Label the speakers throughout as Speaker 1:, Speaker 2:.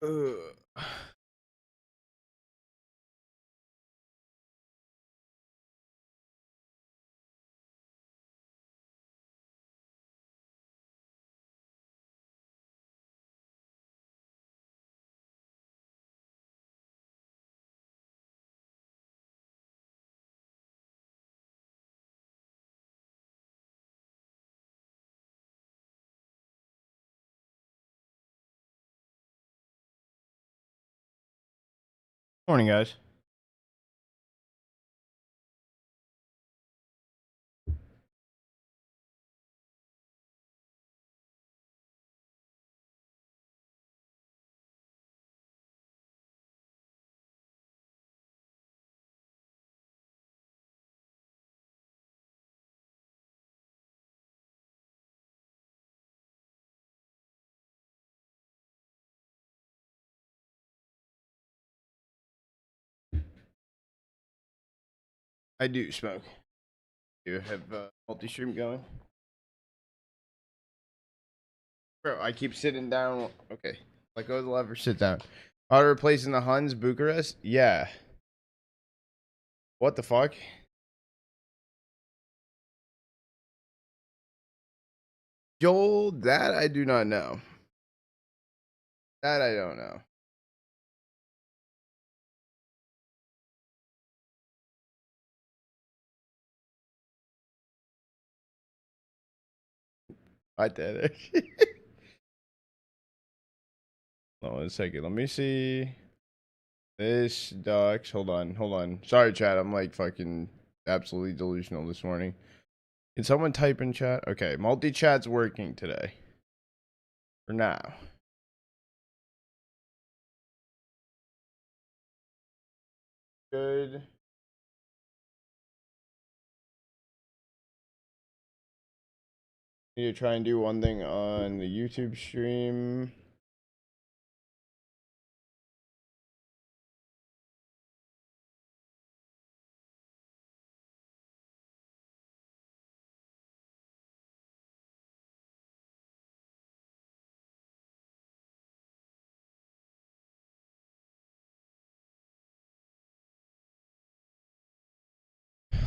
Speaker 1: Ugh. Morning, guys. I do smoke. You have multi-stream going? Bro, I keep sitting down. Okay. Let go of the lever, sit down. Auto replacing the Huns, Bucharest? Yeah. What the fuck? Joel, that I do not know. That I don't know. I did it. Hold on 1 second. Let me see. This docs. Hold on. Sorry, chat. I'm like fucking absolutely delusional this morning. Can someone type in chat? Okay, multi-chat's working today. For now. Good. Need to try and do one thing on the YouTube stream.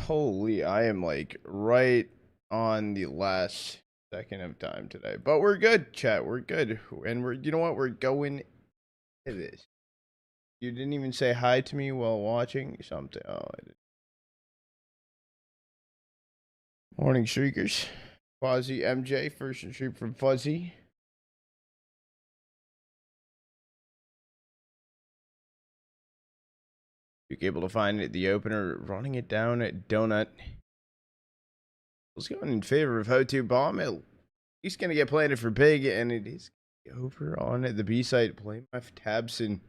Speaker 1: Holy, I am like right on the last second of time today. But we're good, chat. We're good. And you know what? We're going to this. You didn't even say hi to me while watching something. Oh, I didn't. Morning, Streakers. Fuzzy MJ, first and stream from Fuzzy. You're able to find it, the opener, running it down at Donut. It's going in favor of Ho2 Bomb. He's going to get planted for big, and it is over on the B side. Play my Tabson.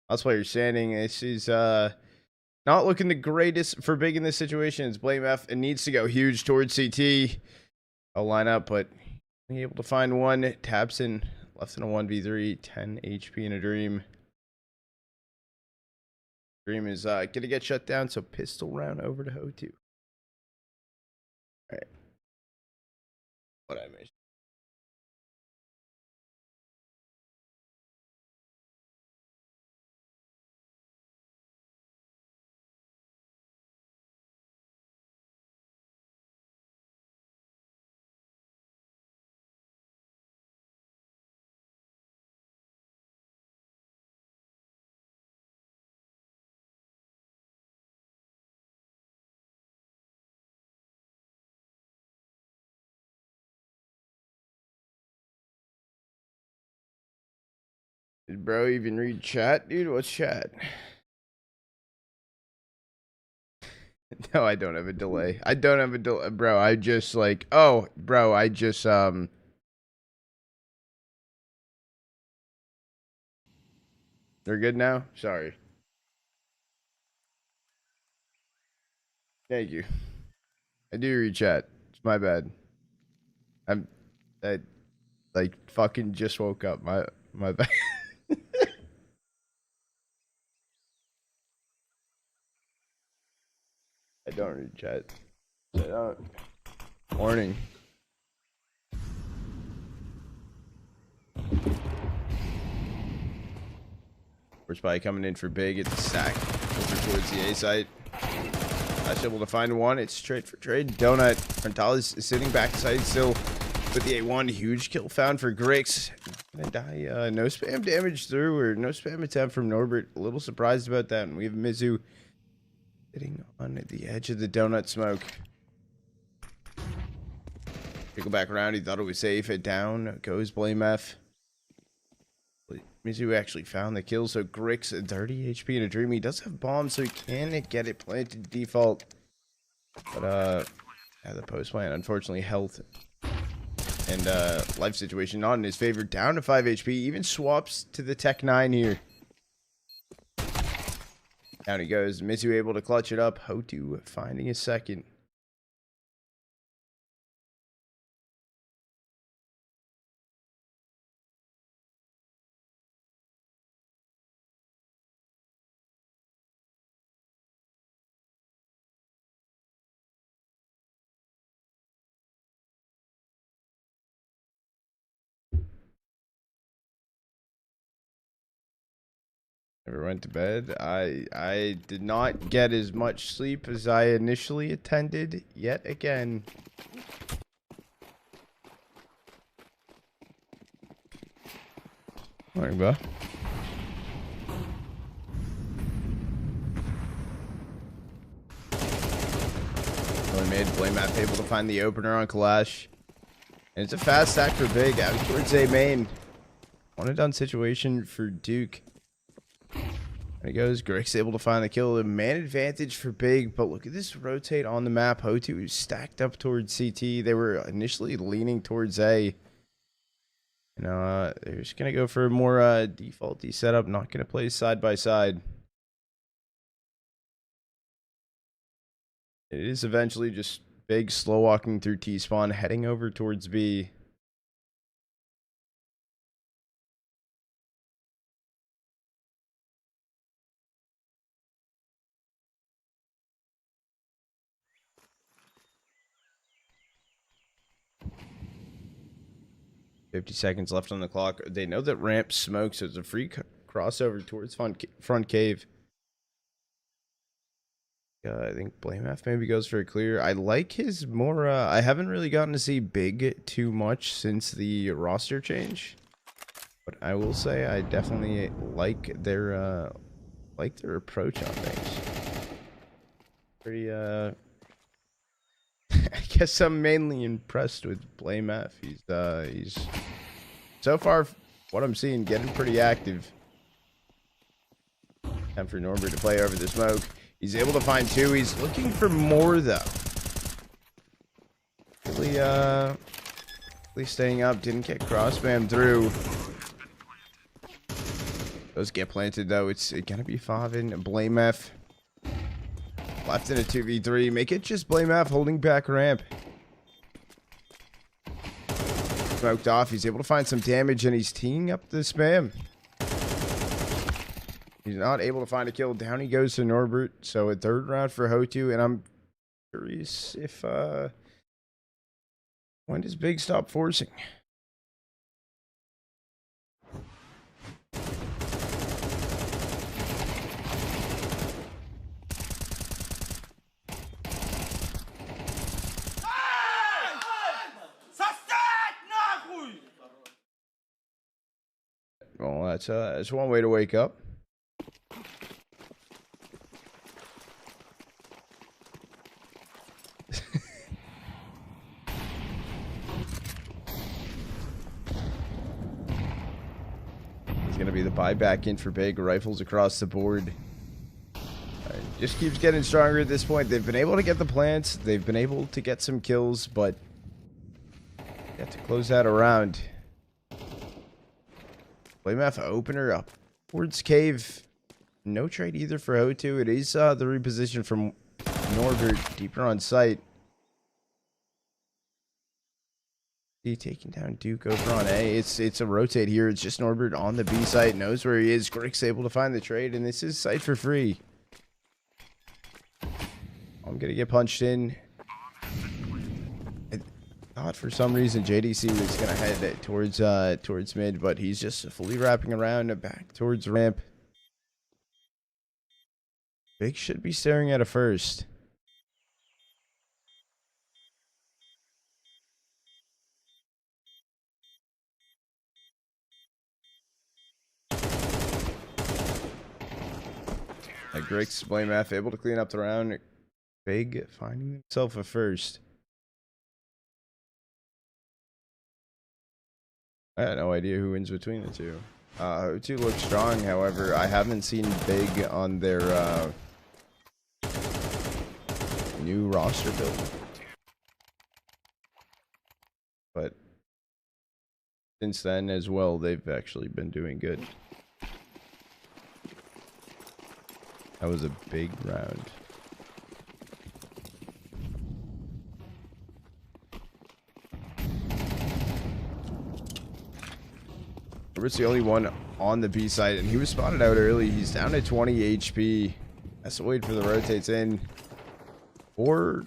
Speaker 1: That's why you're standing. This is not looking the greatest for big in this situation. It's Blame F. It needs to go huge towards CT. I'll line up, but being able to find one. Tabson left in a 1v3, 10 HP in a dream. Dream is going to get shut down, so pistol round over to Ho2. All right. What I missed. Did bro even read chat? Dude, what's chat? No, I don't have a delay. I don't have a delay. Bro, I just like, oh, bro, I just, They're good now? Sorry. Thank you. I do read chat. It's my bad. I like fucking just woke up. My bad. I don't read chat. I don't. Morning. We're spy coming in for big at the stack over towards the A site. Flash able to find one. It's trade for trade. Donut. Frontalis is sitting backside still with the A1. Huge kill found for Grix. Gonna die. No spam damage through, or no spam attempt from Norbert. A little surprised about that. And we have Mizu sitting on the edge of the donut smoke. Go back around. He thought it was safe. It down goes Blame F. Mizu actually found the kill, so Grix at 30 HP and a dream. He does have bombs, so he can get it planted default. But yeah, the post plant, unfortunately, health and life situation not in his favor. Down to 5 HP. Even swaps to the Tech 9 here. Down he goes. Mizu able to clutch it up. Hotu finding his second. Never went to bed. I did not get as much sleep as I initially intended yet again. Morning, bro. Going mid, Blame Map able to find the opener on Kalash. And it's a fast stack for big out towards A main. One and done situation for Duke. There he goes. Grix able to find the kill. A man advantage for big, but look at this rotate on the map. Hotu is stacked up towards CT. They were initially leaning towards A. And they're just going to go for a more defaulty setup. Not going to play side by side. It is eventually just big slow walking through T-spawn, heading over towards B. $50 seconds left on the clock. They know that ramp smokes, so it's a free crossover towards front cave. I think Blame F maybe goes for a clear. I like his more. I haven't really gotten to see big too much since the roster change, but I will say I definitely like their approach on things. Pretty. I guess I'm mainly impressed with Blame F. He's so far what I'm seeing getting pretty active. Time for Norbert to play over the smoke. He's able to find two. He's looking for more though. Really staying up. Didn't get cross spam through. Those get planted though. It's gonna be Favin. Blame F. Left in a 2v3. Make it just Blame F holding back ramp. Smoked off. He's able to find some damage and he's teeing up the spam. He's not able to find a kill. Down he goes to Norbert. So a third round for Hotu. And I'm curious if when does Big stop forcing? Well, that's one way to wake up. It's gonna be the buyback in for big. Rifles across the board. Just keeps getting stronger at this point. They've been able to get the plants. They've been able to get some kills, but got to close that around. Blame F opener up towards cave. No trade either for Hotu. It is the reposition from Norbert deeper on site. He taking down Duke over on A. It's a rotate here. It's just Norbert on the B site. Knows where he is. Grix able to find the trade, and this is site for free. I'm gonna get punched in. I thought for some reason JDC was gonna head towards mid, but he's just fully wrapping around back towards ramp. Big should be staring at a first. Grix, Blame F, able to clean up the round. Big finding himself a first. I had no idea who wins between the two. Two look strong, however, I haven't seen Big on their new roster build. But since then as well, they've actually been doing good. That was a big round. Robert's the only one on the B side, and he was spotted out early. He's down to 20 HP. Has to wait for the rotates in. Or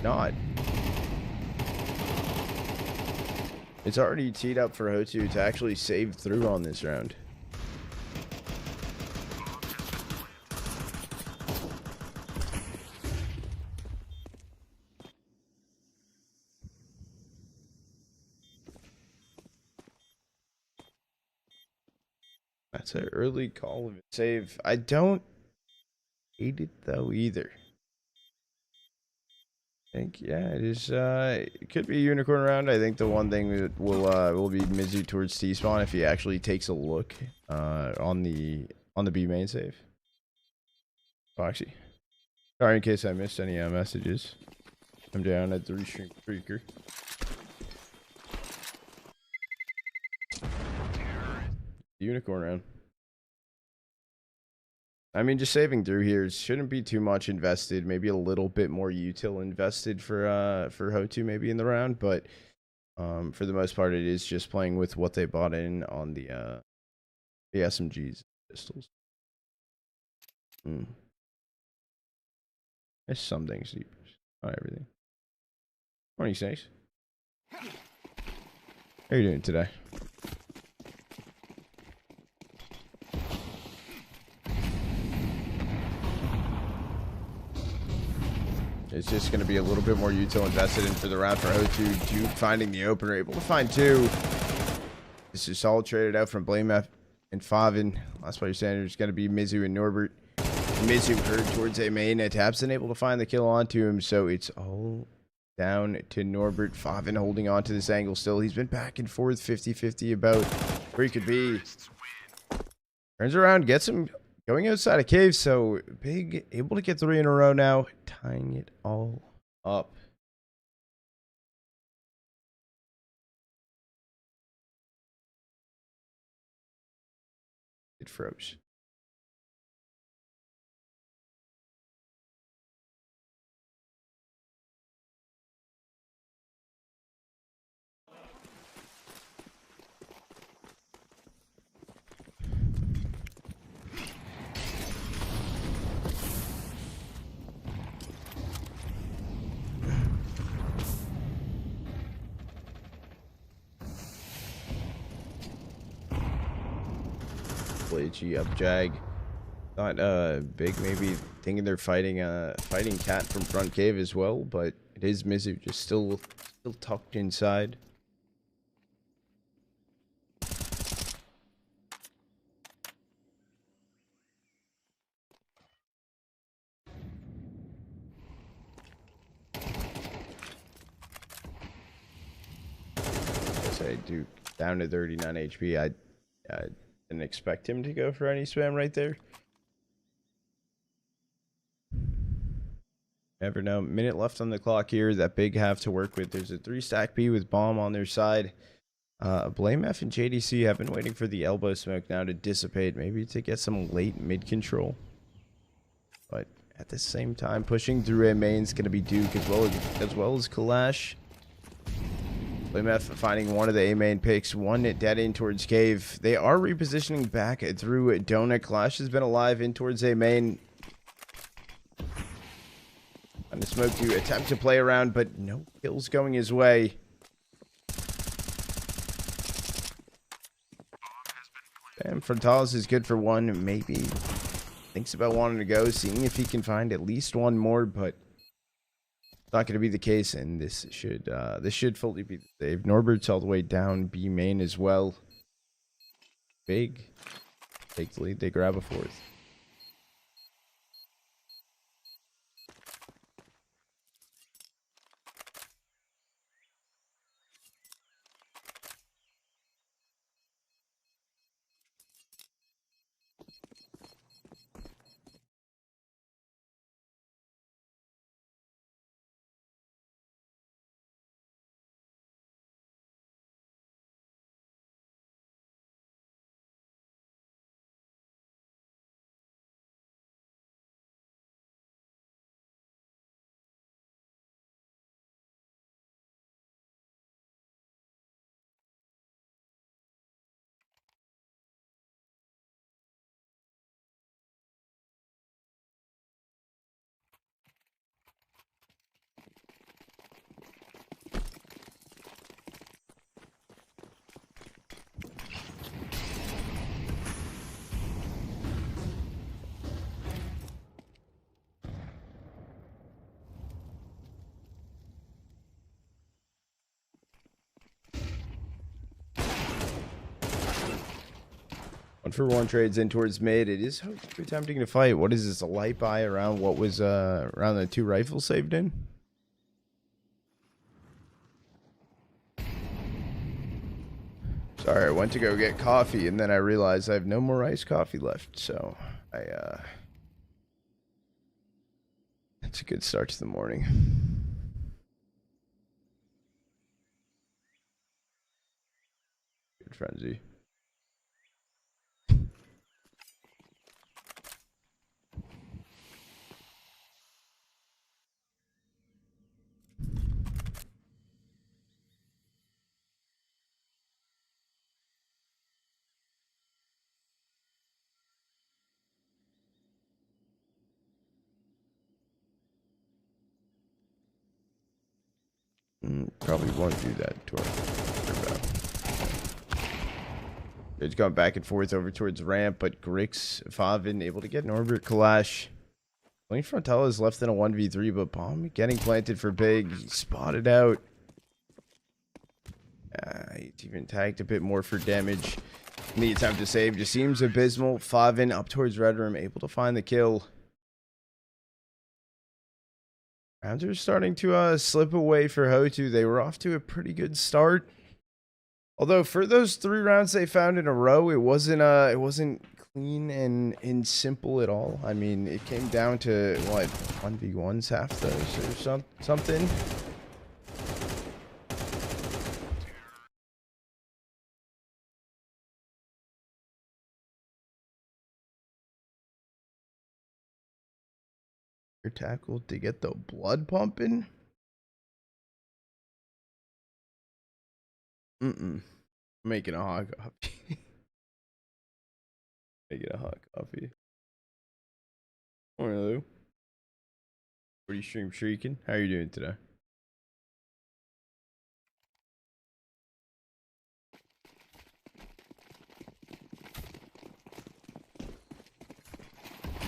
Speaker 1: not. It's already teed up for Hotu to actually save through on this round. That's an early call of a save. I don't hate it though either. I think yeah, it is. It could be a unicorn round. I think the one thing that will be Mizu towards T spawn if he actually takes a look on the B main save. Oh, actually, sorry in case I missed any messages. I'm down at the Restream Freaker. Unicorn round. I mean, just saving through here shouldn't be too much invested. Maybe a little bit more util invested for Hotu maybe in the round, but for the most part, it is just playing with what they bought in on the SMGs pistols. There's some things, not everything. Morning, Snakes. How are you doing today? It's just going to be a little bit more util invested in for the round for Hotu. Duke finding the opener, able to find two. This is all traded out from Blame F and Favin. Last player standard is going to be Mizu and Norbert. Mizu heard towards a main. Tapson able to find the kill onto him, so it's all down to Norbert. Favin holding on to this angle still. He's been back and forth 50-50 about where he could be. Turns around, gets him going outside of cave, so Big able to get 3 in a row now, tying it all up. It froze. G up Jag. Thought Big maybe thinking they're fighting Cat from front cave as well, but it is Mizu just still tucked inside. I do down to 39 HP. I didn't expect him to go for any spam right there. Never know. Minute left on the clock here that Big have to work with. There's a 3-stack B with bomb on their side. Blame F and JDC have been waiting for the elbow smoke now to dissipate, maybe to get some late mid control. But at the same time, pushing through a main is going to be Duke as well as Kalash. Blame F finding one of the A main picks, one dead in towards cave. They are repositioning back through Donut. Kalash has been alive in towards A main. On the smoke to attempt to play around, but no kills going his way. And Frontalis is good for one, maybe Thinks about wanting to go, seeing if he can find at least one more, but it's not going to be the case, and this should fully be the save. Norbert's all the way down B main as well. Big takes the lead. They grab a fourth. One for one trades in towards mid. It is attempting to fight. What is this? A light buy around what was around the 2 rifles saved in? Sorry, I went to go get coffee and then I realized I have no more iced coffee left. So it's a good start to the morning. Good frenzy. Probably won't do that to our It's going back and forth over towards ramp, but Grix, Favin able to get Norbert Kalash. Only Frontella is left in a 1v3, but bomb getting planted for big. He spotted out. He's even tagged a bit more for damage. In the attempt to save just seems abysmal. Favin up towards Red Room, able to find the kill. Rounds are starting to slip away for Hotu. They were off to a pretty good start. Although for those 3 rounds they found in a row, it wasn't clean and simple at all. I mean, it came down to what, 1v1s half those or something. Your tackle to get the blood pumping. Making a hot coffee. Making a hot coffee. Morning, Lou. What are you stream shrieking? How are you doing today?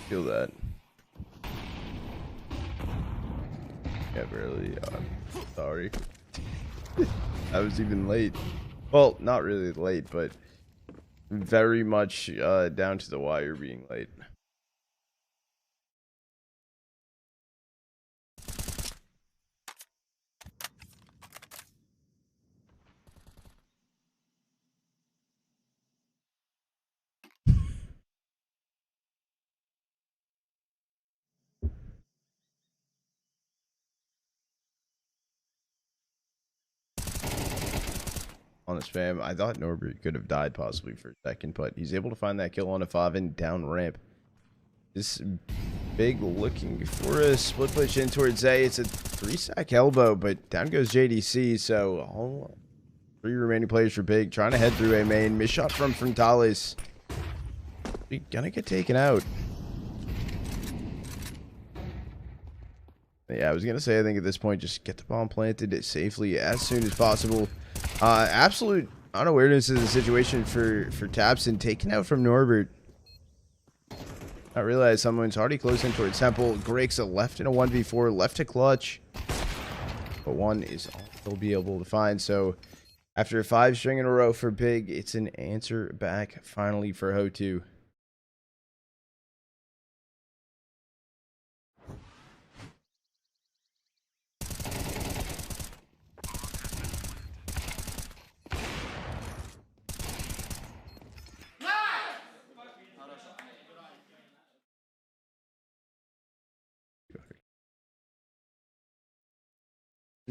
Speaker 1: Feel that. Yeah, barely. Sorry. I was even late. Well, not really late, but very much down to the wire being late. Honest fam, I thought Norbert could have died possibly for a second, but he's able to find that kill on a Favin down ramp. This big looking for a split push in towards A. It's a 3-stack elbow, but down goes JDC. So all 3 remaining players for big, trying to head through A main. Miss shot from Frontales. He's gonna get taken out. Yeah, I was gonna say, I think at this point, just get the bomb planted safely as soon as possible. Absolute unawareness of the situation for Tapson, taken out from Norbert. I realized someone's already close in towards Temple. Grixis left in a 1v4, left to clutch. But one is all he'll be able to find. So after 5 string in a row for Big, it's an answer back finally for Ho2.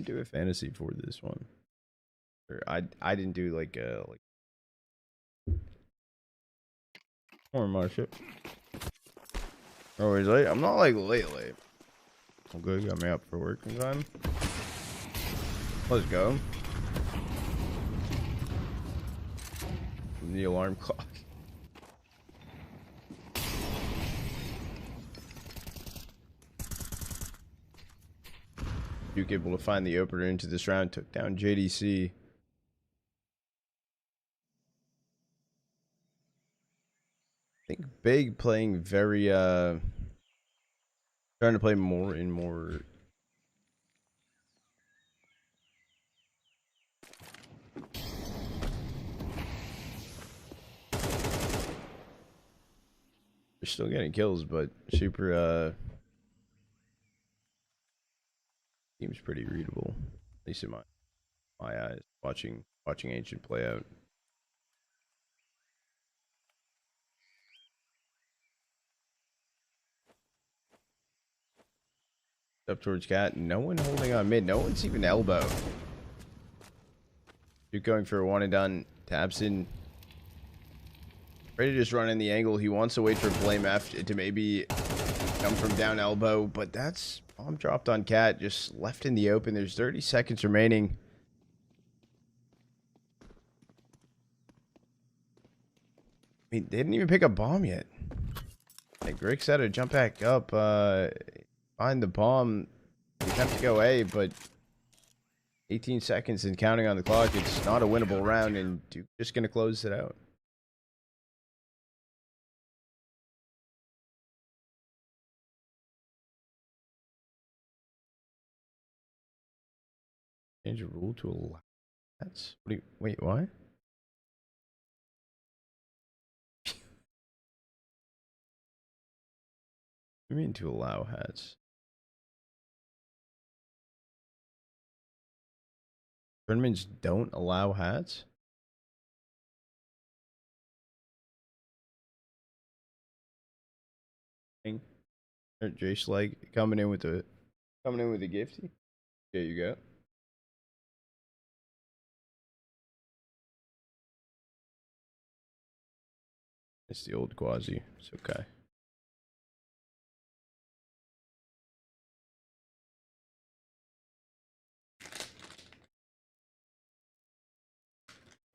Speaker 1: Do a fantasy for this one. Or I didn't do like or Marship. Always late. I'm not like late. I'm good. Got me up for work in time. Let's go. The alarm clock. Duke able to find the opener into this round. Took down JDC. I think Big playing very trying to play more and more. They're still getting kills, but super seems pretty readable. At least in my eyes. Watching Ancient play out. Up towards Cat. No one holding on mid. No one's even elbow. Duke going for a one and done. Tabson ready to just run in the angle. He wants to wait for Blame F to maybe come from down elbow, but that's bomb dropped on Cat. Just left in the open. There's 30 seconds remaining. I mean, they didn't even pick up bomb yet. Like, Grixis had to jump back up, find the bomb. You have to go A, but 18 seconds and counting on the clock. It's not a winnable round, and Duke just going to close it out. Change the rule to allow. That's what do you, wait, what? What do you mean to allow hats? Tournaments don't allow hats? Jace like coming in with the gifty. There you go. It's the old Quasi. It's okay.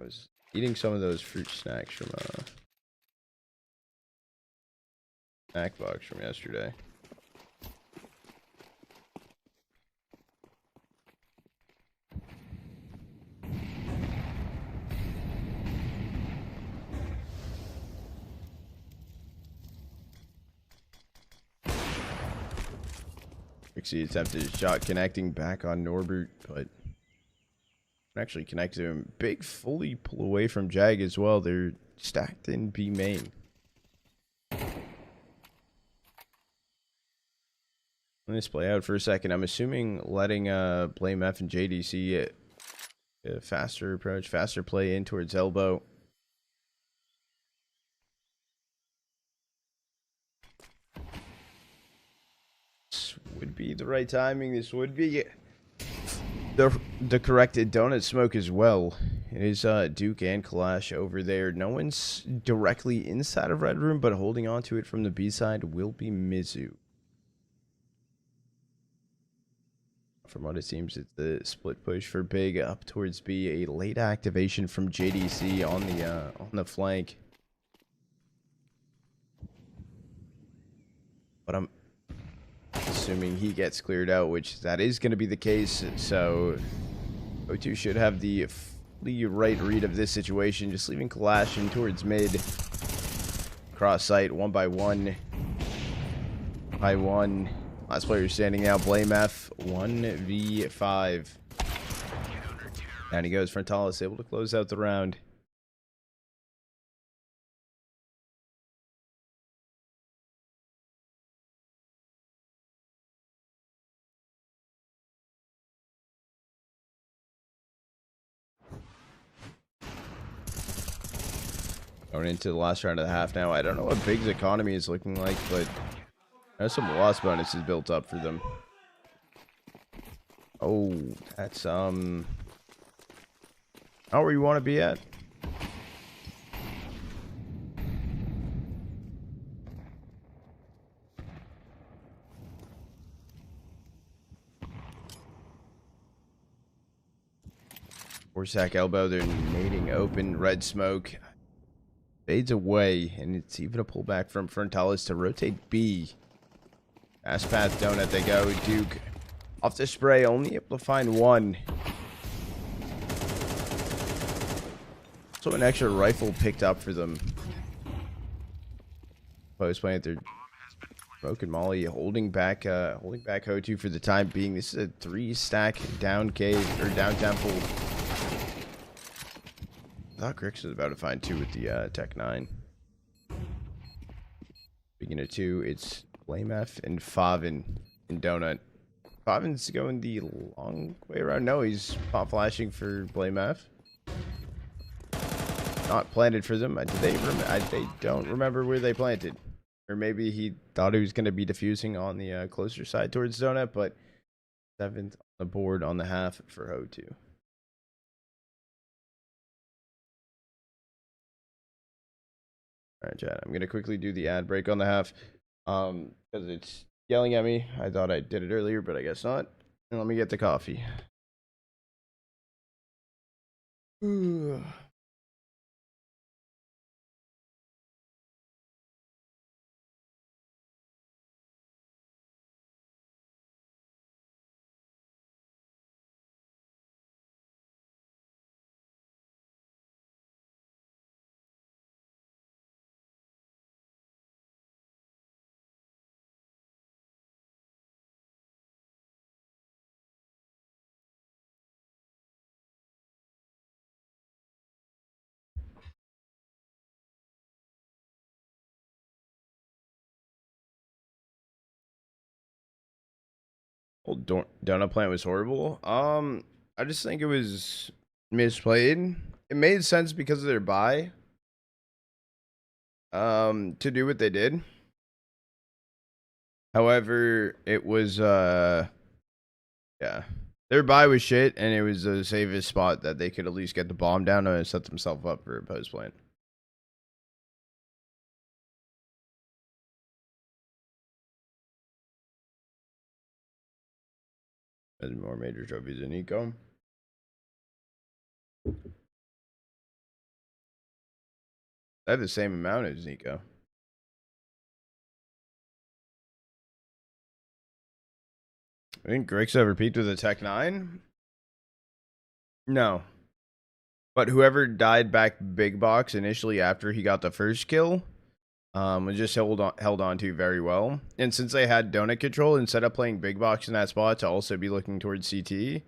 Speaker 1: I was eating some of those fruit snacks from snack box from yesterday. Grixis attempted his shot connecting back on Norbert, but actually connected to him. Big fully pull away from Jag as well. They're stacked in B main. Let this play out for a second. I'm assuming letting Blame F and JDC a faster approach, faster play in towards elbow. This would be the right timing. This would be the corrected donut smoke as well. It is Duke and Kalash over there. No one's directly inside of Red Room, but holding on to it from the B side will be Mizu. From what it seems, it's the split push for Big up towards B. A late activation from JDC on the flank. But I'm assuming he gets cleared out, which that is going to be the case. So O2 should have the fully right read of this situation, just leaving Kalash in towards mid. Cross sight, 1 by 1. by 1. Last player standing now, Blame F, 1v5. Down he goes, Frontalis able to close out the round. Going into the last round of the half now. I don't know what Big's economy is looking like, but there's some loss bonuses built up for them. Oh, that's not where you want to be at. Forsack elbow, they're nading open, red smoke. Fades away, and it's even a pullback from Frontalis to rotate B. Fast path donut they go. Duke off the spray, only able to find 1. So an extra rifle picked up for them. Post plant, they're smoking Molly, holding back Ho2 for the time being. This is a 3-stack down cave or down temple. I thought Grix was about to find 2 with the Tech 9. Speaking of 2, it's Blame F and Favin in Donut. Favin's going the long way around. No, he's pop flashing for Blame F. Not planted for them. They don't remember where they planted. Or maybe he thought he was going to be diffusing on the closer side towards Donut, but 7th on the board on the half for Ho2. Alright, chat. I'm going to quickly do the ad break on the half. Because it's yelling at me. I thought I did it earlier, but I guess not. And let me get the coffee. Old donut plant was horrible. I just think it was misplayed. It made sense because of their buy. To do what they did. However, it was yeah. Their buy was shit, and it was the safest spot that they could at least get the bomb down and set themselves up for a post plant. There's more major trophies than Eco. I have the same amount as Nico. I think Grix ever peaked with a Tech 9? No. But whoever died back big box initially after he got the first kill was just held on to very well. And since they had donut control, instead of playing big box in that spot to also be looking towards CT,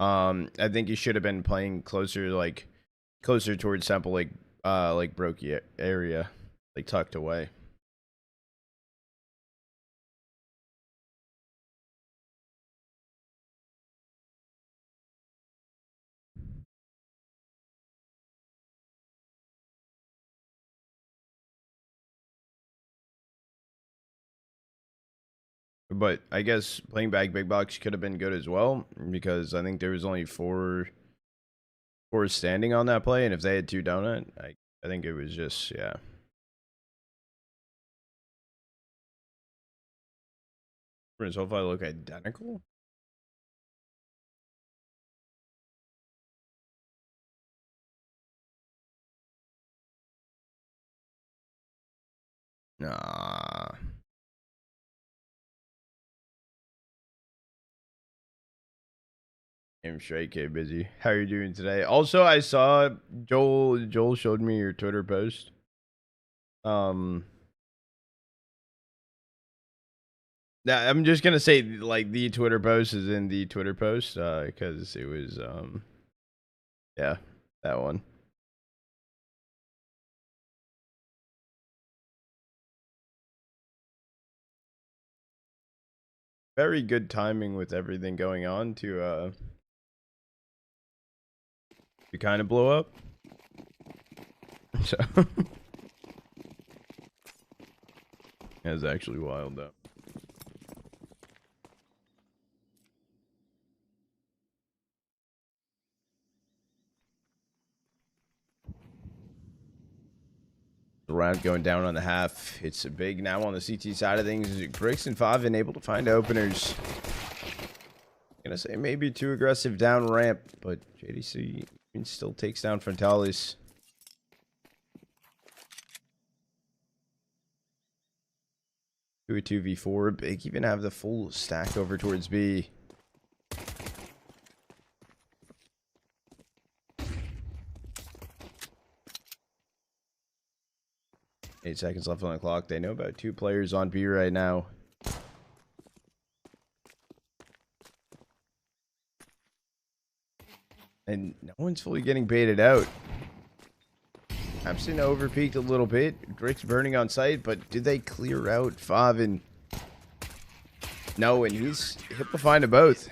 Speaker 1: I think he should have been playing closer towards sample like Brokey area, like tucked away. But I guess playing back big box could have been good as well, because I think there was only four standing on that play, and if they had 2 donut, I think it was just, yeah. So if I look identical. Nah. I'm straight kid busy. How are you doing today? Also, I saw Joel showed me your Twitter post. Now, I'm just gonna say like the Twitter post is in the Twitter post because it was yeah, that one. Very good timing with everything going on to kind of blow up. So that's actually wild though. The round going down on the half. It's a big now on the CT side of things. Grix and Favin able to find openers. Gonna say maybe too aggressive down ramp, but JDC still takes down Frontalis. Do a 2v4. Big even have the full stack over towards B. Eight seconds left on the clock. They know about 2 players on B right now. And no one's fully getting baited out. Absent overpeaked a little bit. Grix burning on site, but did they clear out Favin? No, and he's able to find them both.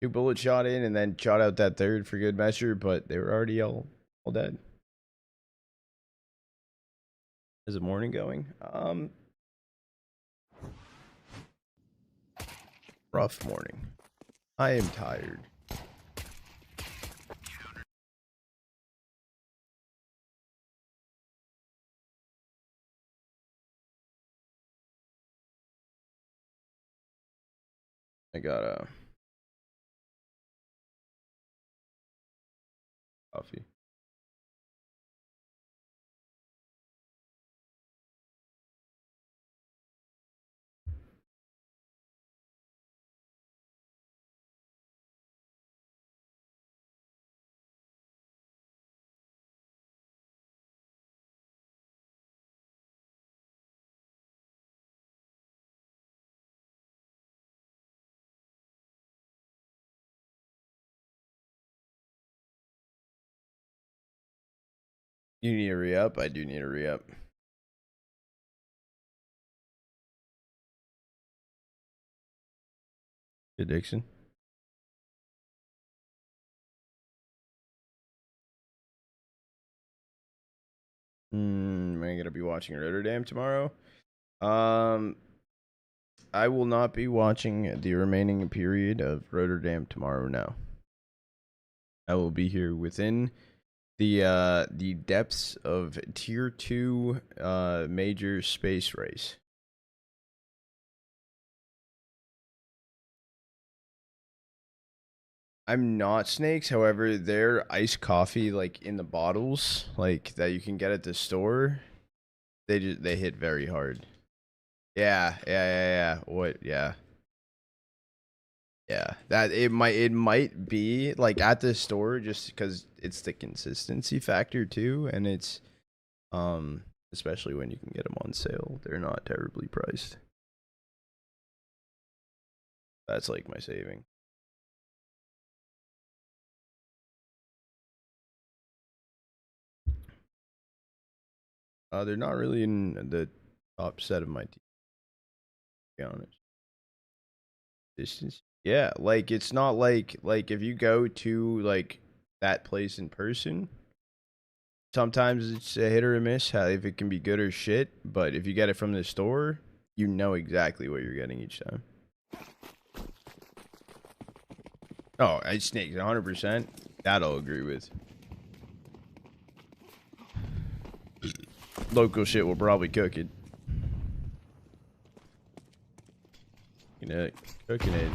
Speaker 1: 2 bullet shot in and then shot out that third for good measure, but they were already all dead. Is the morning going? Rough morning. I am tired. I got a coffee. You need a re-up? I do need a re-up. Addiction. Am I gonna be watching Rotterdam tomorrow? I will not be watching the remaining period of Rotterdam tomorrow now. I will be here within the depths of tier 2 major space race. I'm not Snakes, however, their iced coffee like in the bottles like that you can get at the store, they hit very hard. Yeah. What? Yeah. Yeah. That it might be like at the store just because it's the consistency factor too, and it's especially when you can get them on sale, they're not terribly priced. That's like my saving. They're not really in the top set of my team, to be honest. Distance. Yeah, like it's not like if you go to like that place in person, sometimes it's a hit or a miss how if it can be good or shit, but if you get it from the store, you know exactly what you're getting each time. Oh, I Snakes 100%. That I'll agree with. Local shit will probably cook it. You know, cooking it.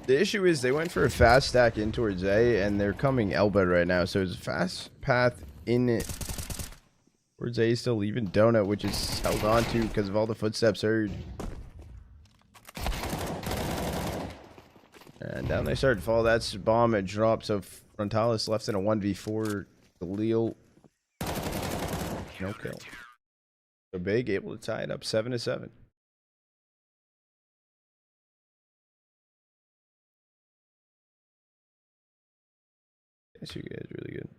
Speaker 1: The issue is they went for a fast stack in towards A, and they're coming elbow right now, so it's a fast path in it towards A, still leaving Donut, which is held on to because of all the footsteps heard. And down they start to fall. That's bomb. It drops. So Frontalis left in a 1v4. Khalil. No kill. So big, able to tie it up 7-7. Yes, you guys really good.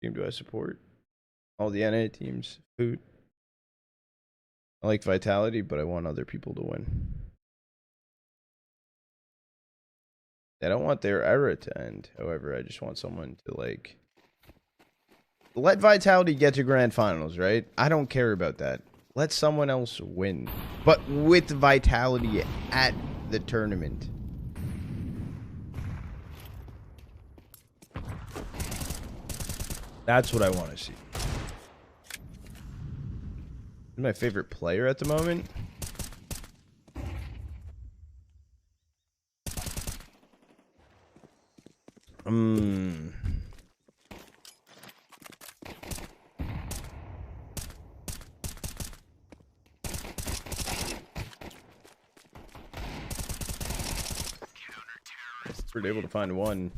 Speaker 1: Team do I support? All the NA teams. Food. I like Vitality, but I want other people to win. I don't want their era to end. However, I just want someone to like let Vitality get to grand finals, right? I don't care about that. Let someone else win, but with Vitality at the tournament. That's what I want to see. Who's my favorite player at the moment? We're able to find one.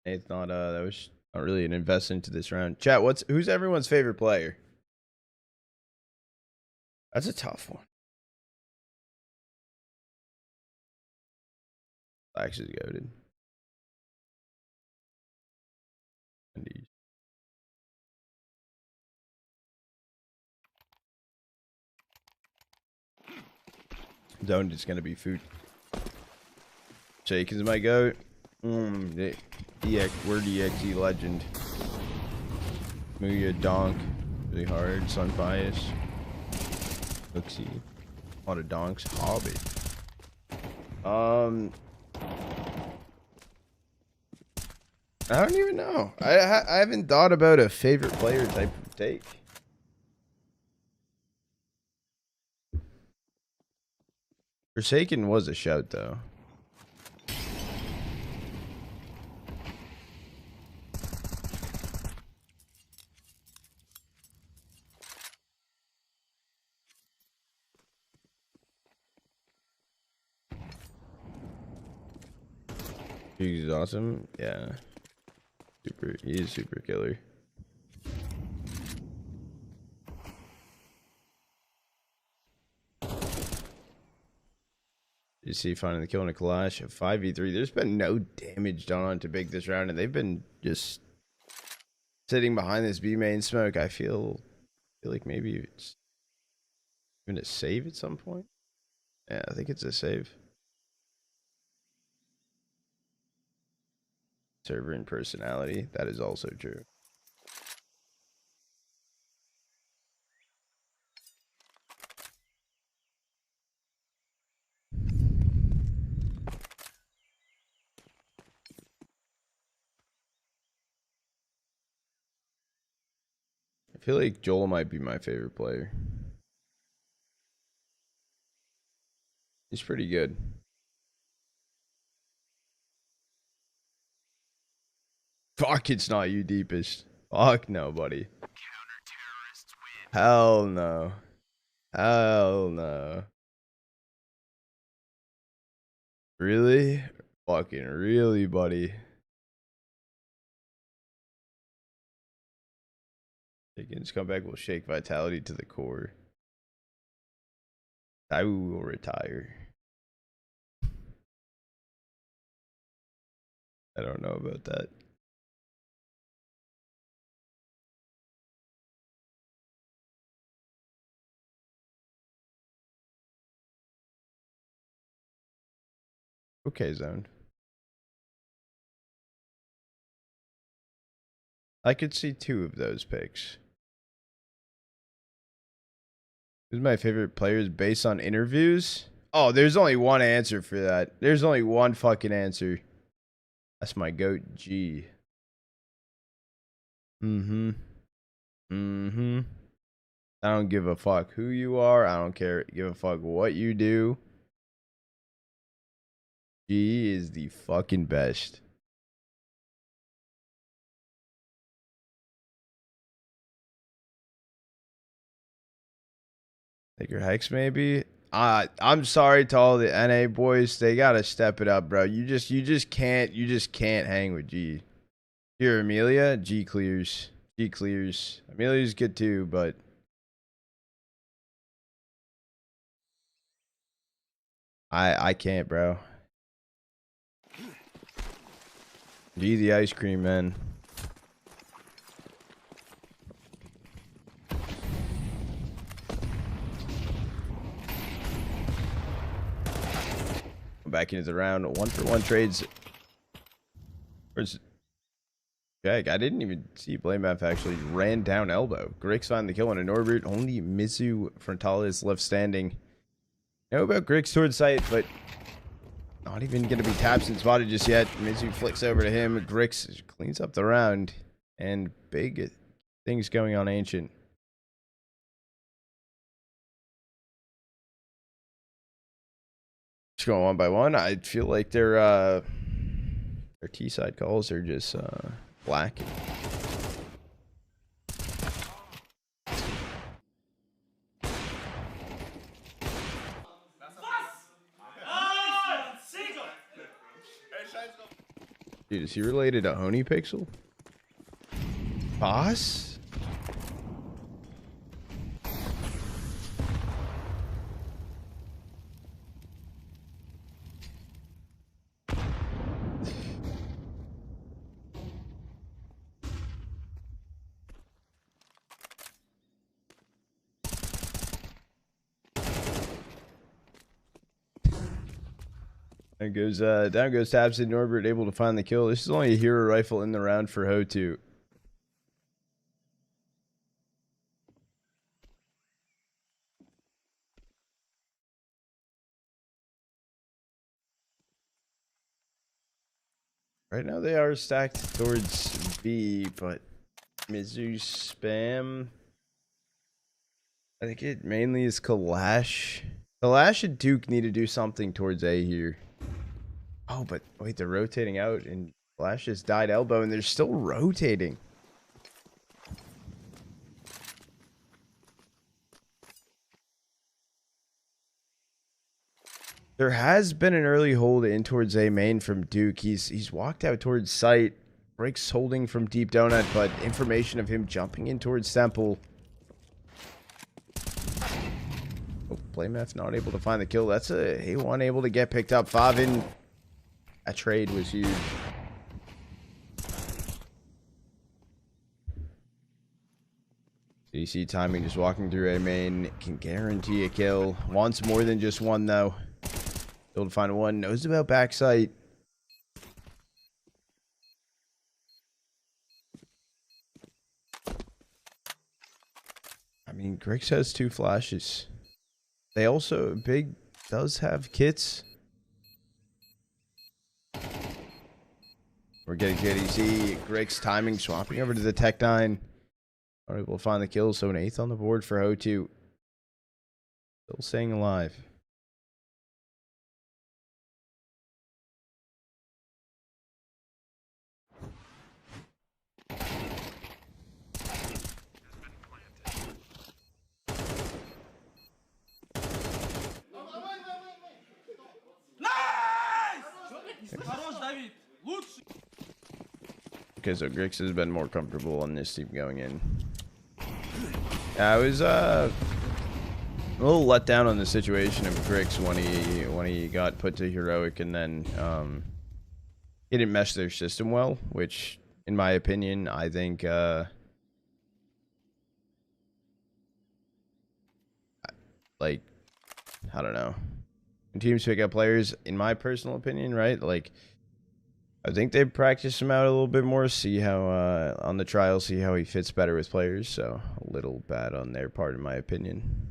Speaker 1: It's not that was not really an investment into this round. Chat, who's everyone's favorite player? That's a tough one. Actually goated. Zone is gonna be food. Jake is my goat. We're DXE legend. Muya donk. Really hard. Sun bias. Looksy. A lot of donks. Hobbit. I don't even know. I haven't thought about a favorite player type of take. Forsaken was a shout though. He's awesome. Yeah. He is super killer. You see finding the kill in a clash of 5v3. There's been no damage done on to Big this round, and they've been just sitting behind this B main smoke. I feel like maybe it's even a save at some point. Yeah, I think it's a save. Server and personality. That is also true. I feel like Joel might be my favorite player. He's pretty good. Fuck, it's not you, deepest. Fuck no, buddy. Hell no. Hell no. Really? Fucking really, buddy. Taking comeback will shake Vitality to the core. I will retire. I don't know about that. Okay, Zone. I could see 2 of those picks. Who's my favorite players based on interviews? Oh, there's only one answer for that. There's only one fucking answer. That's my goat, G. Mm-hmm. Mm-hmm. I don't give a fuck who you are. I don't give a fuck what you do. G is the fucking best. Take your Hex maybe. I'm sorry to all the NA boys. They gotta step it up, bro. You just can't hang with G. Here, Amelia, G clears. G clears. Amelia's good too, but I can't, bro. G the ice cream, man. Back into the round. 1-for-1 trades. Where's Jack? I didn't even see Blamef actually ran down elbow. Grix find the kill on a Norbert. Only Mizu Frontalis left standing. Know about Grix towards sight, but not even going to be tapped and spotted just yet. Mizu flicks over to him. Grix cleans up the round. And big things going on Ancient. Just going one by one. I feel like their T-side calls are just black. Dude, is he related to Honey Pixel? Boss? Down goes Tabson. Norbert able to find the kill. This is only a hero rifle in the round for Ho2. Right now they are stacked towards B, but Mizu spam. I think it mainly is Kalash. Kalash and Duke need to do something towards A here. Oh, but wait, they're rotating out and Kalash just died elbow and they're still rotating. There has been an early hold in towards A main from Duke. He's walked out towards site. Breaks holding from Deep Donut, but information of him jumping in towards Temple. Oh, Blamef not able to find the kill. That's a A1 able to get picked up. Favin. That trade was huge. DC timing just walking through A main. Can guarantee a kill. Wants more than just one though. Able to find one. Knows about backside. I mean, Grix has 2 flashes. They also, Big does have kits. We're getting KDC. Grix timing, swapping over to the Tech 9. Are able to find the kill, so an 8th on the board for Ho2. Still staying alive. Okay, so Grix has been more comfortable on this team going in. I was a little let down on the situation of Grix when he got put to heroic and then he didn't mesh their system well, which in my opinion I think like I don't know. When teams pick up players, in my personal opinion, right? Like I think they practice him out a little bit more, see how on the trial, see how he fits better with players. So a little bad on their part, in my opinion.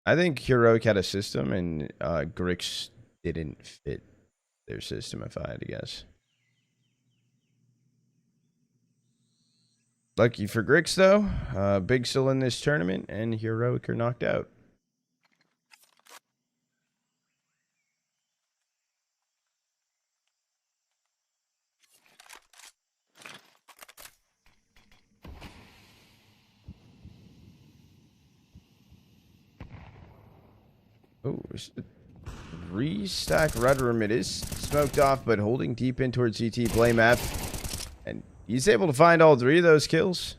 Speaker 1: I think Heroic had a system, and Grix didn't fit their system, if I had to guess. Lucky for Grix, though. Big still in this tournament, and Heroic are knocked out. Oh, restack Red Room. It is smoked off, but holding deep in towards GT. Blame F. And he's able to find all 3 of those kills.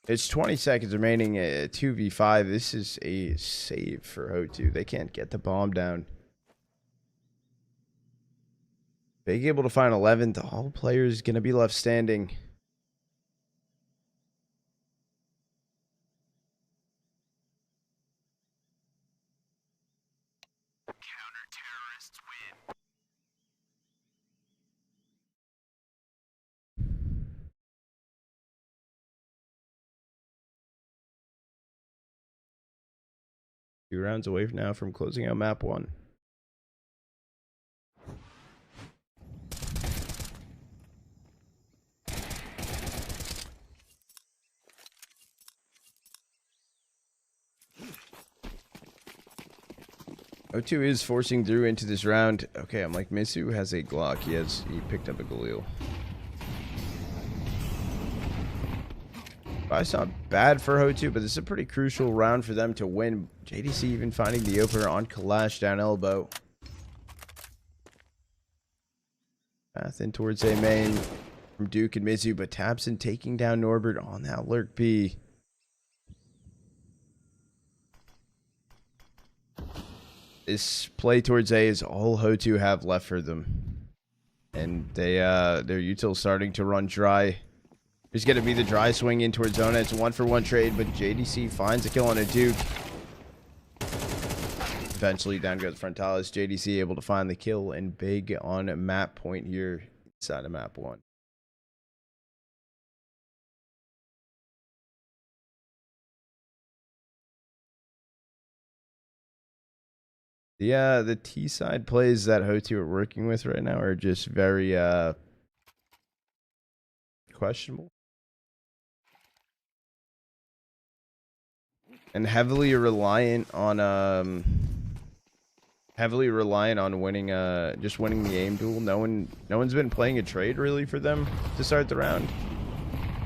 Speaker 1: It's 20 seconds remaining. 2v5. This is a save for Ho2. They can't get the bomb down. Big able to find 11th. All players going to be left standing.
Speaker 2: Counter-terrorists win.
Speaker 1: Two rounds away now from closing out map 1. O2 is forcing through into this round. Okay, I'm like, Mizu has a Glock. He picked up a Galil. It's not bad for Ho2, but this is a pretty crucial round for them to win. JDC even finding the opener on Kalash down elbow. Path in towards A main from Duke and Mizu, but tabseN taking down Norbert on that lurk B. This play towards A is all Ho2 have left for them. And their util starting to run dry. There's going to be the dry swing in towards Zona. It's a 1-for-1 trade, but JDC finds a kill on a Duke. Eventually down goes Frontalis. JDC able to find the kill and big on map point here inside of map 1. The T side plays that Ho2 are working with right now are just very questionable and heavily reliant on winning just winning the aim duel. No one's been playing a trade really for them to start the round.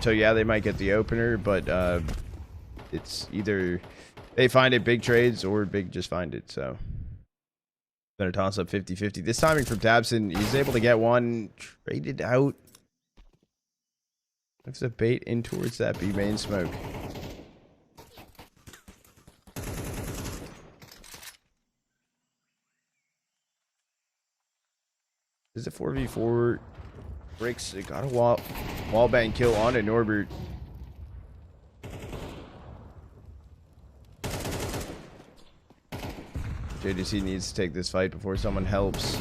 Speaker 1: So yeah, they might get the opener, but it's either they find it big trades or big just find it. So gonna toss up 50-50. This timing from tabseN, he's able to get one traded out. Looks a bait in towards that B main smoke. Is it 4v4? Breaks. It got a wall bang kill on it, Norbert. JDC needs to take this fight before someone helps.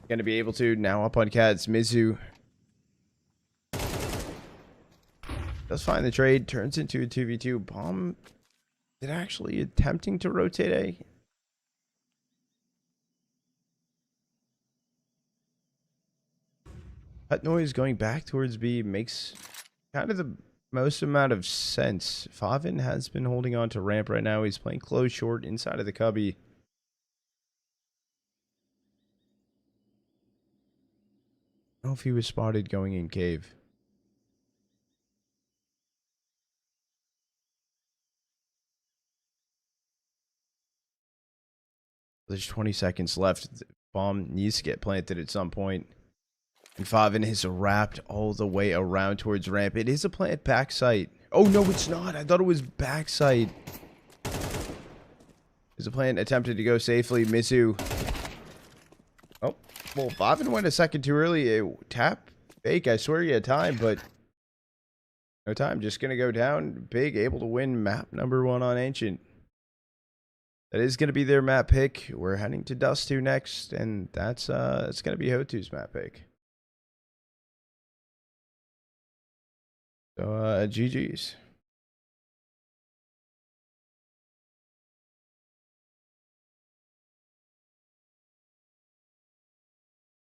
Speaker 1: Gonna be able to now up on Cats. Mizu does find the trade, turns into a 2v2. Bomb is actually attempting to rotate A. That noise going back towards B makes kind of the most amount of sense. Favin has been holding on to ramp right now. He's playing close short inside of the cubby. I don't know if he was spotted going in cave. There's 20 seconds left. Bomb needs to get planted at some point. And Favin is wrapped all the way around towards ramp. It is a plant back site. Oh, no, it's not. I thought it was back site. There's a plant attempted to go safely. Mizu. Oh, well, Favin went a second too early. A tap fake. I swear he had time, but no time. Just going to go down. Big, able to win map number 1 on Ancient. That is going to be their map pick. We're heading to Dust 2 next, and it's going to be Ho2's map pick. So, GG's.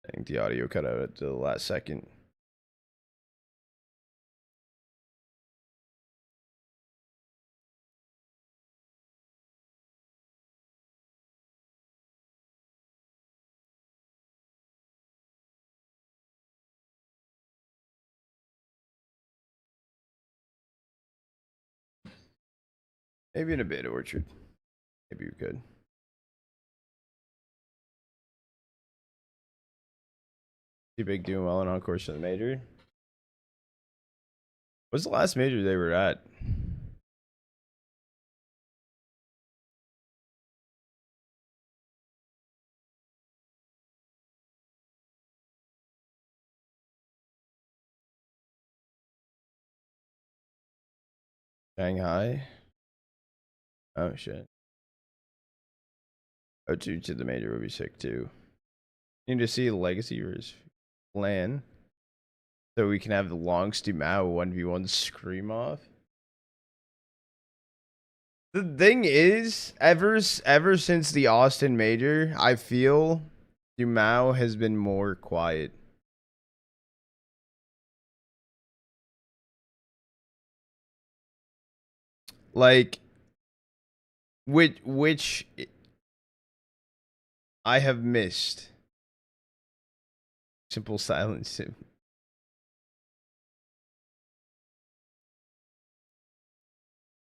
Speaker 1: I think the audio cut out at the last second. Maybe in a bit, Orchard. Maybe we could. Too big doing well and on course for the major. What's the last major they were at? Shanghai. Oh shit. O2 to the major would be sick too. Need to see Legacy versus Lan. So we can have the Longs do Mao 1v1 scream off. The thing is, ever since the Austin major, I feel Dumao has been more quiet. Like, which I have missed. Simple silence.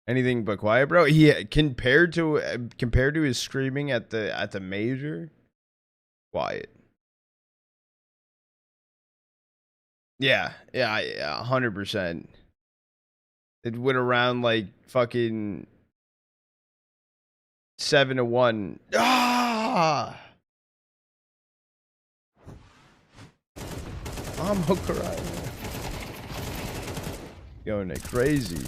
Speaker 1: Anything but quiet, bro. He compared to his screaming at the major, quiet. Yeah, 100%. It went around like fucking 7-1. Ah, I'm Hokurai. Going crazy.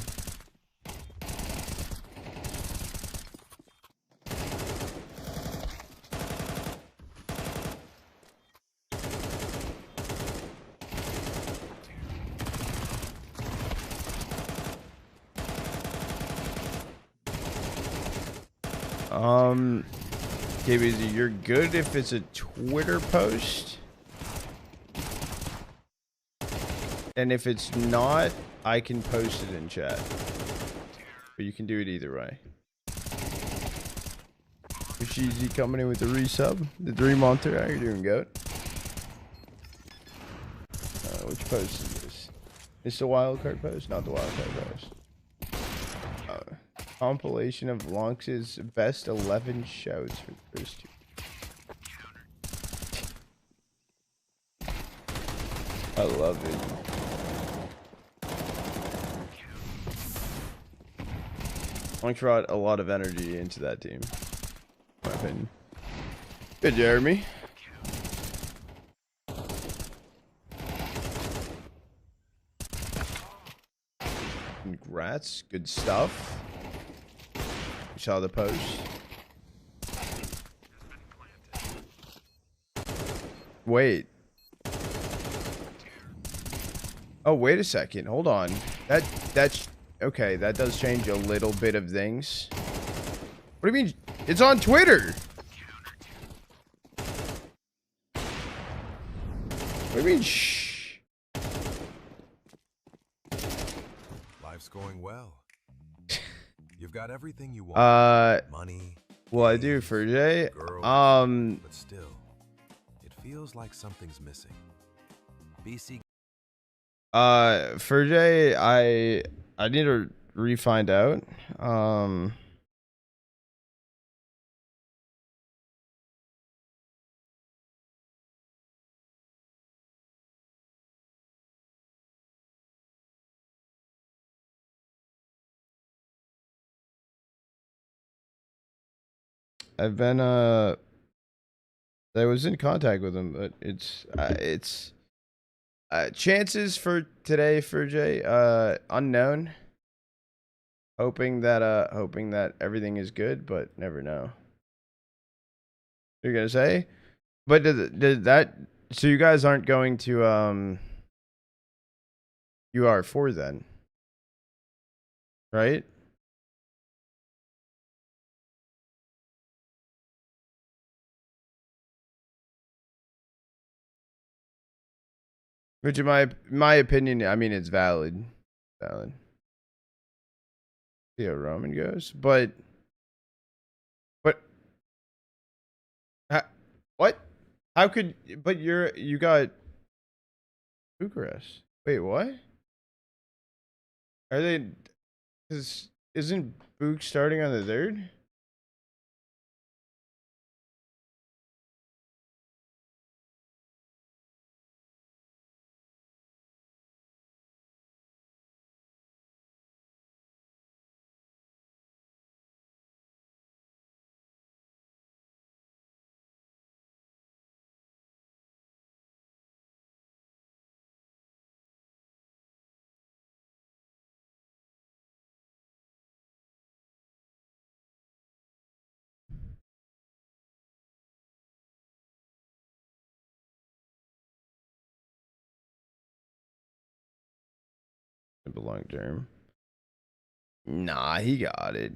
Speaker 1: KBZ, you're good if it's a Twitter post. And if it's not, I can post it in chat. But you can do it either way. Rishizi coming in with the resub. The Dream Monster, how you doing, goat? Which post is this? It's the wildcard post, not the wildcard post. Compilation of Lonx's best 11 shouts for the first two. I love it. Lonx brought a lot of energy into that team, in my opinion. Good, Jeremy. Congrats, good stuff. You saw the post. Wait. Oh, wait a second. Hold on. That's okay. That does change a little bit of things. What do you mean? It's on Twitter. What do you mean? Shh.
Speaker 3: Life's going well. You've got everything you want. Money.
Speaker 1: Well, I do for Jay.
Speaker 3: Girls, but still, it feels like something's missing. BC.
Speaker 1: For Jay, I need to re-find out. I've been I was in contact with him, but it's chances for today for Jay unknown. Hoping that everything is good, but never know. You're gonna say, but did that? So you guys aren't going to UR4 then, right? Which in my opinion, I mean it's valid. See how Roman goes, but what? How could? But you got Bucharest. Wait, what? Are they? Isn't Book starting on the 3rd? the long term. Nah, he got it.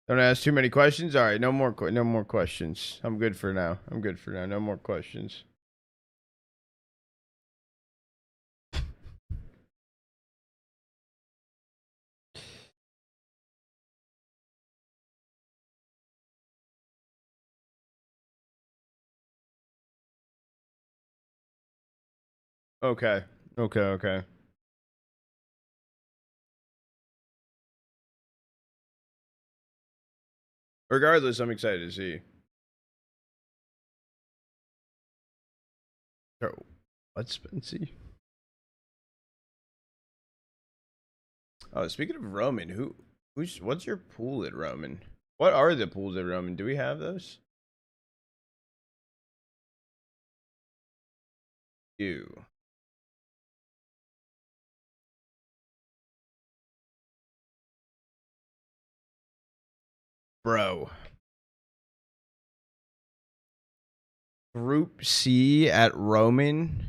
Speaker 1: Don't ask too many questions. All right, no more questions. I'm good for now. No more questions. Okay. Regardless, I'm excited to see. Oh, what's Spency? Oh, speaking of Roman, what's your pool at Roman? What are the pools at Roman? Do we have those? Ew. Bro. Group C at Roman.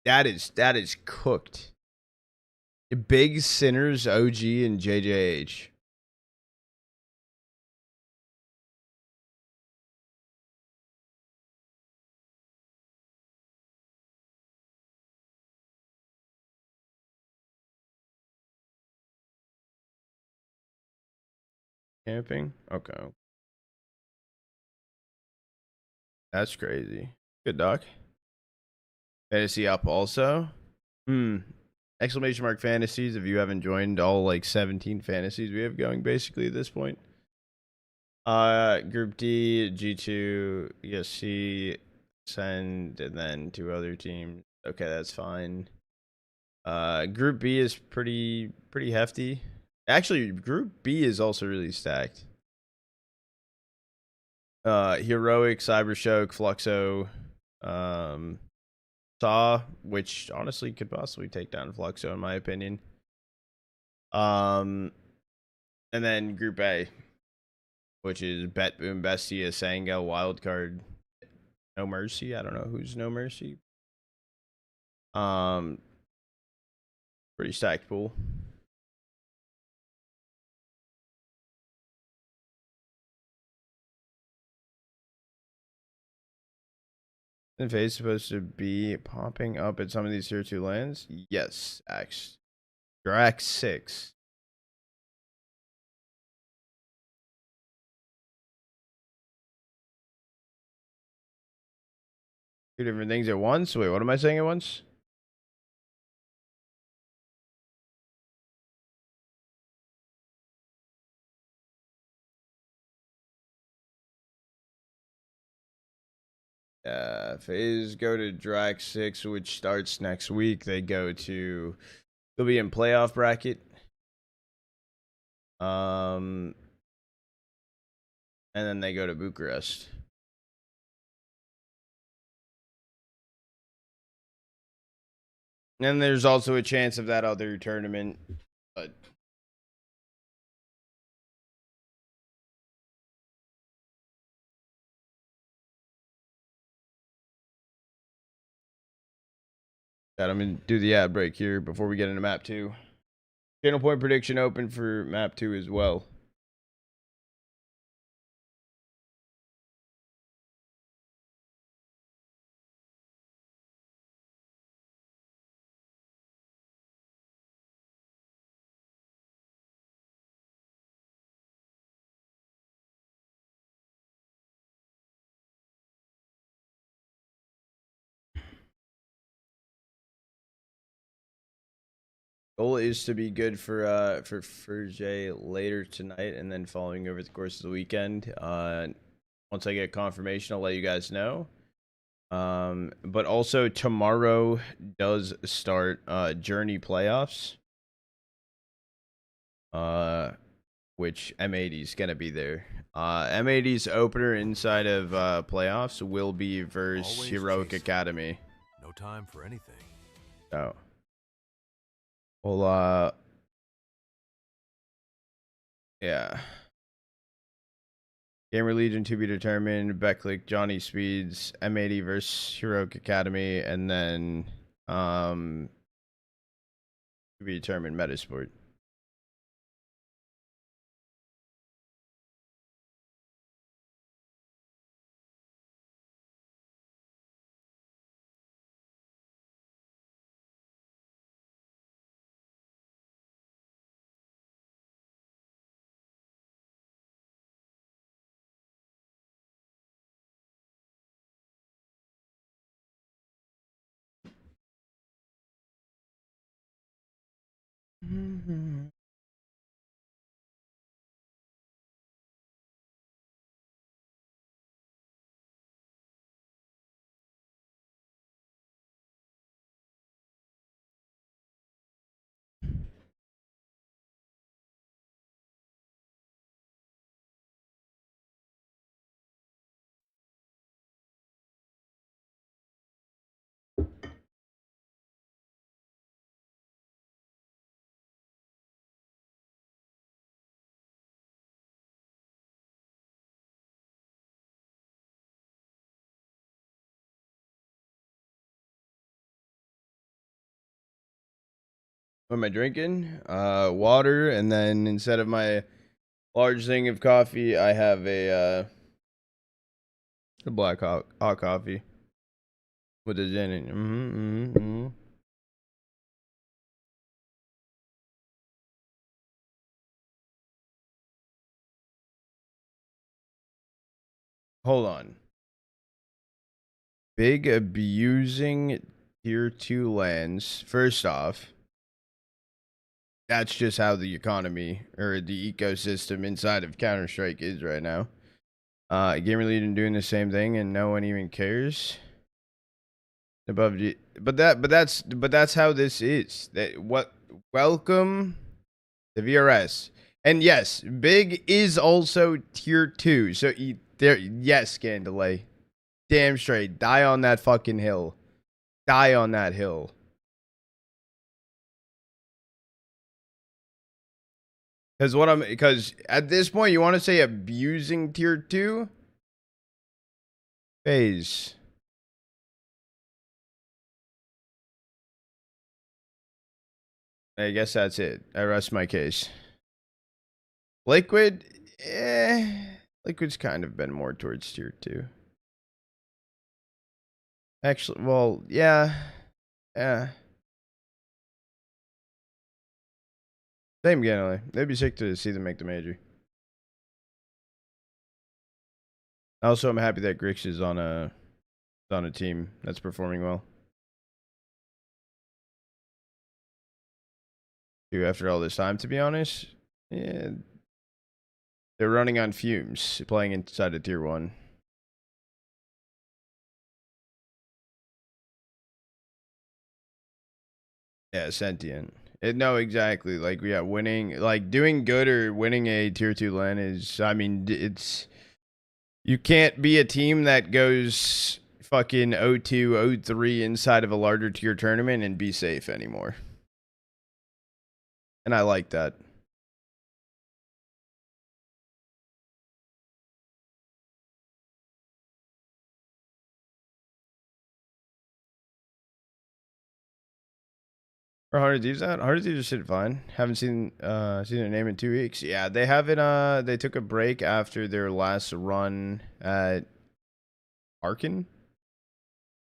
Speaker 1: That is cooked. Big Sinners, OG, and JJH. Camping? Okay. That's crazy. Good doc. Fantasy up also. Exclamation mark fantasies if you haven't joined all like 17 fantasies we have going basically at this point. Group D, G2, ESC, send, and then 2 other teams. Okay, that's fine. Group B is pretty hefty. Actually, Group B is also really stacked. Heroic, Cybershock, Fluxo, Saw, which honestly could possibly take down Fluxo in my opinion. And then Group A, which is Bet Boom, Bestia, Sangha, Wildcard, No Mercy. I don't know who's No Mercy. Pretty stacked pool. The phase supposed to be popping up at some of these tier 2 lands? Yes, Axe. Drax 6. Two different things at once? Wait, what am I saying at once? Phase go to Drax 6, which starts next week. They'll be in playoff bracket. And then they go to Bucharest. And there's also a chance of that other tournament, but I'm gonna do the ad break here before we get into map 2. Channel point prediction open for map 2 as well. Goal is to be good for Jay later tonight and then following over the course of the weekend. Once I get confirmation, I'll let you guys know. But also tomorrow does start Journey playoffs. Which M80 is gonna be there. M80's opener inside of playoffs will be versus Heroic Academy.
Speaker 3: No time for anything.
Speaker 1: Oh. Well, yeah. Gamer Legion to be determined. Becklick, Johnny Speeds, M80 versus Heroic Academy, and then to be determined Metasport. What am I drinking? Water, and then instead of my large thing of coffee, I have a black hot coffee with a gin in it. Hold on. Big abusing tier 2 lands. First off, that's just how the economy or the ecosystem inside of Counter-Strike is right now. Gamer Legion doing the same thing and no one even cares. Above the, but that's how this is. Welcome to VRS. And yes, Big is also tier 2. So yes, Scandalay. Damn straight. Die on that fucking hill. Die on that hill. Because at this point you want to say abusing tier 2? FaZe. I guess that's it. I rest my case. Liquid, Liquid's kind of been more towards tier 2. Actually, well, yeah. Same Ganley. They'd be sick to see them make the major. Also, I'm happy that Grix is on a team that's performing well. After all this time, to be honest, yeah, they're running on fumes, playing inside of tier 1. Yeah, sentient. No, exactly. Like, yeah, winning, like doing good or winning a tier 2 LAN is, I mean, it's, you can't be a team that goes fucking 0-2, 0-3 inside of a larger tier tournament and be safe anymore. And I like that. Or 100 Thieves out? 100 Thieves should fine. Haven't seen their name in 2 weeks. Yeah, they haven't they took a break after their last run at Arkin?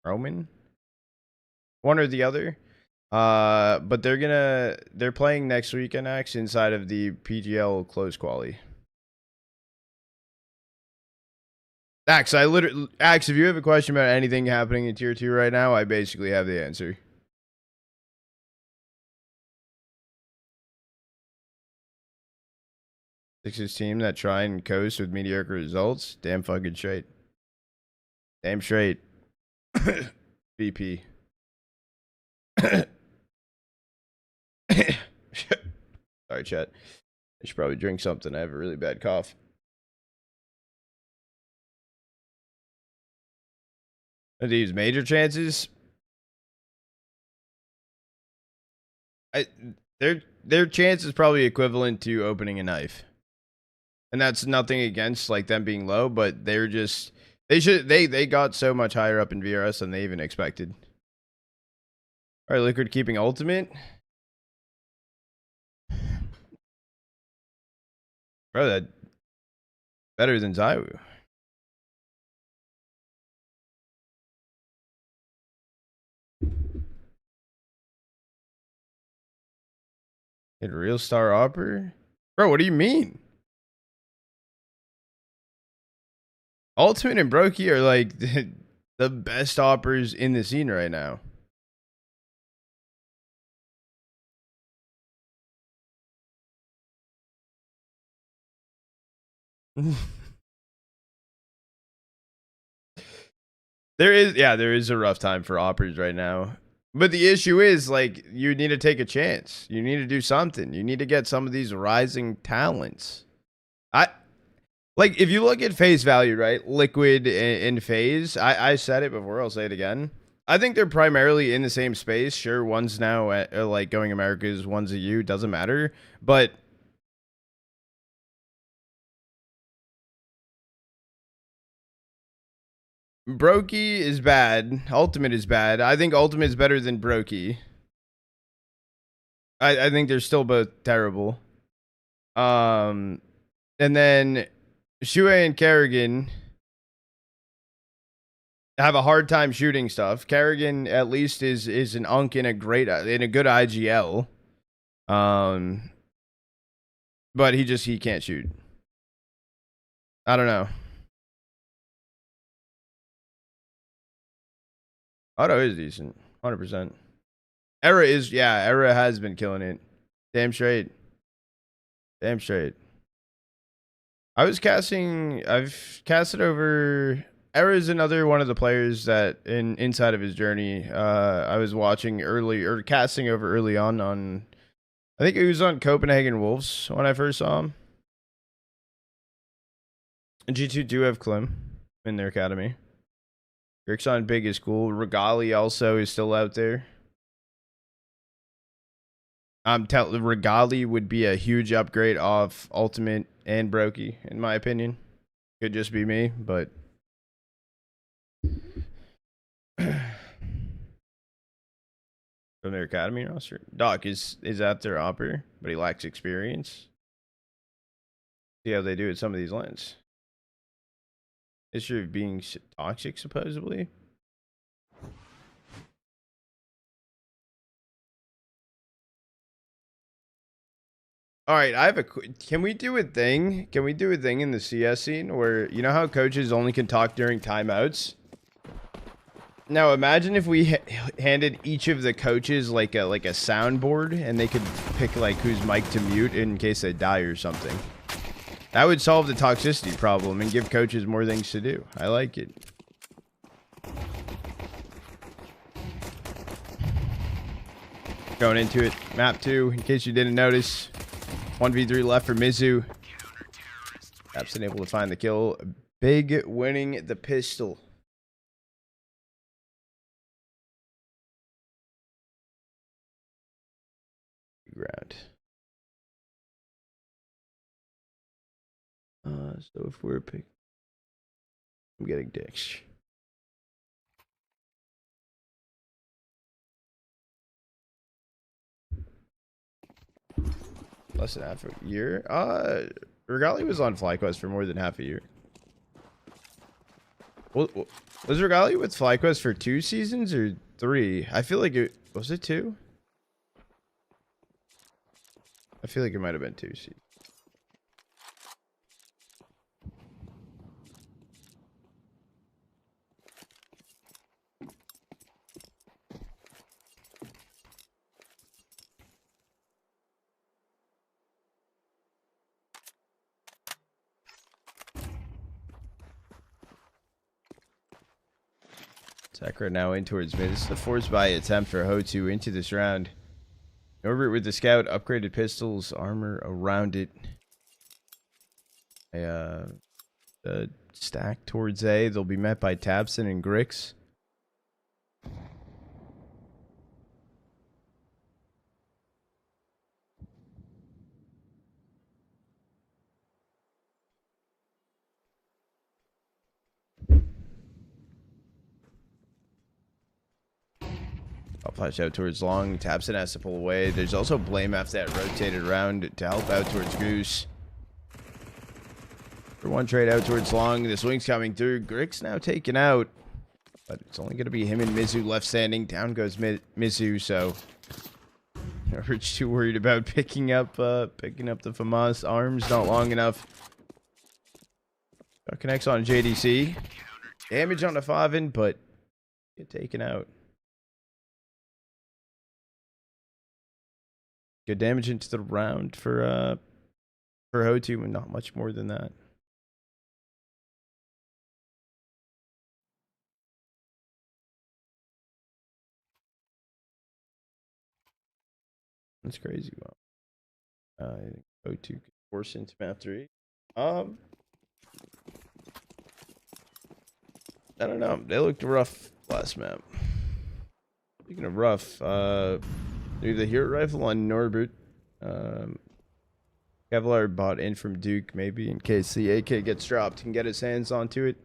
Speaker 1: Roman? One or the other. But they're playing next weekend Axe inside of the PGL close quali. Axe, Axe, if you have a question about anything happening in tier 2 right now, I basically have the answer. Sixers team that try and coast with mediocre results. Damn fucking straight. Damn straight. VP. Sorry, chat. I should probably drink something. I have a really bad cough. Are these major chances? Their chance is probably equivalent to opening a knife. And that's nothing against like them being low, but they're just they got so much higher up in VRS than they even expected. All right, Liquid keeping ultimate. Bro, that better than Zywoo. Hit real star opper? Bro, what do you mean? Ultimate and Brokey are like the best oppers in the scene right now. There is a rough time for oppers right now. But the issue is like you need to take a chance. You need to do something. You need to get some of these rising talents. I like if you look at face value, right? Liquid and FaZe. I said it before, I'll say it again. I think they're primarily in the same space. Sure, one's now at, like going Americas, one's a U, doesn't matter. But Brokey is bad. Ultimate is bad. I think Ultimate is better than Brokey. I think they're still both terrible. And then Shue and Kerrigan have a hard time shooting stuff. Kerrigan at least is an unk in a good IGL. But he can't shoot. I don't know. Auto is decent. 100%. Era has been killing it. Damn straight. Damn straight. I've casted over. Era is another one of the players that inside of his journey, I was watching early or casting over early on. I think it was on Copenhagen Wolves when I first saw him. And G2 do have Klim in their academy. Grixon Big is cool. Regali also is still out there. Regali would be a huge upgrade off Ultimate and Brokey, in my opinion. Could just be me, but from their academy roster. Doc is out there opper, but he lacks experience. See how they do at some of these lanes. History of being toxic, supposedly. All right, I have a. Can we do a thing? Can we do a thing in the CS scene where you know how coaches only can talk during timeouts? Now imagine if we handed each of the coaches like a soundboard, and they could pick like whose mic to mute in case they die or something. That would solve the toxicity problem and give coaches more things to do. I like it. Going into it, map 2, in case you didn't notice. 1v3 left for Mizu. Absent able to find the kill. Big winning the pistol. Ground. So if we're pick, I'm getting dicks. Less than half a year. Regali was on FlyQuest for more than half a year. Was Regali with FlyQuest for 2 seasons or 3? I feel like it was it 2. I feel like it might have been 2 seasons. Sakura now in towards mid. This is the force buy attempt for Hotu into this round. Norbert with the scout, upgraded pistols, armor around it. Stack towards A. They'll be met by Tabson and Grix. I'll flash out towards long. Tabson has to pull away. There's also Blame after that rotated around to help out towards Goose. For one trade out towards long. The swing's coming through. Grix now taken out. But it's only going to be him and Mizu left standing. Down goes Mizu, so... Norbert's too worried about picking up the FAMAS. Arms not long enough. Connects on JDC. Damage on the Favin, but get taken out. Good damage into the round for Hotu, and not much more than that. That's crazy. Wow. I think Hotu could force into map 3. I don't know. They looked rough last map. Speaking of rough, maybe the hero rifle on Norbert. Kevlar bought in from Duke, maybe in case the AK gets dropped, he can get his hands onto it.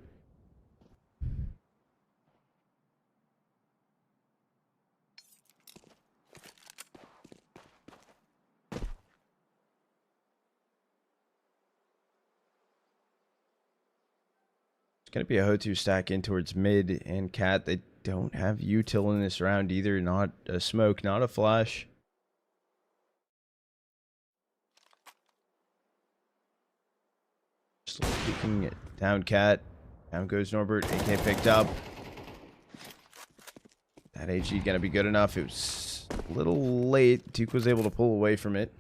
Speaker 1: It's going to be a Hotu stack in towards mid and cat. They don't have util in this round either. Not a smoke, not a flash. Just looking at down cat. Down goes Norbert. AK picked up. That HE going to be good enough. It was a little late. Duke was able to pull away from it.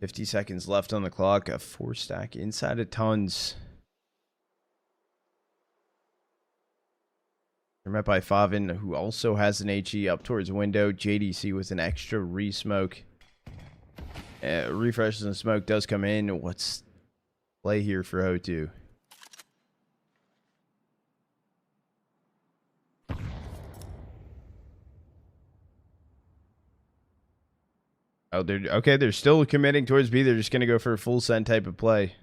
Speaker 1: $50 seconds left on the clock. A 4-stack inside of tons. They're met by Favin, who also has an HE up towards window. JDC with an extra re-smoke. Refreshes and smoke does come in. What's play here for Hotu? Oh, they're still committing towards B. They're just going to go for a full send type of play.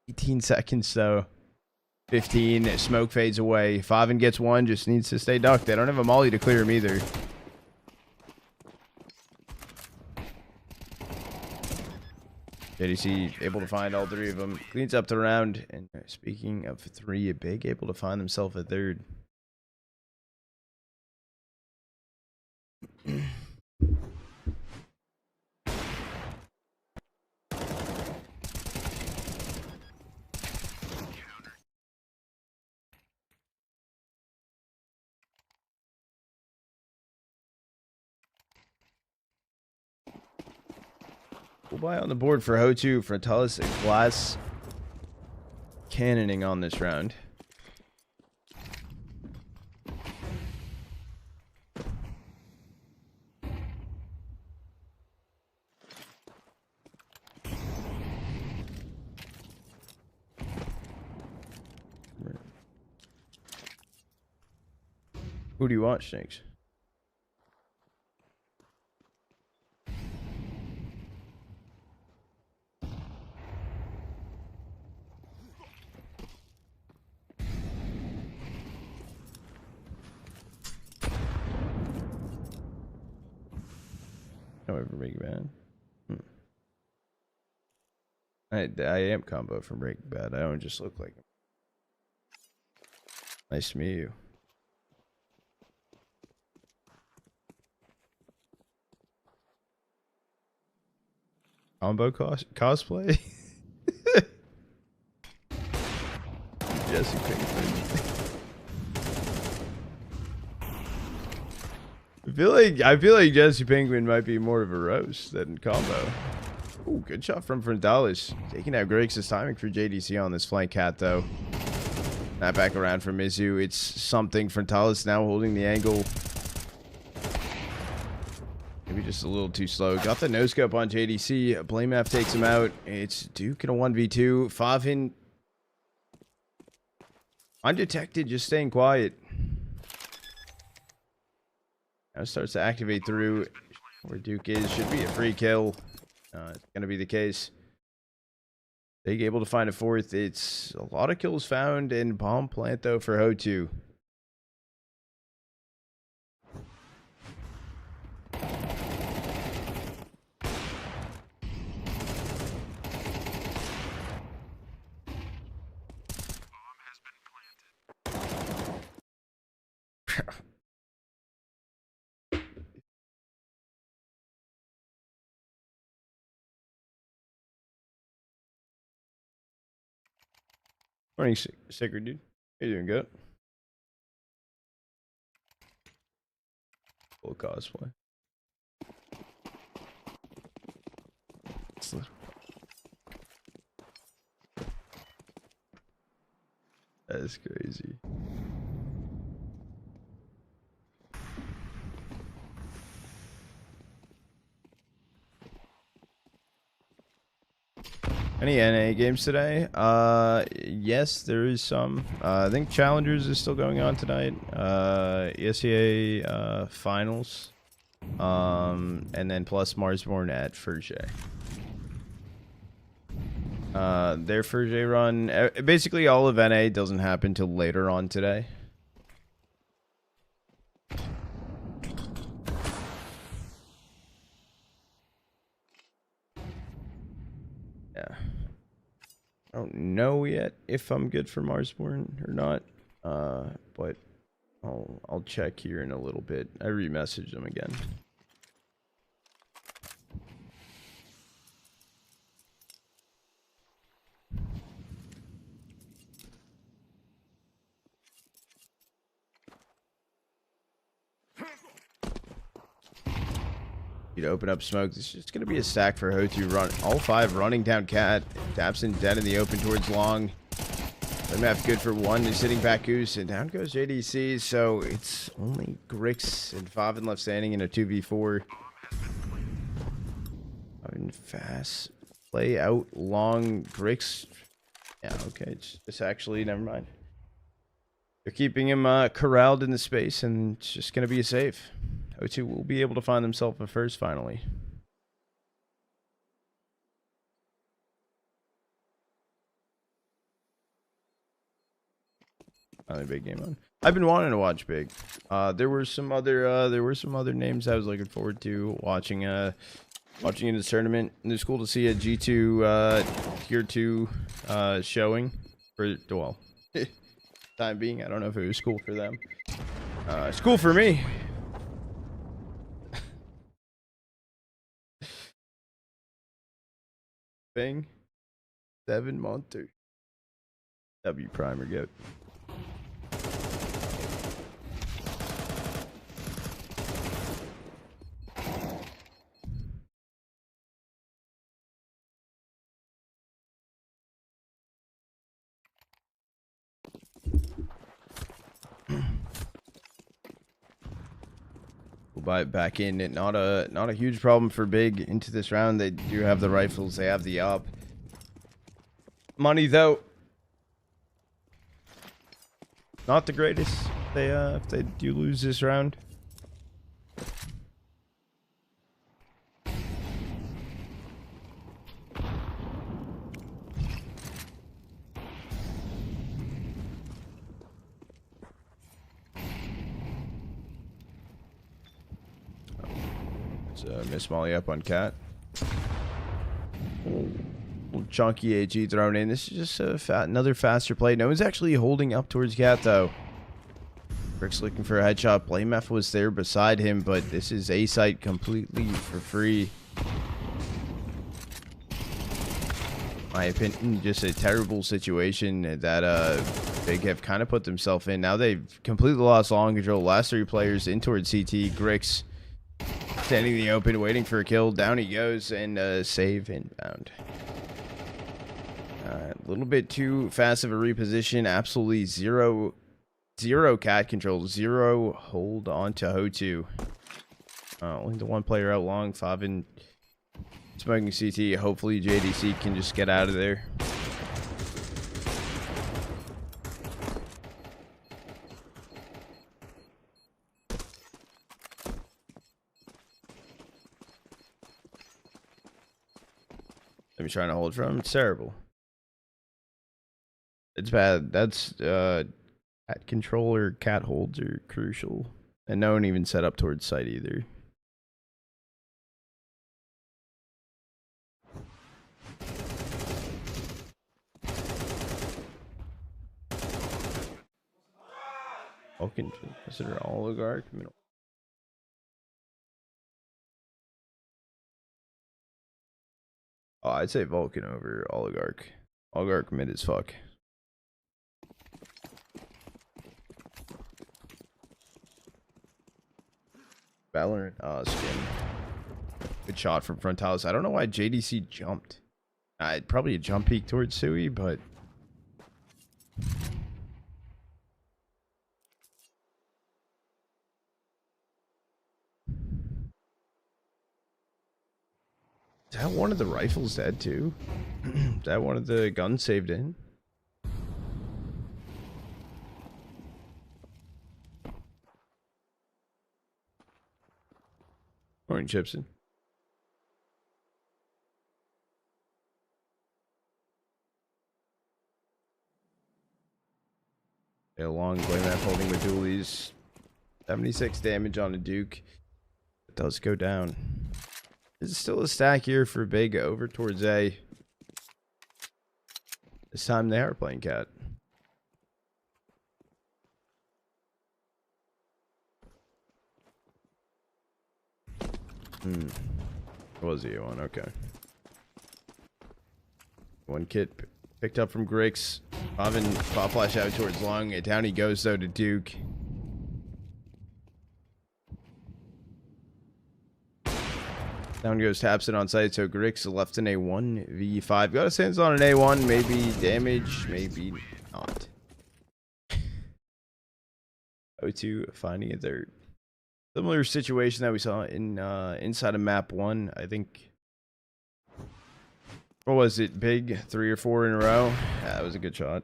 Speaker 1: 18 seconds, though. 15. Smoke fades away. Favin gets one. Just needs to stay ducked. They don't have a molly to clear him either. JDC able to find all three of them. Cleans up the round. And speaking of 3, Big able to find himself a 3rd. Full buy on the board for Hotu. Frontalis and Glass cannoning on this round. Who do you want, Snakes? However, Breaking Bad. I am combo from Breaking Bad. I don't just look like him. Nice to meet you. Combo cosplay? Jesse Pinkman. I feel like Jesse Pinkman might be more of a roast than combo. Ooh, good shot from Frontalis. Taking out Griggs' timing for JDC on this flank cat though. Not back around for Mizu. It's something. Frontalis now holding the angle. Maybe just a little too slow. Got the no scope on JDC. Blame F takes him out. It's Duke in a 1v2. Favin undetected, just staying quiet. Now starts to activate through where Duke is. Should be a free kill. It's going to be the case. Big able to find a fourth. It's a lot of kills found and bomb plant though for Ho2. Morning, Sacred dude. How you doing, good? Full cosplay. That's crazy. Any NA games today? Yes, there is some. I think Challengers is still going on tonight. ESEA finals. And then plus Marsborn at Furge. Their Furge run, basically all of NA doesn't happen till later on today. Yeah. I don't know yet if I'm good for Marsborn or not. But I'll check here in a little bit. I re-messaged them again. To open up smoke. This is just going to be a stack for Ho2 run. All five running down cat. Tapson dead in the open towards long. MF good for one. He's sitting back goose. And down goes JDC. So it's only Grix and Favin left standing in a 2v4. Fast play out long. Grix. Yeah, okay. It's actually, never mind. They're keeping him corralled in the space. And it's just going to be a save. Ho2 will be able to find themselves a first finally. Finally, big game on. I've been wanting to watch big. There were some other names I was looking forward to watching in this tournament. And it's cool to see a G2 tier 2 showing for, well, time being. I don't know if it was cool for them. It's cool for me. Bing 7-month W primer go. We'll buy it back in. Not a huge problem for big into this round. They do have the rifles. They have the up. Money though, not the greatest. If they do lose this round. Miss Molly up on cat. Little chunky AG thrown in. This is just another faster play. No one's actually holding up towards cat though. Rick's looking for a headshot. Blamef was there beside him, but this is A site completely for free. My opinion, just a terrible situation that Big have kind of put themselves in. Now they've completely lost long control. Last three players in towards CT. Grix standing in the open, waiting for a kill. Down he goes, and save inbound. A little bit too fast of a reposition. Absolutely zero cat control. Zero hold on to Ho2. Only the one player out long. Favin smoking CT. Hopefully JDC can just get out of there. I'm trying to hold from. It's terrible. It's bad. That's cat control or cat holds are crucial. And no one even set up towards site either. Vulcan, consider oligarch middle. Oh, I'd say Vulcan over oligarch. Oligarch mid as fuck. Valorant skin. Good shot from Frontalis. I don't know why JDC jumped. Probably a jump peek towards Sui, but is that one of the rifles dead too? Is that one of the guns saved in? Morning, Chipson. A long blade map holding with dualies. 76 damage on a Duke. It does go down. There's still a stack here for Big over towards A. This time they are playing cat. Was he one? Okay. One kit picked up from Grix. Pavin pop flash out towards long. Down he goes though to Duke. Down goes Tapson on site, so Grix left in a 1v5. Got a sense on an A1, maybe damage, maybe not. O2 finding a third. Similar situation that we saw in inside of map 1, I think. What was it? Big 3 or 4 in a row. Yeah, that was a good shot.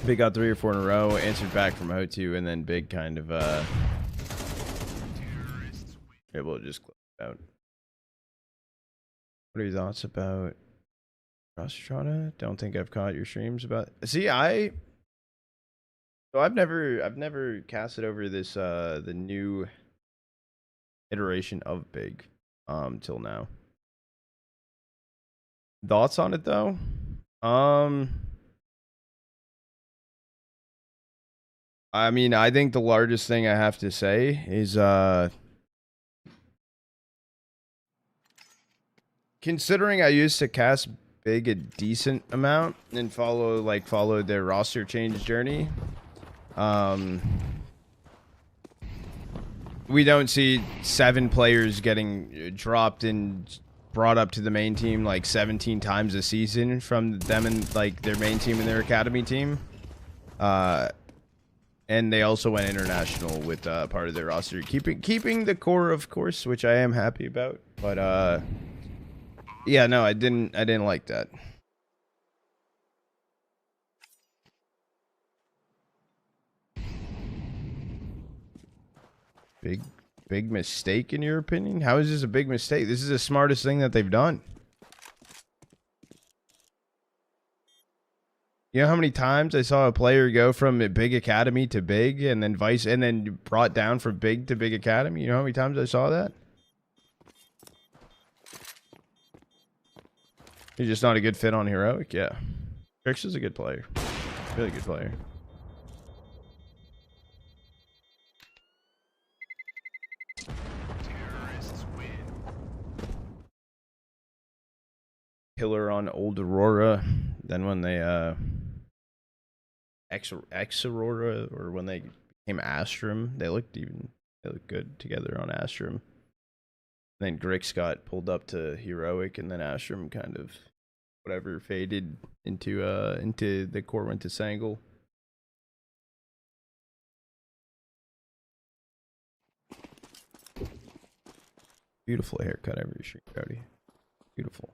Speaker 1: Big got 3 or 4 in a row, answered back from O2, and then Big kind of able to just close it out. What are your thoughts about Rostrata? Don't think I've caught your streams about. See, I've never casted over this the new iteration of Big till now. Thoughts on it though? I mean, I think the largest thing I have to say is considering I used to cast Big a decent amount and follow their roster change journey. We don't see 7 players getting dropped and brought up to the main team like 17 times a season from them and like their main team and their academy team. And they also went international with part of their roster, keeping the core, of course, which I am happy about. But yeah, no, I didn't like that. Big mistake in your opinion? How is this a big mistake? This is the smartest thing that they've done. You know how many times I saw a player go from a Big Academy to Big and then brought down from Big to Big Academy? You know how many times I saw that? He's just not a good fit on Heroic? Yeah. Grix is a good player. Really good player. Killer on Old Aurora. Then when they X Aurora, or when they became Astrum, they looked good together on Astrum. Then Grix got pulled up to Heroic, and then Astrum kind of whatever faded into the core, went to Sangle. Beautiful haircut every stream, Cody. Beautiful.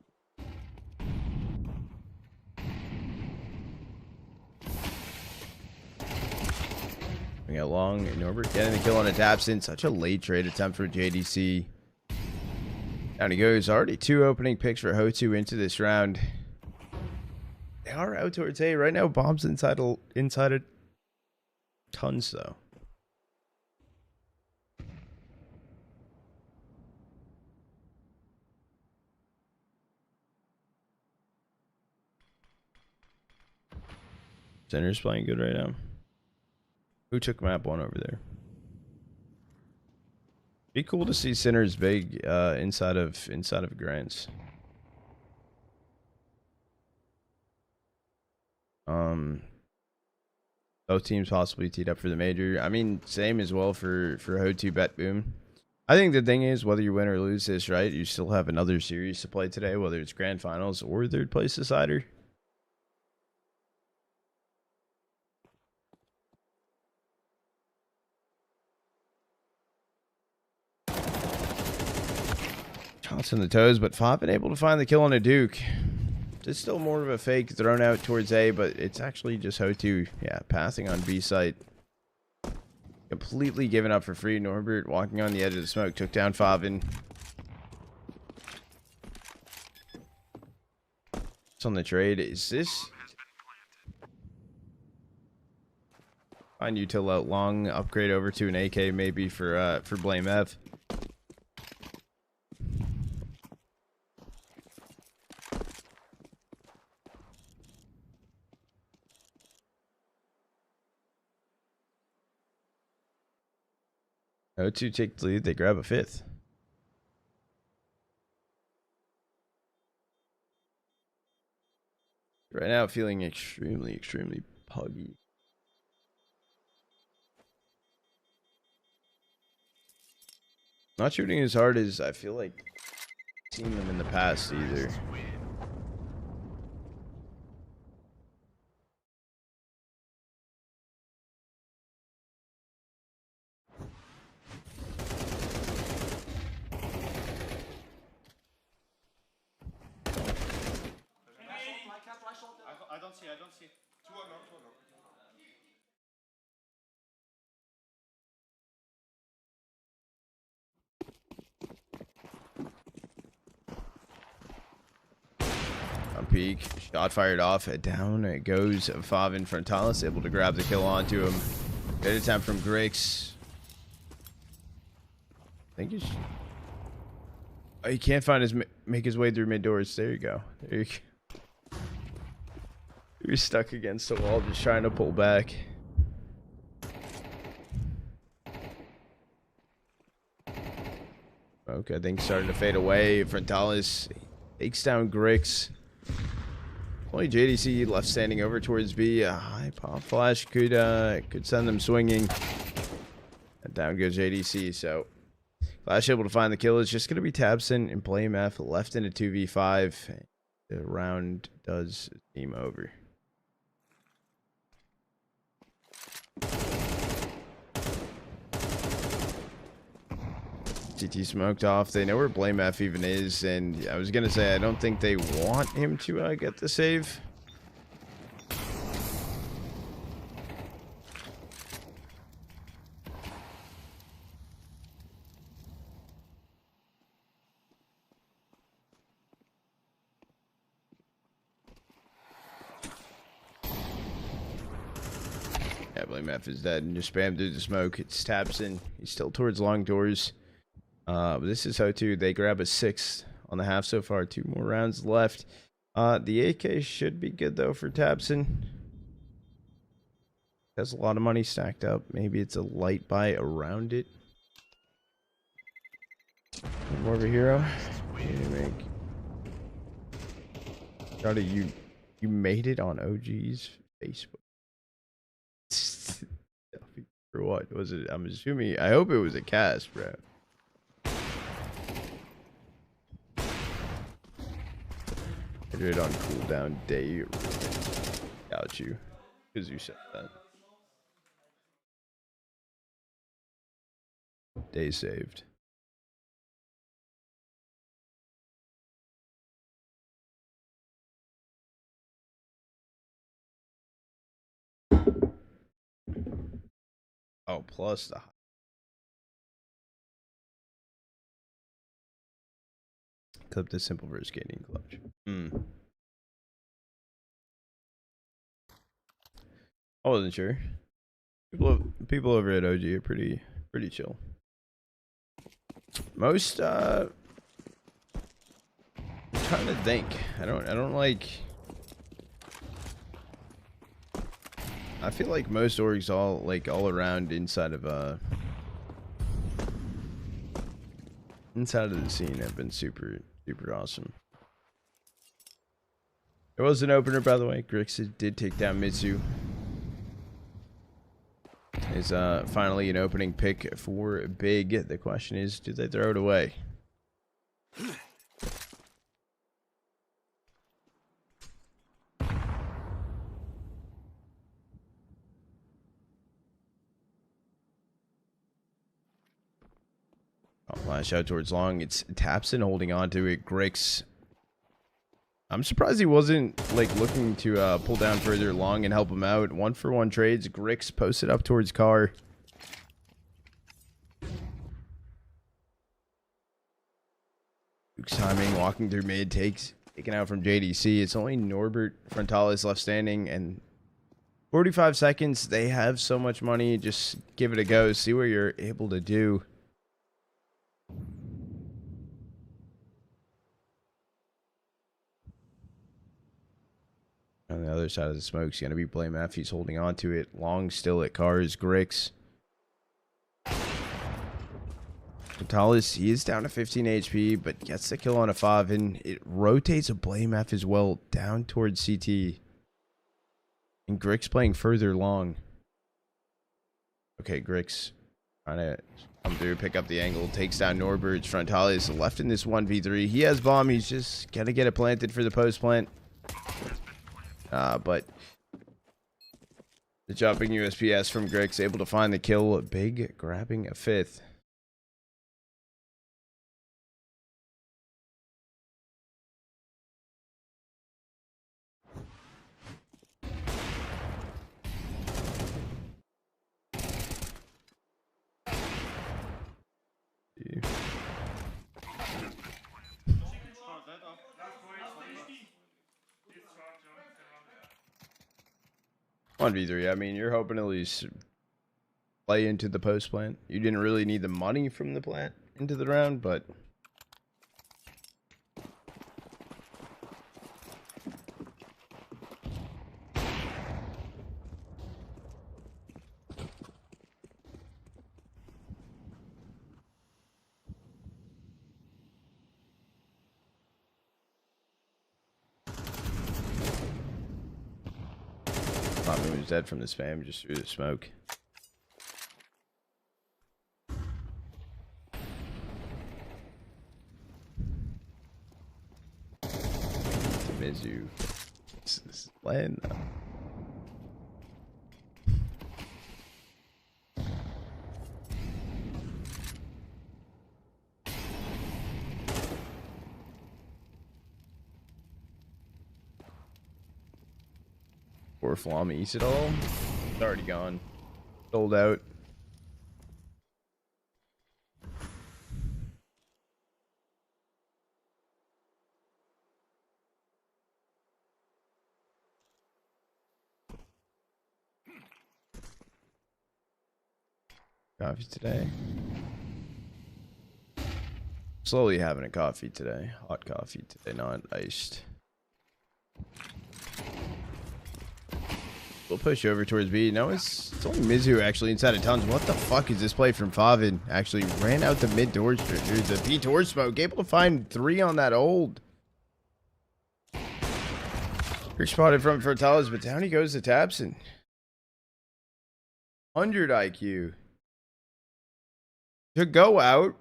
Speaker 1: We got Long and Norbert getting the kill on a Tapson. Such a late trade attempt for JDC. Down he goes. Already 2 opening picks for Hotu into this round. They are out towards A right now. Bombs inside it. Tons though. Center's playing good right now. Who took map 1 over there? Be cool to see Center's big inside of Grants. Both teams possibly teed up for the major. I mean, same as well for Ho2 Bet Boom. I think the thing is, whether you win or lose this, right, you still have another series to play today, whether it's grand finals or third place decider. Shots in the toes, but Favin able to find the kill on a Duke. It's still more of a fake thrown out towards A, but it's actually just Ho2, yeah, passing on B site. Completely given up for free. Norbert walking on the edge of the smoke, took down Favin. It's on the trade. Is this? Find util out long, upgrade over to an AK maybe for Blame F. O2 take the lead. They grab a 5th. Right now, feeling extremely, extremely puggy. Not shooting as hard as I feel like I've seen them in the past either.
Speaker 2: I don't see.
Speaker 1: On peak, shot fired off. Down it goes. Favin Frontalis able to grab the kill onto him. Good attempt from Grix. I think he's. Oh, he can't find make his way through mid doors. There you go. There you go. You're stuck against the wall, just trying to pull back. Okay, I think starting to fade away. Frontalis takes down Grix. Only JDC left standing over towards B. A high pop flash could send them swinging. And down goes JDC. So Flash able to find the kill. It's just going to be Tabson and Blame F left in a 2v5. The round does team over. TT smoked off. They know where Blame F even is, and I was gonna say I don't think they want him to get the save. Yeah, Blame F is dead and just spammed through the smoke. It's Tabson. He's still towards long doors. But this is Ho2. They grab a 6th on the half so far. 2 more rounds left. The AK should be good though for Tabson. Has a lot of money stacked up. Maybe it's a light buy around it. More of a hero. Gotta you made it on OG's Facebook. For what was it? I'm assuming. I hope it was a cast, bro. It on cooldown day. Got you, because you said that. Day saved. Oh, plus the clip the simple versus skating clutch. I wasn't sure. People over at OG are pretty chill. Most I'm trying to think. I don't like. I feel like most orgs all around inside of the scene have been super awesome. There was an opener, by the way. Grix did take down Mitsu. Is finally an opening pick for Big. The question is, do they throw it away? Flash out towards long. It's Tapson holding on to it. Grix. I'm surprised he wasn't like looking to pull down further long and help him out. 1-for-1 trades. Grix posted up towards car. Duke's timing, walking through mid, taken out from JDC. It's only Norbert Frontalis left standing, and 45 seconds. They have so much money. Just give it a go. See what you're able to do. On the other side of the smoke's going to be Blame F. He's holding on to it. Long still at cars. Grix. Frontalis, he is down to 15 HP, but gets the kill on a 5, and it rotates a Blame F as well down towards CT. And Grix playing further long. Okay, Grix trying to come through, pick up the angle, takes down Norbert. Frontalis left in this 1v3. He has bomb. He's just going to get it planted for the post plant. But the jumping USPS from Grix able to find the kill. Big grabbing a 5th. On V3, I mean, you're hoping at least play into the post plant. You didn't really need the money from the plant into the round, but Tommy was dead from the spam just through the smoke. Mizu. This is playing though. Or Flama eats it all. It's already gone. Sold out. Coffee today. Slowly having a coffee today. Hot coffee today, not iced. We'll push over towards B. No, it's only Mizu actually inside of tons. What the fuck is this play from Favin? Actually ran out the mid doors. There's a B towards smoke. Able to find 3 on that hold. You're spotted from Frontalis, but down he goes to Tapson. 100 IQ. To go out,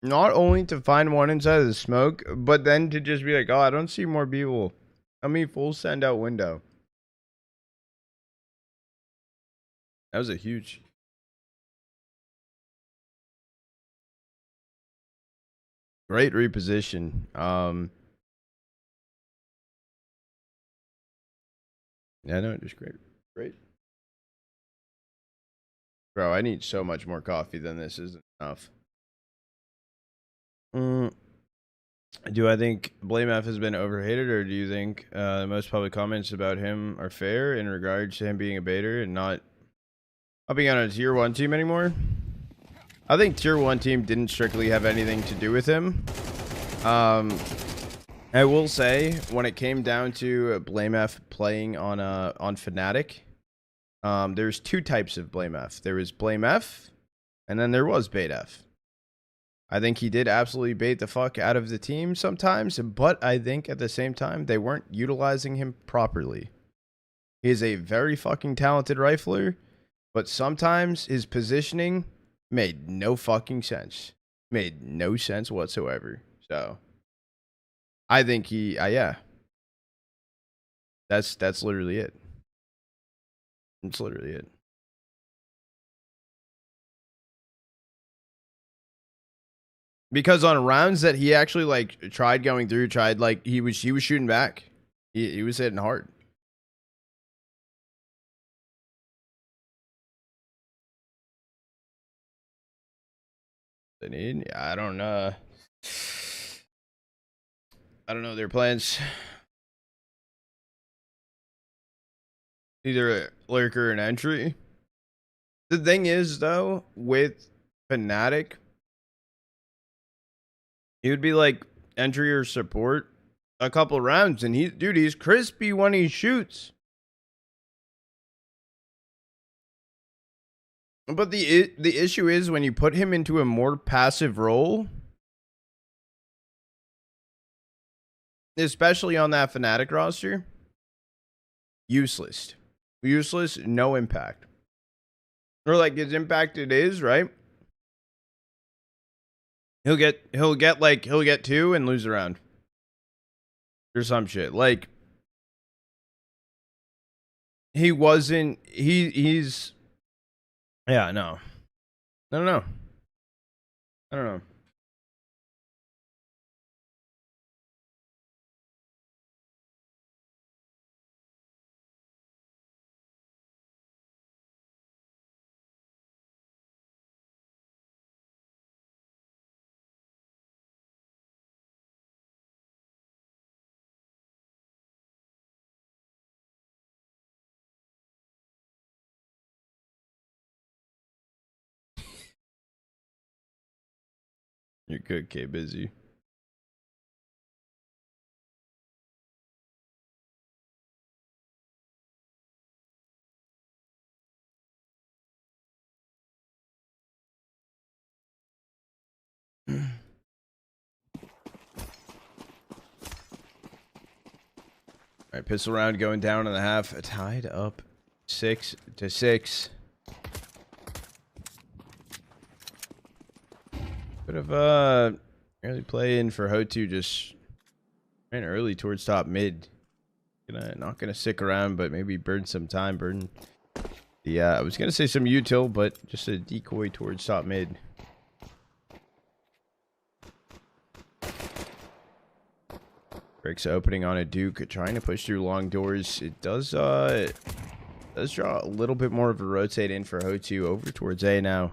Speaker 1: not only to find one inside of the smoke, but then to just be like, oh, I don't see more people. I mean, full send out window. That was a huge. Great reposition. Yeah, no, just great. Great. Bro, I need so much more coffee than this isn't enough. Do I think Blame F has been overhated, or do you think most public comments about him are fair in regards to him being a baiter and not being on a tier 1 team anymore? I think tier 1 team didn't strictly have anything to do with him. I will say, when it came down to Blame F playing on Fnatic, there's two types of Blame F. There was Blame F, and then there was Bait F. I think he did absolutely bait the fuck out of the team sometimes, but I think at the same time, they weren't utilizing him properly. He is a very fucking talented rifler, but sometimes his positioning made no fucking sense. Made no sense whatsoever. So, I think he, yeah. That's literally it. That's literally it. Because on rounds that he actually like tried going through, he was shooting back. He was hitting hard. They need, I don't know. I don't know their plans. Either a lurker or an entry. The thing is, though, with Fnatic, he would be like entry or support a couple rounds, and he's crispy when he shoots. But the issue is when you put him into a more passive role, especially on that Fnatic roster, useless, no impact. Or like his impact it is, right? He'll get 2 and lose a round. Or some shit. Like he's yeah, no. I don't know. You're good, K Busy. All right, pistol round going down in the half. Tied up 6-6. Bit of early play in for Hotu, just ran early towards top mid. Not gonna stick around, but maybe burn some time. Burn the I was gonna say some util, but just a decoy towards top mid. Brick's opening on a Duke, trying to push through long doors. It does draw a little bit more of a rotate in for Hotu over towards A now.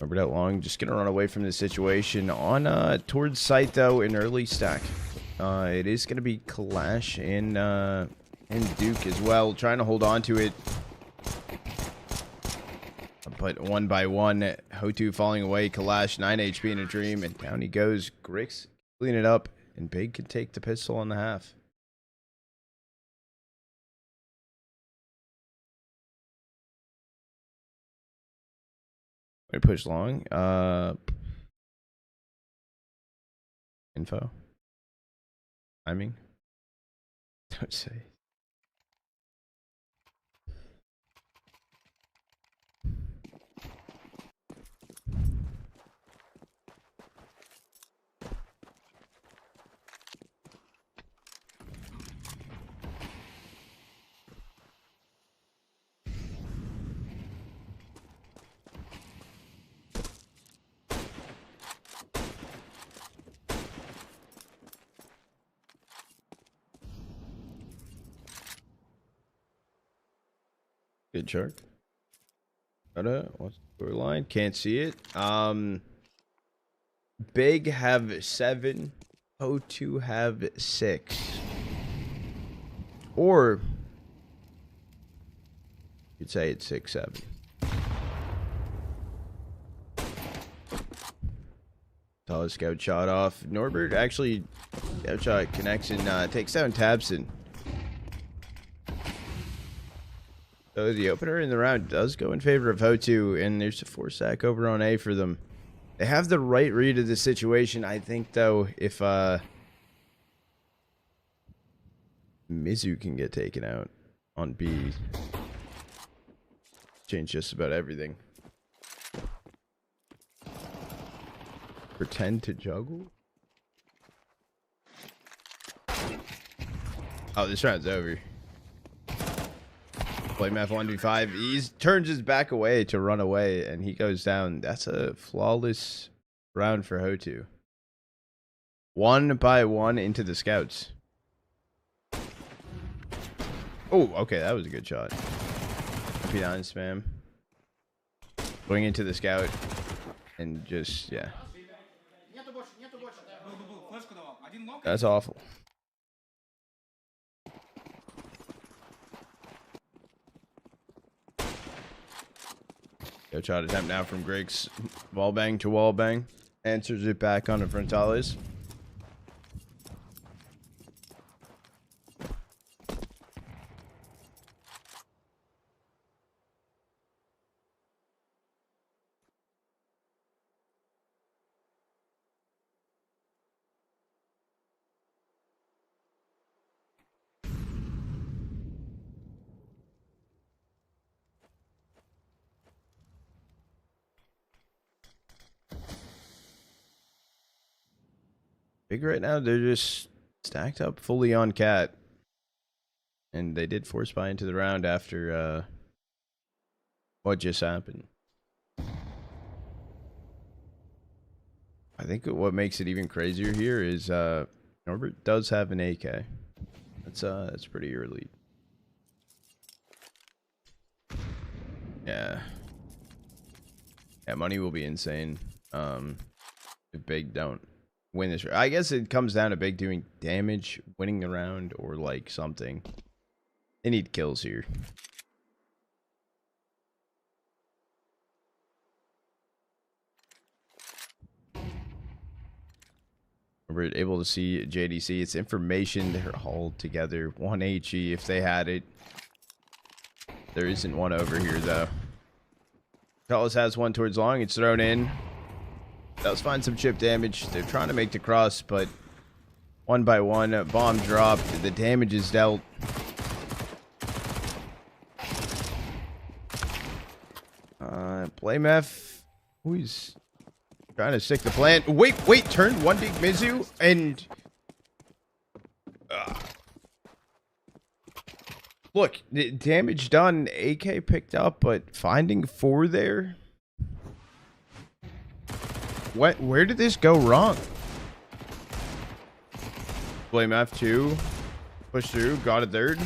Speaker 1: Remember that long, just gonna run away from the situation on towards site though, an early stack. It is gonna be Kalash and Duke as well, trying to hold on to it. But one by one, Hotu falling away. Kalash 9 HP in a dream, and down he goes. Grix clean it up, and Big can take the pistol on the half. I push long. Info. Timing. Don't say. Good shark. What's the scoreline? Can't see it. Big have 7. O2 have 6. Or you'd say it's 6-7. Solid scout shot off. Norbert actually scout shot connects and takes down Tabson. So the opener in the round does go in favor of Ho2, and there's a 4-sack over on A for them. They have the right read of the situation. I think, though, if Mizu can get taken out on B, change just about everything. Pretend to juggle? Oh, this round's over. Playmath 1v5. He turns his back away to run away, and he goes down. That's a flawless round for Ho2. 1 by 1 into the scouts. Oh, okay, that was a good shot. P9 spam. Going into the scout, and just, yeah. That's awful. Go shot attempt now from Griggs. Wall bang to wall bang. Answers it back on the frontales. Big right now, they're just stacked up fully on Cat. And they did force buy into the round after what just happened. I think what makes it even crazier here is Norbert does have an AK. That's pretty early. Yeah. Yeah, money will be insane. If Big don't win this. I guess it comes down to Big doing damage, winning the round, or like something. They need kills here. We're able to see JDC. It's information. They're all together. 1 HE if they had it. There isn't one over here though. Carlos has one towards long. It's thrown in. Does find some chip damage. They're trying to make the cross, but 1 by 1, bomb dropped. The damage is dealt. Playmath. He's trying to stick the plant. Wait, turn 1 dig Mizu and look, the damage done. AK picked up, but finding 4 there. Where did this go wrong? Playmath 2. Push through. Got a 3rd.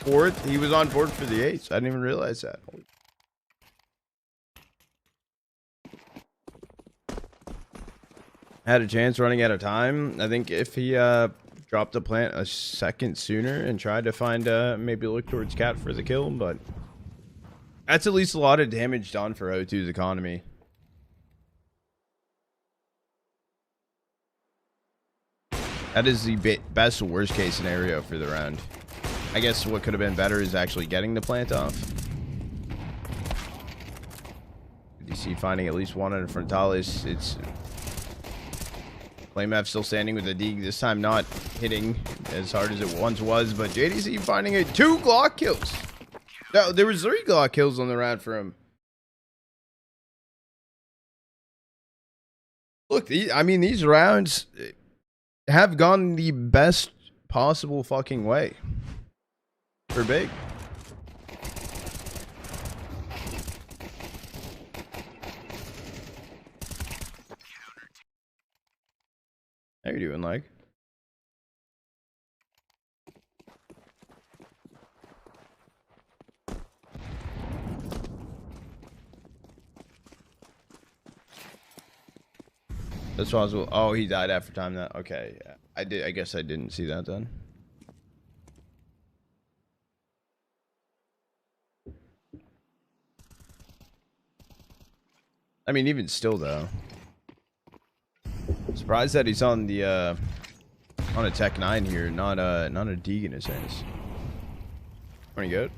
Speaker 1: 4th. He was on board for the 8th. I didn't even realize that. Had a chance running out of time. I think if he dropped the plant a second sooner and tried to find maybe look towards Cat for the kill, but that's at least a lot of damage done for O2's economy. That is the best worst case scenario for the round. I guess what could have been better is actually getting the plant off. DC finding at least 1 on Frontalis. It's Playmath still standing with the Deeg, this time not hitting as hard as it once was, but JDC finding 2 Glock kills. No, there was 3 Glock kills on the round for him. Look, these rounds have gone the best possible fucking way for Big. How you doing, like? That's possible. Oh, he died after time that. Okay. Yeah. I guess I didn't see that then. I mean, even still though. Surprised that he's on the on a Tech 9 here, not a Deeg in his hands. Pretty good.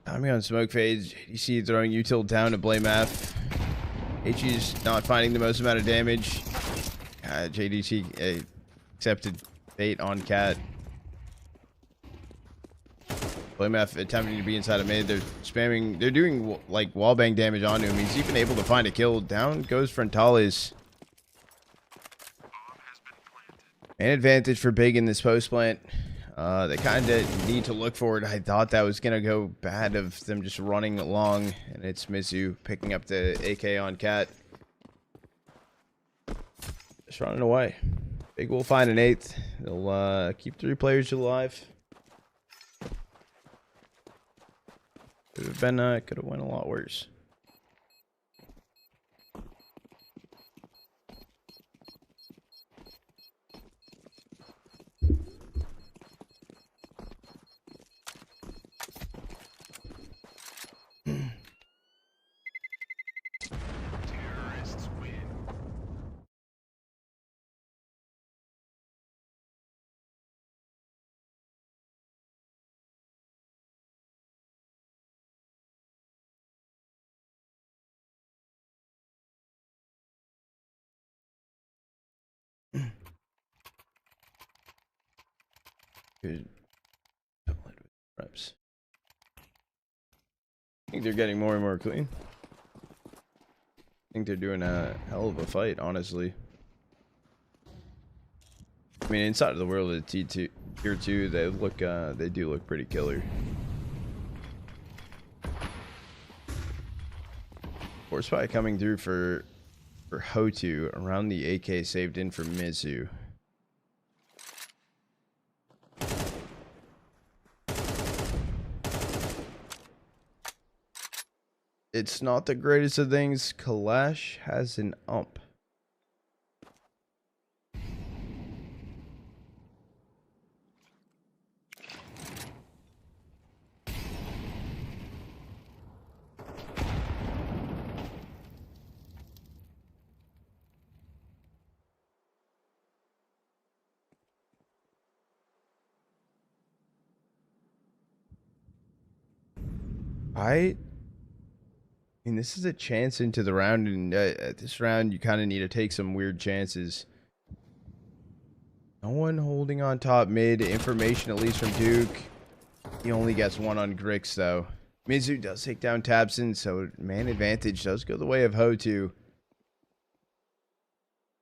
Speaker 1: Timing on smoke fades. JDC throwing util down to blame F. HE's not finding the most amount of damage. JDC accepted bait on Cat. Blame F attempting to be inside of mid. They're spamming. They're doing like wallbang damage onto him. He's even able to find a kill. Down goes Frontales. An advantage for Big in this post plant. They kind of need to look forward. I thought that was going to go bad of them just running along. And it's Mizu picking up the AK on Cat. Just running away. Big will find an 8th. They'll keep 3 players alive. Could have been, could have went a lot worse.
Speaker 2: Terrorists win.
Speaker 1: Good. Reps. I think they're getting more and more clean. I think they're doing a hell of a fight, honestly. I mean, inside of the world of T2 tier 2, they look they do look pretty killer. Force Spy coming through for Hotu around the AK saved in for Mizu. It's not the greatest of things. Kalash has an ump. I mean, this is a chance into the round, and at this round, you kind of need to take some weird chances. No one holding on top mid. Information, at least from Duke. He only gets 1 on Grix, though. Mizu does take down Tabson, so man advantage does go the way of Hotu.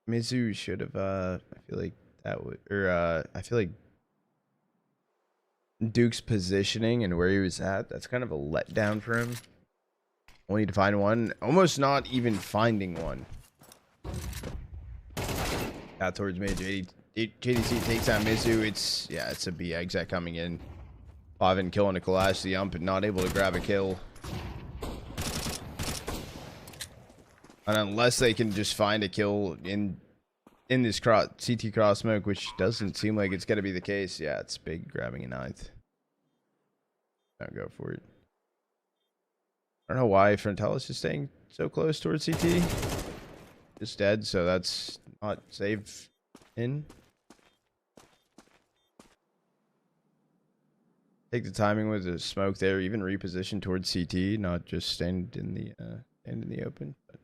Speaker 1: Mizu should have, I feel like that would, or, I feel like Duke's positioning and where he was at, that's kind of a letdown for him. Only to find one, almost not even finding one. Out towards mid, JDC takes out Mizu. It's a B exec coming in. Pavin killing a Kalash, the ump, and not able to grab a kill. And unless they can just find a kill in this CT cross smoke, which doesn't seem like it's gonna be the case. Yeah, it's Big grabbing a 9th. Don't go for it. I don't know why Frontalis is staying so close towards CT. Just dead, so that's not safe in. Take the timing with the smoke there, even reposition towards CT, not just stand in the open. But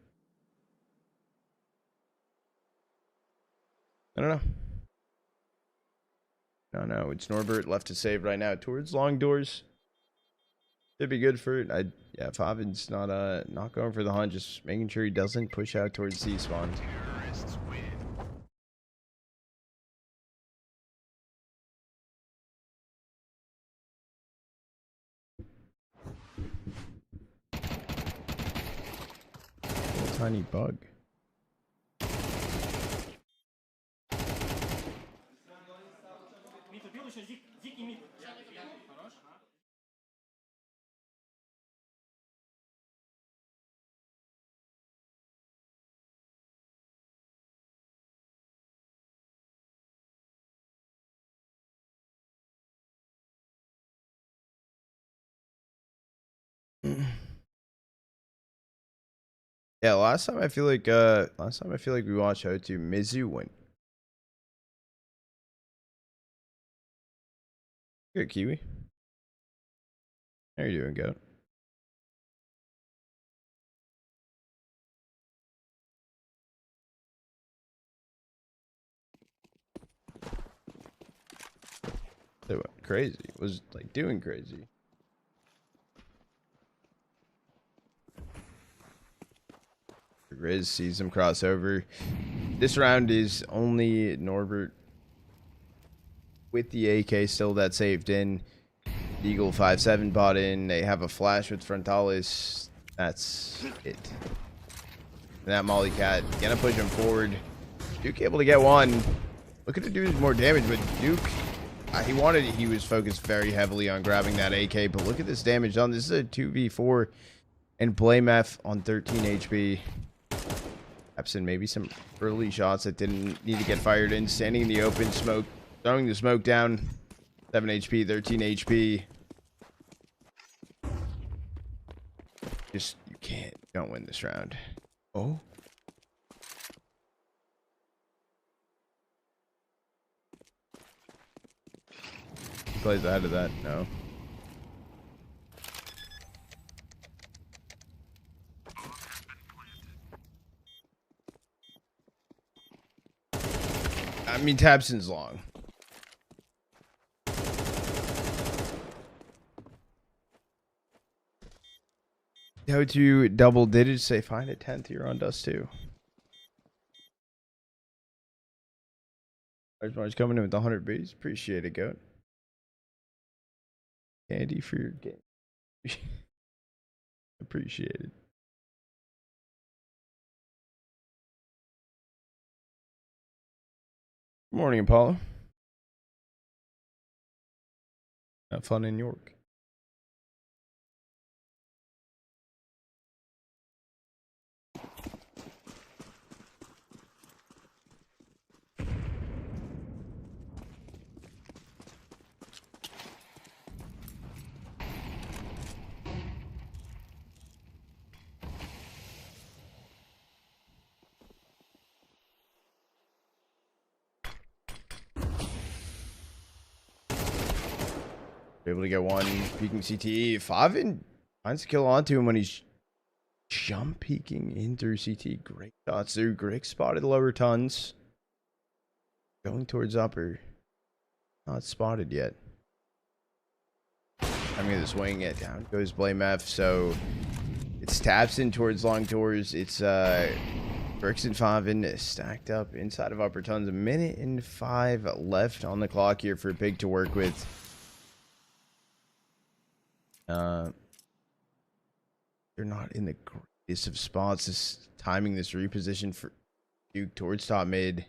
Speaker 1: I don't know. No, it's Norbert left to save right now towards long doors. Should be good for it. Yeah, Favin's not going for the hunt, just making sure he doesn't push out towards C spawn.
Speaker 2: Terrorists win.
Speaker 1: tiny bug. Yeah, last time I feel like we watched O2, Mizu went. Good, Kiwi. How you doing, Goat? They went crazy. It was like doing crazy. Riz sees him cross over. This round is only Norbert with the AK still that saved in. Eagle 5-7 bought in. They have a flash with Frontalis. That's it. And that Molly Cat gonna push him forward. Duke able to get one. Looking to do more damage, but Duke, he was focused very heavily on grabbing that AK, but look at this damage done. This is a 2v4 and Blamef on 13 HP. Absent maybe some early shots that didn't need to get fired in. Standing in the open, smoke, throwing the smoke down. 7 HP, 13 HP. Just, don't win this round. Oh. He plays out of that, no. I mean, Tabson's long. Go to double digits, say find a 10th, you're on dust too. Marge coming in with 100 beats. Appreciate it, Goat. Candy for your game. Appreciate it. Good morning, Apollo. Have fun in York. Able to get one peeking CT. Favin finds a kill onto him when he's jump peeking in through CT. Great shots through. Grick spotted lower tons. Going towards upper. Not spotted yet. I'm going to swing it. Down goes Blame F. So it's taps in towards long doors. It's Bricks and Favin stacked up inside of upper tons. 1:05 left on the clock here for Big to work with. They're not in the greatest of spots. This timing, this reposition for Duke towards top mid.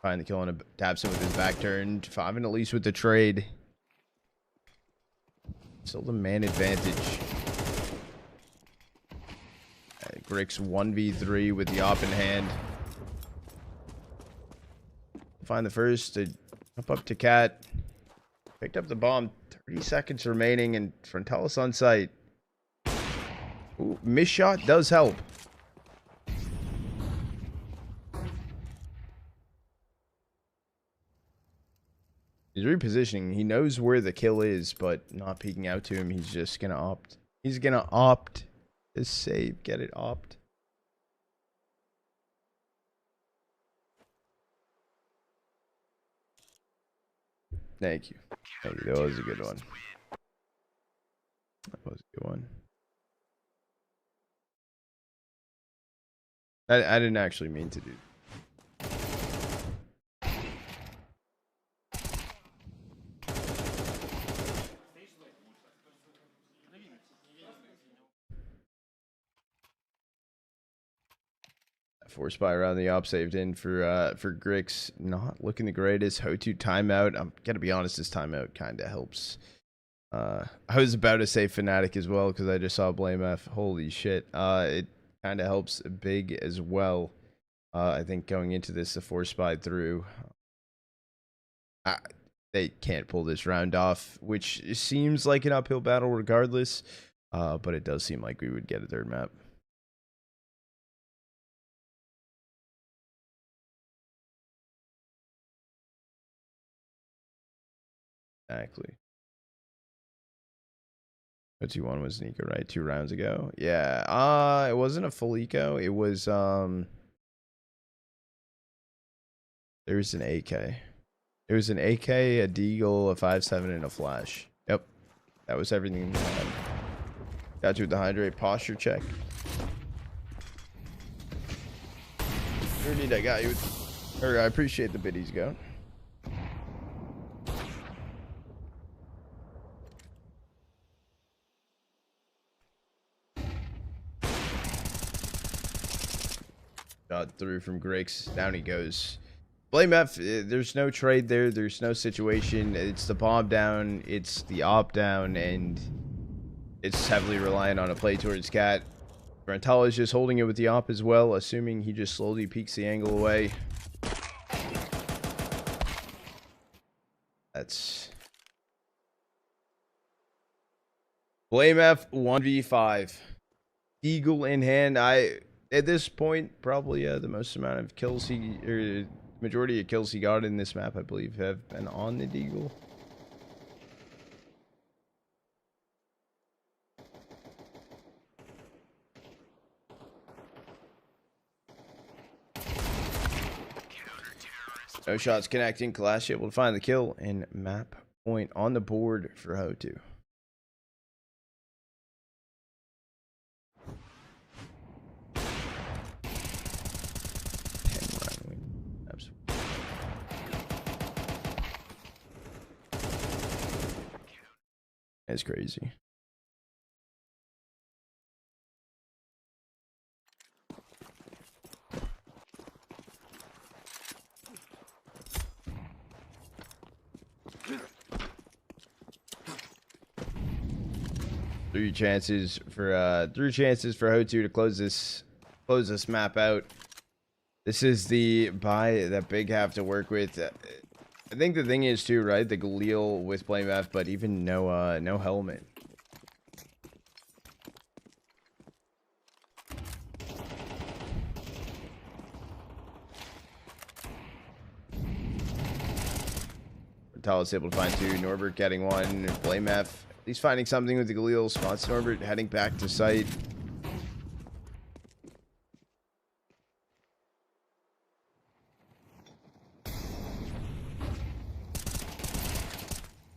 Speaker 1: Find the kill on a Tabson with his back turned. Favin at least with the trade. Still the man advantage. Grix 1v3 with the op in hand. Find the first to jump up to Cat. Picked up the bomb. 30 seconds remaining and Frontalis on site. Ooh, miss shot does help. He's repositioning. He knows where the kill is, but not peeking out to him. He's just gonna opt. He's gonna opt to save. Get it? Opt. Thank you. Thank you. That was a good one. That was a good one. I didn't actually mean to do force buy around the op saved in for Grix. Not looking the greatest. Ho2 timeout. I'm gonna be honest, this timeout kind of helps. I was about to say Fnatic as well because I just saw Blame F. Holy shit. It kind of helps big as well. I think going into this, the force buy through. They can't pull this round off, which seems like an uphill battle regardless. But it does seem like we would get a third map. Exactly. What you won was an eco, right? 2 rounds ago. Yeah. It wasn't a full eco. It was there's an AK. It was an AK, a deagle, a 5.7, and a flash. Yep. That was everything. Got you with the hydrate posture check. Indeed, I got you. I appreciate the biddies go. Shot through from Grix. Down he goes. Blame F, there's no trade there. There's no situation. It's the bomb down. It's the op down. And it's heavily reliant on a play towards Cat. Brentala is just holding it with the op as well, assuming he just slowly peeks the angle away. That's... Blame F 1v5. Eagle in hand. At this point, probably the most amount of kills majority of kills he got in this map, I believe, have been on the Deagle. No shots connecting. Kalash able to find the kill and map point on the board for Ho2. That's crazy. Three chances for Ho2 to close this map out. This is the buy that Big have to work with. I think the thing is too, right? The Galil with Blame F, but even no helmet. Tal's able to find 2. Norbert getting 1. Blame F. He's finding something with the Galil. Spots Norbert heading back to site.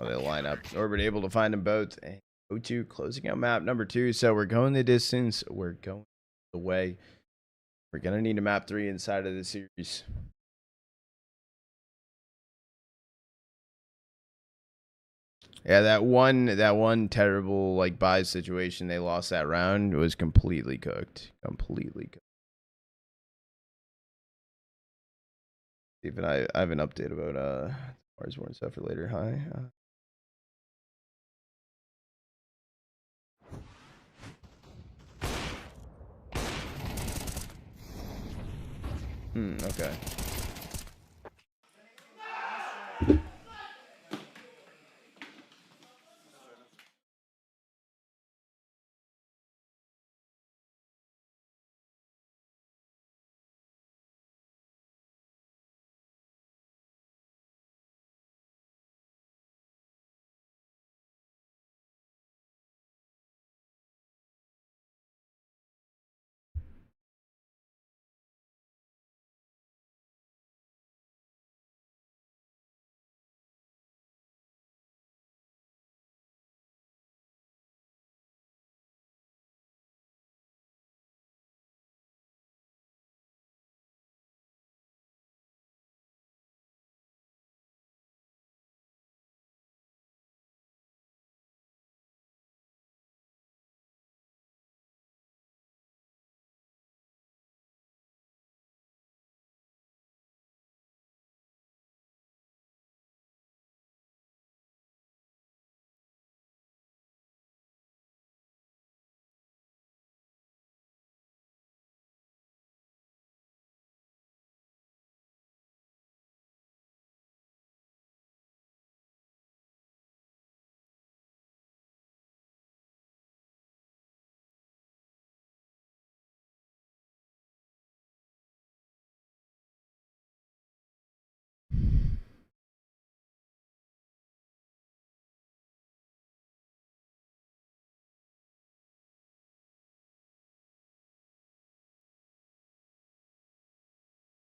Speaker 1: Oh, they line up. Norbert able to find them both. And O2 closing out map number 2. So we're going the distance. We're going the way. We're going to need a map 3 inside of the series. Yeah, that one terrible like buy situation they lost that round was completely cooked. Completely cooked. Even I have an update about Mars War and stuff for later. Hi. Okay.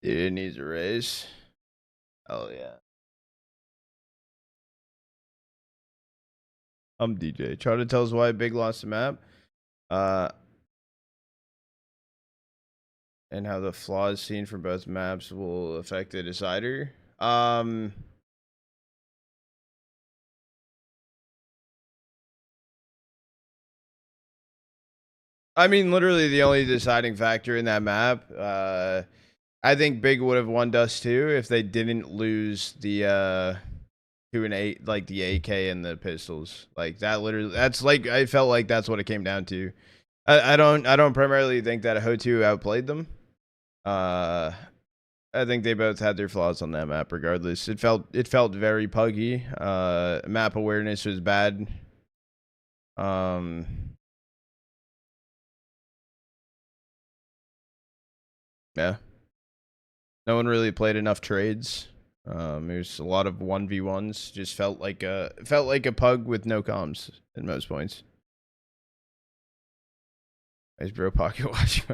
Speaker 1: Dude, it needs a race. Oh yeah. I'm DJ. Try to tell us why Big lost the map. And how the flaws seen from both maps will affect the decider. I mean, literally the only deciding factor in that map. I think Big would have won Dust 2 if they didn't lose the 2 and 8, like the AK and the pistols. Like that literally, that's like, I felt like that's what it came down to. I don't primarily think that Ho2 outplayed them. I think they both had their flaws on that map regardless. It felt very puggy. Map awareness was bad. Yeah. No one really played enough trades. There's a lot of 1v1s. Just felt like a pug with no comms at most points. Nice bro pocket watch.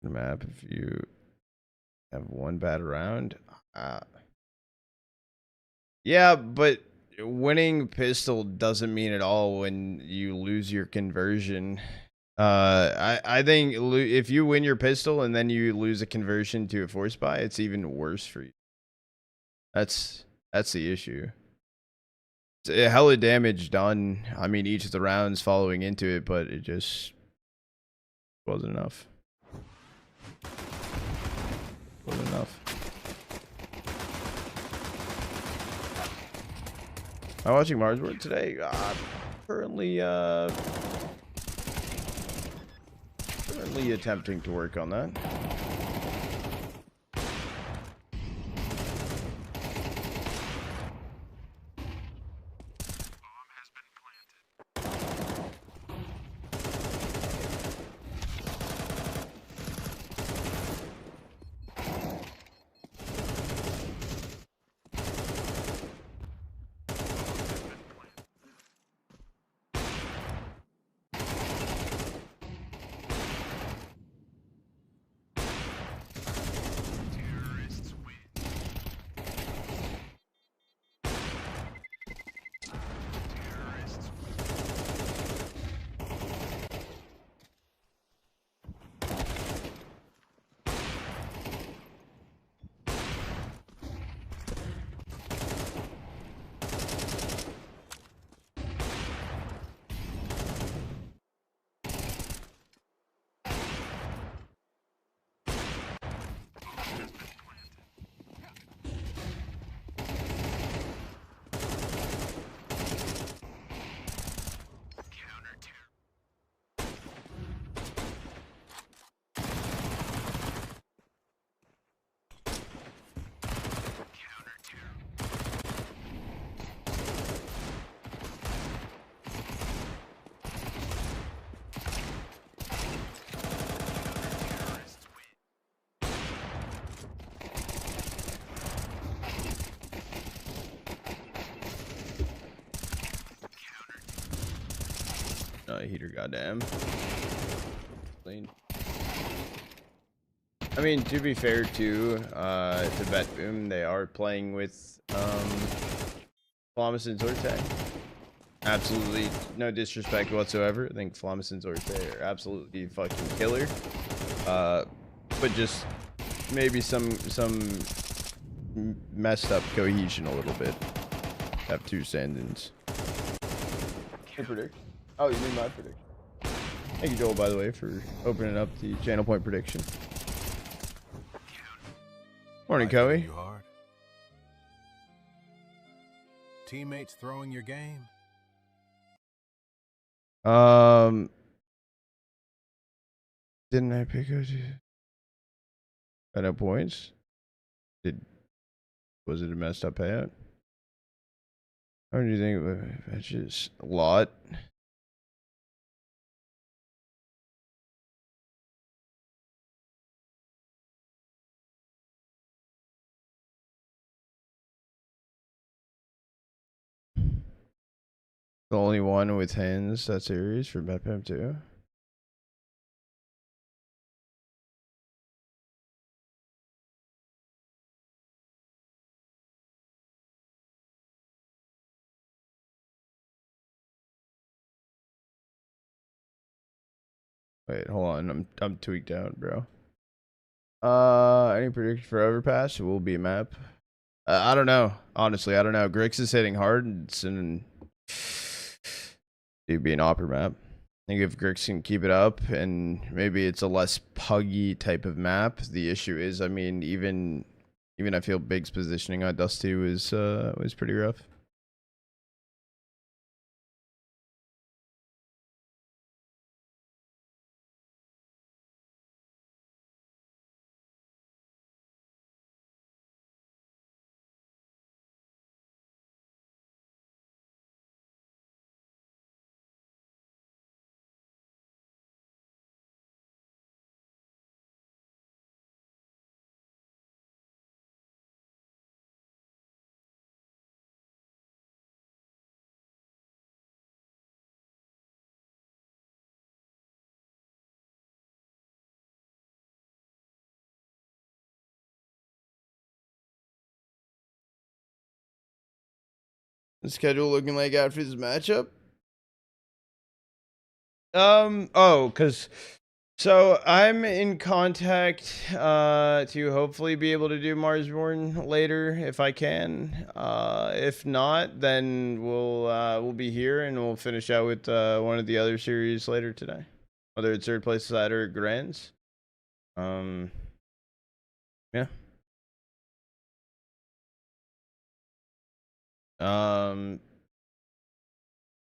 Speaker 1: Map if you have one bad round. Yeah, but winning pistol doesn't mean at all when you lose your conversion. I think if you win your pistol and then you lose a conversion to a force buy, it's even worse for you. That's the issue. It's a hella damage done. I mean, each of the rounds following into it, but it just wasn't enough. Wasn't enough. Am I watching Marsworld today? Currently attempting to work on that.
Speaker 2: Terrorists win. Terrorists win.
Speaker 1: Heater, goddamn. Clean. I mean, to be fair to Bet Boom, they are playing with Flamus and Zorte. Absolutely no disrespect whatsoever. I think Flamus and Zorte are absolutely fucking killer. But just maybe some messed up cohesion a little bit. Have two stand-ins. Predict. Oh, you mean my prediction? Thank you, Joel, by the way, for opening up the channel point prediction. Morning, Coey.
Speaker 3: You hard. Teammates throwing your game.
Speaker 1: Didn't I pick up at no points? Was it a messed up payout? How do you think? That's just a lot. The only one with hands that series for Batman 2. Wait, hold on. I'm tweaked out, bro. Any prediction for Overpass? It will be a map. I don't know. Honestly, I don't know. Grix is hitting hard, and it'd be an opera map. I think if Grix can keep it up, and maybe it's a less puggy type of map. The issue is, I mean, even I feel Big's positioning on Dusty was pretty rough. The schedule looking like after this matchup? So I'm in contact to hopefully be able to do Marsborn later if I can. If not, then we'll be here and we'll finish out with one of the other series later today. Whether it's third place side or grands. Yeah.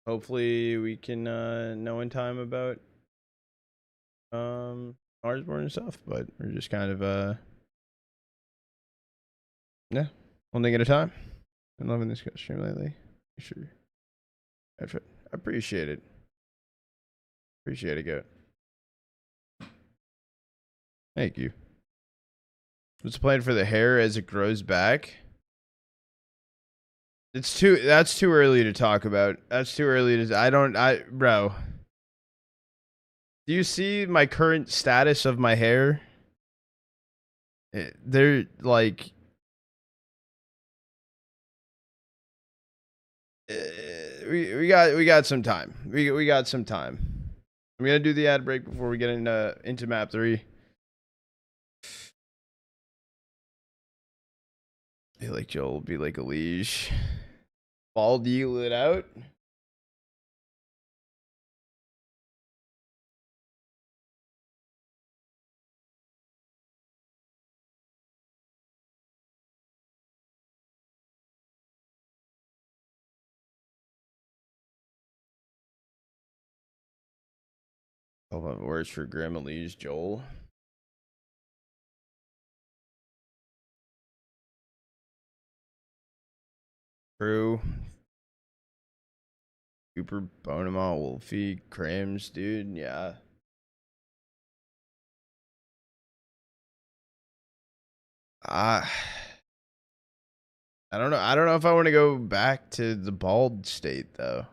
Speaker 1: Hopefully we can know in time about Marsborn and stuff, but we're just kind of yeah, one thing at a time. Been loving this stream lately. Sure. I appreciate it. Appreciate it, Goat. Thank you. What's the plan for the hair as it grows back? That's too early to talk about. That's too early to bro. Do you see my current status of my hair? They're like we got some time. We got some time. I'm gonna do the ad break before we get into map 3. I feel like Joel will be like a leash. Ball deal it out. Hope it works for Grandma Lee's Joel. True. Cooper, Bonema, Wolfie, Crams, dude. Yeah. I don't know. I don't know if I want to go back to the bald state though.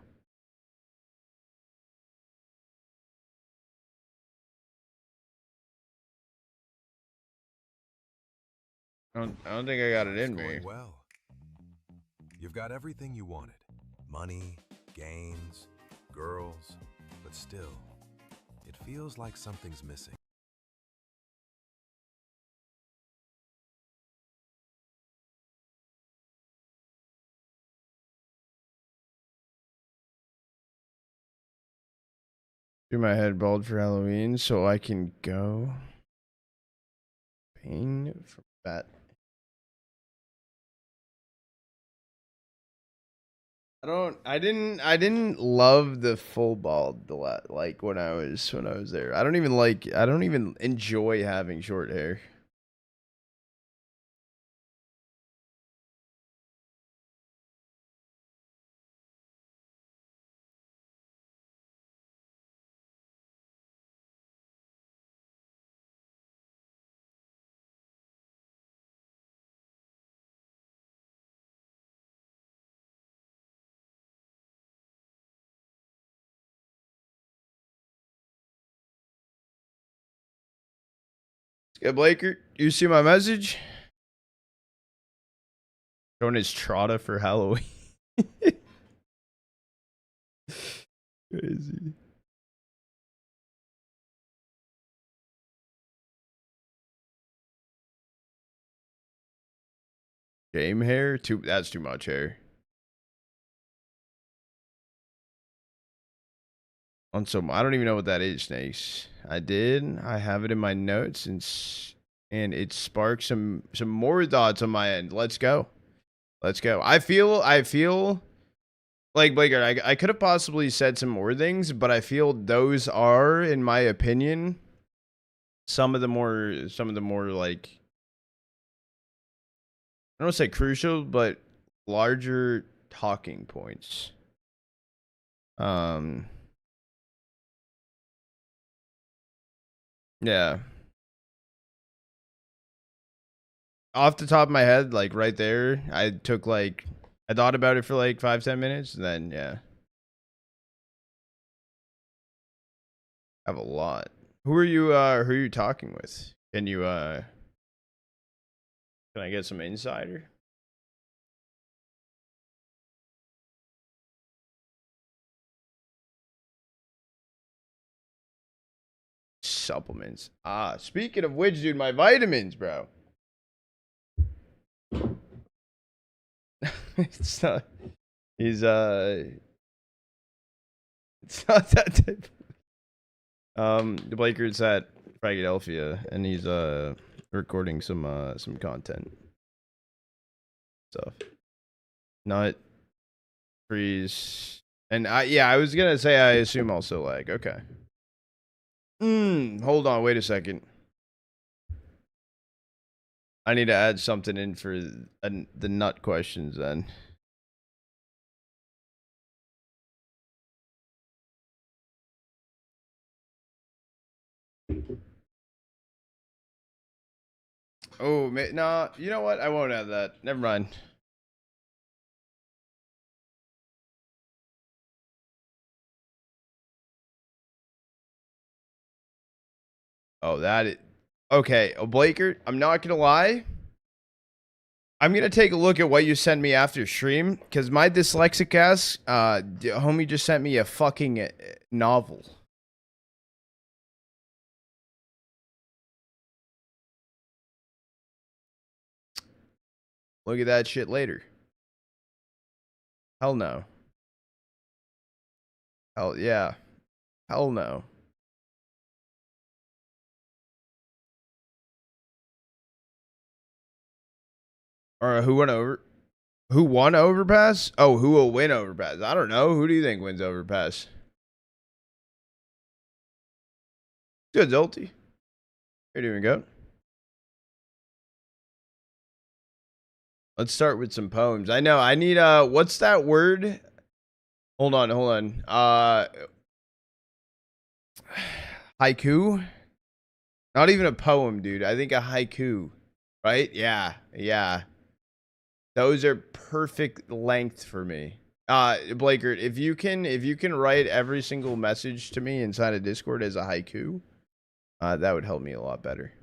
Speaker 1: I don't think I got it in me.
Speaker 3: Well, you've got everything you wanted: money, games, girls, but still, it feels like something's missing.
Speaker 1: Do my head bald for Halloween so I can go pain for that. I didn't love the full bald like when I was there. I don't even enjoy having short hair. Yeah, Blaker, you see my message? Showing his Trotta for Halloween. Crazy. Game hair? That's too much hair. On some, I don't even know what that is, Snakes. I have it in my notes, and it sparked some more thoughts on my end. Let's go. Let's go. I feel like Blaker, I could have possibly said some more things, but I feel those are, in my opinion, some of the more like, I don't want to say crucial, but larger talking points. Yeah. Off the top of my head, like right there, I thought about it for like 5-10 minutes, and then yeah. I have a lot. Who are you talking with? Can I get some insider? Supplements. Speaking of which, dude, my vitamins, bro. It's not it's not that type. The Blaker's at Philadelphia, and he's recording some content stuff. Nut freeze, and I was gonna say I assume also lag. Okay. Hold on, wait a second. I need to add something in for the nut questions then. Oh, nah, you know what? I won't add that. Never mind. Oh, okay, Blaker, I'm not gonna lie. I'm gonna take a look at what you sent me after stream, because my dyslexic ass, homie just sent me a fucking novel. Look at that shit later. Hell no. Hell yeah. Hell no. Or who won over? Who won Overpass? Oh, who will win Overpass? I don't know. Who do you think wins Overpass? Good, Zolty. You're doing good. Let's start with some poems. I know. I need what's that word? Hold on. Haiku? Not even a poem, dude. I think a haiku. Right? Yeah. Those are perfect length for me. Blaker, if you can write every single message to me inside of Discord as a haiku, that would help me a lot better.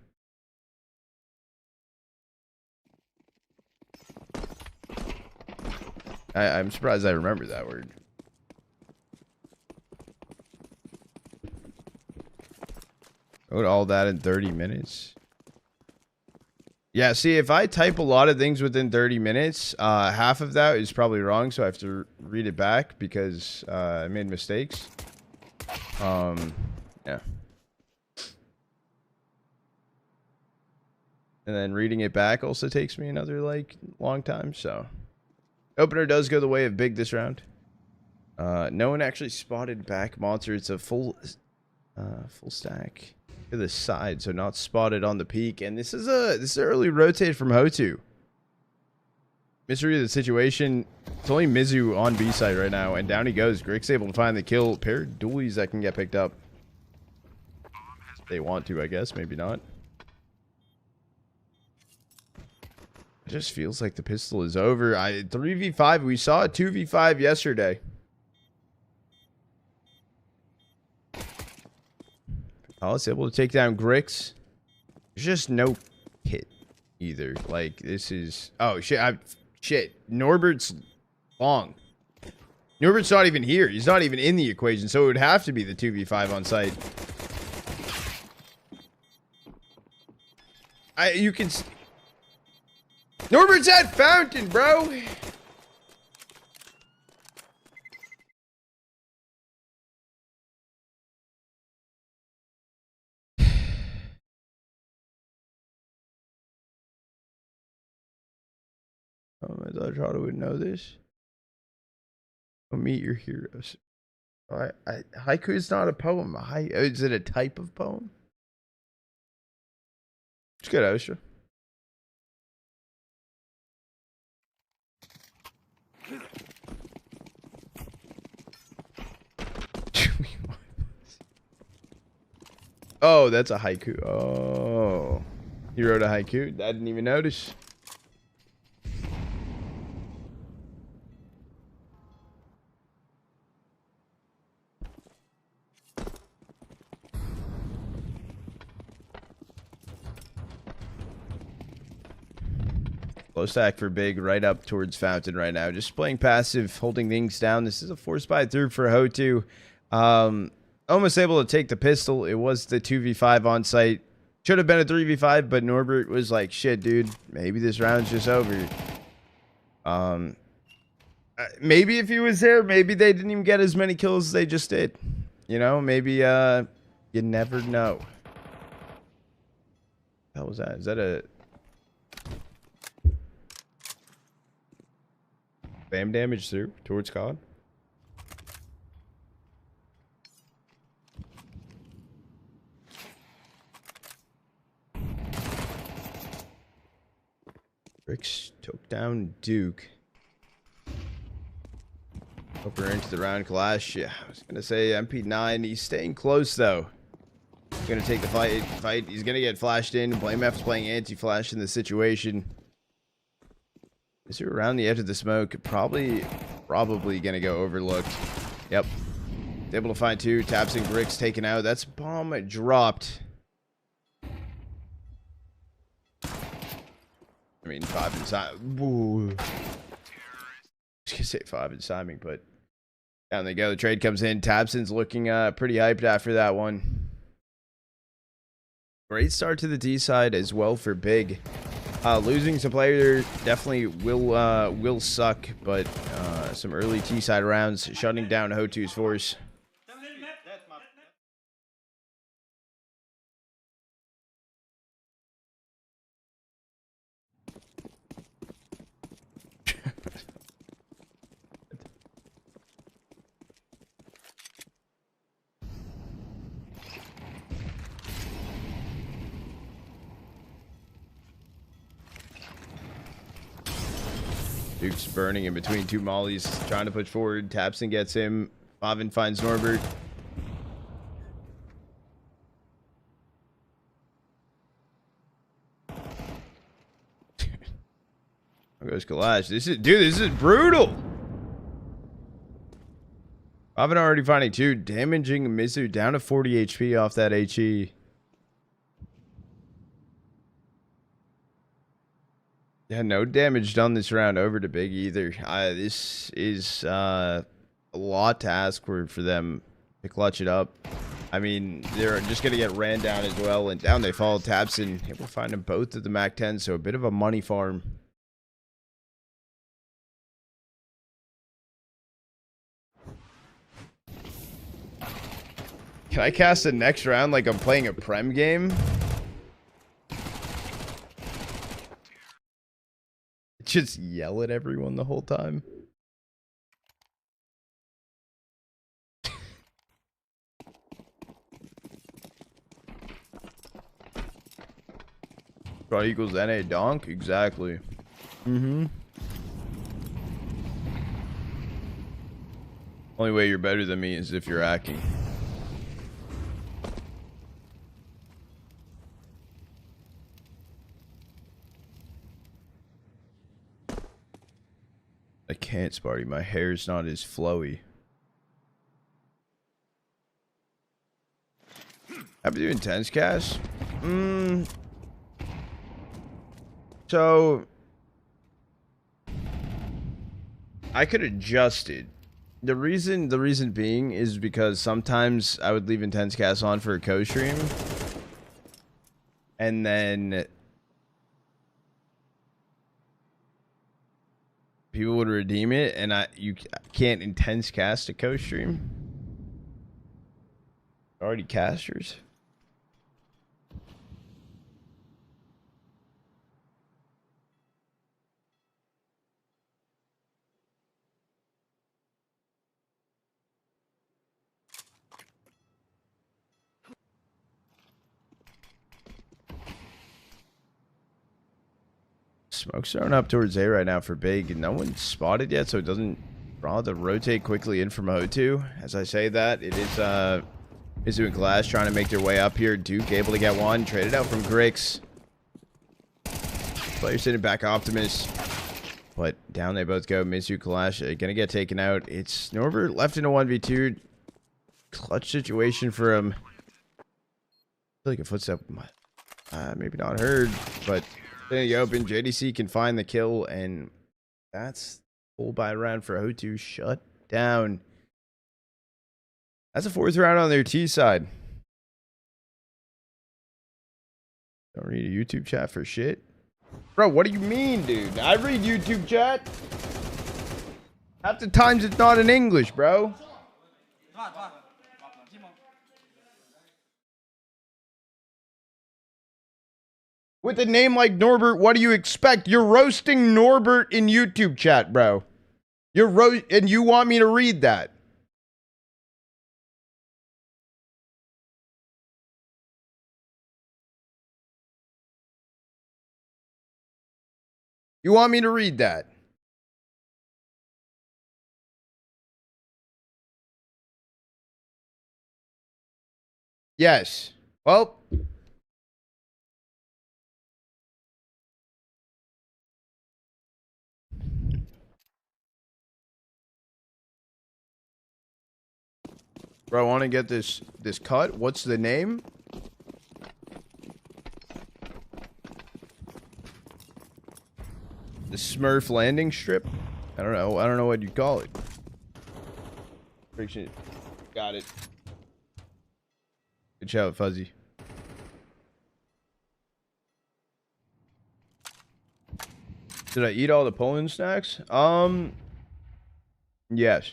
Speaker 1: I'm surprised I remember that word. Wrote all that in 30 minutes. Yeah, see, if I type a lot of things within 30 minutes, half of that is probably wrong, so I have to read it back because I made mistakes. Yeah. And then reading it back also takes me another, like, long time, so. Opener does go the way of big this round. No one actually spotted back monster. It's a full stack to the side, so not spotted on the peak. And this is an early rotate from Hotu. Mystery of the situation. It's only Mizu on B side right now, and down he goes. Grix able to find the kill. Pair of dualies that can get picked up. They want to, I guess. Maybe not. It just feels like the pistol is over. 3v5. We saw a 2v5 yesterday. Alice able to take down Grix. There's just no kit either. Like, this is... Oh, shit. Shit. Norbert's long. Norbert's not even here. He's not even in the equation, so it would have to be the 2v5 on site. You can... Norbert's at Fountain, bro! I thought Charlie would know this. Go meet your heroes. Haiku is not a poem. Is it a type of poem? It's good, Osha. Oh, that's a haiku. Oh. He wrote a haiku? I didn't even notice. Low stack for Big right up towards Fountain right now. Just playing passive, holding things down. This is a 4-spy through for Hotu. Almost able to take the pistol. It was the 2v5 on site. Should have been a 3v5, but Norbert was like, shit, dude. Maybe this round's just over. Maybe if he was there, maybe they didn't even get as many kills as they just did. You know, maybe, you never know. What the hell was that? Is that a... Spam damage through towards COD. Bricks took down Duke. Hope we're into the round clash. Yeah, I was gonna say MP9. He's staying close though. He's gonna take the fight. He's gonna get flashed in. Blame F's playing anti-flash in the situation. Is he around the edge of the smoke? Probably gonna go overlooked. Yep. Able to find two. Taps and bricks taken out. That's bomb dropped. I mean, 5 in timing. I was gonna say 5 in timing, but down they go. The trade comes in. Tabson's looking pretty hyped after that one. Great start to the D side as well for Big. Losing some players definitely will suck, but some early T side rounds shutting down Hotu's force. Duke's burning in between two mollies, trying to push forward. Tapson gets him. Favin finds Norbert. There goes Kalash. This is brutal. Favin already finding two, damaging Mizu down to 40 HP off that HE. Yeah, no damage done this round over to Big either. This is a lot to ask for them to clutch it up. I mean, they're just going to get ran down as well, and down they fall. Tabson able to find them both at the MAC 10, so a bit of a money farm. Can I cast the next round like I'm playing a Prem game? Just yell at everyone the whole time. Draw equals NA donk? Exactly. Mm-hmm. Only way you're better than me is if you're hacking. I can't, Sparty. My hair's not as flowy. Happy to do intense cast? So I could adjust it. The reason being is because sometimes I would leave Intense Cast on for a co-stream, and then people would redeem it, and you can't Intense Cast a co-stream. Already casters. Smoke's thrown up towards A right now for Big. No one's spotted yet, so it doesn't draw to rotate quickly in from O2. As I say that, it is Mizu and Glass trying to make their way up here. Duke able to get one. Traded out from Grix. Player sitting back Optimus. But down they both go. Mizu, Glass gonna get taken out. It's Norbert left in a 1v2. Clutch situation for him. I feel like a footstep. Maybe not heard, but in the open, JDC can find the kill, and that's full buy round for O2. Shut down. That's a 4th round on their T side. Don't read a YouTube chat for shit. Bro, what do you mean, dude? I read YouTube chat. Half the times it's not in English, bro. With a name like Norbert, what do you expect? You're roasting Norbert in YouTube chat, bro. And you want me to read that? You want me to read that? Yes. Well, bro, I want to get this cut. What's the name? The Smurf landing strip? I don't know. I don't know what you call it. Friction. Got it. Good shout, Fuzzy. Did I eat all the Poland snacks? Yes.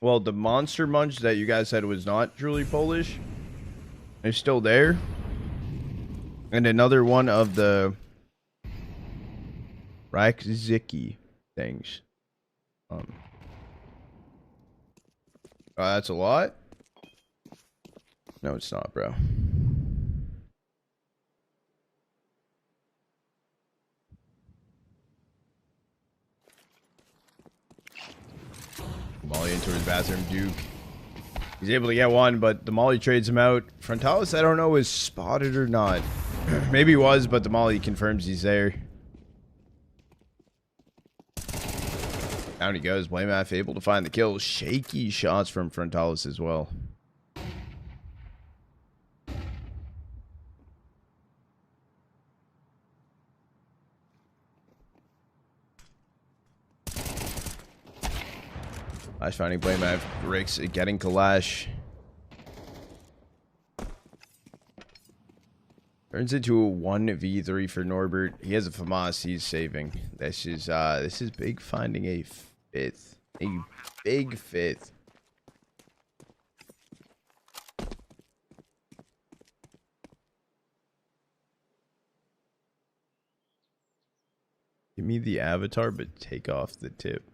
Speaker 1: Well, the Monster Munch that you guys said was not truly Polish is still there. And another one of the Racziki things. Oh, that's a lot? No, it's not, bro. Molly into his bathroom, Duke. He's able to get one, but the Molly trades him out. Frontalis, I don't know, is spotted or not. Maybe he was, but the Molly confirms he's there. Down he goes. Blameaf able to find the kill. Shaky shots from Frontalis as well. Flash finding Blameaf. Rix getting Kalash. Turns into a 1v3 for Norbert. He has a FAMAS he's saving. This is big finding a 5th. A big 5th. Give me the avatar, but take off the tip.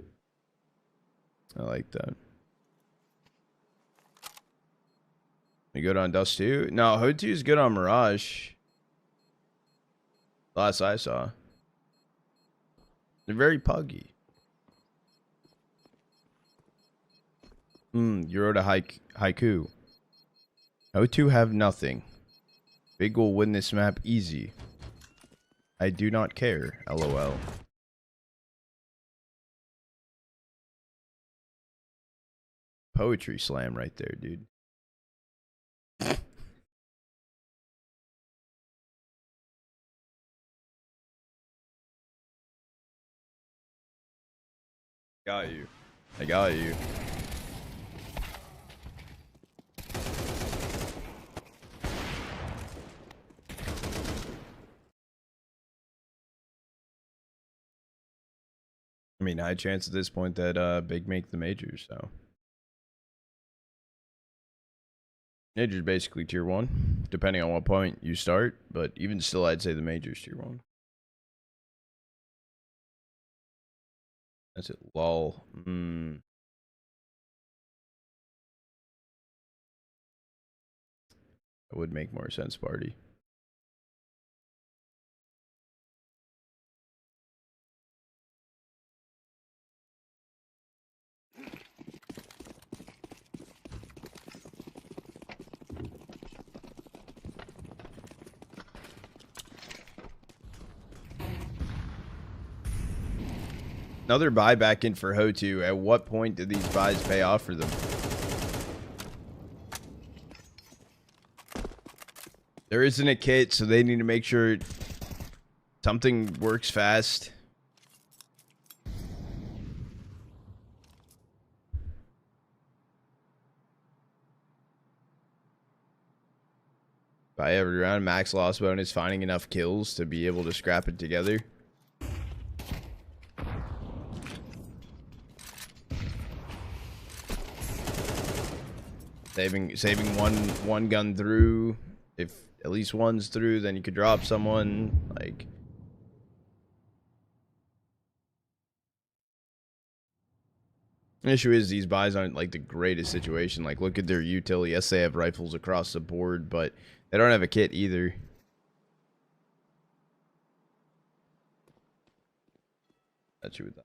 Speaker 1: I like that. You good on Dust 2? No, Ho2 is good on Mirage. Last I saw. They're very puggy. You wrote a haiku. O2 have nothing. Big will win this map easy. I do not care. LOL. Poetry slam right there, dude. Got you. I got you. I mean, high chance at this point that Big make the majors, so. Majors basically tier 1, depending on what point you start, but even still, I'd say the majors tier 1. That's it, lol. That would make more sense, party. Another buy back in for Hotu. At what point do these buys pay off for them? There isn't a kit, so they need to make sure something works fast. Buy every round, max loss bonus, finding enough kills to be able to scrap it together. Saving one gun through. If at least one's through, then you could drop someone. Like, the issue is these buys aren't like the greatest situation. Like, look at their util. Yes, they have rifles across the board, but they don't have a kit either. That's true with that.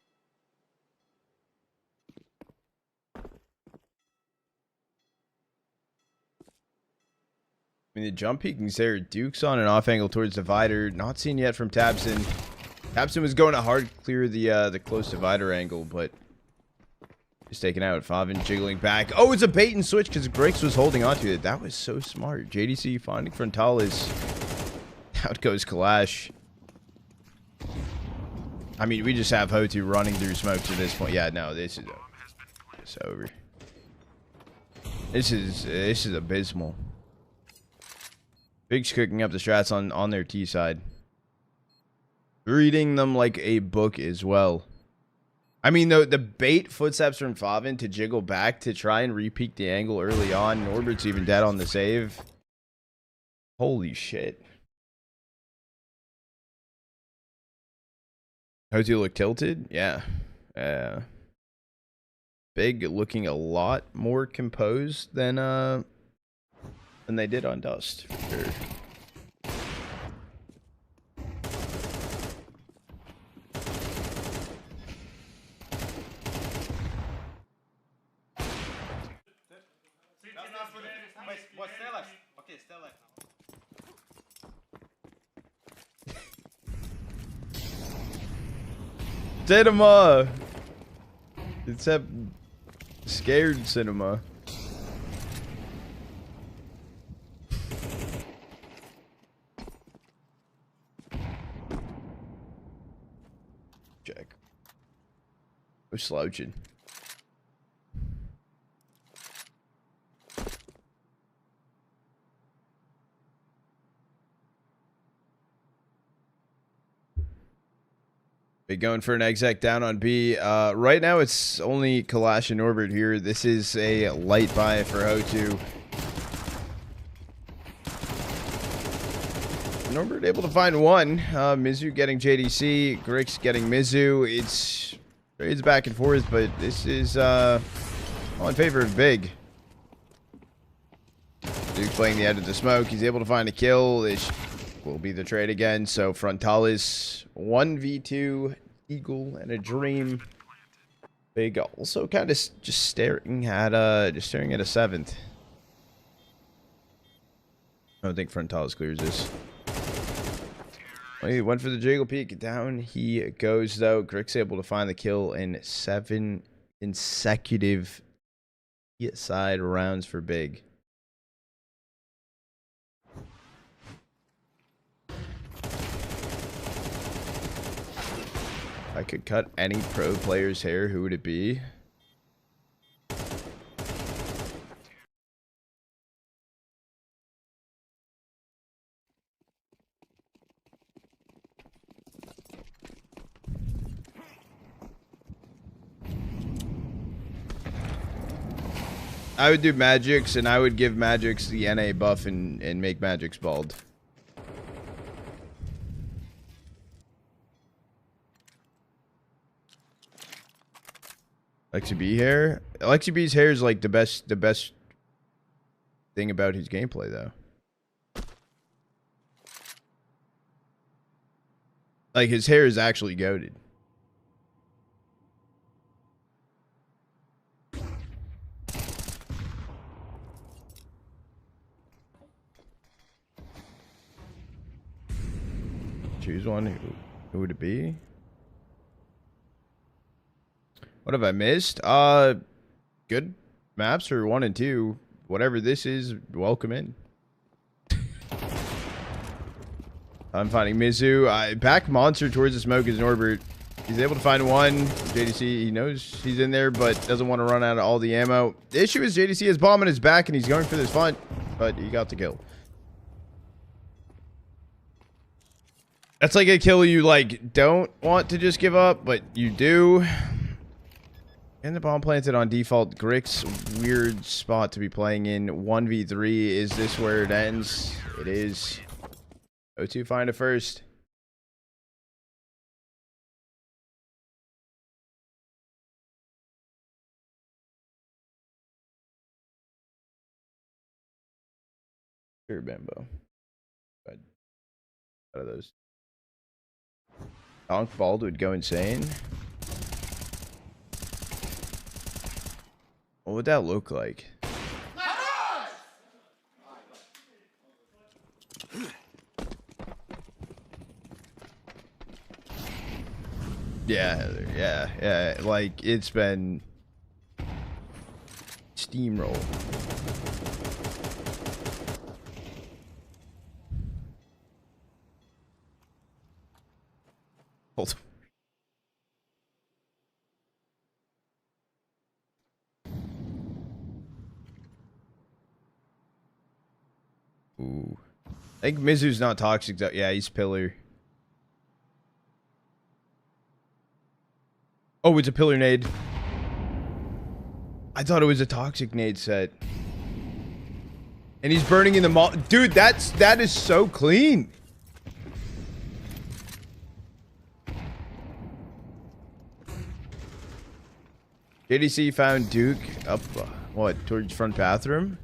Speaker 1: I mean, the jump peeking's there. Duke's on an off angle towards divider. Not seen yet from Tabson. Tabson was going to hard clear the close divider angle, but just taken out. Favin jiggling back. Oh, it's a bait and switch because Grix was holding onto it. That was so smart. JDC finding Frontalis. Out goes Kalash. I mean, we just have Hotu running through smoke to this point. Yeah, no, this is over. It's over. This is abysmal. Big's cooking up the strats on their T side. Reading them like a book as well. I mean, the bait footsteps from Favin to jiggle back to try and repeat the angle early on. Norbert's even dead on the save. Holy shit. Hotu look tilted? Yeah. Big looking a lot more composed than they did on Dust, for sure. Cinema! It's a scared cinema. Check. We're slouching. Big going for an exec down on B. Right now it's only Kalash and Norbert here. This is a light buy for Hotu. Norbert able to find one. Mizu getting JDC. Grix getting Mizu. It's back and forth, but this is all in favor of Big. Duke's playing the edge of the smoke. He's able to find a kill. This will be the trade again. So Frontalis 1v2 Eagle and a Dream. Big also kind of just staring at a 7th. I don't think Frontalis clears this. He went for the jiggle peek. Down he goes, though. Grix able to find the kill in 7 consecutive side rounds for Big. I could cut any pro player's hair, who would it be? I would do Magix, and I would give Magix the NA buff and make Magix bald. Alexi B hair? Alexi B's hair is like the best thing about his gameplay, though. Like, his hair is actually goated. Choose one. Who would it be? What have I missed? Good maps are 1 and 2. Whatever this is, welcome in. I'm finding Mizu. Back monster towards the smoke is Norbert. He's able to find one. JDC, he knows he's in there, but doesn't want to run out of all the ammo. The issue is JDC has bomb in his back, and he's going for this fight, but he got the kill. That's like a kill you, like, don't want to just give up, but you do. And the bomb planted on default. Grix, weird spot to be playing in. 1v3. Is this where it ends? It is. O2 find it first. Sure, Bambo. Good. Out of those. Donk Bald would go insane. What would that look like? Yeah, like, it's been steamroll. Hold. Ooh. I think Mizu's not toxic though. Yeah, he's pillar. Oh, it's a pillar nade. I thought it was a toxic nade set. And he's burning in the mall. Dude, that is so clean. JDC found Duke up, what, towards front bathroom?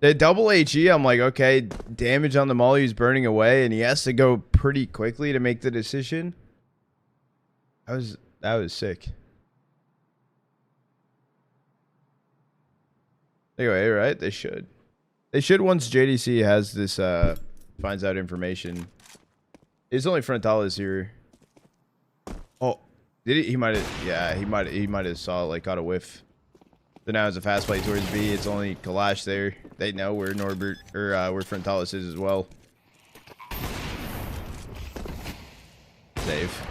Speaker 1: The double HE, I'm like, okay, damage on the molly, he's burning away, and he has to go pretty quickly to make the decision. That was sick. Anyway, right? They should. They should once JDC has this, finds out information. It's only Frontalis here. Oh, did he might have, yeah, he might have saw, like, got a whiff. So now it's a fast play towards B. It's only Kalash there. They know where Norbert, or where Frontalis is as well. Save.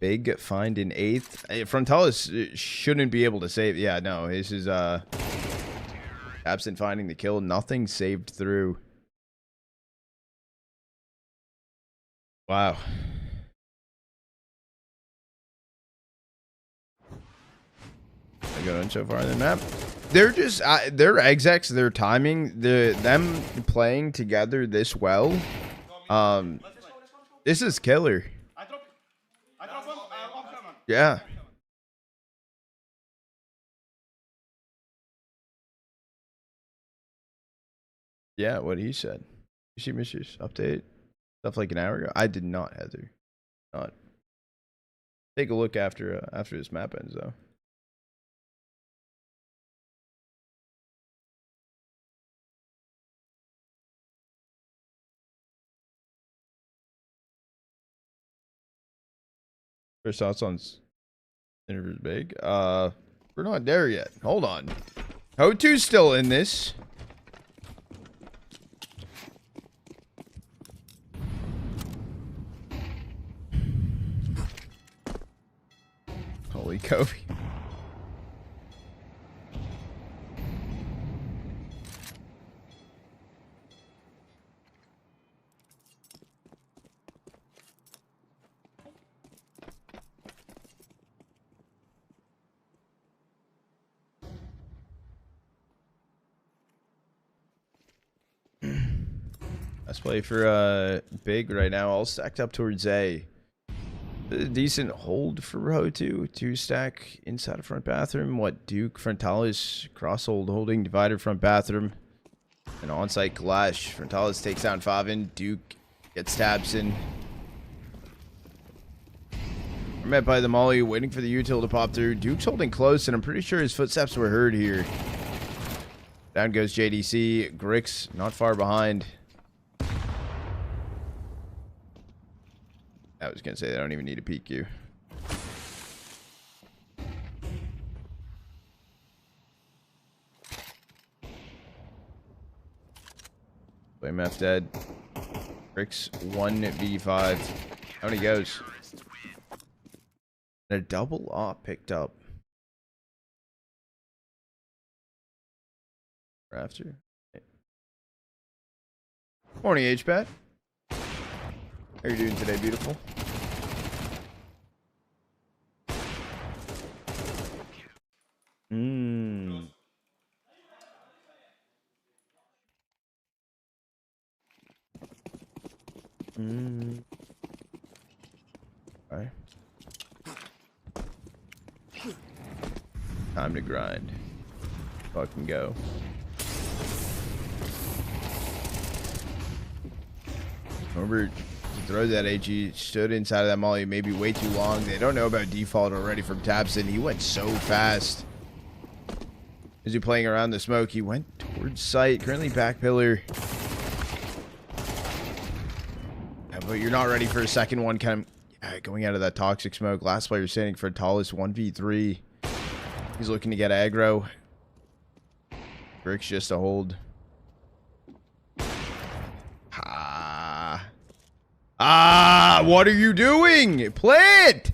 Speaker 1: Big find in 8th. Frontalis shouldn't be able to save. Yeah, no, this is absent finding the kill. Nothing saved through. Wow. I got on so far in the map. They're just their execs, their timing, them playing together this well. This is killer. Yeah. Yeah, what he said. You see Mr.'s update? Stuff like an hour ago? I did not, Heather. Not. Take a look after this map ends, though. First thoughts on Interviews Big. We're not there yet. Hold on. O2's still in this. Holy Kobe. Let's play for Big right now. All stacked up towards A. A decent hold for Ho2. 2-stack inside of front bathroom. What, Duke, Frontalis, cross hold, holding, divider front bathroom. An on-site clash. Frontalis takes down Favin. Duke gets Tabson. We're met by the Molly, waiting for the util to pop through. Duke's holding close, and I'm pretty sure his footsteps were heard here. Down goes JDC. Grix not far behind. I was going to say they don't even need a PQ. Blame F dead. Grix 1v5. Down he goes. And a double op picked up. After. Morning, H-Pat. How are you doing today, beautiful? Mmm. Mmm. Alright. Time to grind. Fucking go. Remember to throw that AG, stood inside of that molly maybe way too long. They don't know about default already from Tabson. He went so fast. Is he playing around the smoke? He went towards site. Currently back pillar. Yeah, but you're not ready for a second one. Kind of going out of that toxic smoke. Last player standing for Tallest 1v3. He's looking to get aggro. Brick's just a hold. What are you doing? Plant!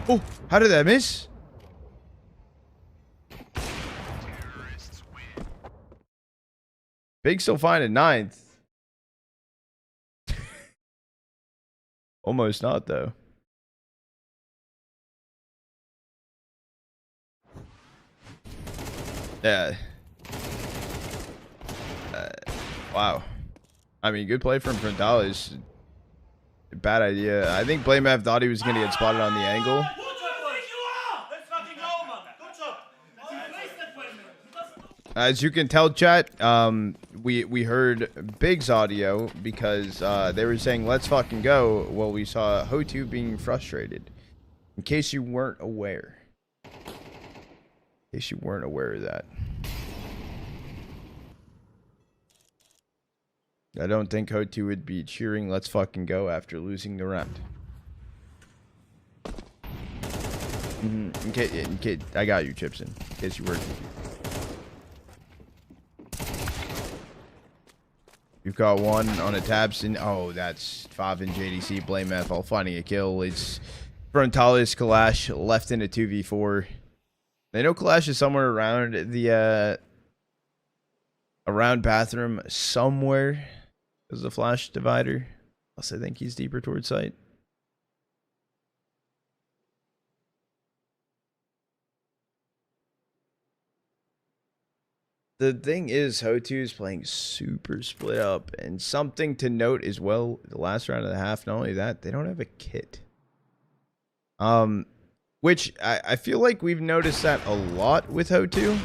Speaker 1: Oh, how did that miss? Big still fine at 9th. Almost not, though. Yeah. Wow. I mean, good play from Frontalis. Bad idea. I think Blame F thought he was going to get spotted on the angle. As you can tell, chat, we heard Big's audio because they were saying, let's fucking go. Well, we saw Ho2 being frustrated. In case you weren't aware. In case you weren't aware of that. I don't think Ho2 would be cheering let's fucking go after losing the round. In case, I got you, Chipson. In case you were. You've got one on a Tabson. Oh, that's Fav and JDC. Blame F all finding a kill. It's Frontalis, Kalash left in a 2v4. They know Kalash is somewhere around the around bathroom somewhere. There's a flash divider. Plus, I think he's deeper towards site. The thing is, Ho2 is playing super split up. And something to note as well, the last round of the half, not only that, they don't have a kit. Which I feel like we've noticed that a lot with Ho2.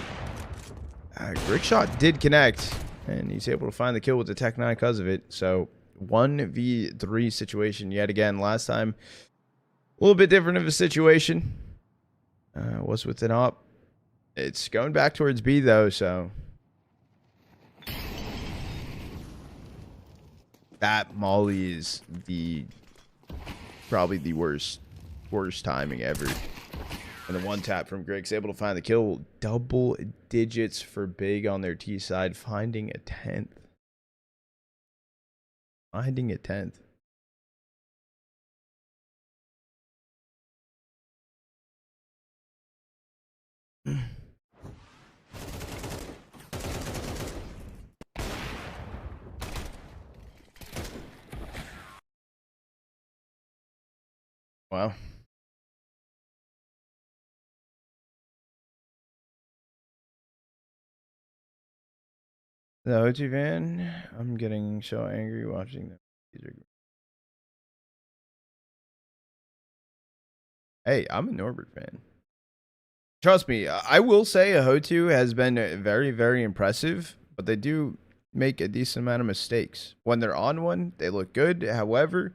Speaker 1: Brickshot did connect. And he's able to find the kill with the Tech 9 because of it. So, 1v3 situation yet again. Last time, a little bit different of a situation. Was with an op. It's going back towards B, though, so. That Molly is probably the worst timing ever. And the one tap from Griggs able to find the kill. Double digits for Big on their T side, finding a 10th. Finding a 10th. Wow. The OG van, I'm getting so angry watching them. Hey, I'm a Norbert fan. Trust me, I will say Ahotu has been very, very impressive, but they do make a decent amount of mistakes. When they're on one, they look good. However,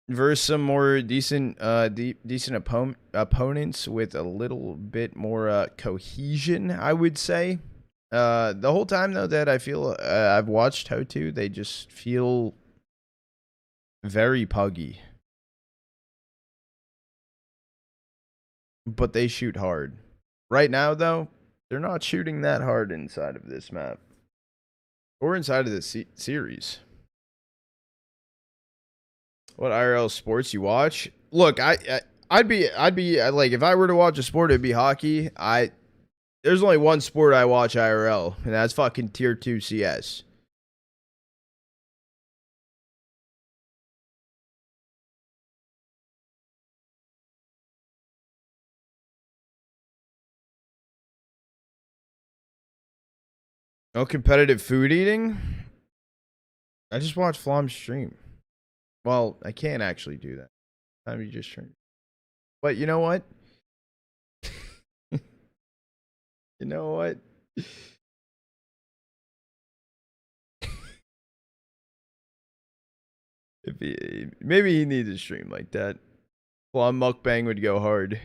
Speaker 1: versus some more decent opponents with a little bit more cohesion, I would say. The whole time though that I feel I've watched Hotu, they just feel very puggy. But they shoot hard. Right now though, they're not shooting that hard inside of this map. Or inside of this series. What IRL sports you watch? Look, I'd be like, if I were to watch a sport, it'd be hockey. There's only one sport I watch IRL, and that's fucking tier 2 CS. No competitive food eating? I just watch Flom stream. Well, I can't actually do that. Time you just stream. But you know what? You know what? Maybe he needs a stream like that. Flom mukbang would go hard.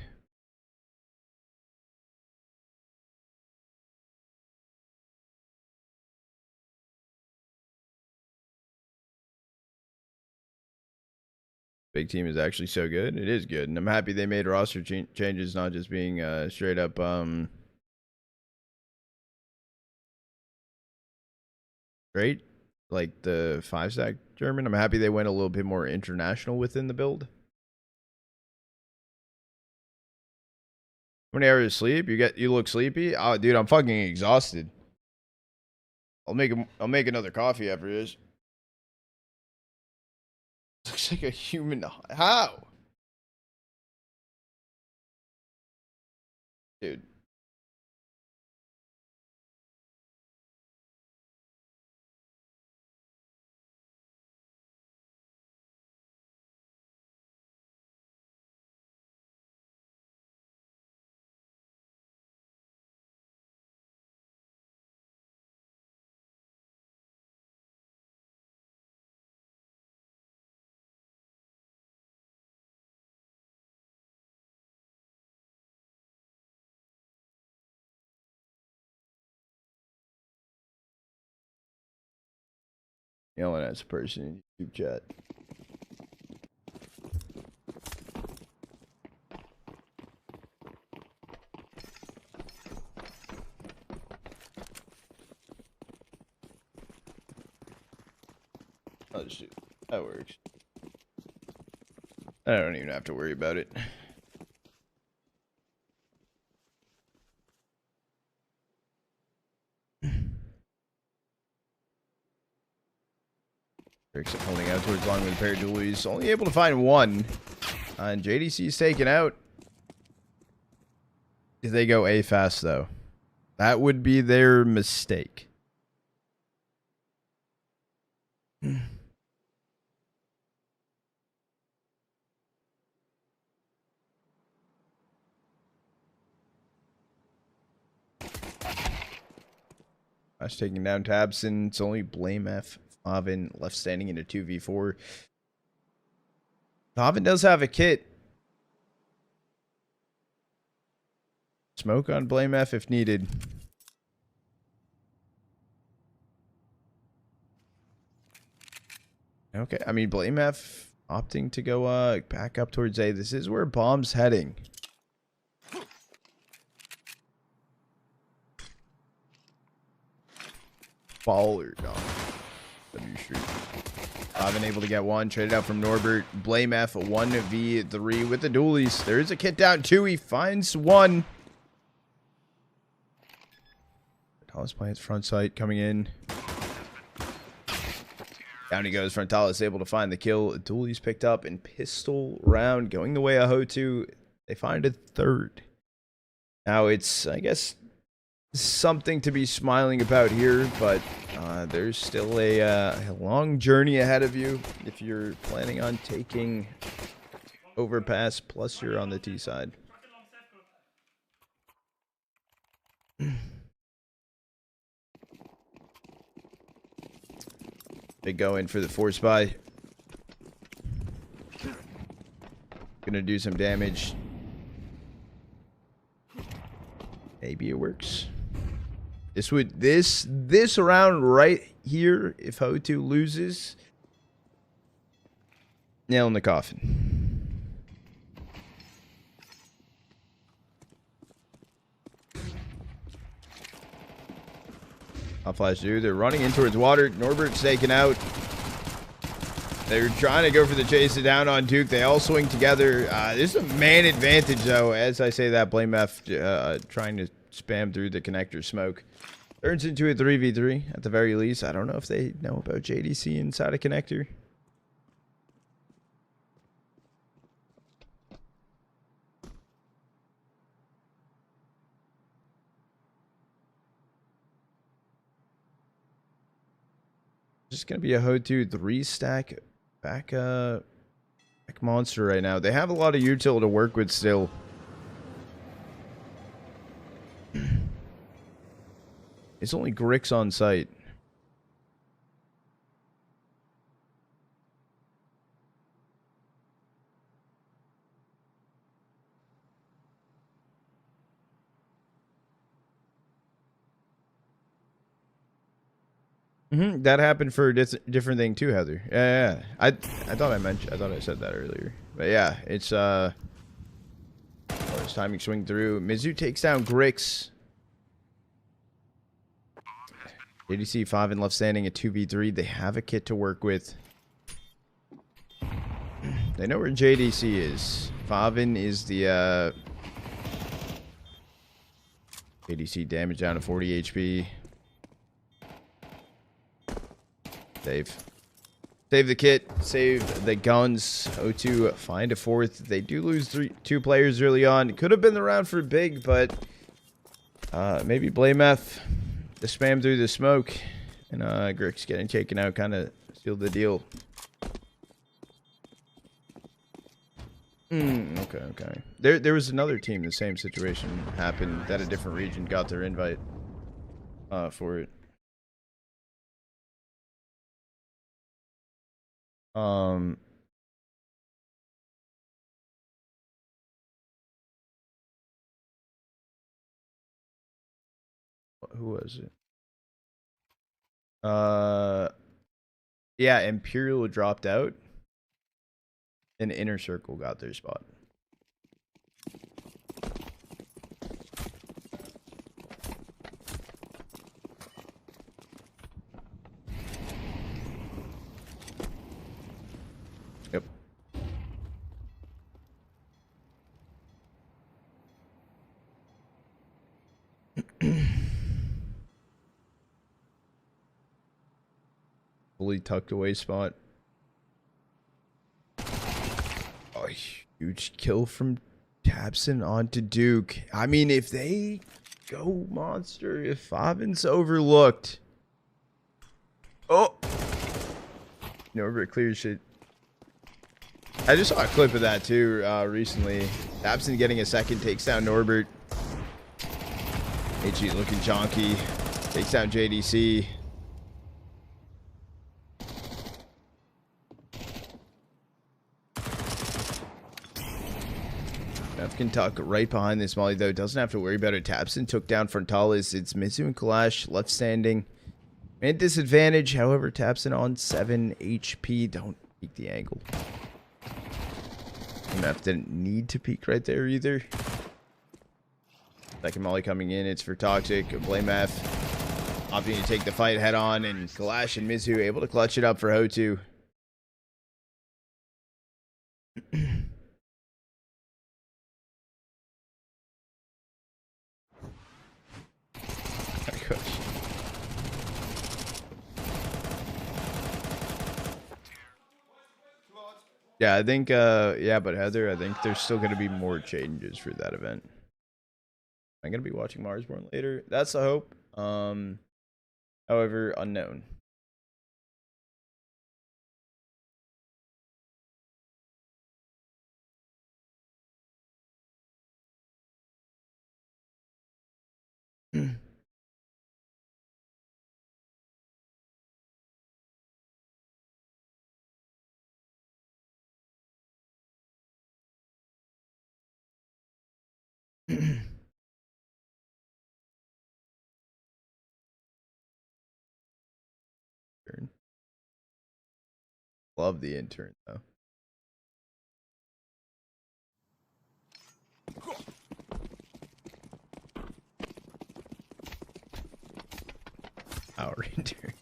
Speaker 1: Big team is actually so good. It is good, and I'm happy they made roster changes, not just being straight up straight like the 5-stack German. I'm happy they went a little bit more international within the build. How many hours of sleep? You look sleepy? Oh, dude, I'm fucking exhausted. I'll make another coffee after this. Looks like a human. How? Dude. Yelling at a person in YouTube chat. I'll just do it. That works. I don't even have to worry about it. Erickson holding out towards long with a pair of dualies. Only able to find one. And JDC's taken out. If they go A fast, though, that would be their mistake. Ash taking down Tabson. It's only Blame F. Oven left standing in a 2v4. Oven does have a kit. Smoke on Blame F if needed. Okay, I mean, Blame F opting to go back up towards A. This is where Bomb's heading. Baller, dog. W Street. I've been able to get one. Traded out from Norbert. Blame F 1v3 with the dualies. There's a kit down 2. He finds 1. Frontalis plants front sight coming in. Down he goes. Frontalis able to find the kill. Dualies picked up and pistol round going the way of HOTU. They find a third. Now it's, I guess, something to be smiling about here, but there's still a long journey ahead of you if you're planning on taking overpass, plus you're on the T side. They go in for the force buy. Gonna do some damage. Maybe it works. This round right here, if HOTU loses, nail in the coffin. I'll flash through. They're running in towards water. Norbert's taken out. They're trying to go for the chase it down on Duke. They all swing together. This is a man advantage, though. As I say that, Blame F trying to spam through the connector smoke. Turns into a 3v3 at the very least. I don't know if they know about JDC inside a connector. Just going to be a HOTU 3-stack back monster right now. They have a lot of util to work with still. It's only Grix on site. That happened for a different thing too, Heather. Yeah. I thought I said that earlier. But yeah, it's timing swing through. Mizu takes down Grix. JDC 5 and left standing at 2v3. They have a kit to work with. They know where JDC is. Favin is the JDC damage down to 40 HP. Save the kit, save the guns. HOTU find a fourth. They do lose two players early on. Could have been the round for big, but maybe Blame F, the spam through the smoke, and Grix getting taken out kind of sealed the deal. Okay. There was another team, the same situation happened, that a different region got their invite for it. Who was it? Yeah, Imperial dropped out and Inner Circle got their spot. Yep. Fully tucked away spot. Oh, huge kill from Tabson onto Duke. I mean, if they go monster, if Favin's overlooked. Oh! Norbert clears shit. I just saw a clip of that too recently. Tabson getting a second, takes down Norbert. HG looking chonky. Takes down JDC. F can tuck right behind this Molly though. Doesn't have to worry about it. Tabson took down Frontalis. It's Mizu and Kalash left standing. And disadvantage. However, Tabson on 7 HP. Don't peek the angle. F didn't need to peek right there either. Second Molly coming in. It's for Toxic. Blame F. opting to take the fight head on, and Kalash and Mizu able to clutch it up for Hotu. Yeah, I think, yeah, but Heather, I think there's still going to be more changes for that event. I'm going to be watching Marsborn later. That's the hope. However, unknown. Love the intern, though. Our intern.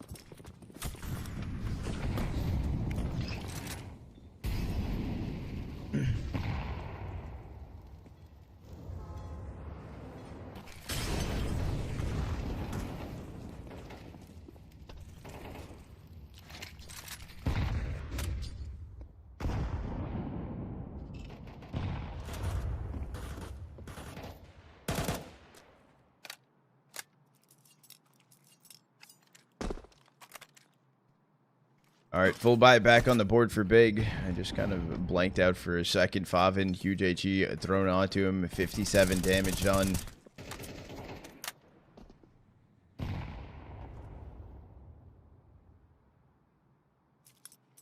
Speaker 1: All right, full buy back on the board for Big. I just kind of blanked out for a second. Favin, huge HE thrown onto him. 57 damage done.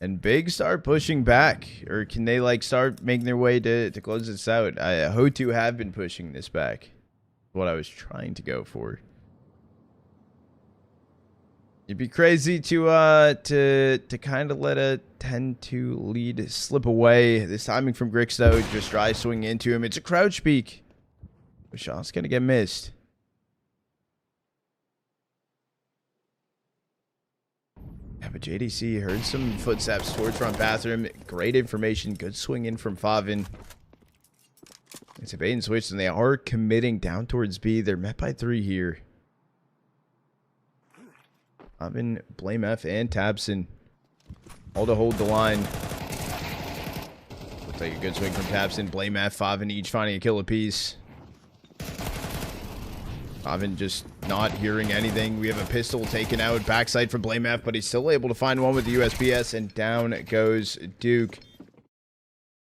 Speaker 1: And Big start pushing back. Or can they, like, start making their way to close this out? Hotu have been pushing this back. What I was trying to go for. It'd be crazy to kind of let a 10-2 lead slip away. This timing from Grix, though, just dry swing into him. It's a crouch peek. The shot's gonna get missed. Yeah, but JDC heard some footsteps towards front bathroom. Great information. Good swing in from Favin. It's a bait and switch, and they are committing down towards B. They're met by 3 here. Favin, Blame F, and Tabson all to hold the line. Looks like a good swing from Tabson. Blame F, Favin each finding a kill apiece. Favin just not hearing anything. We have a pistol taken out. Backside from Blame F, but he's still able to find one with the USPS, and down goes Duke.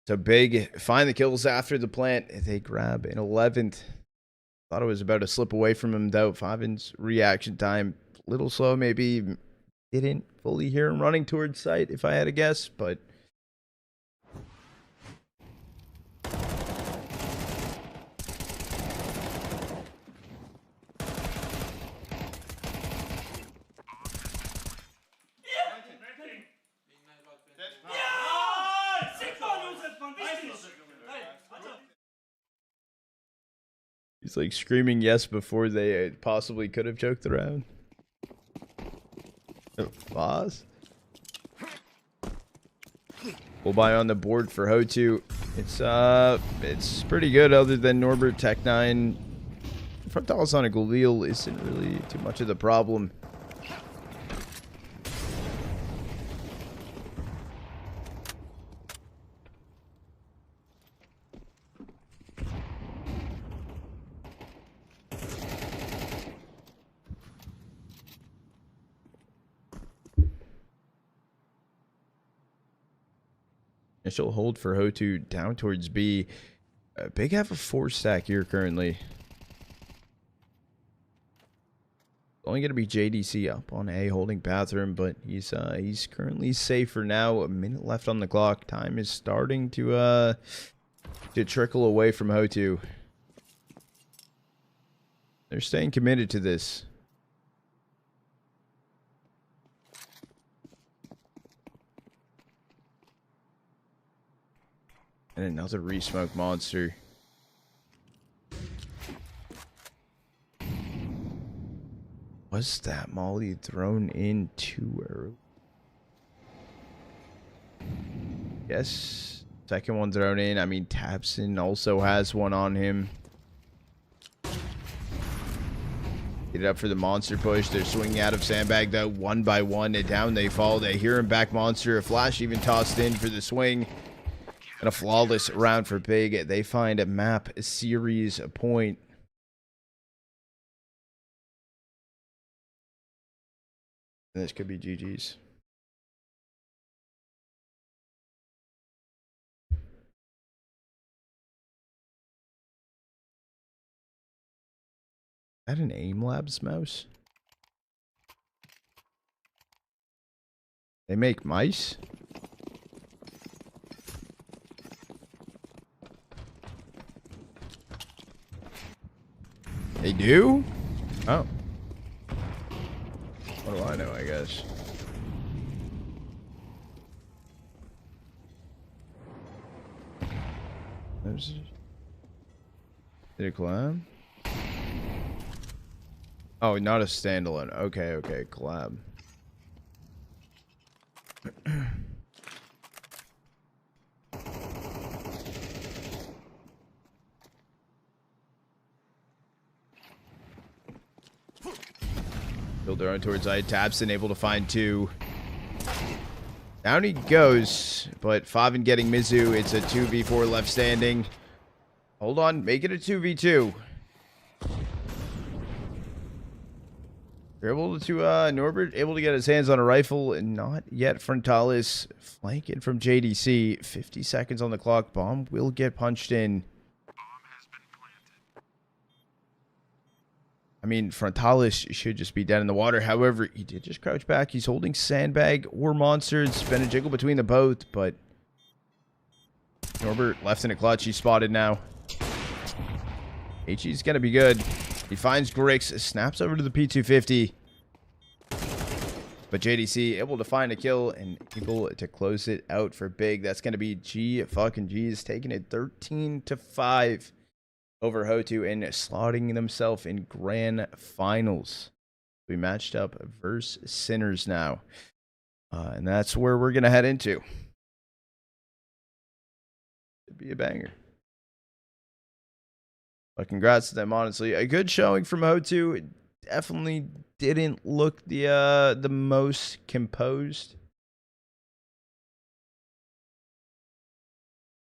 Speaker 1: So Big find the kills after the plant. They grab an 11th. Thought it was about to slip away from him, though. Favin's reaction time little slow, maybe didn't fully hear him running towards site if I had a guess, but he's like screaming yes before they possibly could have choked the round. Boss. We'll buy on the board for Hotu. It's pretty good other than Norbert Tech 9. Frontal Sonic Galil isn't really too much of the problem. Initial hold for Hotu down towards B. Big have a 4 stack here currently. Only going to be JDC up on A holding bathroom, but he's currently safe for now. A minute left on the clock. Time is starting to trickle away from Hotu. They're staying committed to this. And another re-smoke monster. Was that molly thrown in too early? Yes. Second one thrown in. I mean, tabseN also has one on him. Get it up for the monster push. They're swinging out of sandbag, though, one by one. And down they fall. They hear him back, monster. A flash even tossed in for the swing. And a flawless round for Big. They find a map series point. And this could be GG's. Is that an Aim Labs mouse? They make mice? They do? Oh. What do I know, I guess. Did it collab? Oh, not a standalone. Okay, okay, collab. Build their own towards I. tabseN able to find two. Down he goes, but Favin getting Mizu. It's a 2v4 left standing. Hold on, make it a 2v2. They're able to, Norbert able to get his hands on a rifle, and not yet Frontalis flanking from JDC. 50 seconds on the clock. Bomb will get punched in. I mean, Frontalis should just be dead in the water. However, he did just crouch back. He's holding sandbag or monster. It's been a jiggle between the both, but Norbert left in a clutch. He's spotted now. HE's going to be good. He finds Grix, snaps over to the P250. But JDC able to find a kill and able to close it out for Big. That's going to be G's taking it 13-5 over Hotu and slotting themselves in grand finals. We matched up versus Sinners now. And that's where we're going to head into. It'd be a banger. But congrats to them, honestly. A good showing from Hotu. It definitely didn't look the most composed.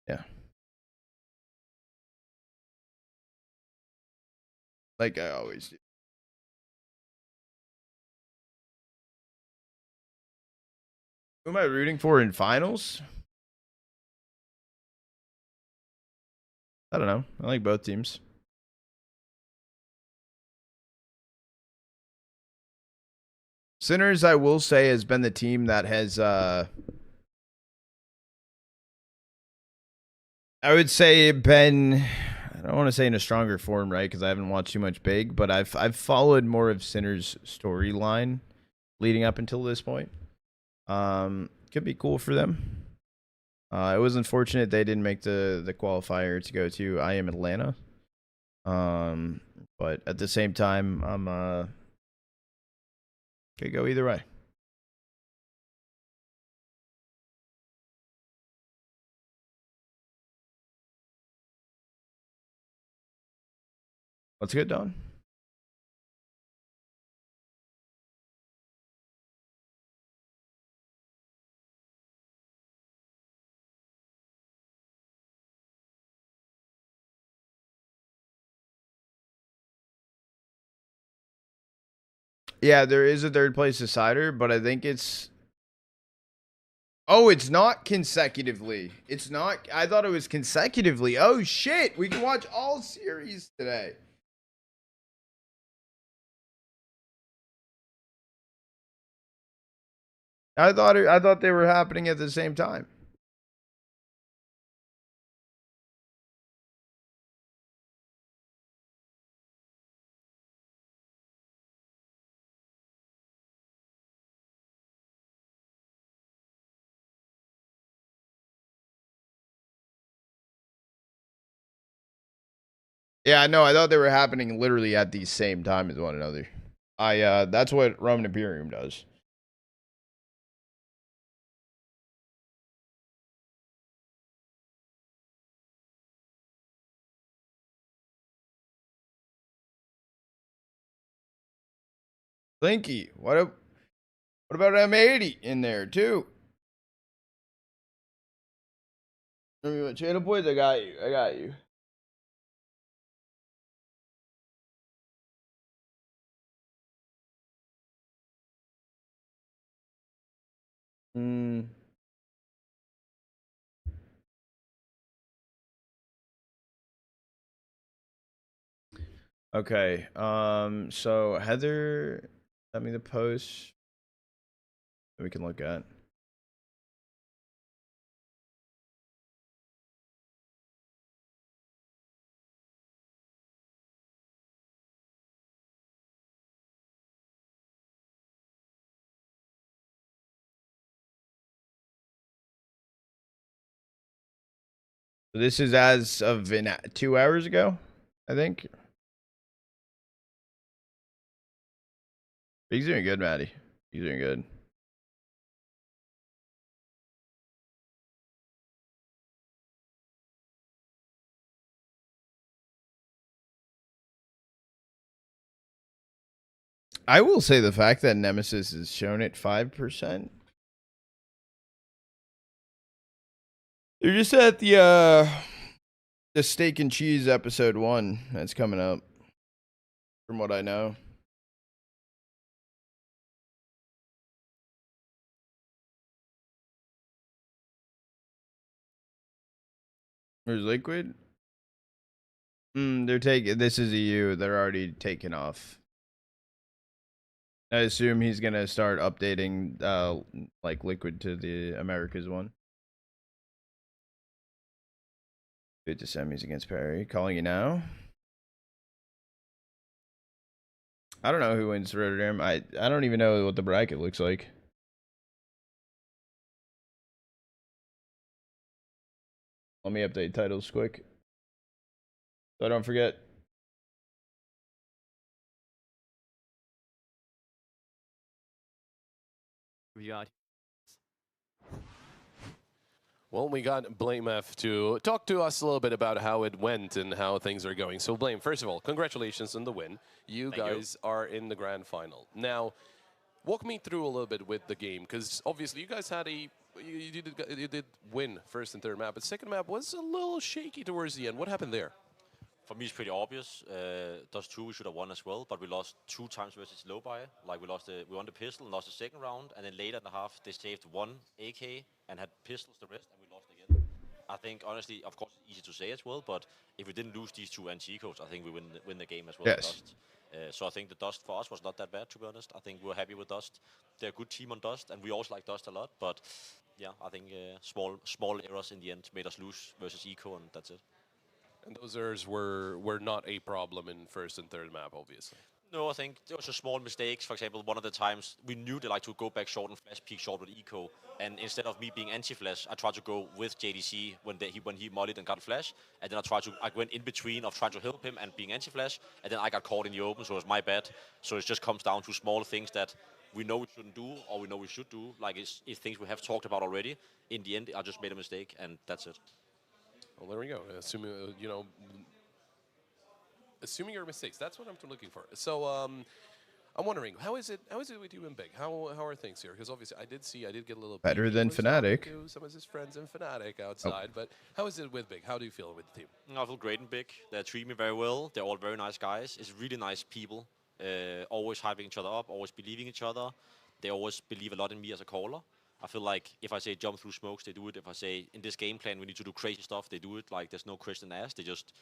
Speaker 1: Yeah. Like I always do. Who am I rooting for in finals? I don't know. I like both teams. Sinners, I will say, has been the team that has, I would say, been, I don't want to say in a stronger form, right? Because I haven't watched too much Big, but I've followed more of Sinners' storyline leading up until this point. Could be cool for them. It was unfortunate they didn't make the qualifier to go to I Am Atlanta. But at the same time, I'm could go either way. What's good, Don? Yeah, there is a third place decider, but I think it's... Oh, it's not consecutively. It's not... I thought it was consecutively. Oh, shit. We can watch all series today. I thought they were happening at the same time. Yeah, no, I thought they were happening literally at the same time as one another. That's what Roman Imperium does. Blinky, what about M80 in there too? Channel boys, I got you. I got you. Hmm. Okay. So Heather sent me the post that we can look at. So this is as of 2 hours ago, I think. He's doing good, Maddie. He's doing good. I will say the fact that Nemesis is shown at 5%. They're just at the steak and cheese episode 1 that's coming up, from what I know. Where's Liquid? They're taking. This is EU. They're already taking off. I assume he's gonna start updating, like Liquid to the Americas one. Good to semis against Perry. Calling you now. I don't know who wins Rotterdam. I don't even know what the bracket looks like. Let me update titles quick, so I don't forget.
Speaker 4: Well, we got Blame F to talk to us a little bit about how it went and how things are going. So, Blame, first of all, congratulations on the win. You guys are in the grand final. Now, walk me through a little bit with the game, because obviously you guys had you did win first and third map, but second map was a little shaky towards the end. What happened there?
Speaker 5: For me, it's pretty obvious. Dust 2 we should have won as well, but we lost 2 times versus low buy. Like we won the pistol and lost the second round, and then later in the half they saved 1 AK and had pistols the rest, and we lost again. I think honestly, of course, it's easy to say as well, but if we didn't lose these 2 Anticos, I think we win the game as well.
Speaker 1: Yes.
Speaker 5: Dust. So I think the Dust for us was not that bad, to be honest. I think we're happy with Dust. They're a good team on Dust, and we also like Dust a lot. But yeah, I think small errors in the end made us lose versus Eco, and that's it.
Speaker 4: And those errors were not a problem in first and third map, obviously.
Speaker 5: No, I think there was a small mistakes. For example, one of the times we knew they like to go back short and flash peek short with Eco, and instead of me being anti-flash, I tried to go with JDC when he mollied and got flash, and then I went in between of trying to help him and being anti-flash, and then I got caught in the open, so it was my bad. So it just comes down to small things that we know we shouldn't do or we know we should do. Like it's things we have talked about already. In the end, I just made a mistake, and that's it.
Speaker 4: Well, there we go. Assuming assuming your mistakes. That's what I'm looking for. So I'm wondering, how is it with you and Big? How are things here? Because obviously I did get a little
Speaker 1: Better
Speaker 4: peek.
Speaker 1: than
Speaker 4: He was talking
Speaker 1: Fnatic.
Speaker 4: to some of his friends in Fnatic outside. But how is it with Big? How do you feel with the team?
Speaker 5: I feel great and big. They treat me very well. They're all very nice guys. It's really nice people. Always hyping each other up, always believing each other. They always believe a lot in me as a caller. I feel like if I say jump through smokes, they do it. If I say in this game plan we need to do crazy stuff, they do it. Like there's no question asked. They just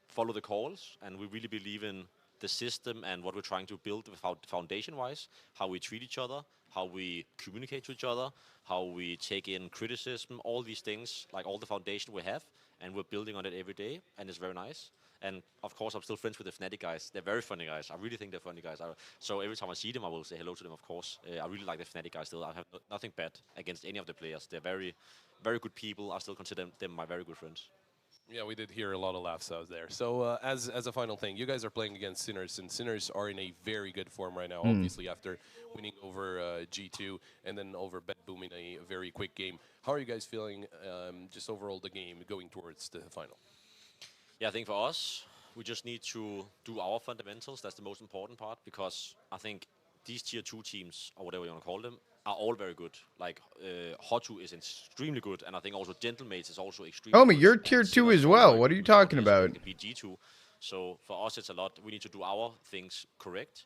Speaker 5: follow the calls, and we really believe in the system and what we're trying to build foundation-wise, how we treat each other, how we communicate to each other, how we take in criticism, all these things, like all the foundation we have, and we're building on it every day, and it's very nice. And of course, I'm still friends with the Fnatic guys. They're very funny guys. I really think they're funny guys. So every time I see them, I will say hello to them, of course. I really like the Fnatic guys still. I have nothing bad against any of the players. They're very, very good people. I still consider them my very good friends.
Speaker 4: Yeah, we did hear a lot of laughs out there. So as a final thing, you guys are playing against Sinners, and Sinners are in a very good form right now, obviously, after winning over G2 and then over Bed Boom in a very quick game. How are you guys feeling just overall the game going towards the final?
Speaker 5: Yeah, I think for us, we just need to do our fundamentals. That's the most important part, because I think these tier 2 teams, or whatever you want to call them, are all very good. Like, Hotu is extremely good, and I think also Gentlemates is also extremely
Speaker 1: Homie,
Speaker 5: good.
Speaker 1: you're
Speaker 5: and
Speaker 1: tier 2
Speaker 5: Sinners
Speaker 1: as
Speaker 5: are
Speaker 1: well.
Speaker 5: very
Speaker 1: What
Speaker 5: good
Speaker 1: are you
Speaker 5: with short
Speaker 1: talking
Speaker 5: lists, so they
Speaker 1: about?
Speaker 5: can beat G2. So for us, it's a lot. We need to do our things correct,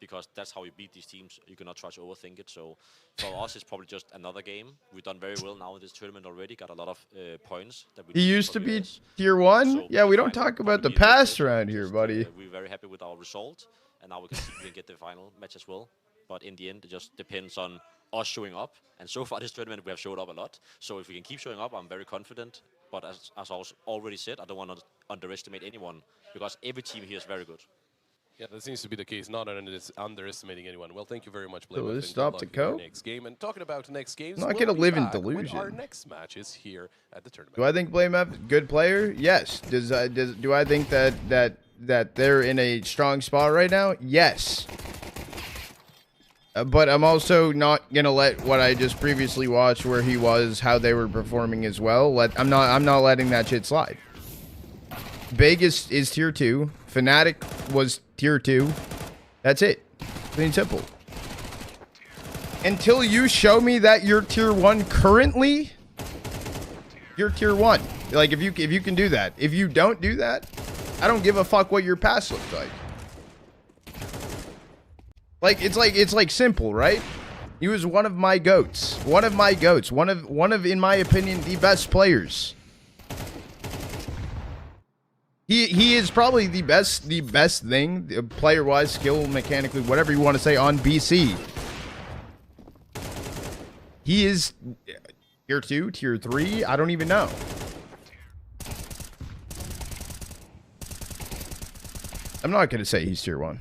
Speaker 5: because that's how you beat these teams. You cannot try to overthink it. So for us, it's probably just another game. We've done very well now in this tournament already. Got a lot of points that we
Speaker 1: He
Speaker 5: need
Speaker 1: used to be
Speaker 5: progress.
Speaker 1: tier 1?
Speaker 5: So
Speaker 1: Yeah,
Speaker 5: the
Speaker 1: we don't
Speaker 5: final
Speaker 1: talk about the
Speaker 5: probably be a bit
Speaker 1: past
Speaker 5: better.
Speaker 1: around here,
Speaker 5: Just,
Speaker 1: buddy.
Speaker 5: we're very happy with our result, and now we can see we can get the final match as well. But in the end, it just depends on us showing up. And so far this tournament, we have showed up a lot. So if we can keep showing up, I'm very confident. But as I already said, I don't want to underestimate anyone, because every team here is very good.
Speaker 4: Yeah, that seems to be the case. Not underestimating anyone. Well, thank you very much,
Speaker 1: So
Speaker 4: Blame.
Speaker 1: let's stop the code?
Speaker 4: Next game. And talking about next games,
Speaker 1: I'm not
Speaker 4: we'll
Speaker 1: gonna
Speaker 4: be
Speaker 1: live in
Speaker 4: back with
Speaker 1: delusion.
Speaker 4: Our next matches here at the tournament.
Speaker 1: Do I think Blame F good player? Yes. Do I think that they're in a strong spot right now? Yes. But I'm also not gonna let what I just previously watched, where he was, how they were performing as well. I'm not letting that shit slide. Big is tier 2. Fnatic was tier 2. That's it. Plain and simple. Until you show me that you're tier 1 currently, you're tier 1. Like, if you can do that. If you don't do that, I don't give a fuck what your past looks like. It's like simple, right? He was one of my goats. One of, in my opinion, the best players. He is probably the best thing, player-wise, skill, mechanically, whatever you want to say, on BC. He is tier 2, tier 3, I don't even know. I'm not going to say he's tier 1.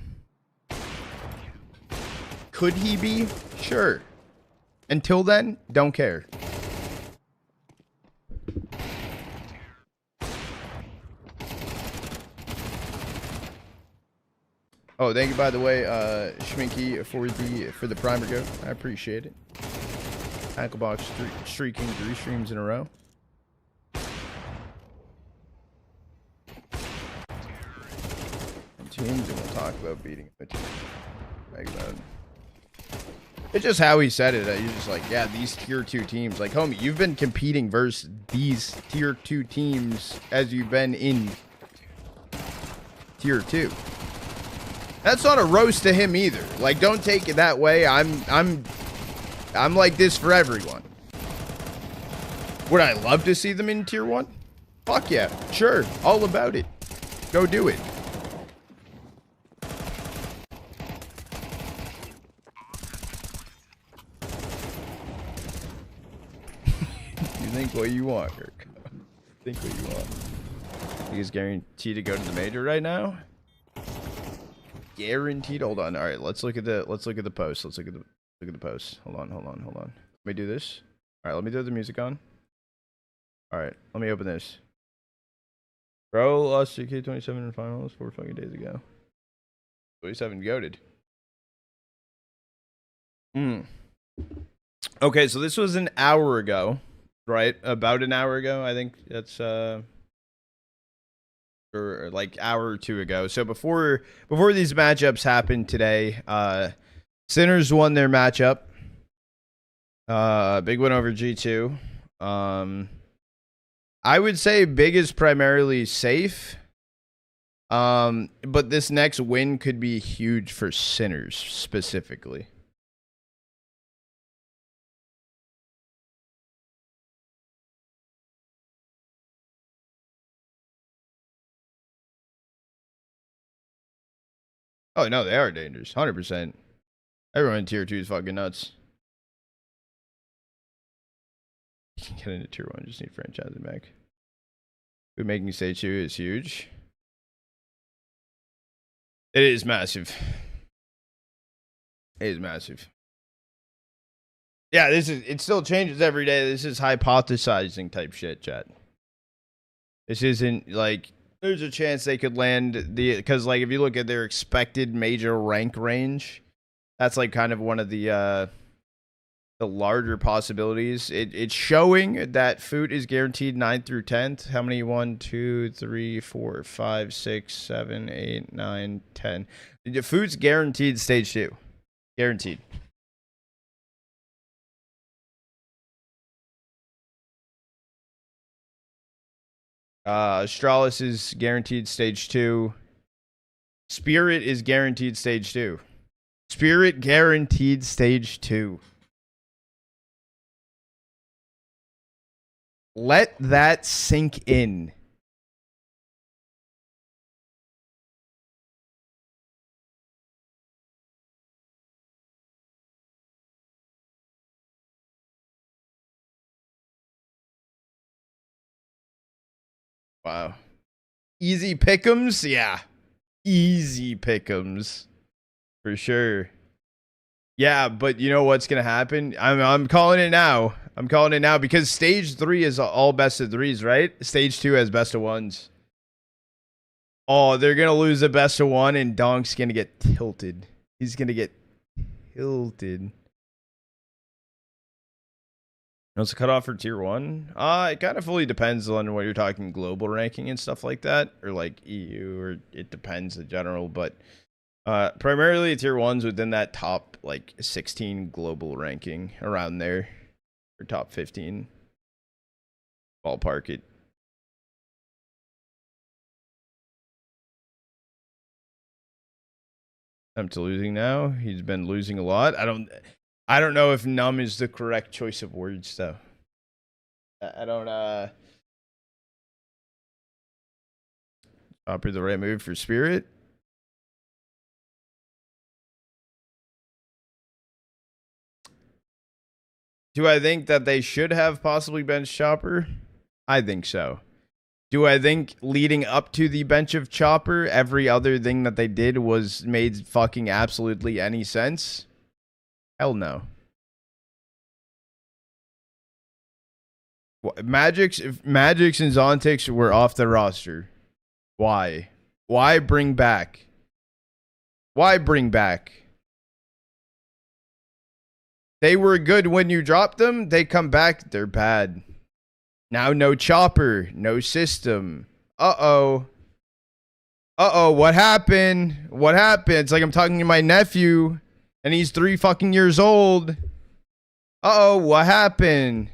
Speaker 1: Could he be? Sure. Until then, don't care. Oh, thank you, by the way, Schminky, for the primer go. I appreciate it. Anklebox streaking 3 streams in a row. Teams, and we'll talk about beating a team. It's just how he said it. He's just like, yeah, these tier 2 teams. Like, homie, you've been competing versus these tier 2 teams as you've been in tier 2. That's not a roast to him either. Like, don't take it that way. I'm like this for everyone. Would I love to see them in tier 1? Fuck yeah. Sure. All about it. Go do it. Think what you want, Kirk. Think what you want. Think he's guaranteed to go to the major right now? Guaranteed. Hold on. All right, let's look at the post. Let's look at the post. Hold on. Let me do this. All right, let me throw the music on. All right, let me open this. Bro lost to K27 in finals 4 fucking days ago. 27 goated. Okay, so this was an hour ago. Right, about an hour ago, I think that's or like hour or 2 ago. So before these matchups happened today, Sinners won their matchup. Big win over G2. I would say Big is primarily safe. But this next win could be huge for Sinners specifically. Oh, no, they are dangerous. 100%. Everyone in tier 2 is fucking nuts. You can get into tier 1, just need franchising back. But making stage 2 is huge. It is massive. It is massive. Yeah, it still changes every day. This is hypothesizing type shit, chat. This isn't like there's a chance they could land because like if you look at their expected major rank range, that's like kind of one of the larger possibilities. It's showing that food is guaranteed 9th through 10th. How many? 1, 2, 3, 4, 5, 6, 7, 8, 9, 10. The food's guaranteed stage 2. Guaranteed. Astralis is guaranteed stage 2. Spirit is guaranteed stage 2. Spirit guaranteed stage 2. Let that sink in. Wow. Easy pick'ems? Yeah. Easy pick'ems. For sure. Yeah, but you know what's gonna happen? I'm calling it now. I'm calling it now because stage 3 is all best of 3s, right? Stage 2 has best of 1s. Oh, they're gonna lose the best of 1 and Donk's gonna get tilted. He's gonna get tilted. What's the cutoff for tier 1? It kind of fully depends on what you're talking global ranking and stuff like that, or like EU, or it depends in general, but primarily tier 1's within that top like 16 global ranking around there, or top 15. Ballpark it. I'm to losing now. He's been losing a lot. I don't know if numb is the correct choice of words though. I don't Chopper the right move for Spirit. Do I think that they should have possibly benched Chopper? I think so. Do I think leading up to the bench of Chopper, every other thing that they did was made fucking absolutely any sense? Hell no. Magix and Zontix were off the roster. Why? Why bring back? Why bring back? They were good when you dropped them. They come back, they're bad. Now no Chopper, no system. Uh-oh. Uh-oh, what happened? What happened? It's like I'm talking to my nephew, and he's 3 fucking years old. Uh-oh, what happened?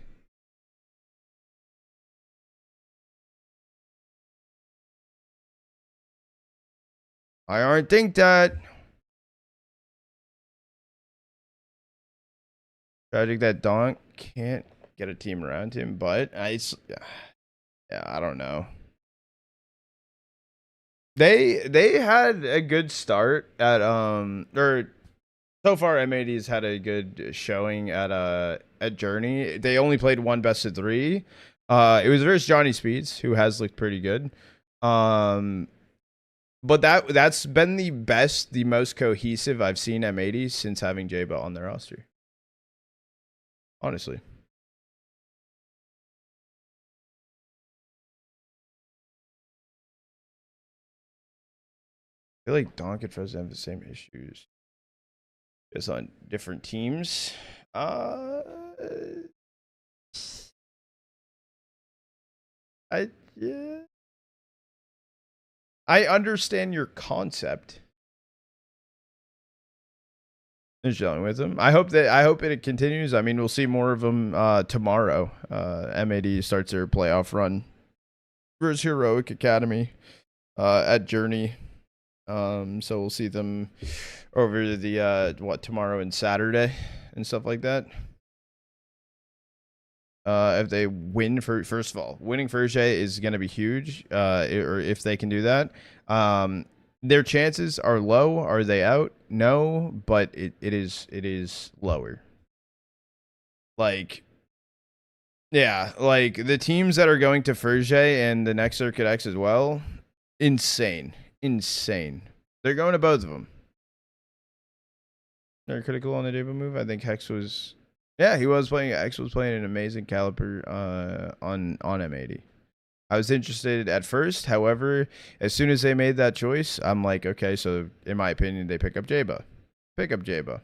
Speaker 1: I aren't think that. Tragic that Donk can't get a team around him, but yeah, I don't know. They had a good start at or so far MAD's had a good showing at Journey. They only played one best of 3. It was versus Johnny Speeds, who has looked pretty good. But that's been the most cohesive I've seen M80 since having J-Bell on their roster. Honestly. I feel like Donk and Frozen have the same issues. Just on different teams. Yeah. I understand your concept. Just chilling with them. I hope it continues. I mean, we'll see more of them tomorrow. MAD starts their playoff run versus Heroic Academy at Journey. So we'll see them over the tomorrow and Saturday and stuff like that. If they win, first of all, winning Furche is going to be huge. Or if they can do that, their chances are low. Are they out? No, but it is lower. Like, yeah, like the teams that are going to Furche and the next Circuit X as well, insane. They're going to both of them. They're critical on the Deva move. I think Hex was. Yeah, he was playing. X was playing an amazing caliber on M80. I was interested at first. However, as soon as they made that choice, I'm like, okay, so in my opinion, they pick up Jaba. Pick up Jaba.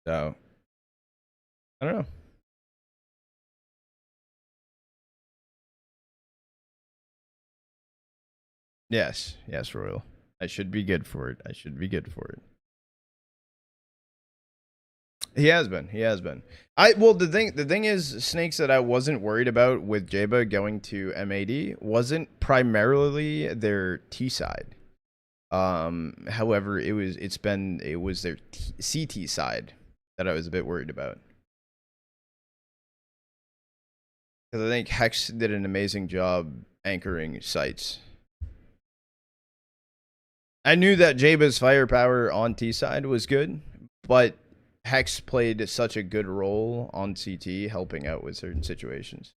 Speaker 1: So, I don't know. Yes, yes, Royal. I should be good for it. I should be good for it. He has been. He has been. The thing is, Snakes, that I wasn't worried about with Jaba going to MAD wasn't primarily their T side. However, it was their CT side that I was a bit worried about. Because I think Hex did an amazing job anchoring sites. I knew that Jaba's firepower on T side was good, but Hex played such a good role on CT, helping out with certain situations.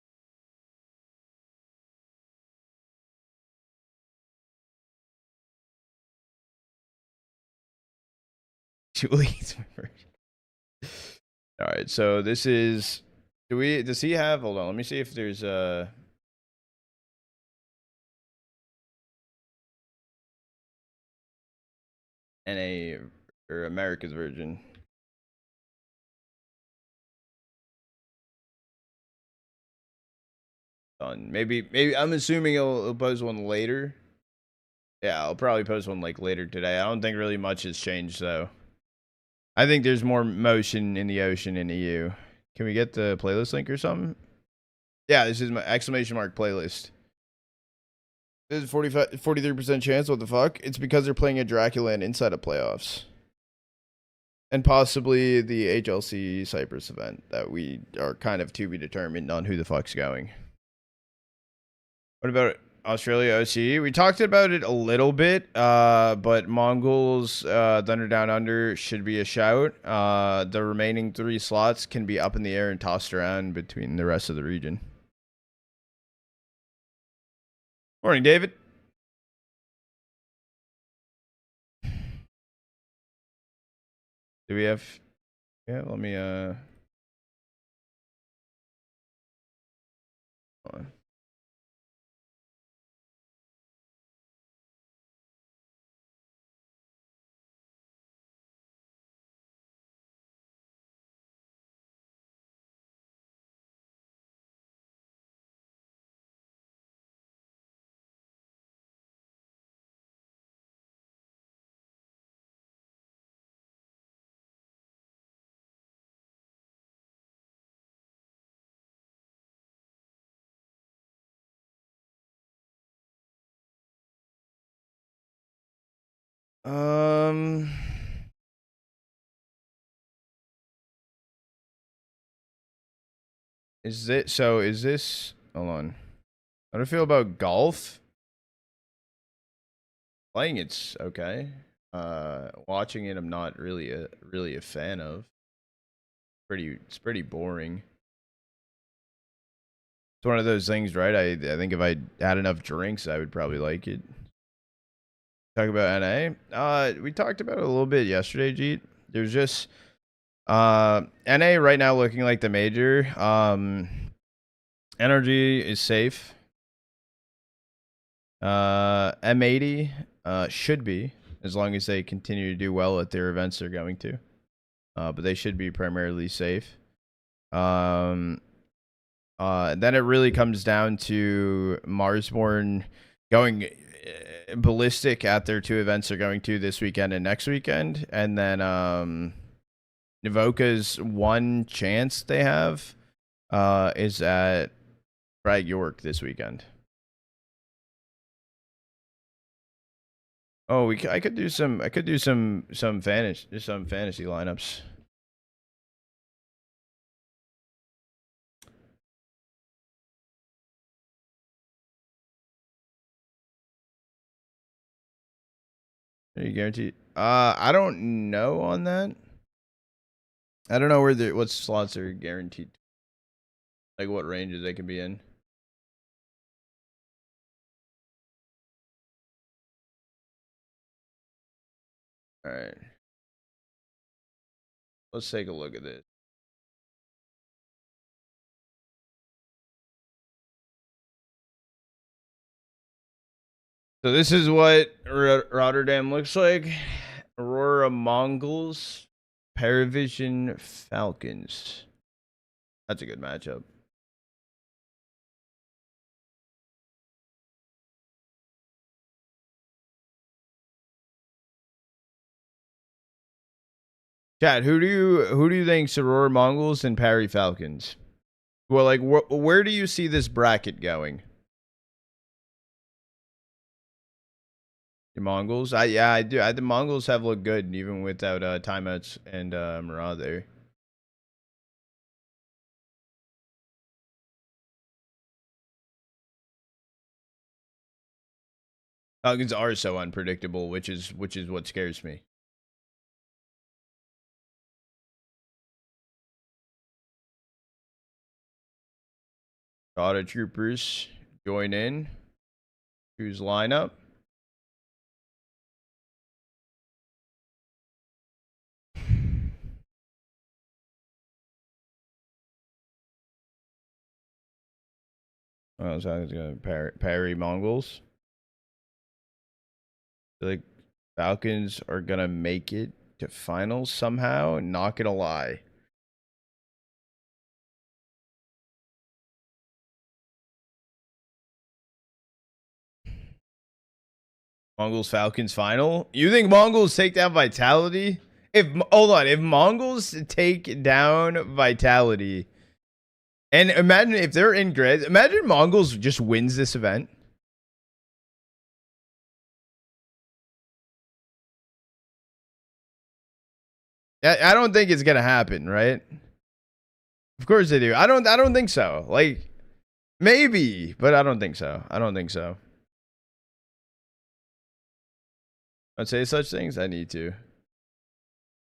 Speaker 1: All right, so this is. Does he have? Hold on, let me see if there's NA or America's version. Done. Maybe I'm assuming he'll post one later. Yeah, I'll probably post one like later today. I don't think really much has changed though. I think there's more motion in the ocean in EU. Can we get the playlist link or something? Yeah, this is my exclamation mark playlist. This is 43% chance. What the fuck? It's because they're playing a Dracula and inside of playoffs. And possibly the HLC Cyprus event that we are kind of to be determined on who the fuck's going. What about Australia OCE? We talked about it a little bit, but Mongols Thunder Down Under should be a shout. The remaining 3 slots can be up in the air and tossed around between the rest of the region. Morning, David. Do we have? Yeah, let me hold on. Is it so? Is this? Hold on. How do I feel about golf? Playing it's okay. Watching it, I'm not really a fan of. It's pretty boring. It's one of those things, right? I think if I had enough drinks, I would probably like it. Talk about NA. We talked about it a little bit yesterday, Jeet. There's just NA right now looking like the major. Energy is safe. M80 should be, as long as they continue to do well at their events they're going to. But they should be primarily safe. Then it really comes down to Marsborn going ballistic at their 2 events they're going to this weekend and next weekend. And then Nivoca's one chance they have is at Frag York this weekend. Oh, I could do some fantasy lineups. Are you guaranteed? I don't know on that. I don't know what slots are guaranteed. Like what ranges they can be in. All right. Let's take a look at this. So this is what Rotterdam looks like. Aurora Mongols, Paravision Falcons. That's a good matchup. Chat, who do you think's Aurora Mongols and Parry Falcons? Well, like where do you see this bracket going? The Mongols? Yeah, I do. The Mongols have looked good even without timeouts and Murad there. Falcons are so unpredictable, which is what scares me. Auto troopers join in. Choose lineup. Oh, so I was gonna parry Mongols. Like Falcons are gonna make it to finals somehow. Not gonna lie. Mongols Falcons final. You think Mongols take down Vitality? If Mongols take down Vitality, and imagine if they're in grid, imagine Mongols just wins this event. I don't think it's gonna happen, right? Of course they do. I don't think so. Like maybe, but I don't think so. I don't think so. I'd say such things. I need to.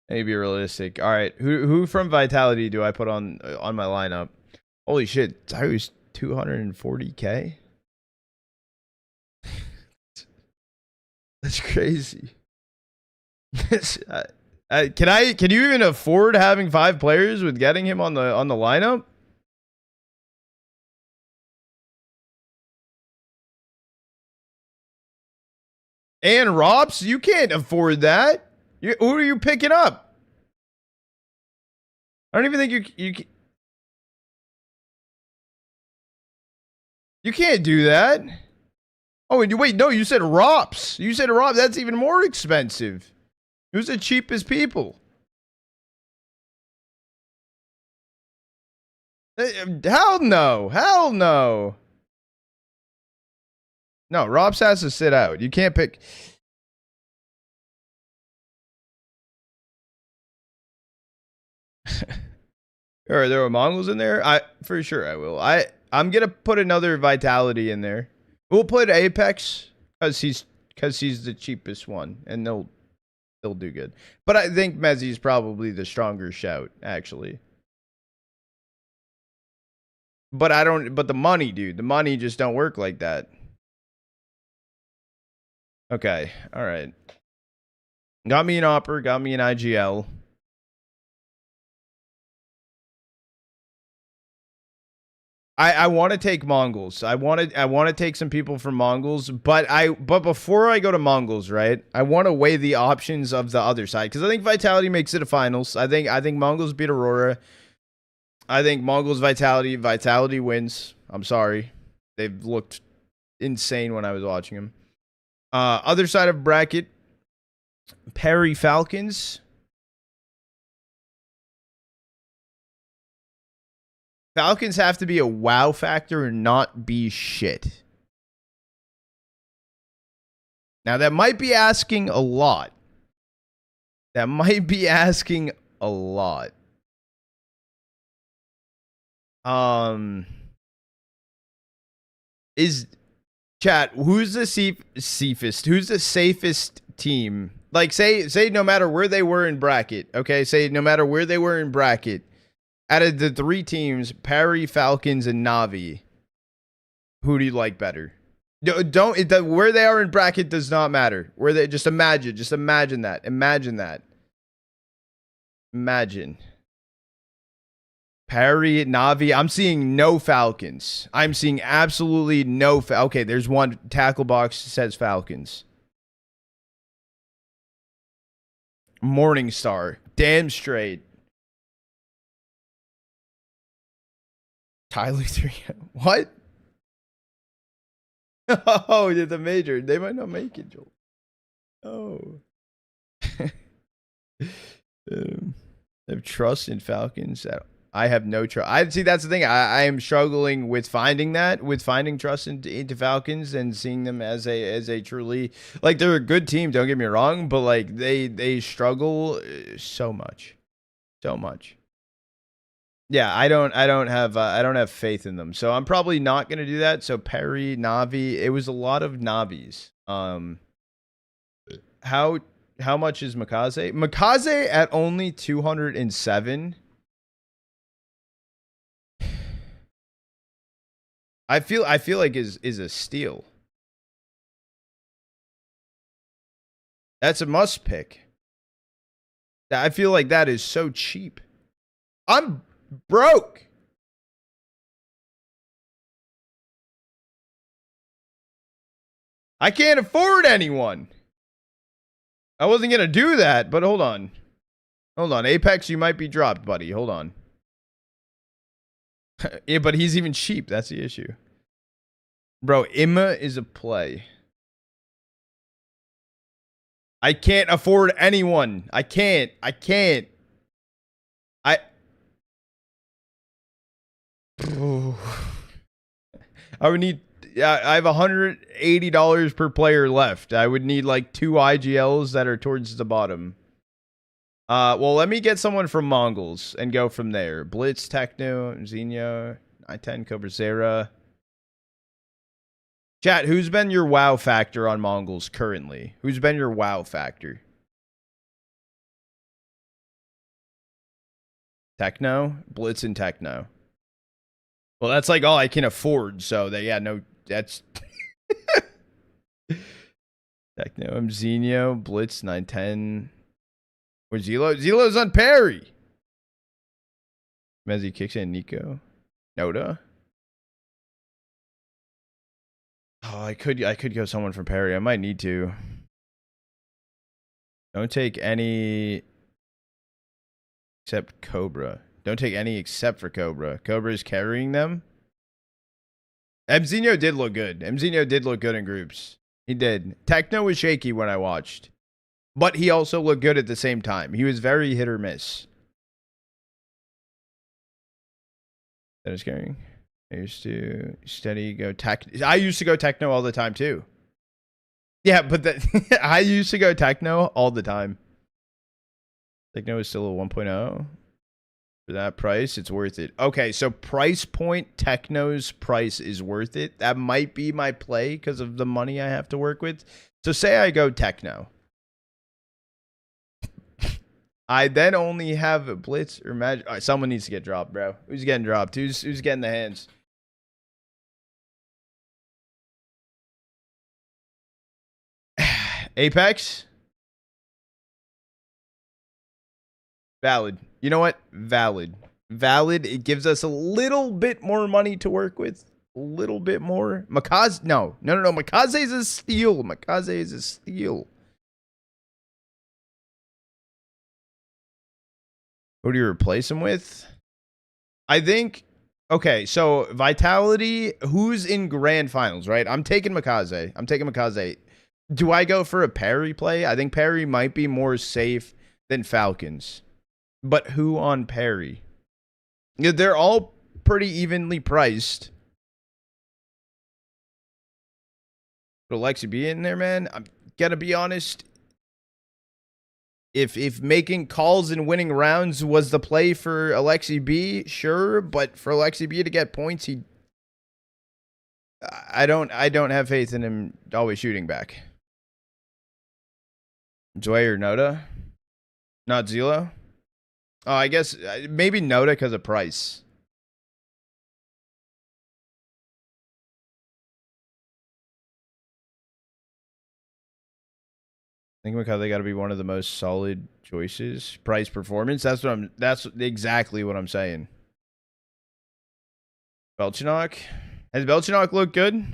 Speaker 1: Maybe realistic. All right, who from Vitality do I put on my lineup? Holy shit, Tyro's 240k. That's crazy. Can you even afford having 5 players with getting him on the lineup? And Rops, you can't afford that. Who are you picking up? I don't even think you can't do that. Oh, and wait, no, you said Rops. You said Rops. That's even more expensive. Who's the cheapest people? Hell no. Hell no. No, Rops has to sit out. You can't pick. Or there are Mongols in there? For sure I will. I'm gonna put another Vitality in there. We'll put Apex because he's the cheapest one, and they'll do good. But I think Mezzi's probably the stronger shout, actually. But the money, dude. The money just don't work like that. Okay, all right. Got me an Opera, got me an IGL. I want to take Mongols. I want to take some people from Mongols, but before I go to Mongols, right? I want to weigh the options of the other side because I think Vitality makes it to finals. I think Mongols beat Aurora. I think Mongols Vitality wins. I'm sorry. They've looked insane when I was watching them. Other side of bracket, Parry Falcons. Falcons have to be a wow factor and not be shit. Now, that might be asking a lot. That might be asking a lot. Is chat, who's the safest? Who's the safest team? Like, say no matter where they were in bracket, okay? Say no matter where they were in bracket, out of the 3 teams, Parry, Falcons, and Navi, who do you like better? Where they are in bracket does not matter. Where they just imagine that. Imagine. Perry, Navi. I'm seeing no Falcons. I'm seeing absolutely no. Okay, there's one tackle box that says Falcons. Morningstar. Damn straight. Tyler 3. What? Oh, yeah, the major. They might not make it, Joel. Oh. Have trust in Falcons. I have no trust. I see. That's the thing. I am struggling with finding trust into Falcons and seeing them as a truly, like, they're a good team. Don't get me wrong, but like they struggle so much. Yeah, I don't have faith in them. So I'm probably not gonna do that. So Perry, Navi. It was a lot of Navis. How much is Makaze? Makaze at only 207. I feel like is a steal. That's a must pick. I feel like that is so cheap. I'm broke. I can't afford anyone. I wasn't going to do that, but hold on. Apex, you might be dropped, buddy. Hold on. Yeah, but he's even cheap. That's the issue. Bro, Imma is a play. I can't afford anyone. I can't. I would need. I have $180 per player left. I would need like 2 IGLs that are towards the bottom. Well, let me get someone from Mongols and go from there. Blitz, Techno, Xenia, I-10, Cobrazera. Chat, who's been your wow factor on Mongols currently? Who's been your wow factor? Techno? Blitz and Techno. Well, that's like all I can afford, so that's Techno, Xenia, Blitz, 910. Where's Zelo? Zelo's on Perry. Mezzi kicks in Nico. Noda. Oh, I could go someone from Perry. I might need to. Don't take any except Cobra. Don't take any except for Cobra. Cobra is carrying them. Mzinho did look good. Mzinho did look good in groups. He did. Techno was shaky when I watched. But he also looked good at the same time. He was very hit or miss. That is carrying. I used to steady go I used to go Techno all the time too. Yeah, but I used to go Techno all the time. Techno is still a 1.0. For that price, it's worth it. Okay, so price point, Techno's price is worth it. That might be my play because of the money I have to work with. So say I go Techno. I then only have a Blitz or Magic. All right, someone needs to get dropped, bro. Who's getting dropped? Who's getting the hands? Apex? Valid. You know what? Valid. It gives us a little bit more money to work with. A little bit more. Makaze? No. Makaze is a steal. Who do you replace him with? I think. Okay, so Vitality. Who's in grand finals, right? I'm taking Makaze. Do I go for a Perry play? I think Perry might be more safe than Falcons. But who on Perry? They're all pretty evenly priced. But Alexi B in there, man. I'm gonna be honest. If making calls and winning rounds was the play for Alexi B, sure. But for Alexi B to get points, I don't have faith in him always shooting back. Joy or Noda? Not Zelo? Oh, I guess maybe Noda because of price. I think because they got to be one of the most solid choices. Price performance. That's exactly what I'm saying. Belchinok. Has Belchinok looked good?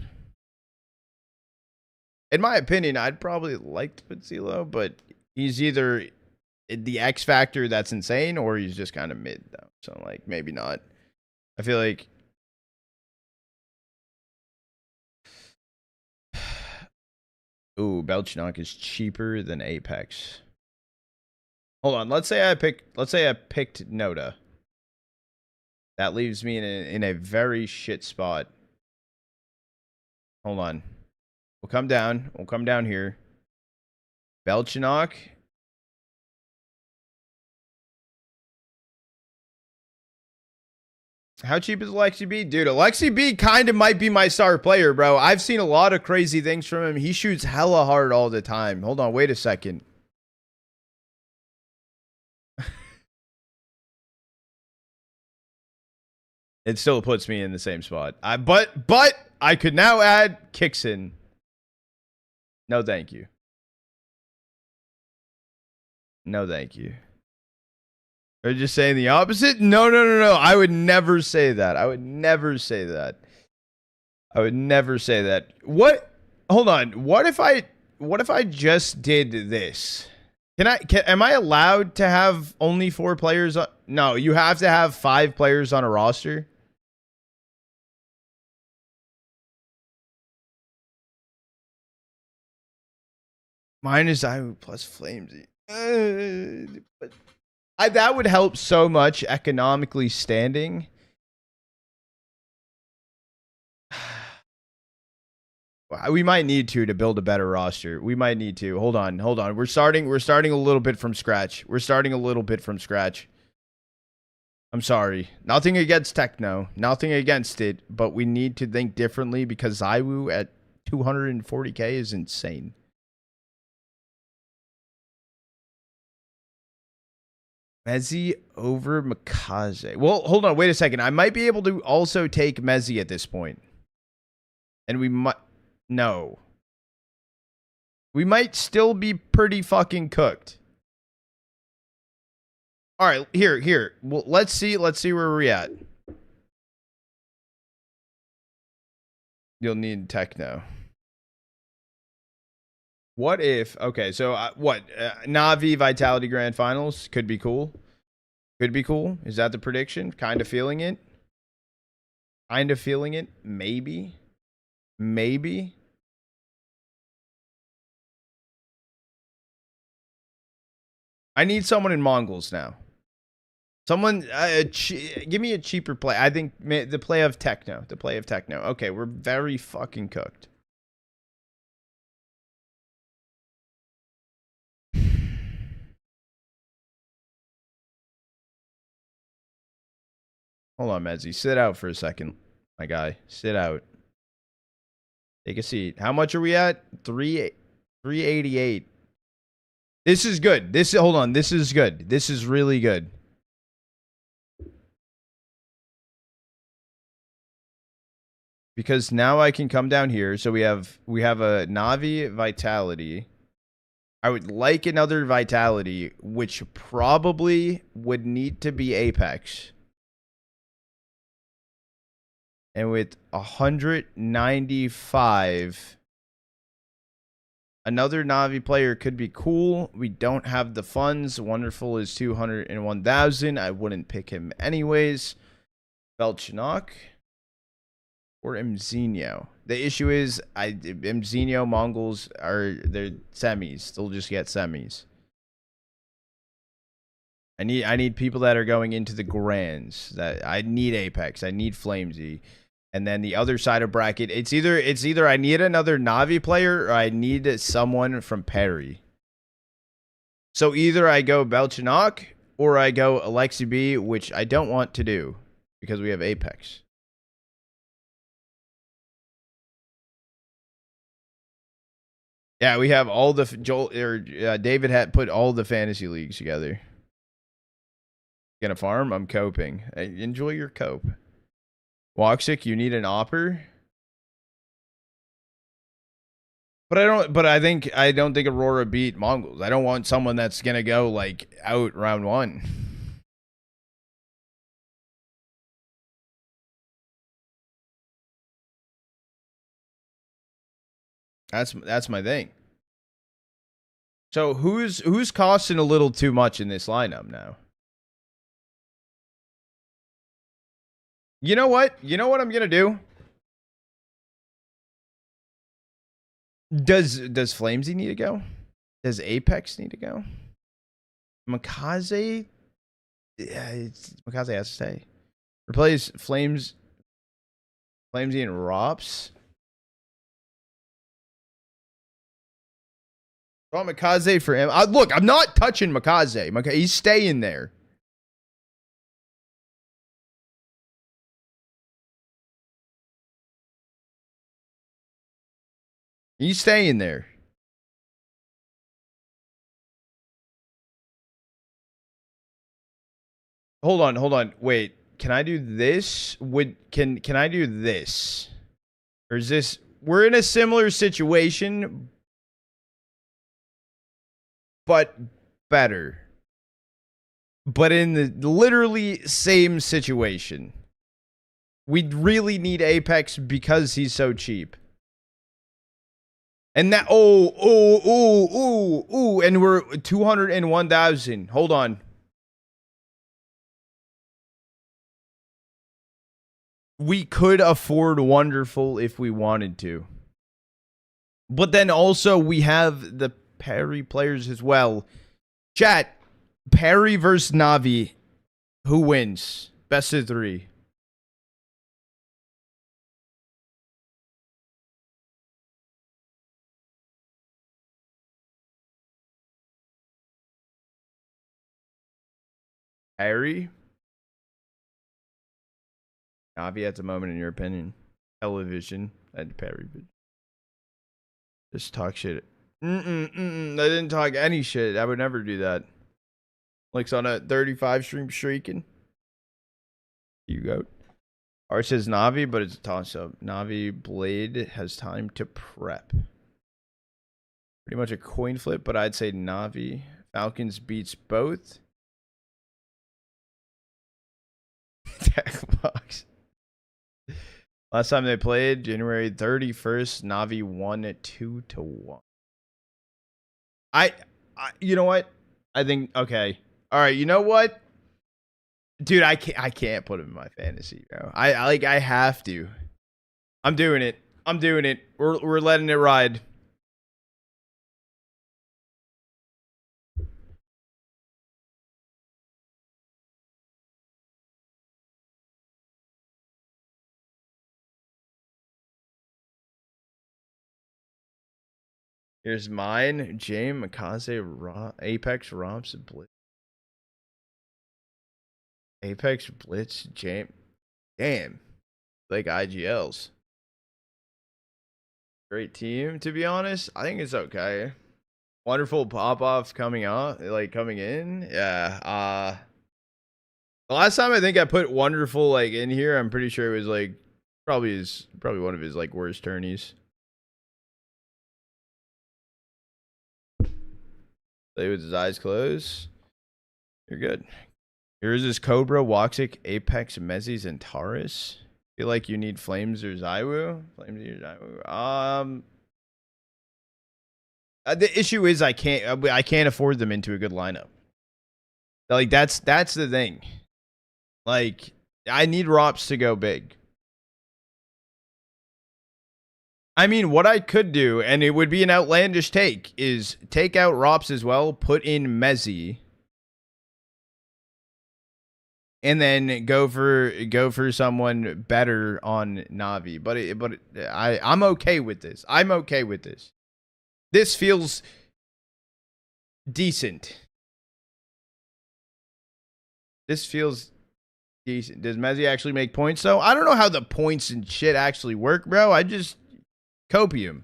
Speaker 1: In my opinion, I'd probably like to put Zelo, but he's either the X factor that's insane or he's just kind of mid, though. So, like, maybe not. I feel like. Ooh, Belchinok is cheaper than Apex. Hold on. Let's say I picked Noda. That leaves me in a very shit spot. Hold on. We'll come down. We'll come down here. Belchinok. How cheap is Alexi B? Dude, Alexi B kind of might be my star player, bro. I've seen a lot of crazy things from him. He shoots hella hard all the time. Hold on, wait a second. It still puts me in the same spot. But I could now add Kixon. No, thank you. No, thank you. Are you just saying the opposite? No. I would never say that. I would never say that. I would never say that. What? Hold on. What if I just did this? Am I allowed to have only 4 players on? No, you have to have 5 players on a roster. Mine is I plus Flamesy. But that would help so much economically standing. We might need to build a better roster. We might need to. Hold on. We're starting a little bit from scratch. I'm sorry. Nothing against Techno. Nothing against it, but we need to think differently because ZywOo at 240k is insane. Mezzi over Makaze. Well, hold on. Wait a second. I might be able to also take Mezzi at this point. And we might... No. We might still be pretty fucking cooked. All right. Here. Well, let's see where we're at. You'll need Techno. What if... Okay, so Na'Vi Vitality Grand Finals could be cool. Could be cool. Is that the prediction? Kind of feeling it. Maybe. I need someone in Mongols now. Someone... give me a cheaper play. I think the play of Techno. Okay, we're very fucking cooked. Hold on, Mezzi. Sit out for a second, my guy. Sit out. Take a seat. How much are we at? 388. This is good. Hold on. This is good. This is really good. Because now I can come down here. So we have a Na'Vi Vitality. I would like another Vitality, which probably would need to be Apex. And with 195, another Na'Vi player could be cool. We don't have the funds. Wonderful is 201,000. I wouldn't pick him anyways. Belchinok or Mzinho. The issue is, Mzinho Mongols they're semis. They'll just get semis. I need people that are going into the grands. That I need Apex. I need Flamesy. And then the other side of bracket, it's either I need another Na'Vi player or I need someone from Perry. So either I go Belchinok or I go Alexi B, which I don't want to do because we have Apex. Yeah, we have all the David had put all the fantasy leagues together. Gonna farm? I'm coping. Enjoy your cope. Woxic, you need an opper? But I don't think Aurora beat Mongols. I don't want someone that's gonna go like out round 1. That's my thing. So who's costing a little too much in this lineup now? You know what? You know what I'm gonna do? Does Flamesy need to go? Does Apex need to go? Makaze? Yeah, Makaze has to stay. Replace Flamesy and Rops. Oh, Makaze for him. Look, I'm not touching Makaze. He's staying there. He's staying there. Hold on. Wait, can I do this? Can I do this? Or is this? We're in a similar situation, but better. But in the literally same situation. We really need Apex because he's so cheap. And that and we're 201,000. Hold on. We could afford Wonderful if we wanted to. But then also we have the Parry players as well. Chat, Parry versus Navi. Who wins? Best of 3. Parry? Navi at the moment, in your opinion? Television and Parry. Just talk shit. I didn't talk any shit. I would never do that. Like on a 35 stream streaking. You go. Or it says Navi, but it's a toss up. Navi Blade has time to prep. Pretty much a coin flip, but I'd say Navi. Falcons beats both. Tech box. Last time they played, January 31st, Navi won it 2-1. I you know what? I think okay. All right, you know what? Dude, I can't put him in my fantasy, bro. I have to. I'm doing it. We're letting it ride. Here's mine. James, Makaze, Apex, Romps, and Blitz. Apex, Blitz, James. Damn. Like IGLs. Great team, to be honest. I think it's okay. Wonderful pop-off coming out, like coming in. Yeah. The last time I think I put Wonderful like in here, I'm pretty sure it was like probably one of his like worst tourneys. Play with his eyes closed. You're good. Here's this Cobra, Woxic, Apex, Mezzis, and Taurus. Feel like you need Flames or Zywoo? Flames or Zywoo? The issue is I can't afford them into a good lineup. Like that's the thing. Like I need Rops to go big. I mean, what I could do, and it would be an outlandish take, is take out Rops as well, put in Mezzi, and then go for someone better on Navi. But I'm okay with this. This feels decent. Does Mezzi actually make points though? I don't know how the points and shit actually work, bro. I just copium.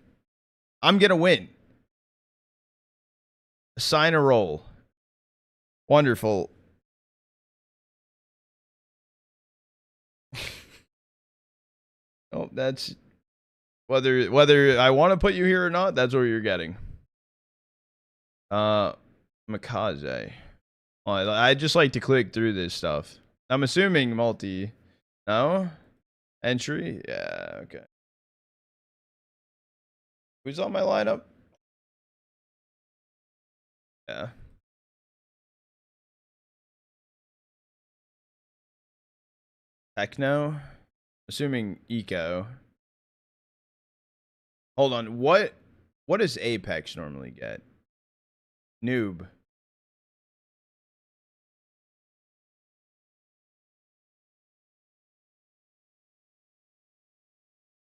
Speaker 1: I'm gonna win. Assign a role. Wonderful. Oh, that's whether I want to put you here or not, that's what you're getting. Makaze. Well, I just like to click through this stuff. I'm assuming multi. No? Entry? Yeah, okay. Who's on my lineup? Yeah. Techno. Assuming Eco. Hold on. What does Apex normally get? Noob.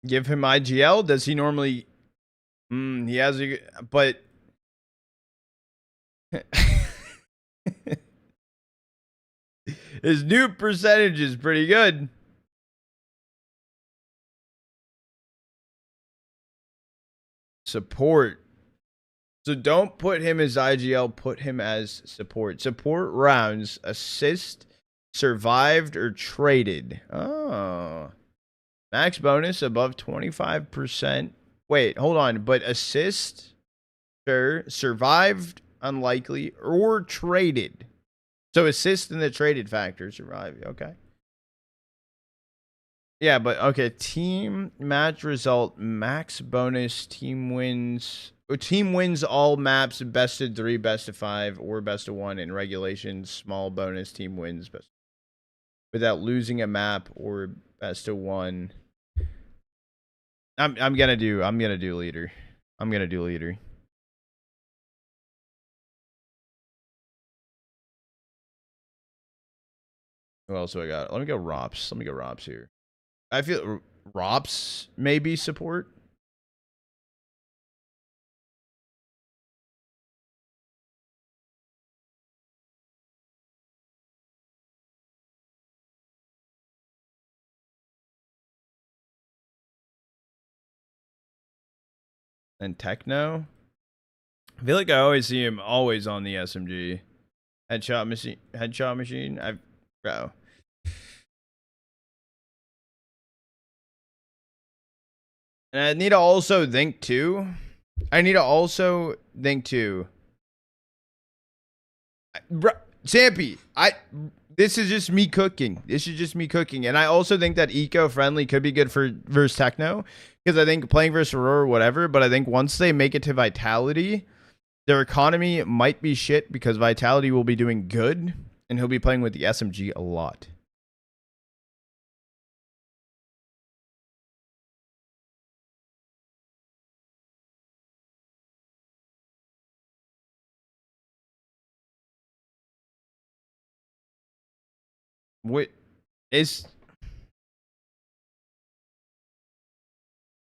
Speaker 1: Give him IGL? Does he normally? He has a, but his noob percentage is pretty good. Support. So don't put him as IGL, put him as support. Support rounds, assist, survived, or traded. Oh. Max bonus above 25%. Wait, hold on. But assist, sure. Survived, unlikely, or traded. So assist in the traded factor, survive. Okay. Yeah, but okay. Team match result, max bonus, team wins. Team wins all maps, best of 3, best of 5, or best of 1 in regulations. Small bonus, team wins best without losing a map or best of 1. I'm gonna do leader. I'm gonna do leader. Who else do I got? Let me go Rops. Let me go Rops here. I feel Rops maybe support. And Techno. I feel like I always see him always on the SMG. Headshot machine. Bro. And I need to also think too. Bro, Sampy, this is just me cooking. And I also think that eco-friendly could be good for versus Techno. Because I think playing versus Aurora or whatever, but I think once they make it to Vitality, their economy might be shit because Vitality will be doing good, and he'll be playing with the SMG a lot. What is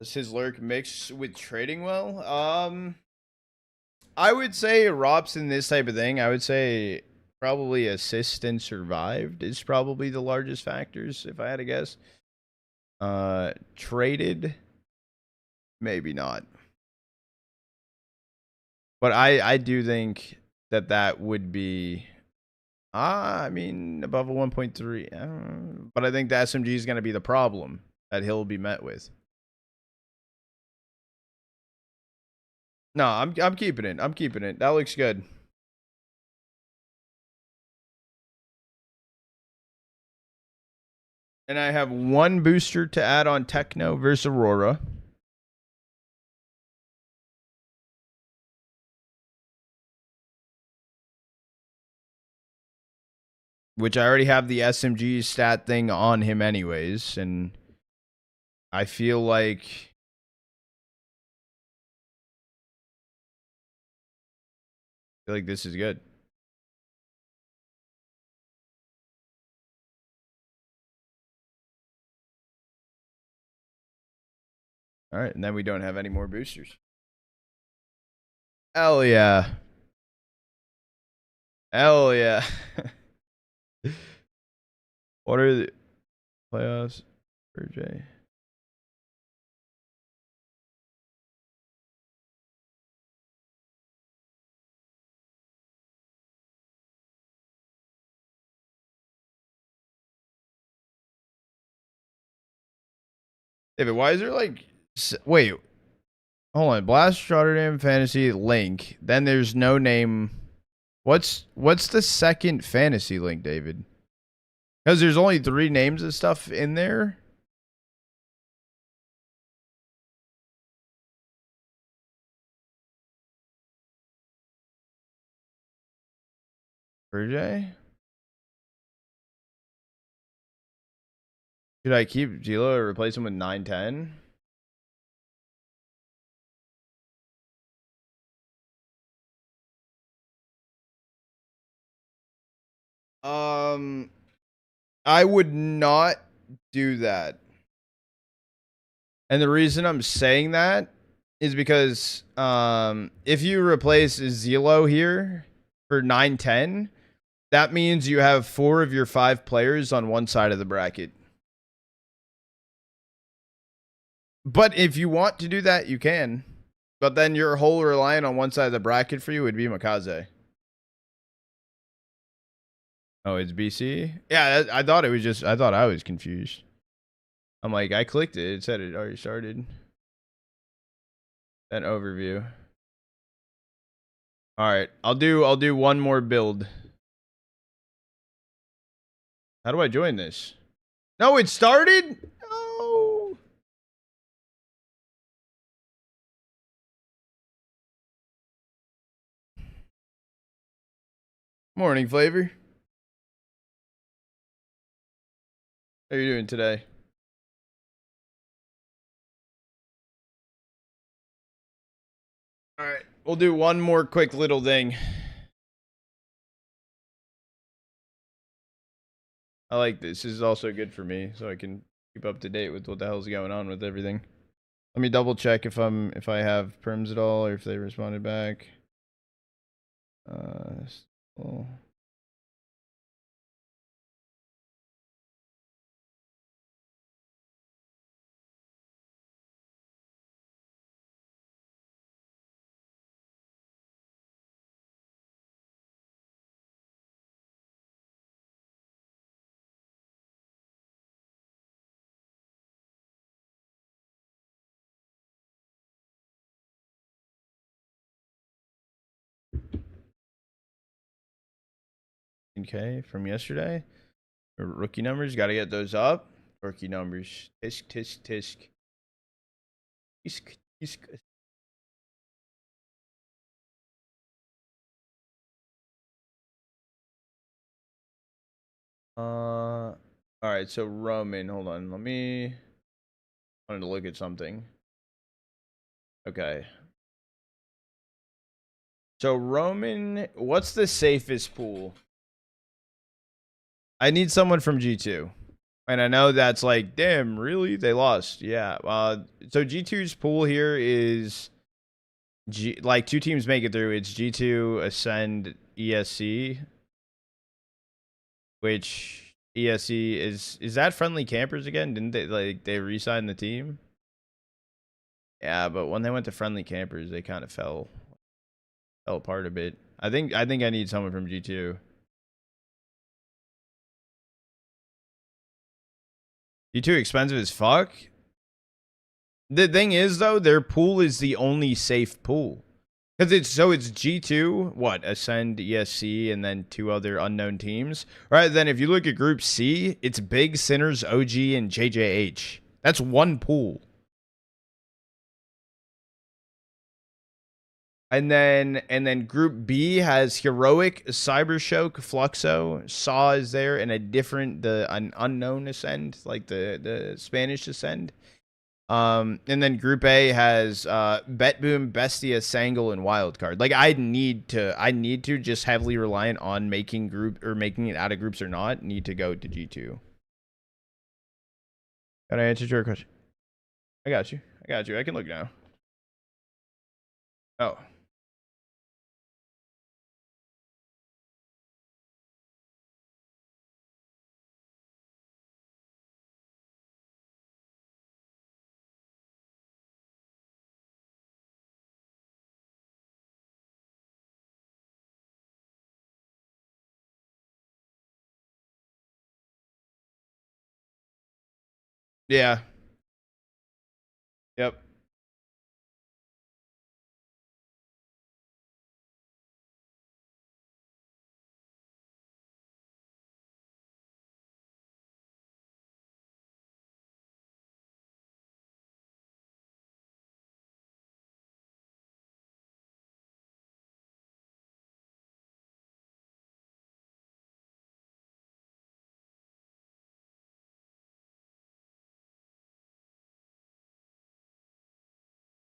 Speaker 1: does his lurk mix with trading well? I would say Rops in this type of thing. I would say probably assist and survived is probably the largest factors if I had to guess. Traded, maybe not. But I do think that would be I mean above a 1.3. But I think the SMG is going to be the problem that he'll be met with. No, I'm keeping it. I'm keeping it. That looks good. And I have one booster to add on Techno versus Aurora. Which I already have the SMG stat thing on him anyways. And I feel like this is good. All right, and then we don't have any more boosters. Hell yeah. Hell yeah. What are the playoffs for Jay? David, why is there like wait, hold on. Blast Rotterdam Fantasy link. Then there's no name. What's the second fantasy link, David? Because there's only 3 names of stuff in there. Berjay? Should I keep Gilo or replace him with 910? I would not do that. And the reason I'm saying that is because if you replace Zelo here for 910, that means you have 4 of your 5 players on one side of the bracket. But if you want to do that, you can. But then your whole reliant on one side of the bracket for you would be Makaze. Oh, it's BC? Yeah, I thought it was just, I thought I was confused. I'm like, I clicked it. It said it already started. That overview. All right, I'll do one more build. How do I join this? No, it started? No. Morning, Flavor. How are you doing today? All right, we'll do one more quick little thing. I like this. This is also good for me, so I can keep up to date with what the hell's going on with everything. Let me double check if I have perms at all or if they responded back. Still. Okay, from yesterday. Rookie numbers, got to get those up. Rookie numbers. Tisk, tisk, tisk. Tisk, tisk. All right, so Roman, hold on. Let me, I wanted to look at something. Okay. So Roman, what's the safest pool? I need someone from G2. And I know that's like, damn, really? They lost. Yeah. So G2's pool here is like 2 teams make it through. It's G2, Ascend, ESC. Which ESC is that Friendly Campers again? Didn't they re-sign the team? Yeah, but when they went to Friendly Campers, they kind of fell apart a bit. I think I need someone from G2. G2 expensive as fuck. The thing is though, their pool is the only safe pool. Because it's G2, what, Ascend, ESC, and then 2 other unknown teams. Right, then if you look at Group C, it's Big, Sinners, OG, and JJH. That's one pool. And then Group B has Heroic, Cybershock, Fluxo, Saw is there, and an unknown Ascend, like the Spanish Ascend. And then Group A has Bet Boom, Bestia, Sangle, and Wildcard. Like I need to just heavily reliant on making it out of groups or not. Need to go to G2. Got I answered your question? I got you. I can look now. Oh. Yeah. Yep.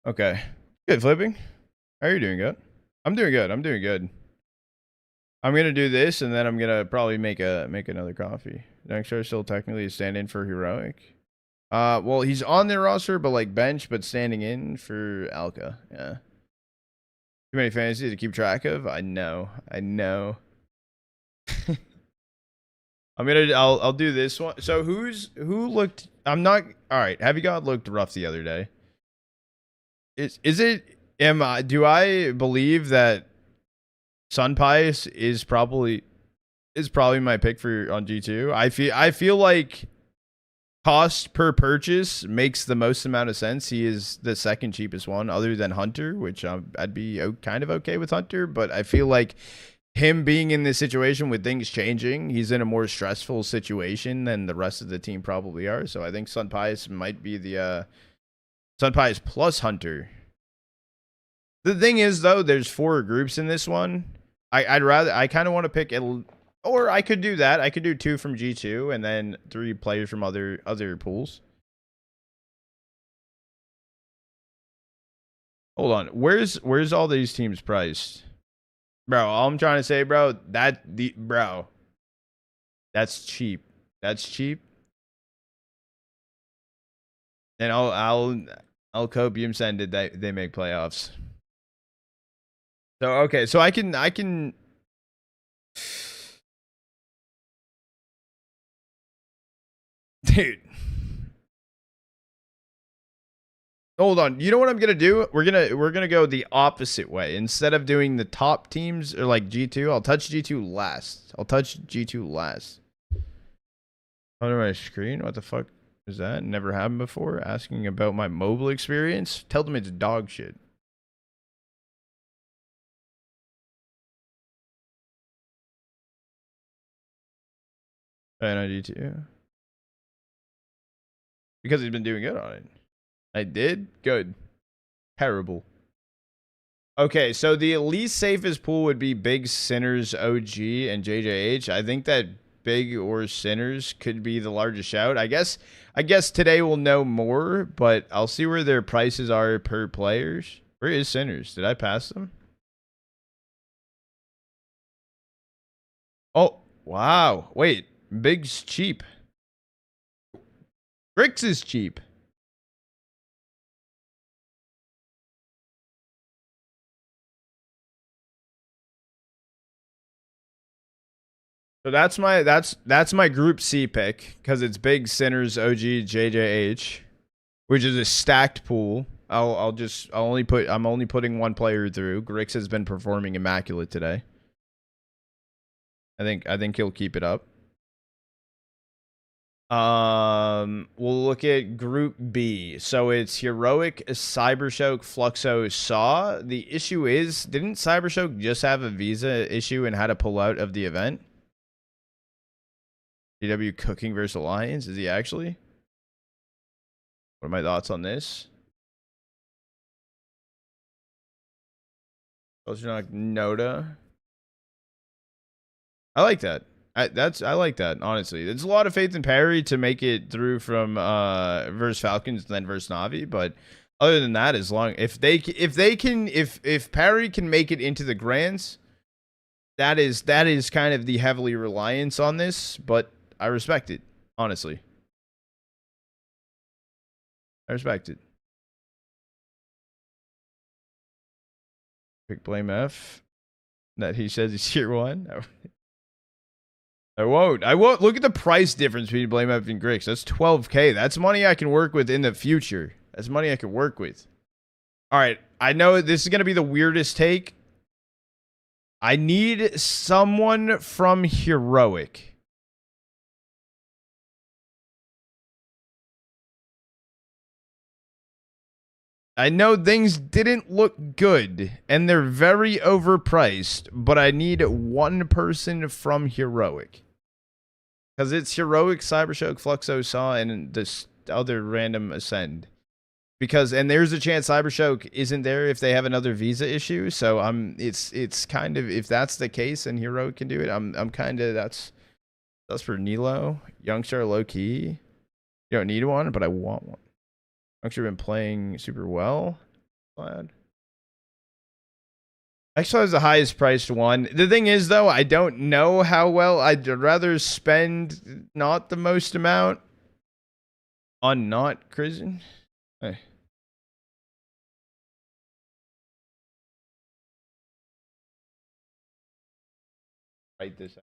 Speaker 1: Okay. Good, Flipping. How are you doing, good? I'm doing good. I'm doing good. I'm gonna do this, and then I'm gonna probably make another coffee. Youngster still technically stand-in for Heroic. Well, he's on their roster, but like bench, but standing in for Alka. Yeah. Too many fantasy to keep track of. I know. I know. I'll do this one. So who looked? I'm not. All right. Have you God looked rough the other day? Is it? Do I believe that Sun Pius is probably my pick for on G2? I feel like cost per purchase makes the most amount of sense. He is the second cheapest one, other than Hunter, which I'd be kind of okay with Hunter, but I feel like him being in this situation with things changing, he's in a more stressful situation than the rest of the team probably are. So I think Sun Pius might be the Sun Pius plus Hunter. The thing is, though, there's 4 groups in this one. I kind of want to pick or I could do that. I could do 2 from G2 and then 3 players from other pools. Hold on. Where's all these teams priced? Bro, all I'm trying to say, bro, that's cheap. That's cheap. And I'll copium send it that they make playoffs. So okay, so I can dude. Hold on. You know what I'm gonna do? We're gonna go the opposite way. Instead of doing the top teams or like G2, I'll touch G2 last. Under my screen? What the fuck is that? Never happened before. Asking about my mobile experience. Tell them it's dog shit. And I G2. Because he's been doing good on it. I did? Good. Terrible. Okay, so the least safest pool would be Big, Sinners, OG, and JJH. I think that Big or Sinners could be the largest shout. I guess today we'll know more, but I'll see where their prices are per players. Where is Sinners? Did I pass them? Oh, wow. Wait, Big's cheap. Grix is cheap. So that's my group C pick because it's Big, Sinners, OG, JJH, which is a stacked pool. I'm only putting one player through. Grix has been performing immaculate today. I think he'll keep it up. We'll look at Group B. So it's Heroic, Cybershock, Fluxo, Saw. The issue is, didn't Cybershock just have a visa issue and had to pull out of the event? DW cooking versus Alliance? Is he actually? What are my thoughts on this? Oceanok Noda. I like that. I like that, honestly. There's a lot of faith in Parry to make it through from versus Falcons and then versus Navi, but other than that, as long if Parry can make it into the grands, that is kind of the heavily reliance on this, but I respect it, honestly. I respect it. Pick Blame F. That he says he's tier 1. I won't. Look at the price difference between Blame F and Grix. That's 12K. That's money I can work with in the future. That's money I can work with. All right. I know this is going to be the weirdest take. I need someone from Heroic. I know things didn't look good, and they're very overpriced, but I need one person from Heroic. Because it's Heroic, Cybershock, Fluxo, Saw, and this other random Ascend. And there's a chance Cybershock isn't there if they have another visa issue, so it's kind of, if that's the case and Heroic can do it, I'm kind of, that's for Nilo. Youngstar low-key. You don't need one, but I want one. Youngstar been playing super well. Cloud. Exile is the highest priced one. The thing is, though, I don't know how well. I'd rather spend not the most amount on not Prison. Hey. Write this out.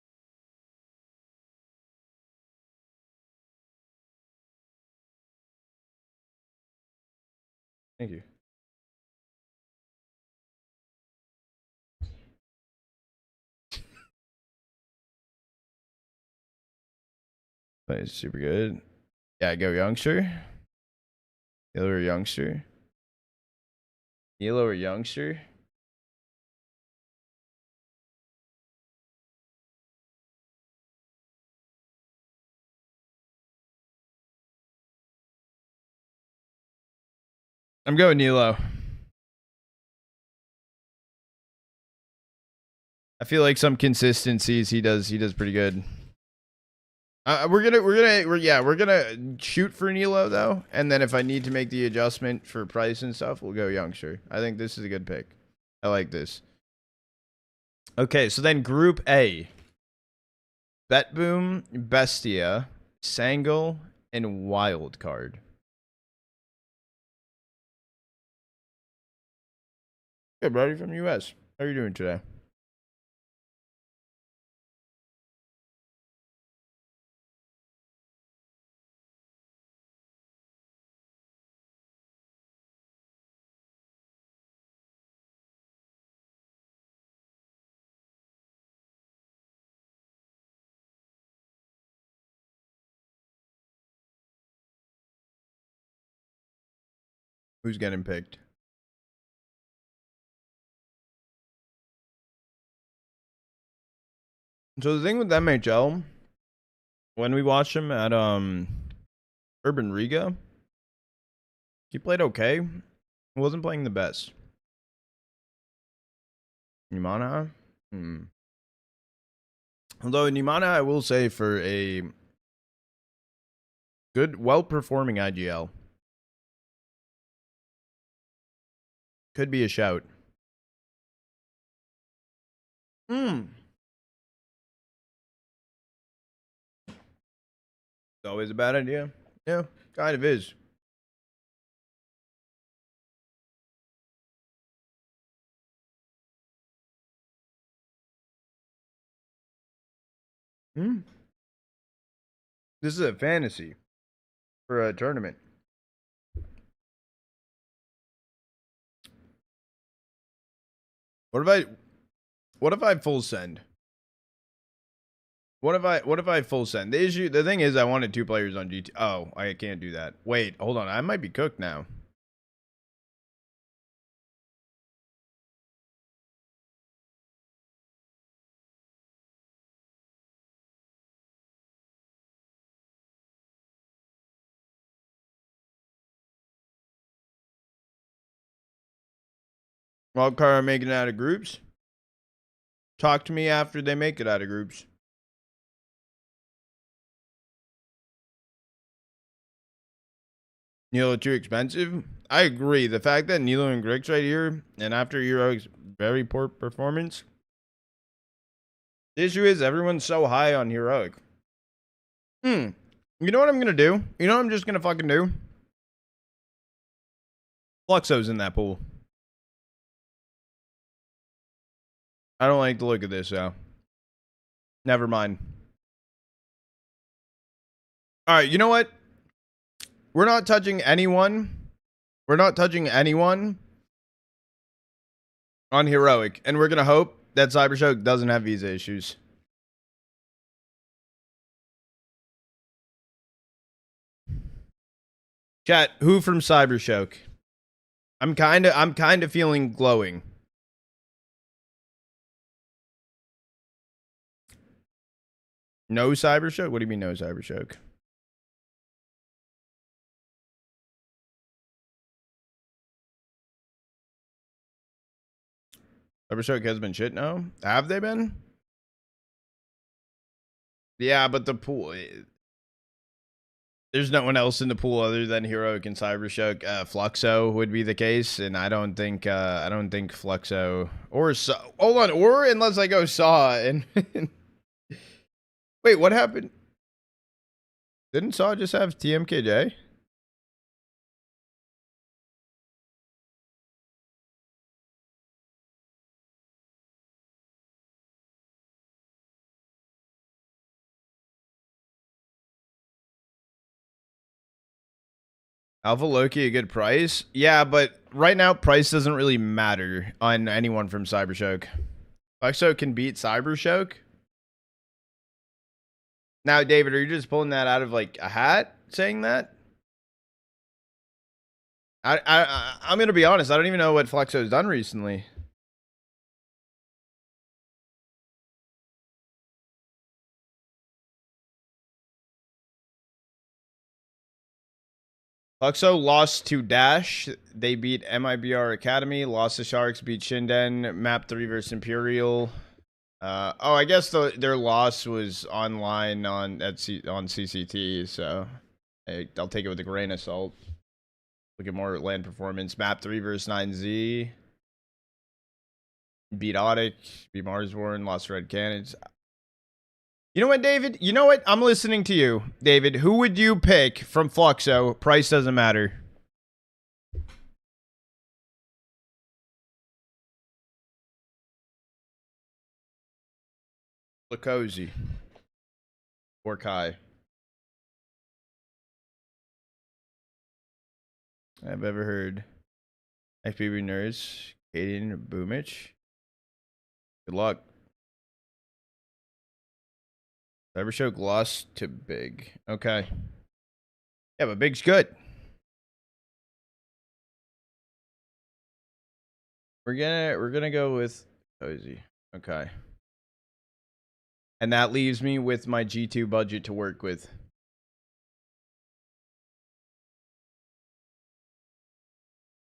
Speaker 1: Thank you. Plays super good. Yeah, go youngster. Healer or youngster. Elo or youngster. I'm going Nilo. I feel like some consistencies he does pretty good. We're gonna shoot for Nilo though, and then if I need to make the adjustment for price and stuff, we'll go youngster. I think this is a good pick. I like this. Okay, so then Group A: Betboom, Bestia, Sangle, and Wildcard. Good, buddy from US. How are you doing today? Who's getting picked? So the thing with MHL, when we watched him at Urban Riga, he played okay. He wasn't playing the best. Nimana? Although Nimana, I will say, for a good, well-performing IGL, could be a shout. It's always a bad idea. Yeah, kind of is. This is a fantasy for a tournament. What if I full send? What if I full send? The thing is, I wanted 2 players on GT. Oh, I can't do that. Wait, hold on. I might be cooked now. Wildcard making it out of groups. Talk to me after they make it out of groups. Nilo too expensive? I agree. The fact that Nilo and Grix right here, and after Heroic's very poor performance, the issue is everyone's so high on Heroic. You know what I'm gonna do? You know what I'm just gonna fucking do? Fluxo's in that pool. I don't like the look of this, though. Never mind. Alright, you know what? We're not touching anyone. We're not touching anyone on Heroic. And we're going to hope that Cybershock doesn't have visa issues. Chat, who from Cybershock? I'm kind of feeling glowing. No Cybershock? What do you mean no Cybershock? Cybershock has been shit now? Have they been? Yeah, but the pool... there's no one else in the pool other than Heroic and Cybershock. Fluxo would be the case, and I don't think Fluxo or hold on, or unless I go Saw and wait, what happened? Didn't Saw just have TMKJ? Alpha Loki a good price? Yeah, but right now price doesn't really matter on anyone from Cybershock. Fluxo can beat Cybershock. Now, David, are you just pulling that out of like a hat saying that? I'm gonna be honest. I don't even know what Fluxo's done recently. Fluxo lost to Dash. They beat MIBR Academy. Lost to Sharks. Beat Shinden. Map 3 versus Imperial. Oh, I guess their loss was online on CCT. So I'll take it with a grain of salt. Look at more land performance. Map 3 versus 9Z. Beat Audic. Beat Marsborn. Lost Red Cannons. You know what, David? You know what? I'm listening to you, David. Who would you pick from Fluxo? Price doesn't matter. Lakozy. Or Kai. I've ever heard. FPV Nerds. Kaden Boomich. Good luck. Cybershock lost to Big. Okay. Yeah, but Big's good. We're gonna go with Cozy. Okay. And that leaves me with my G2 budget to work with.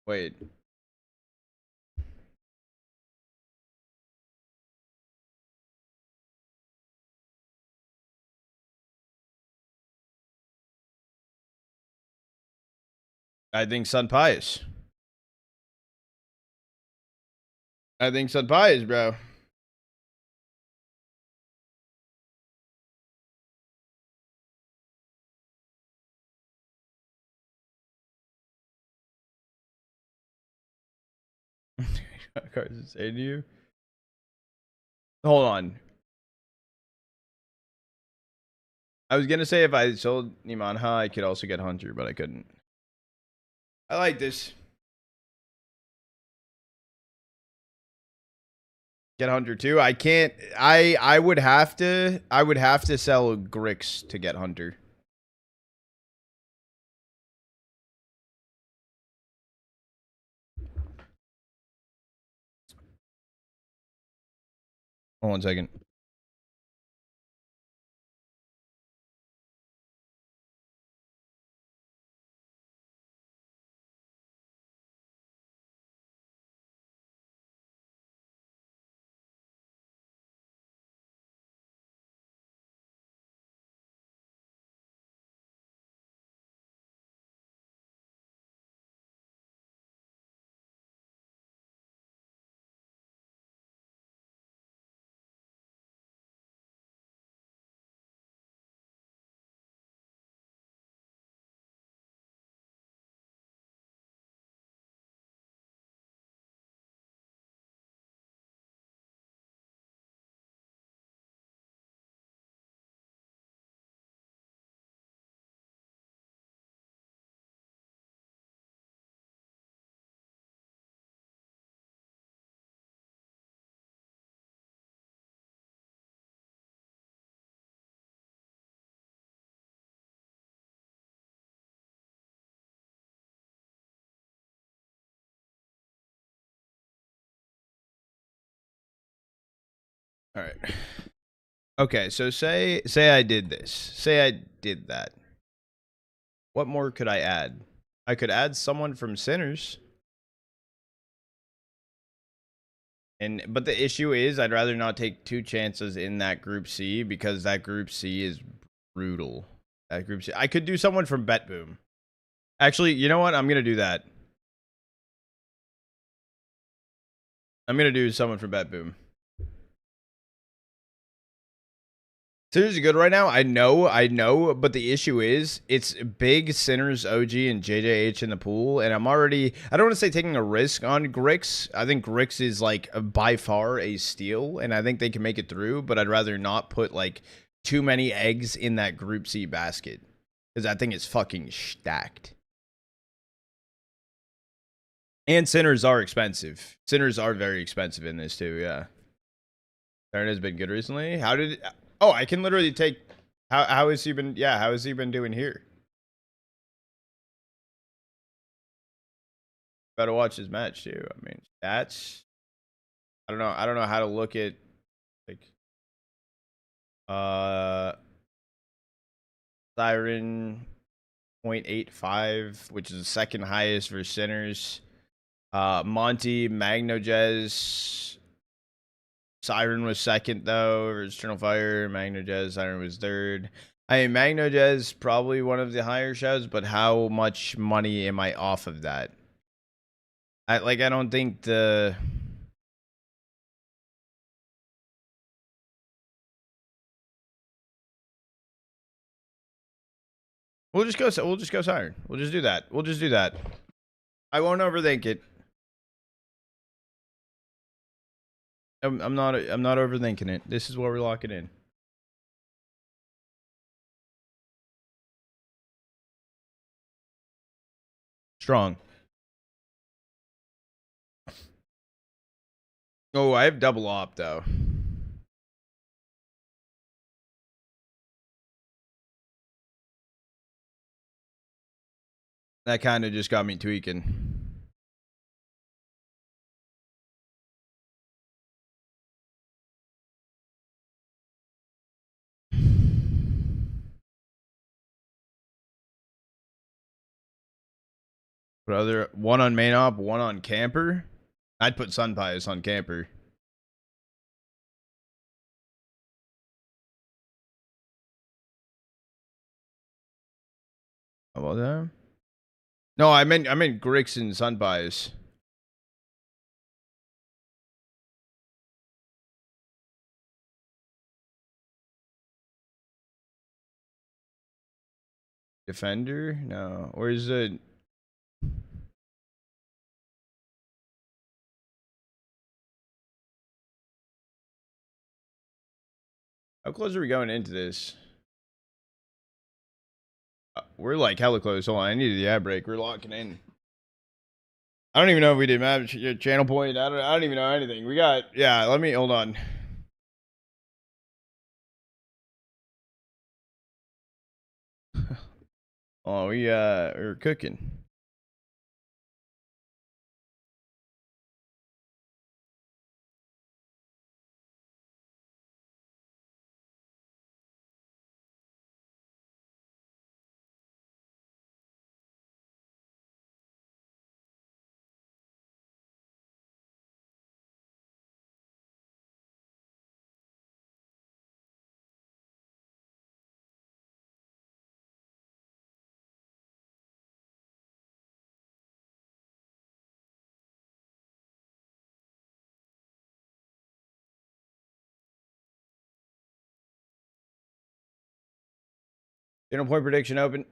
Speaker 1: Wait. I think Sun Pius. I think Sun Pius, bro. Carson saying to you. Hold on. I was gonna say if I sold Nimanha, I could also get Hunter, but I couldn't. I like this. Get Hunter too. I can't. I would have to. I would have to sell Grix to get Hunter. Hold on 1 second. All right. Okay, so say I did this. Say I did that. What more could I add? I could add someone from Sinners. But the issue is I'd rather not take 2 chances in that group C because that group C is brutal. That group C. I could do someone from Bet Boom. Actually, you know what? I'm gonna do that. I'm gonna do someone from Bet Boom. Sinners are good right now. I know, but the issue is it's big Sinners, OG, and JJH in the pool, and I don't want to say taking a risk on Grix. I think Grix is like by far a steal, and I think they can make it through, but I'd rather not put like too many eggs in that Group C basket because I think it's fucking stacked. And Sinners are expensive. Sinners are very expensive in this too, yeah. Darren has been good recently. How did... Oh, I can literally take... How has he been... Yeah, how has he been doing here? Gotta watch his match too. I mean, stats... I don't know how to look at... Like... Siren... 0.85, which is the second highest for Sinners. Monty, Magnojez... Siren was second though. Eternal Fire, Magnojez, Siren was third. I mean, Magnojez probably one of the higher shows, but how much money am I off of that? I don't think the... We'll just go Siren. We'll just do that. We'll just do that. I won't overthink it. I'm not overthinking it. This is what we're locking in. Strong. Oh, I have double op though. That kind of just got me tweaking. But other one on main op, one on camper. I'd put Sun Pious on camper. How about that? No, I meant Grix and Sun Pious. Defender? No. Where's the... How close are we going into this? We're like hella close. Hold on, I needed the ad break. We're locking in. I don't even know if we did map channel point. I don't even know anything. We got... Yeah, let me... Hold on. Oh, we're cooking. Channel point prediction open.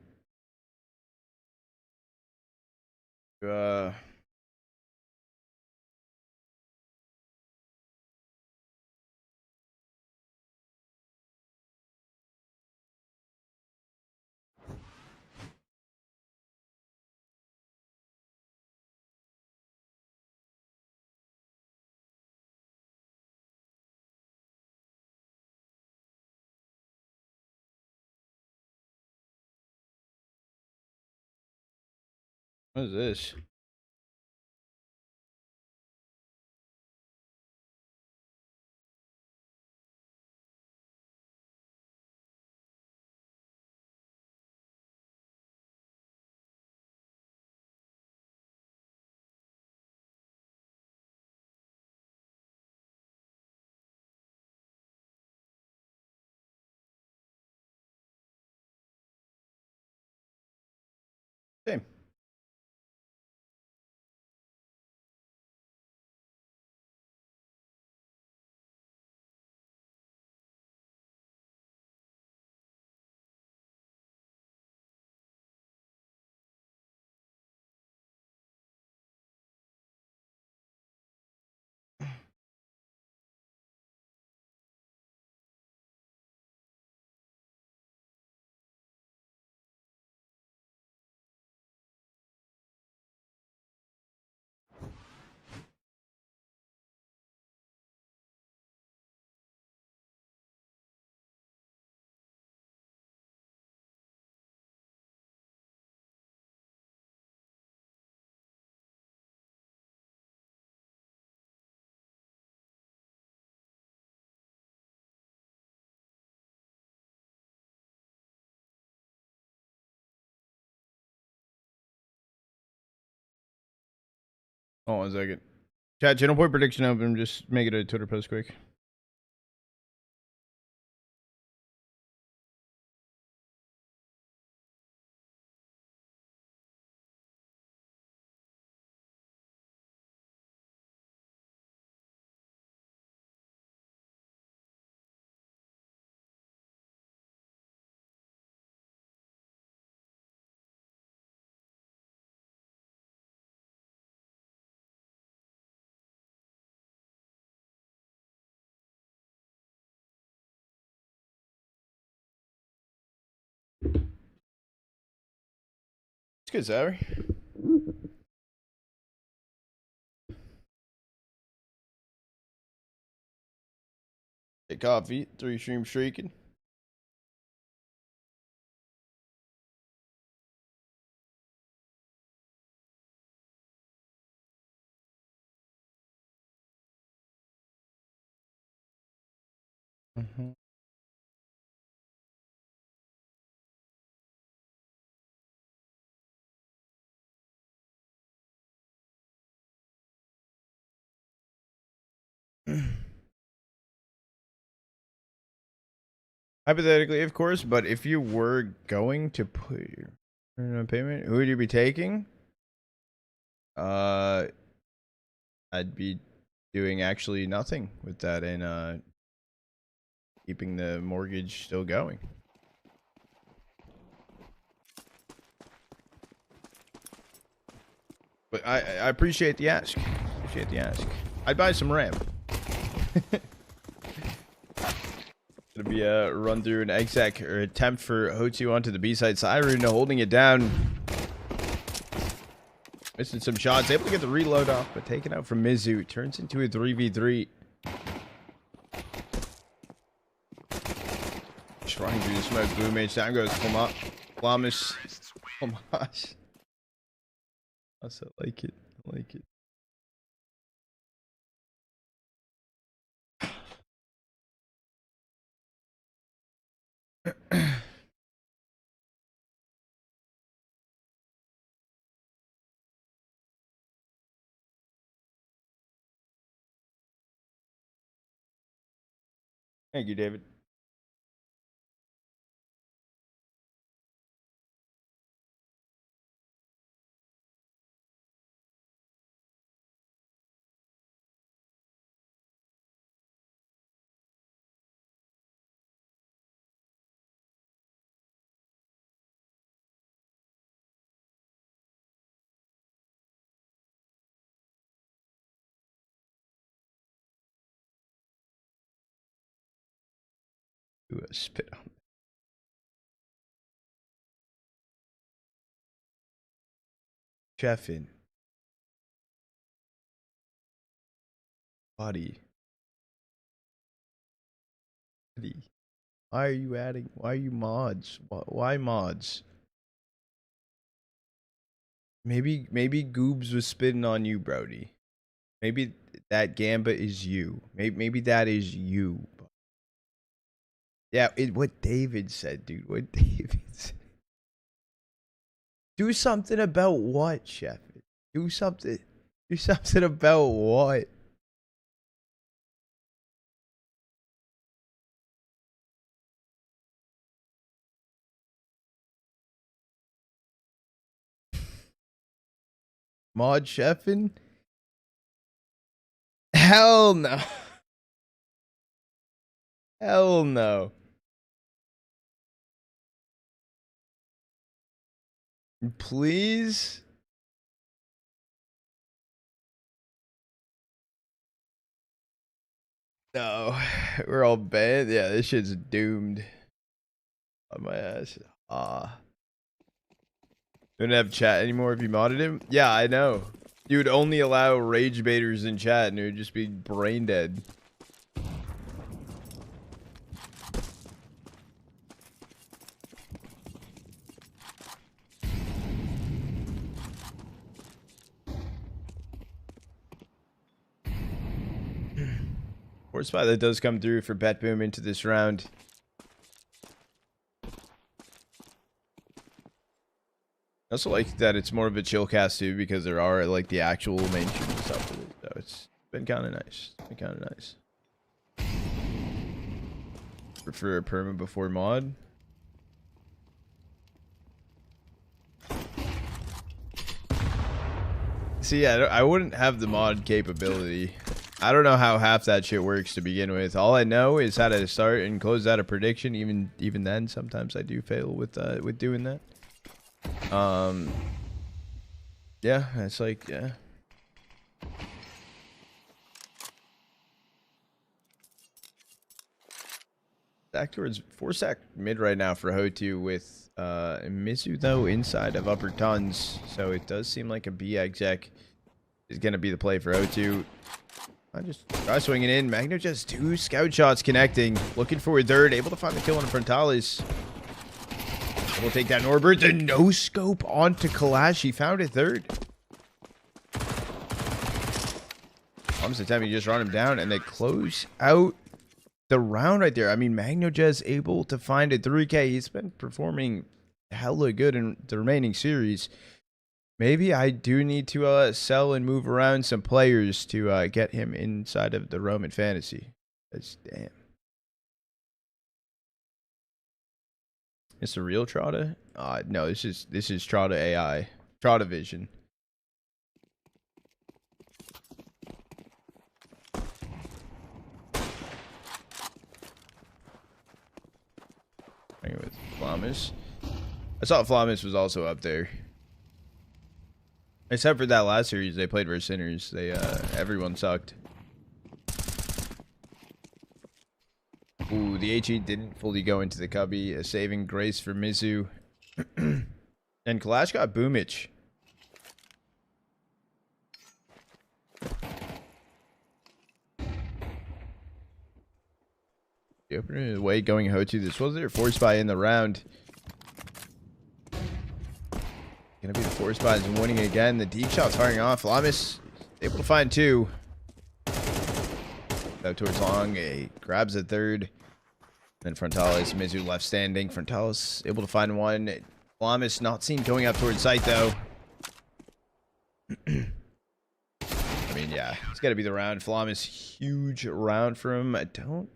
Speaker 1: What is this? Hold on a second. Chat, channel point prediction open. Just make it a Twitter post quick. It's good, Zary. Get coffee. 3 stream streaking. Mm-hmm. Hypothetically, of course, but if you were going to put your payment, who would you be taking? I'd be doing actually nothing with that and keeping the mortgage still going. But I appreciate the ask. Appreciate the ask. I'd buy some RAM. Gonna be a run through an exec or attempt for Hotu onto the B-side. Siren holding it down. Missing some shots. Able to get the reload off, but taken out from Mizu. Turns into a 3v3. Just running through the smoke. Blue Mage down goes Flamus. Flamus. I like it. I like it. Thank you, David. Ooh, a spit on. Chefin. Body. Why are you adding? Why are you mods? Why mods? Maybe Goobs was spitting on you, Brody. Maybe that Gamba is you. Maybe that is you. Yeah, what David said, dude. What David said. Do something about what, Chef? Do something. Do something about what? Mod Chefin? Hell no. Hell no. Please? No. We're all bad. Yeah, this shit's doomed. On my ass. Don't have chat anymore if you modded him? Yeah, I know. You would only allow rage baiters in chat and it would just be brain dead. Horse spot that does come through for Bet Boom into this round. also like that it's more of a chill cast too, because there are like the actual main shooting stuff with it. So it's been kind of nice. It's been kind of nice. Prefer a perma before mod. See, I wouldn't have the mod capability. I don't know how half that shit works to begin with. All I know is how to start and close out a prediction. Even then, sometimes I do fail with doing that. Yeah, it's like, yeah. Back towards 4-stack mid right now for Hotu with Mizu though inside of upper tons, so it does seem like a B exec is gonna be the play for Hotu. I just try swinging in. Magno just 2 scout shots connecting, looking for a third, able to find the kill on Frontalis. Able to take down Norbert. The no scope onto Kalash. He found a third. Almost the time you just run him down, and they close out the round right there. I mean, MagnoJez able to find a 3K. He's been performing hella good in the remaining series. Maybe I do need to sell and move around some players to get him inside of the Roman Fantasy. That's damn. It's a real Trotta? No, this is Trotta AI. Trotta Vision. With Flamis. I saw Flamis was also up there. Except for that last series they played versus Sinners. They everyone sucked. Ooh, the HE didn't fully go into the cubby. A saving grace for Mizu. And Kalash got Boomich. The opener of the way going Hotu. This was their force buy in the round. Gonna be the force buys and winning again. The deep shot's firing off. Lamis able to find 2. Out towards long. Grabs a third. Then Frontalis, Mizu left standing. Frontalis able to find 1. Lamis not seen going up towards sight though. I mean, yeah, it's got to be the round. Flamis, huge round for him. I don't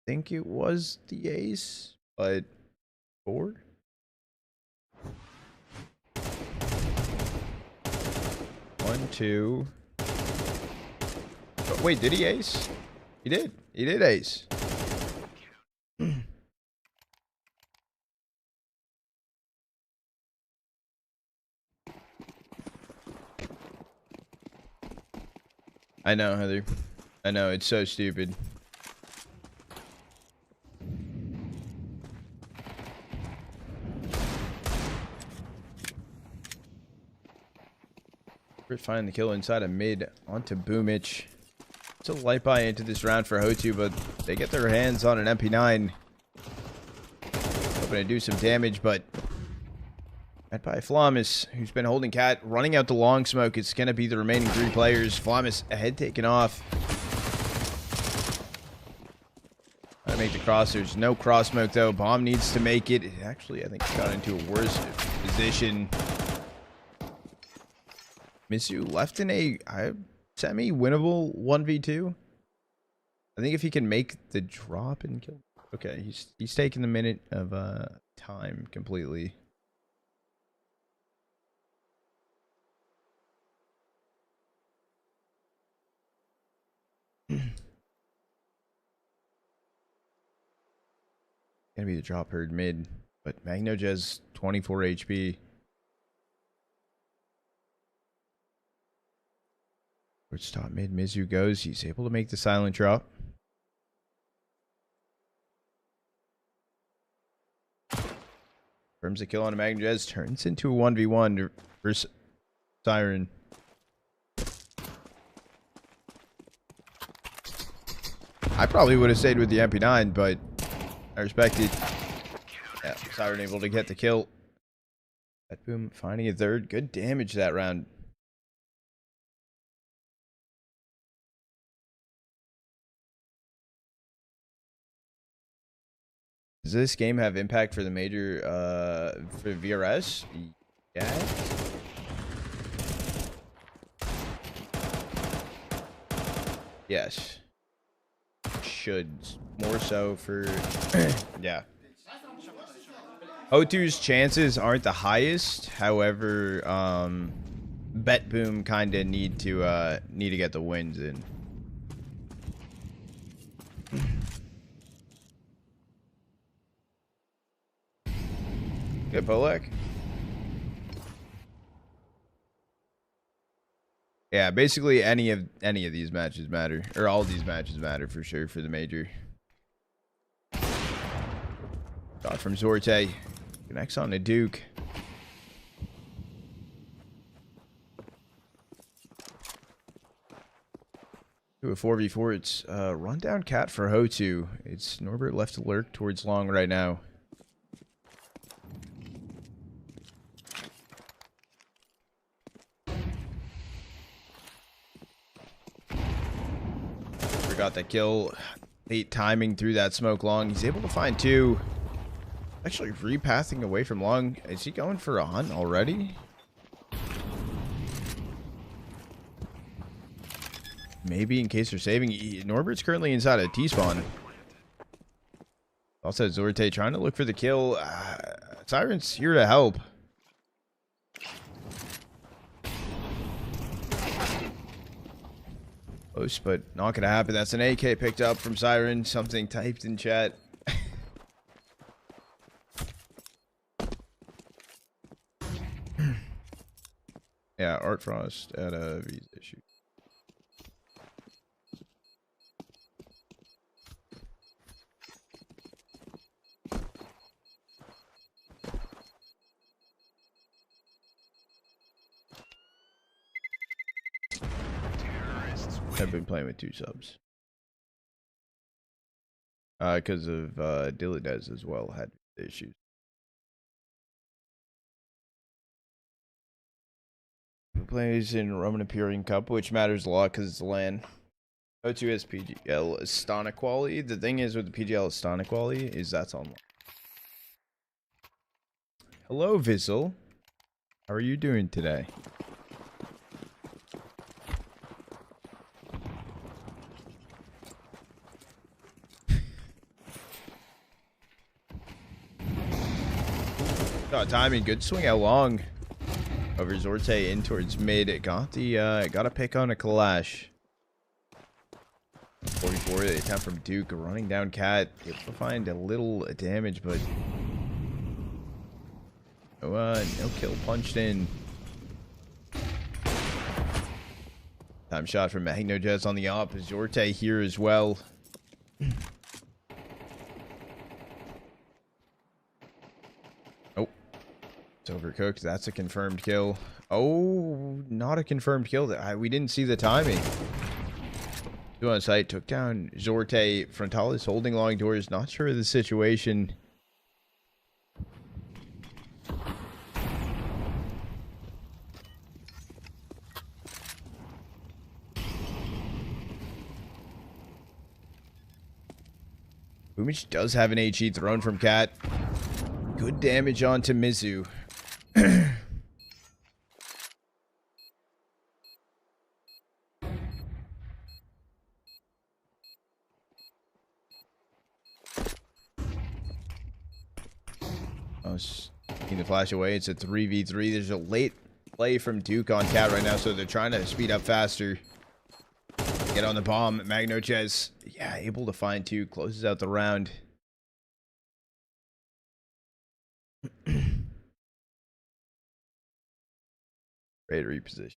Speaker 1: think it was the ace, but 4. One, 2. Oh, wait, did he ace? He did. He did ace. I know, Heather. I know, it's so stupid. We're finding the kill inside of mid onto Boomich. It's a light buy into this round for Hotu, but they get their hands on an MP9. Hoping to do some damage, but met by Flamis, who's been holding cat, running out the long smoke. It's going to be the remaining 3 players. Flamis ahead taken off. Gotta make the cross. There's no cross smoke though. Bomb needs to make it. It actually, I think, got into a worse position. Mizu left in a semi-winnable 1v2. I think if he can make the drop and kill. Okay, he's taking the minute of time completely. Gonna be the drop herd mid, but MagnoJez 24 HP. Towards top mid, Mizu goes. He's able to make the silent drop. Firms a kill on a MagnoJez. Turns into a 1v1 versus Siren. I probably would have stayed with the MP9, but I respect it. Yeah, Siren able to get the kill. That boom, finding a third. Good damage that round. Does this game have impact for the major, for VRS? Yeah. Yes. Should more so for yeah. O2's chances aren't the highest. However, Bet Boom kind of need to get the wins in. Good, Polak. Yeah, basically any of these matches matter, or all these matches matter for sure for the major. Shot from Zorte. Connects on to Duke. To a 4v4, it's rundown cat for Ho2. It's Norbert left to lurk towards long right now. Got the kill. Late timing through that smoke long. He's able to find two. Actually repathing away from long. Is he going for a hunt already? Maybe in case they're saving. Norbert's currently inside a T-spawn. Also Zorte trying to look for the kill. Siren's here to help. Close, but not gonna happen. That's an AK picked up from Siren. Something typed in chat. Yeah, Art Frost at a visa issue. I've been playing with 2 subs. Because of Dillidez as well had issues. Who plays in Roman Imperium Cup, which matters a lot because it's the LAN. O2 has PGL Astana quality. The thing is with the PGL Astana quality is that's online. Hello, Vissel. How are you doing today? Got timing, good swing out long. Over Zorte in towards mid. It got a pick on a Kalash. 44, the attempt from Duke, running down Cat. Able to find a little damage, but no kill punched in. Time shot from MagnoJets on the op. Zorte here as well. Overcooked. That's a confirmed kill. Oh, not a confirmed kill. We didn't see the timing. Two on site. Took down Zorte. Frontalis holding long doors. Not sure of the situation. Boomich does have an HE thrown from Cat. Good damage onto Mizu. Taking the flash away. It's a 3v3. There's a late play from Duke on Cat right now, so they're trying to speed up faster. Get on the bomb. MagnoJets, yeah, able to find two. Closes out the round. Ready to reposition.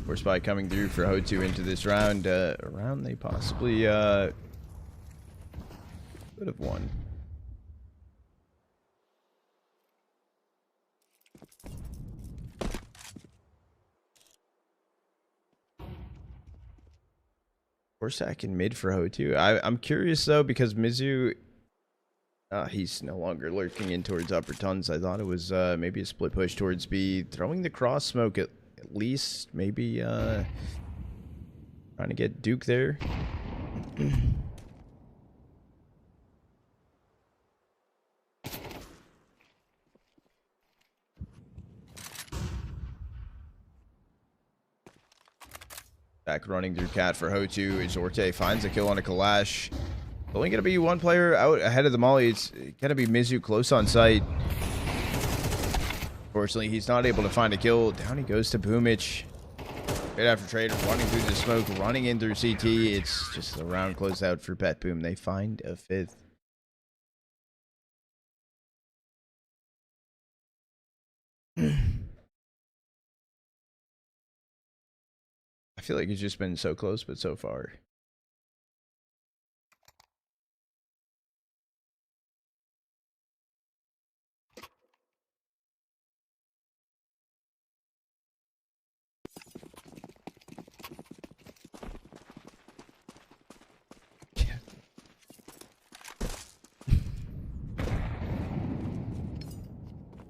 Speaker 1: Force Spy coming through for Ho2 into this round. A round they possibly could have won. Corsac in mid for Ho2. I'm curious though because Mizu, he's no longer lurking in towards upper tons. I thought it was maybe a split push towards B, throwing the cross smoke at least. Maybe trying to get Duke there. Back running through Cat for Ho2. Zorte finds a kill on a Kalash. Only going to be one player out ahead of the Molly. It's going to be Mizu close on site. Fortunately, he's not able to find a kill. Down he goes to Boomich. Right after Trader running through the smoke, running in through CT. It's just a round closed out for Pet Boom. They find a fifth. I feel like it's just been so close, but so far.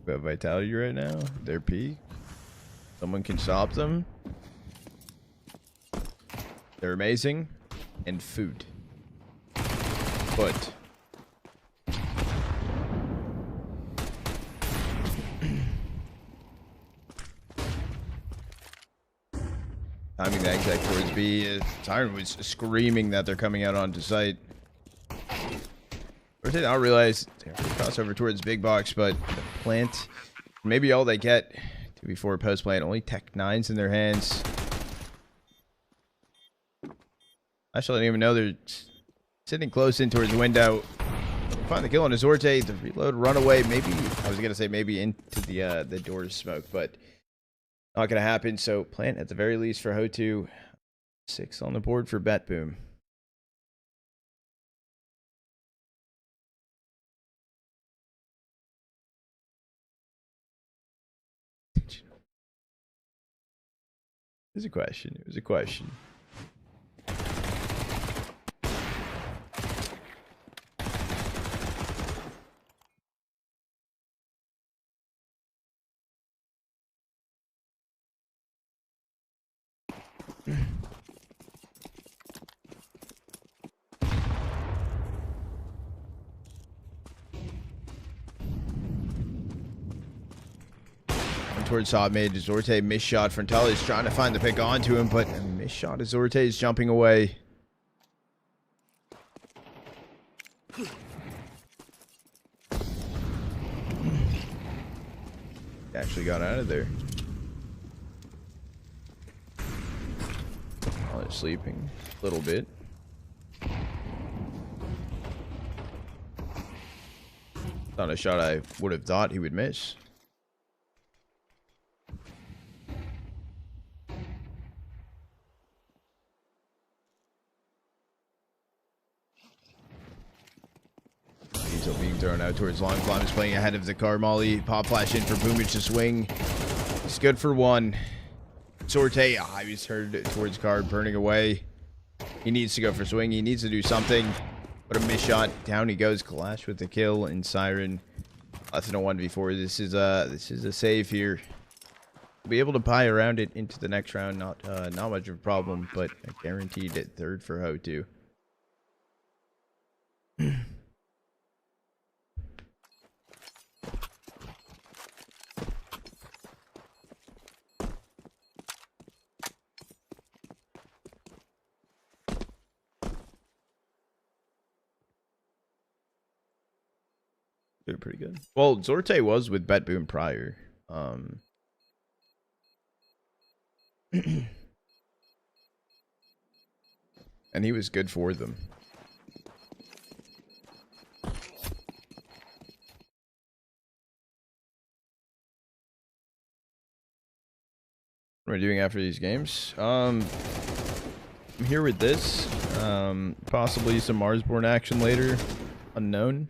Speaker 1: We have Vitality right now. They're peak. Someone can stop them. They're amazing. And food. But timing the exact towards B. Siren was screaming that they're coming out onto site. Or did not realize they're crossover towards big box, but the plant, maybe all they get. 2v4 post plant, only Tech 9s in their hands. Actually, I didn't even know they're sitting close in towards the window. Find the kill on Azorte. The reload, run away. Maybe I was gonna say maybe into the doors smoke, but not gonna happen. So plant at the very least for Ho2. 6 on the board for Bet Boom. It was a question. It was a question. Towards top mid, Zorte missed shot. Frontale is trying to find the pick onto him, but a missed shot as Zorte is jumping away. Actually got out of there. While they're sleeping a little bit. Not a shot I would have thought he would miss. Being thrown out towards long. Climb is playing ahead of the car. Molly pop flash in for Boomich to swing. It's good for one. Sorte, he was heard towards card, burning away. He needs to go for swing. He needs to do something. What a miss shot. Down he goes. Kalash with the kill and Siren. Less than a 1v4. This is a save here. Be able to pie around it into the next round. Not much of a problem, but a guaranteed at third for Ho2. Pretty good. Well, Zorte was with Bet Boom prior. And he was good for them. What am I doing after these games? I'm here with this. Possibly some Marsborn action later. Unknown.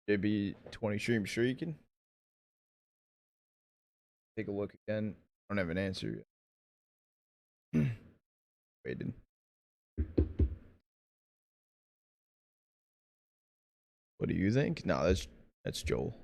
Speaker 1: JB 20 stream streaking. Take a look again. I don't have an answer yet. Waited. What do you think? No, that's Joel.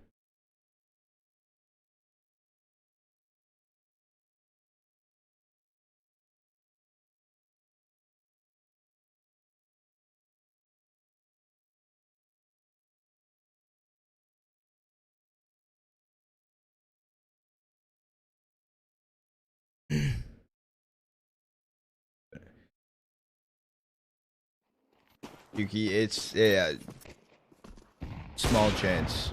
Speaker 1: Yuki, it's small chance.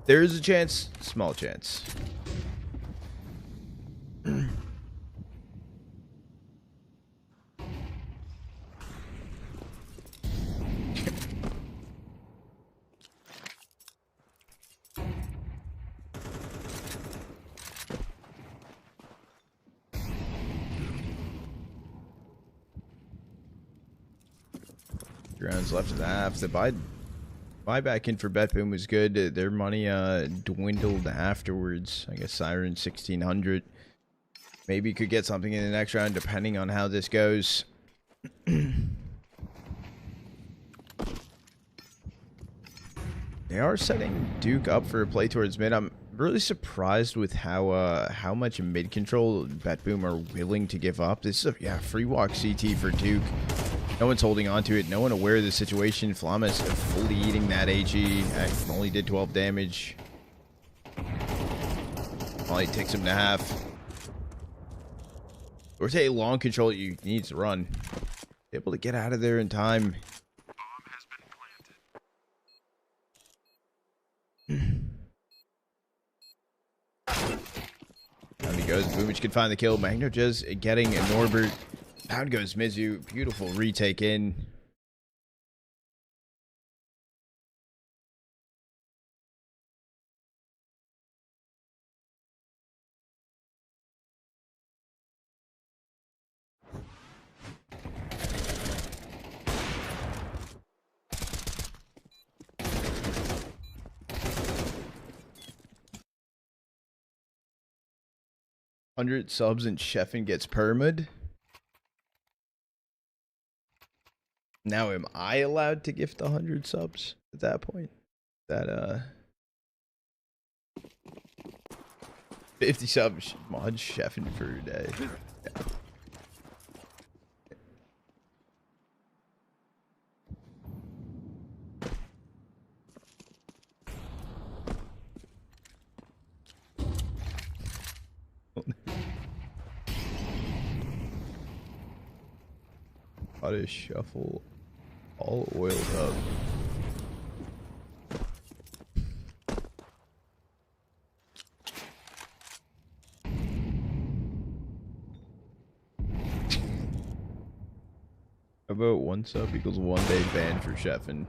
Speaker 1: There is a chance, small chance. Rounds left of the half. The buyback in for BetBoom was good. Their money dwindled afterwards. I guess Siren 1600. Maybe you could get something in the next round depending on how this goes. They are setting Duke up for a play towards mid. I'm really surprised with how much mid control BetBoom are willing to give up. This is a free walk CT for Duke. No one's holding on to it. No one aware of the situation. Flamas fully eating that AG. Only did 12 damage. Molly takes him to half. Or say long control, you need to run. Able to get out of there in time.
Speaker 2: Bomb has been planted.
Speaker 1: Down he goes. Boomich can find the kill. Magno just getting Norbert. Down goes Mizu. Beautiful retake in. $100 subs and Sheffin gets permid. Now, am I allowed to gift 100 subs at that point? That 50 subs mod Sheffin for a day. Yeah. How to shuffle all oiled up. How about 1 sub equals 1 day ban for Sheffin?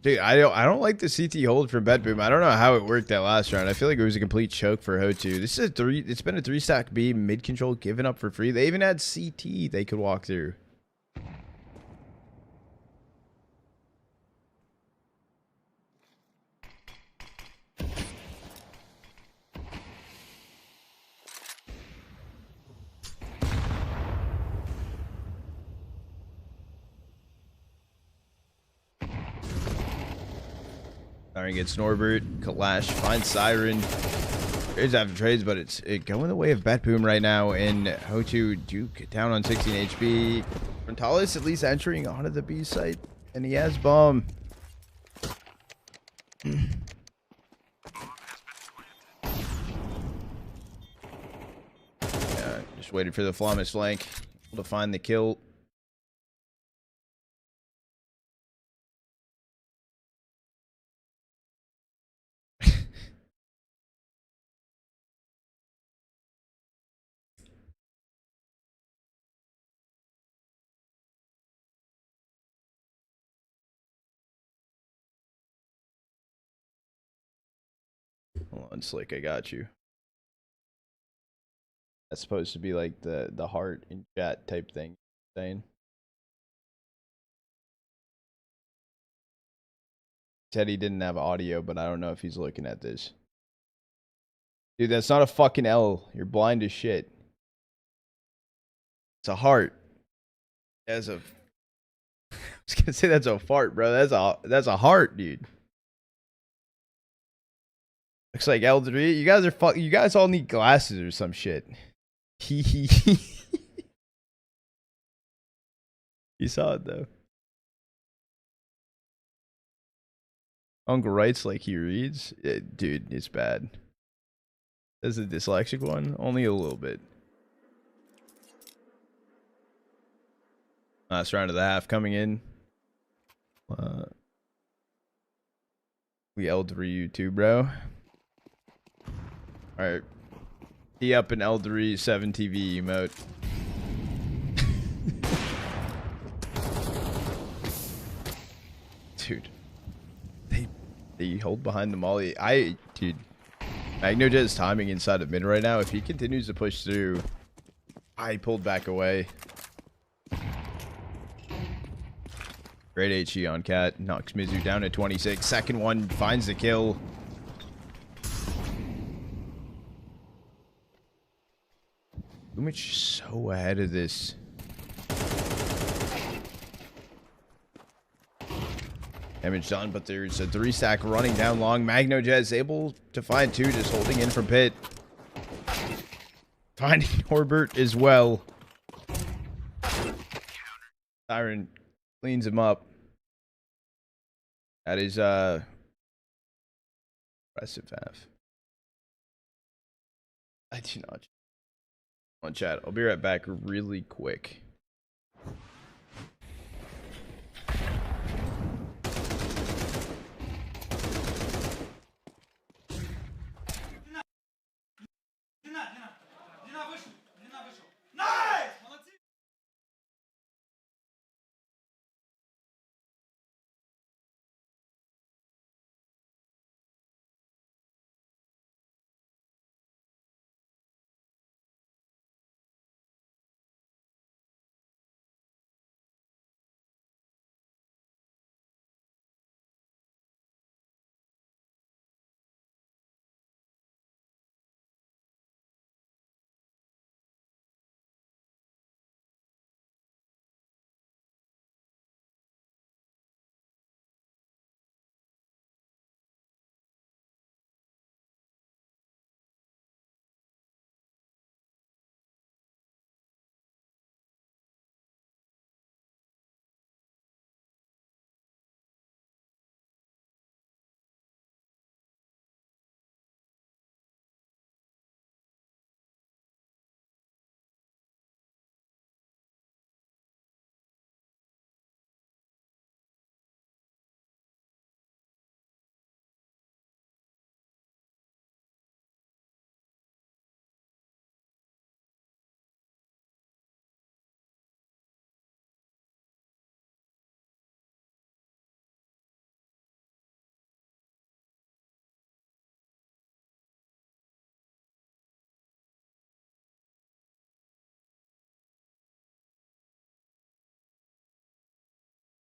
Speaker 1: Dude, I don't like the CT hold for BetBoom. I don't know how it worked that last round. I feel like it was a complete choke for Ho2. This is it's been a 3-stack B mid control given up for free. They even had CT they could walk through. Siren gets Norbert. Kalash finds Siren. Trades after trades, but it's going the way of BetBoom right now. And Ho2 Duke down on 16 HP. Frontalis at least entering onto the B site. And he has bomb. Just waited for the Flamis flank. Able to find the kill. Hold on, Slick, I got you. That's supposed to be like the heart in chat type thing. Saying. Said he didn't have audio, but I don't know if he's looking at this. Dude, that's not a fucking L. You're blind as shit. It's a heart. That's a. I was gonna say that's a fart, bro. That's a heart, dude. Looks like L3. You guys are You guys all need glasses or some shit. You saw it though. Uncle writes like he reads. Dude, it's bad. Is a dyslexic one? Only a little bit. Last round of the half coming in. We L3 you too, bro. Alright. He up an L3 7 TV emote. Dude. They hold behind the molly. Dude. MagnoJet's timing inside of mid right now. If he continues to push through, I pulled back away. Great HE on Cat. Knocks Mizu down at 26. Second one finds the kill. Umich so ahead of this. Damage done, but there's a 3-stack running down long. MagnoJet is able to find 2, just holding in from pit. Finding Norbert as well. Siren cleans him up. That is impressive half. I do not. On chat. I'll be right back really quick.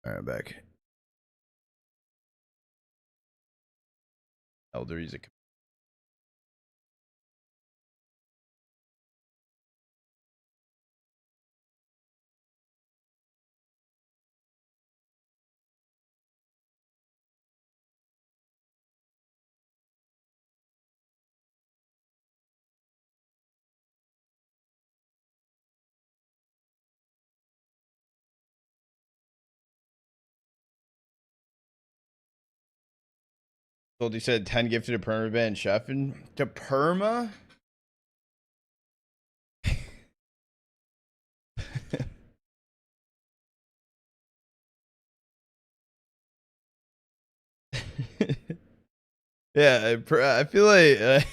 Speaker 1: Alright, back. Elder, he's a... Told you said 10 gifted to perma ban Sheffin. To perma? Yeah, I feel like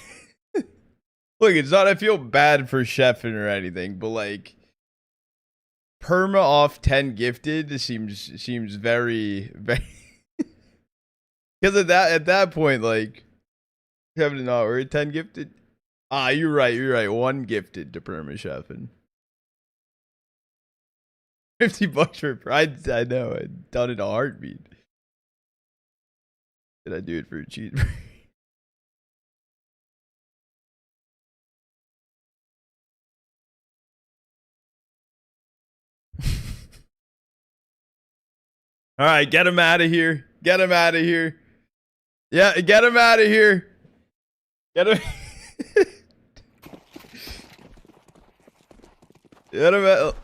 Speaker 1: look, it's not I feel bad for Sheffin or anything, but like perma off 10 gifted seems very because at that point, like Having not worried. 10 gifted. Ah, you're right. You're right. 1 gifted to Permashuffin. $50 for Pride. I know. I'd done it in a heartbeat. Did I do it for a cheeseburger? All right, get him out of here. Get him out of here. Yeah, get him out of here. Get him. Get him out.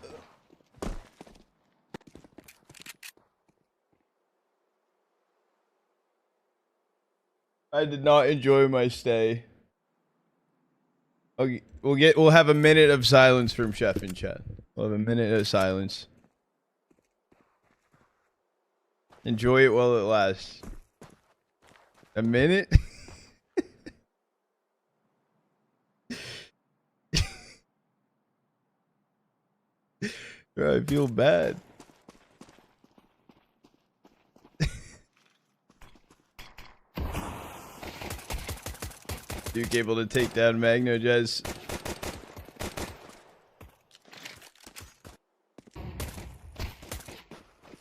Speaker 1: I did not enjoy my stay. Okay, we'll have a minute of silence from Chef in chat. We'll have a minute of silence. Enjoy it while it lasts. A minute? I feel bad. Duke able to take down Magno Jazz.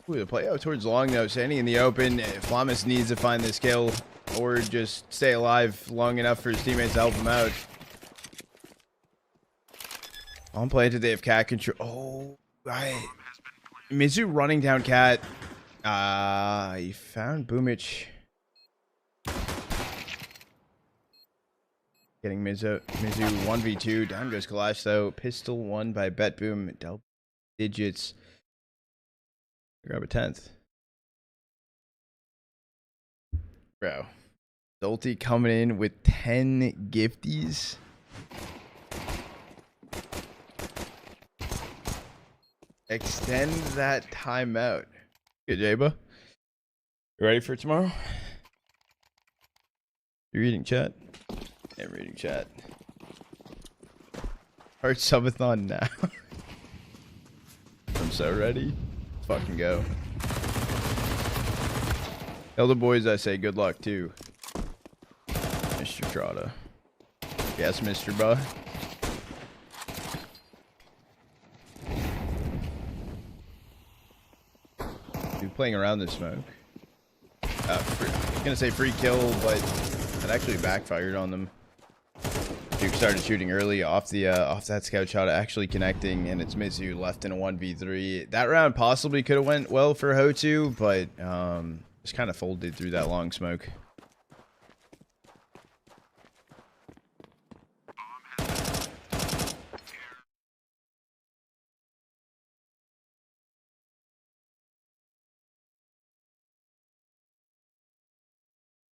Speaker 1: Ooh, the play out towards long though. Sandy in the open. Flamus needs to find this kill or just stay alive long enough for his teammates to help him out. On planted, they have cat control. Oh, right. Mizu running down cat. He found Boomich. Getting Mizu 1v2. Down goes Kalash though. Pistol won by BetBoom. Double digits. Grab a 10th. Bro. Dolty coming in with 10 gifties. Extend that timeout. Good, Jaba. You ready for tomorrow? You're reading chat? I'm reading chat. Heart subathon now. I'm so ready. Let's fucking go. Tell the boys I say good luck too. Mr. Trotta. Yes, Mr. Buh. Dude, playing around this smoke. I was gonna say free kill, but it actually backfired on them. Duke started shooting early off the off that scout shot, actually connecting, and it's Mizu left in a 1v3. That round possibly could have went well for Hotu, but just kind of folded through that long smoke.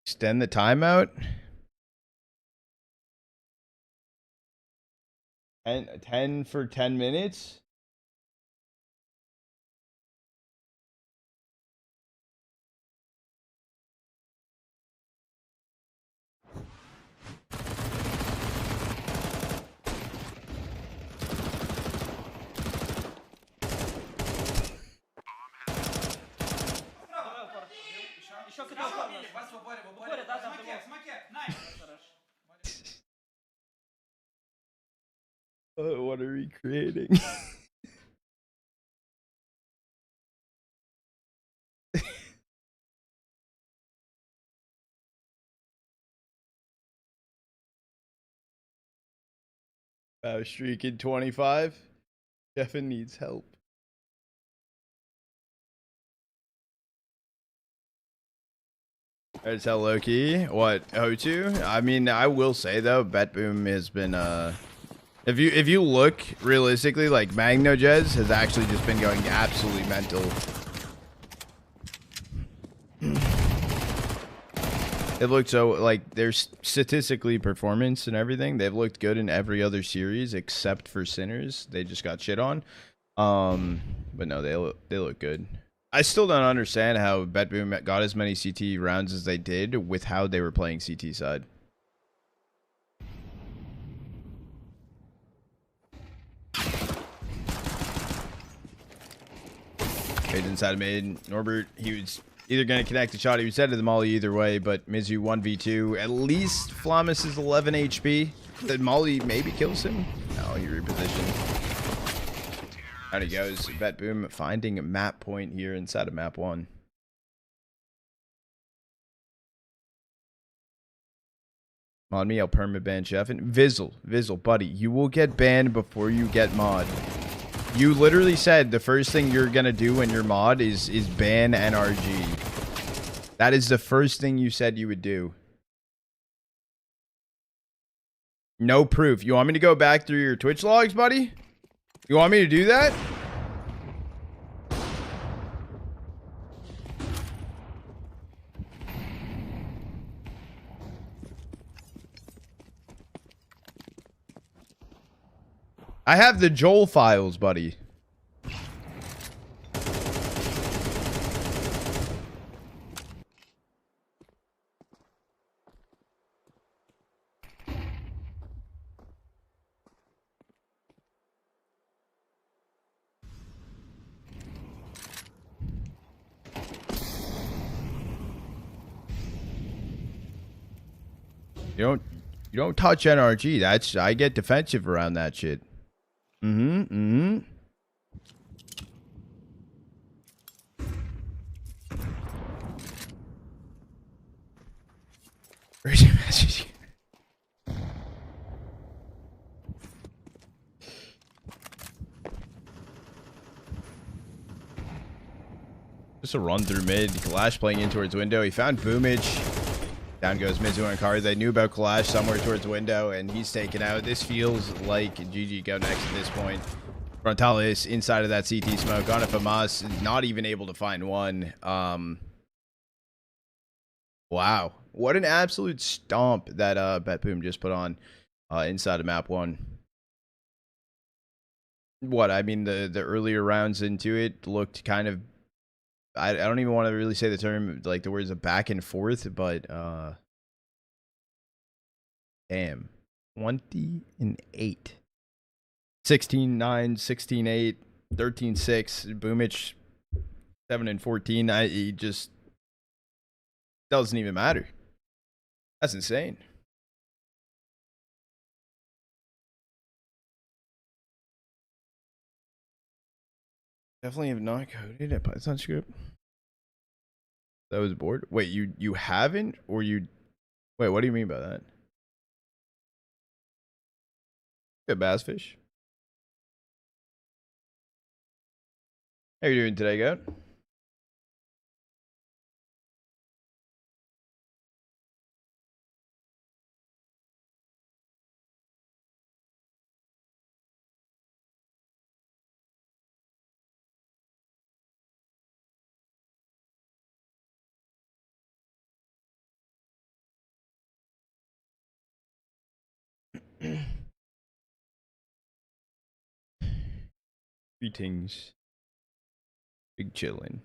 Speaker 1: Extend the timeout. 10 for 10 minutes. What are we creating? Streak in 25. Jeffin needs help. Alright, tell Loki what Hotu. I mean, I will say though, BetBoom has been if you look realistically, like Magno Jez has actually just been going absolutely mental. It looked so like there's statistically performance and everything. They've looked good in every other series except for Sinners. They just got shit on. But no, they look good. I still don't understand how BetBoom got as many CT rounds as they did with how they were playing CT side. Fades inside mid. Norbert, he was either going to connect the shot. He was dead to the molly either way, but Mizu 1v2. At least Flamus is 11 HP. The molly maybe kills him. No, he repositioned. Out he goes. Bet Boom finding a map point here inside of map 1. Mod me, I'll perma-ban Chef. And Vizzle, buddy, you will get banned before you get mod. You literally said the first thing you're gonna do when you're mod is ban NRG. That is the first thing you said you would do. No proof. You want me to go back through your Twitch logs, buddy? You want me to do that? I have the Joel files, buddy. You don't touch NRG. That's I get defensive around that shit. Mm-hmm. Where's your message? Just a run through mid. Kalash playing in towards window. He found Boomage. Down goes Mizu and Kari. They knew about Kalash somewhere towards window, and he's taken out. This feels like GG go next at this point. Frontalis inside of that CT smoke. On a Famas, not even able to find one. Wow. What an absolute stomp that Bet Boom just put on inside of map 1. What, I mean, the earlier rounds into it looked kind of, I don't even want to really say the term, like the words of back and forth, but damn. 20-8. 16-9, 16-8, 13-6, Boomich 7-14. He just doesn't even matter. That's insane. Definitely have not coded a Python script. That was bored. Wait, you haven't, or you? Wait, what do you mean by that? Good Bassfish. How you doing today, Goat? Greetings. Big chillin'.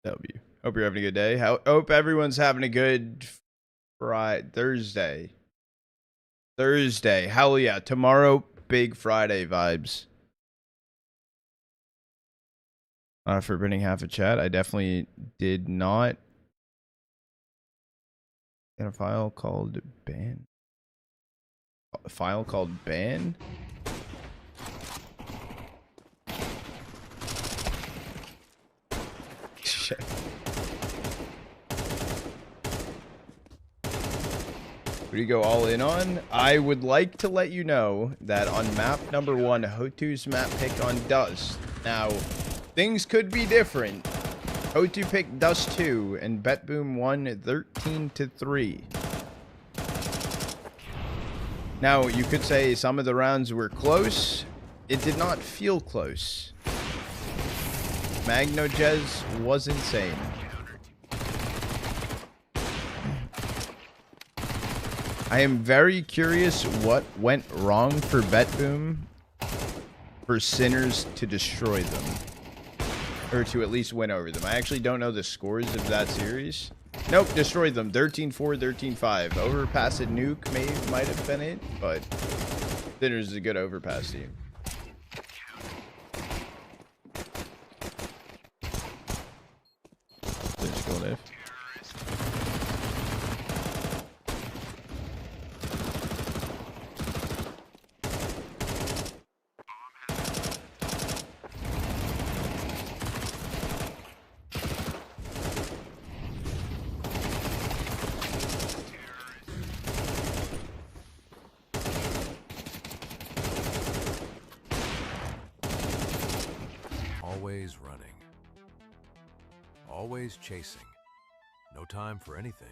Speaker 1: W. Hope you're having a good day. Hope everyone's having a good Thursday. Hell yeah. Tomorrow, big Friday vibes. Forbidding half a chat. I definitely did not. In a file called ban. A file called ban? Shit. What do you go all in on? I would like to let you know that on map number 1, Hotu's map pick on Dust. Now, things could be different. Hotu picked Dust 2 and Bet Boom won 13-3. Now, you could say some of the rounds were close. It did not feel close. Magno Jez was insane. I am very curious what went wrong for Bet Boom for Sinners to destroy them. Or to at least win over them. I actually don't know the scores of that series. Nope, destroyed them. 13-4, 13-5. Overpassed nuke might have been it, but Sinners is a good overpass team. Smith.
Speaker 3: Always running. Always chasing. No time for anything.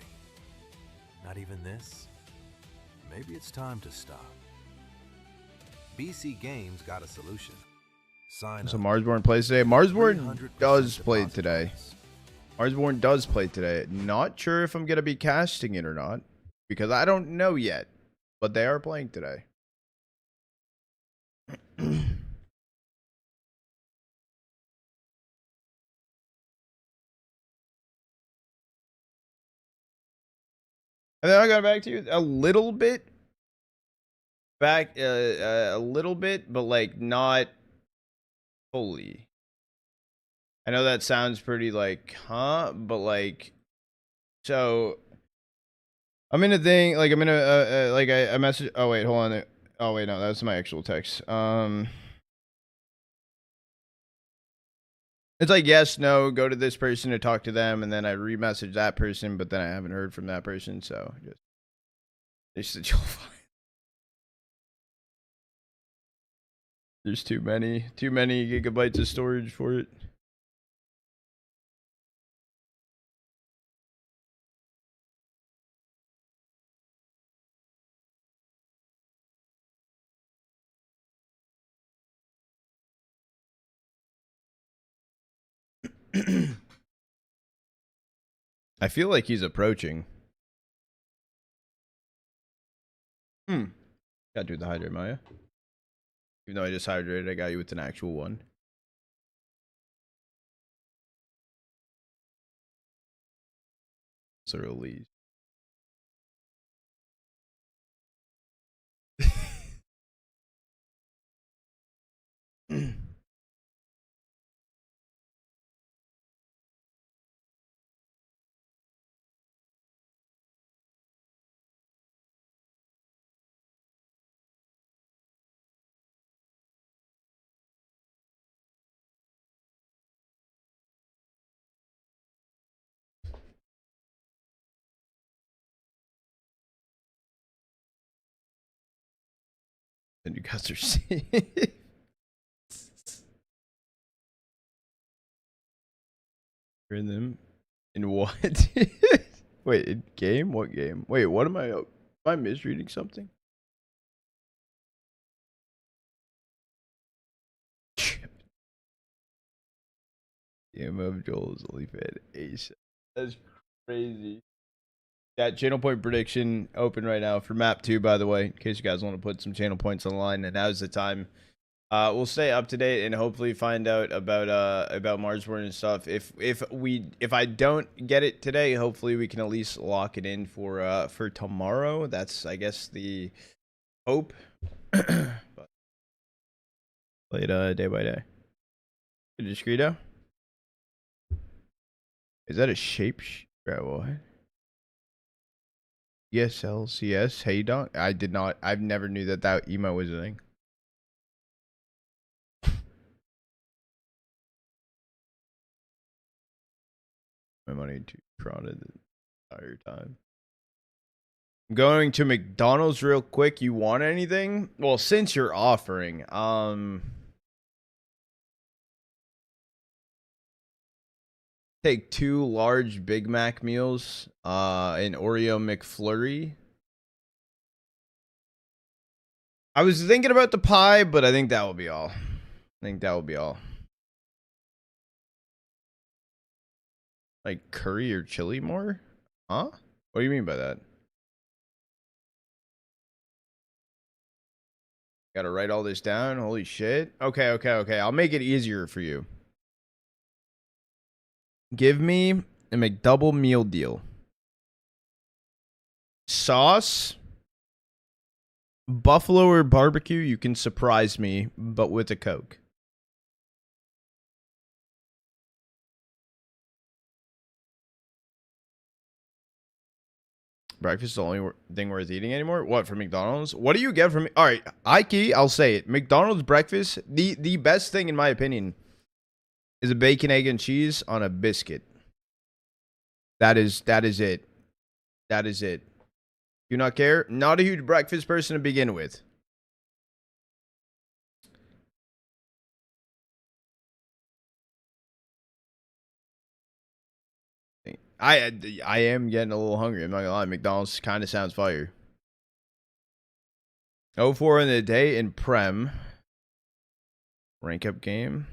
Speaker 3: Not even this? Maybe it's time to stop. BC Games got a solution. Sign
Speaker 1: So
Speaker 3: up.
Speaker 1: Marsborn plays today. Marsborn
Speaker 3: 300%
Speaker 1: does play
Speaker 3: deposit
Speaker 1: today.
Speaker 3: bonus.
Speaker 1: Marsborn does play today. Not sure if I'm going to be casting it or not. Because I don't know yet. But they are playing today. And then I got back to you a little bit. A little bit, but like not fully. I know that sounds pretty like, huh? But like, so I'm in a thing, like I'm in a, like I message, oh wait, hold on. Oh wait, no, that's my actual text. It's like, yes, no, go to this person to talk to them. And then I re-message that person, but then I haven't heard from that person. So just you'll find. There's too many gigabytes of storage for it. I feel like he's approaching. Gotta do the hydrate, Maya. Even though I just hydrated, I got you with an actual one. So release. And you guys are seeing. You're in them. In what? Wait, in game? What game? Wait, what am I misreading something? Game of Joel's OnlyFans Ace. That's crazy. That channel point prediction open right now for map 2, by the way, in case you guys want to put some channel points online, and now's the time. We'll stay up to date and hopefully find out about Marsborn and stuff. If I don't get it today, hopefully we can at least lock it in for tomorrow. That's, I guess, the hope. But play it day by day. Good discreto. Is that a shape? What? Yes, LCS. Hey, Donk. I did not. I've never knew that emo was a thing. My money to Toronto the entire time. I'm going to McDonald's real quick. You want anything? Well, since you're offering, take 2 large Big Mac meals, an Oreo McFlurry. I was thinking about the pie, but I think that will be all. Like curry or chili more? Huh? What do you mean by that? Gotta write all this down? Holy shit. Okay. I'll make it easier for you. Give me a McDouble meal deal. Sauce. Buffalo or barbecue, you can surprise me, but with a Coke. breakfast is the only thing worth eating anymore. What, from McDonald's? What do you get from? All right, Ike, I'll say it. McDonald's breakfast, the best thing in my opinion, is a bacon, egg, and cheese on a biscuit. That is it. That is it. Do not care. Not a huge breakfast person to begin with. I am getting a little hungry. I'm not gonna lie. McDonald's kind of sounds fire. 0-4 in the day in Prem. Rank up game.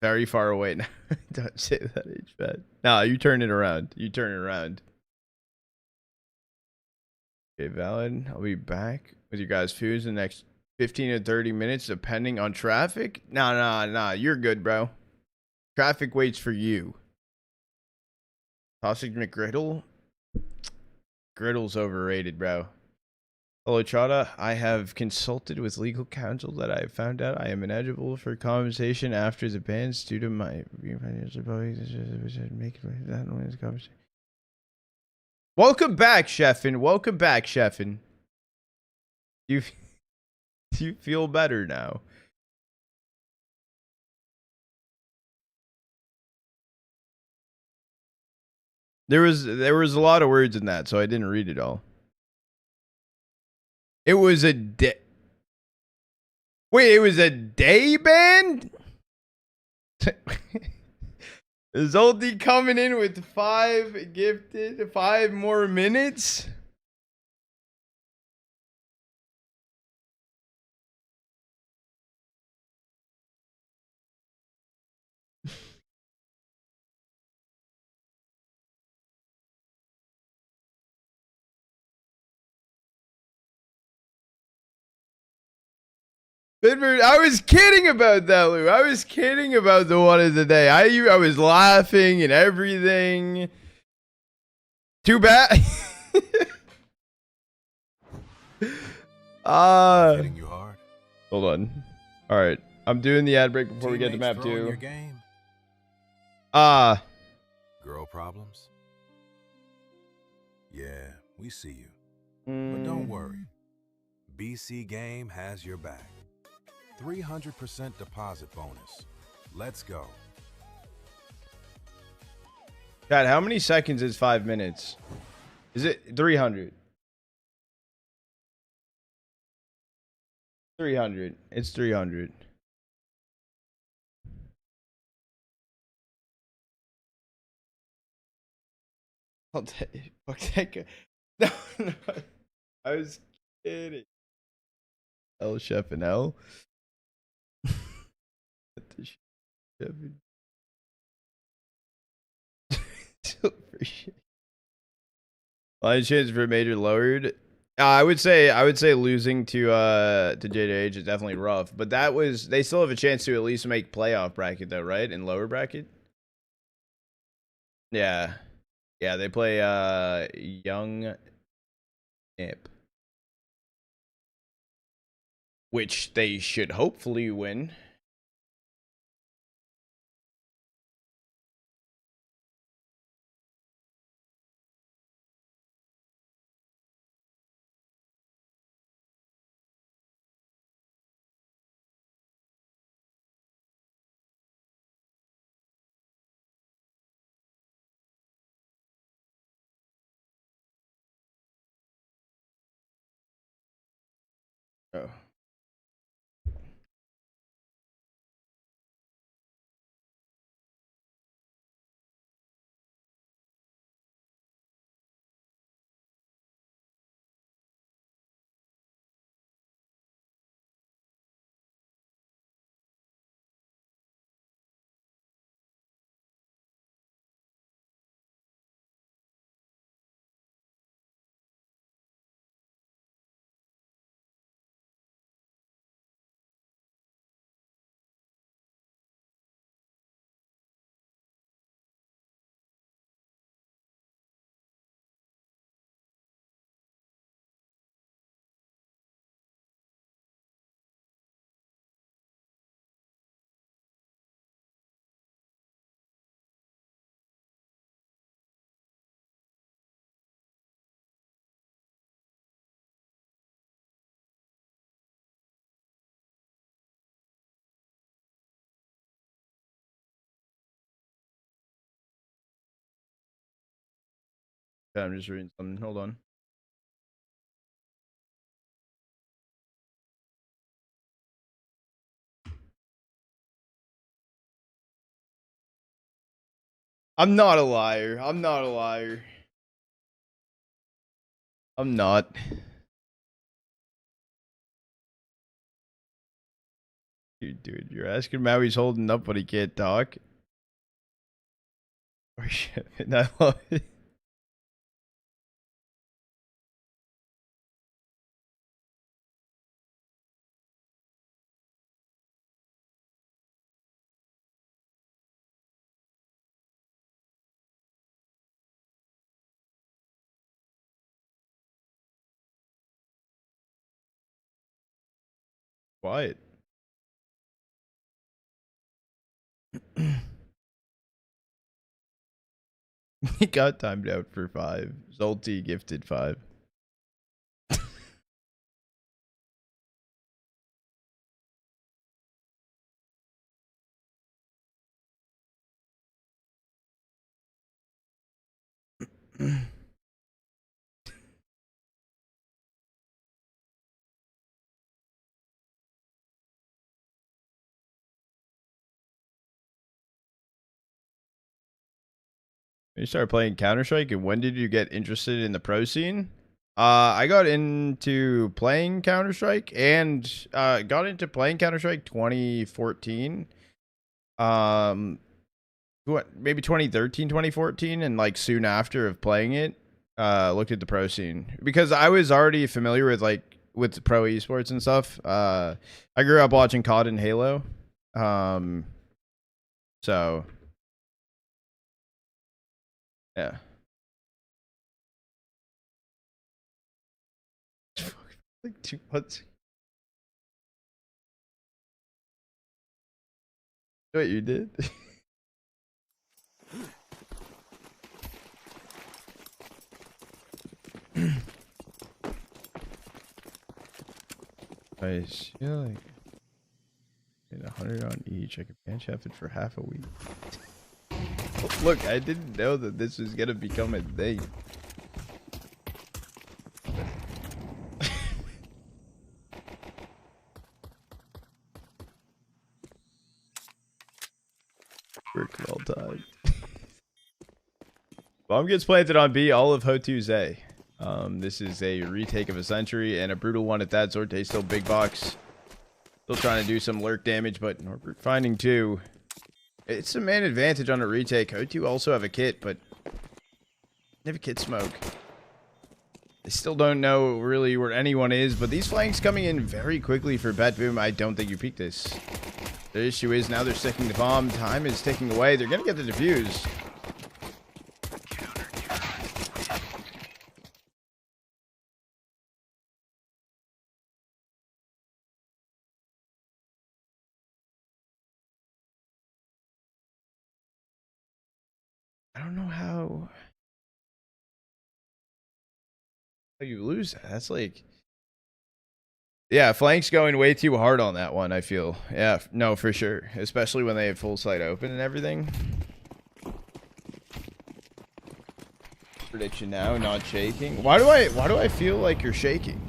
Speaker 1: Very far away now. Don't say that, H-Fat. Nah, you turn it around. You turn it around. Okay, valid. I'll be back with you guys' foods in the next 15 to 30 minutes, depending on traffic. Nah. You're good, bro. Traffic waits for you. Toxic McGriddle? Griddle's overrated, bro. Hello, Chada. I have consulted with legal counsel that I have found out I am ineligible for compensation after the bans due to my financial conversation. Welcome back, Chefin. Welcome back, Chefin. You feel better now. There was a lot of words in that, so I didn't read it all. It was a day. Wait, it was a day ban? Zolty coming in with 5 gifted, 5 more minutes? Bidford, I was kidding about that, Lou. I was kidding about the one of the day. I was laughing and everything. Too bad.
Speaker 3: Hitting you hard.
Speaker 1: Hold on. All right, I'm doing the ad break before we get to
Speaker 3: Teammates
Speaker 1: map
Speaker 3: throwing
Speaker 1: 2.
Speaker 3: your game. Girl problems? Yeah, we see you. But don't worry. BC Game has your back. 300% deposit bonus. Let's go.
Speaker 1: Chad, how many seconds is 5 minutes? Is it 300? 300. It's 300. I'll take it. Fuck that guy. No. I was kidding. L Chef and L. Line chance for major lowered. I would say losing to JJH is definitely rough, but they still have a chance to at least make playoff bracket though, right? In lower bracket. Yeah, they play Young Nip, which they should hopefully win. Oh. I'm just reading something. Hold on. I'm not a liar. I'm not a liar. I'm not. Dude, you're asking him how he's holding up when he can't talk? Or shit, I love it. Quiet. He got timed out for 5. Zolty gifted 5. You started playing Counter-Strike, and when did you get interested in the pro scene? I got into playing Counter-Strike and got into playing Counter-Strike 2014. Maybe 2013, 2014, and like soon after of playing it, looked at the pro scene because I was already familiar with with pro esports and stuff. I grew up watching COD and Halo. So yeah. Like 2 months. What you did? Nice. Yeah, like 100 on each. I could bench it for half a week. Look, I didn't know that this was gonna become a thing. Work well timed. Bomb gets planted on B, all of Hotu's A. This is a retake of a century and a brutal one at that. Zorte still big box. Still trying to do some lurk damage, but Norbert finding 2. It's a man advantage on a retake. Hotu also have a kit, but they have a kit smoke. They still don't know really where anyone is, but these flanks coming in very quickly for BetBoom. I don't think you peek this. The issue is now they're sticking the bomb. Time is ticking away. They're going to get the defuse. I don't know how you lose that. That's like, yeah, flank's going way too hard on that one, I feel. Yeah, no, for sure. Especially when they have full sight open and everything. Prediction now, not shaking. Why do I feel like you're shaking?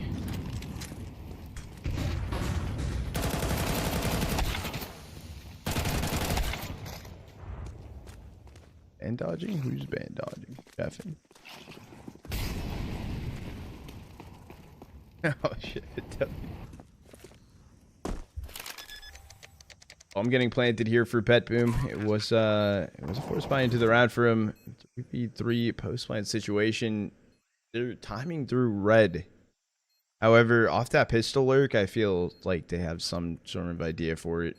Speaker 1: Band dodging? Who's band dodging? Jeffin. Oh shit. I'm getting planted here for BetBoom. It was a force buy into the round for him. 3v3 post plant situation. They're timing through red. However, off that pistol lurk, I feel like they have some sort of idea for it.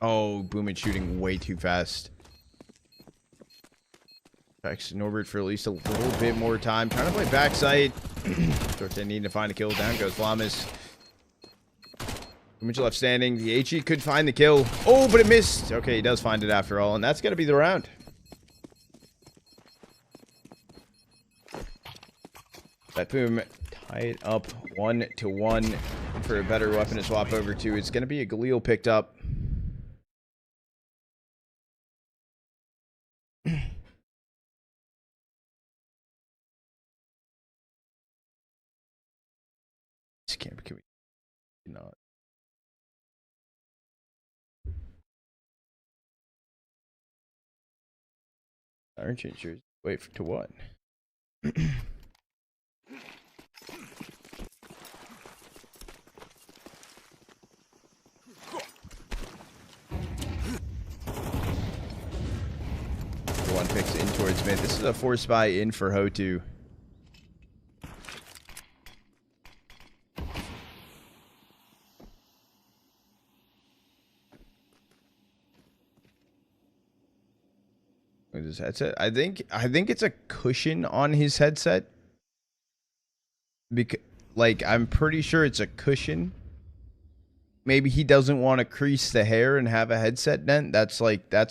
Speaker 1: Oh, Boom is shooting way too fast. Checks Norbert for at least a little bit more time. Trying to play backside. They need to find a kill. Down goes Flamis. Boomage left standing. The HE could find the kill. Oh, but it missed. Okay, he does find it after all. And that's going to be the round. BetBoom tie it up 1-1 for a better weapon to swap over to. It's going to be a Galil picked up. This camp can we not? Aren't you sure? Wait for to what? One picks in towards mid. This is a force buy in for Ho2. With his headset, I think it's a cushion on his headset. Because, like, I'm pretty sure it's a cushion. Maybe he doesn't want to crease the hair and have a headset dent. That's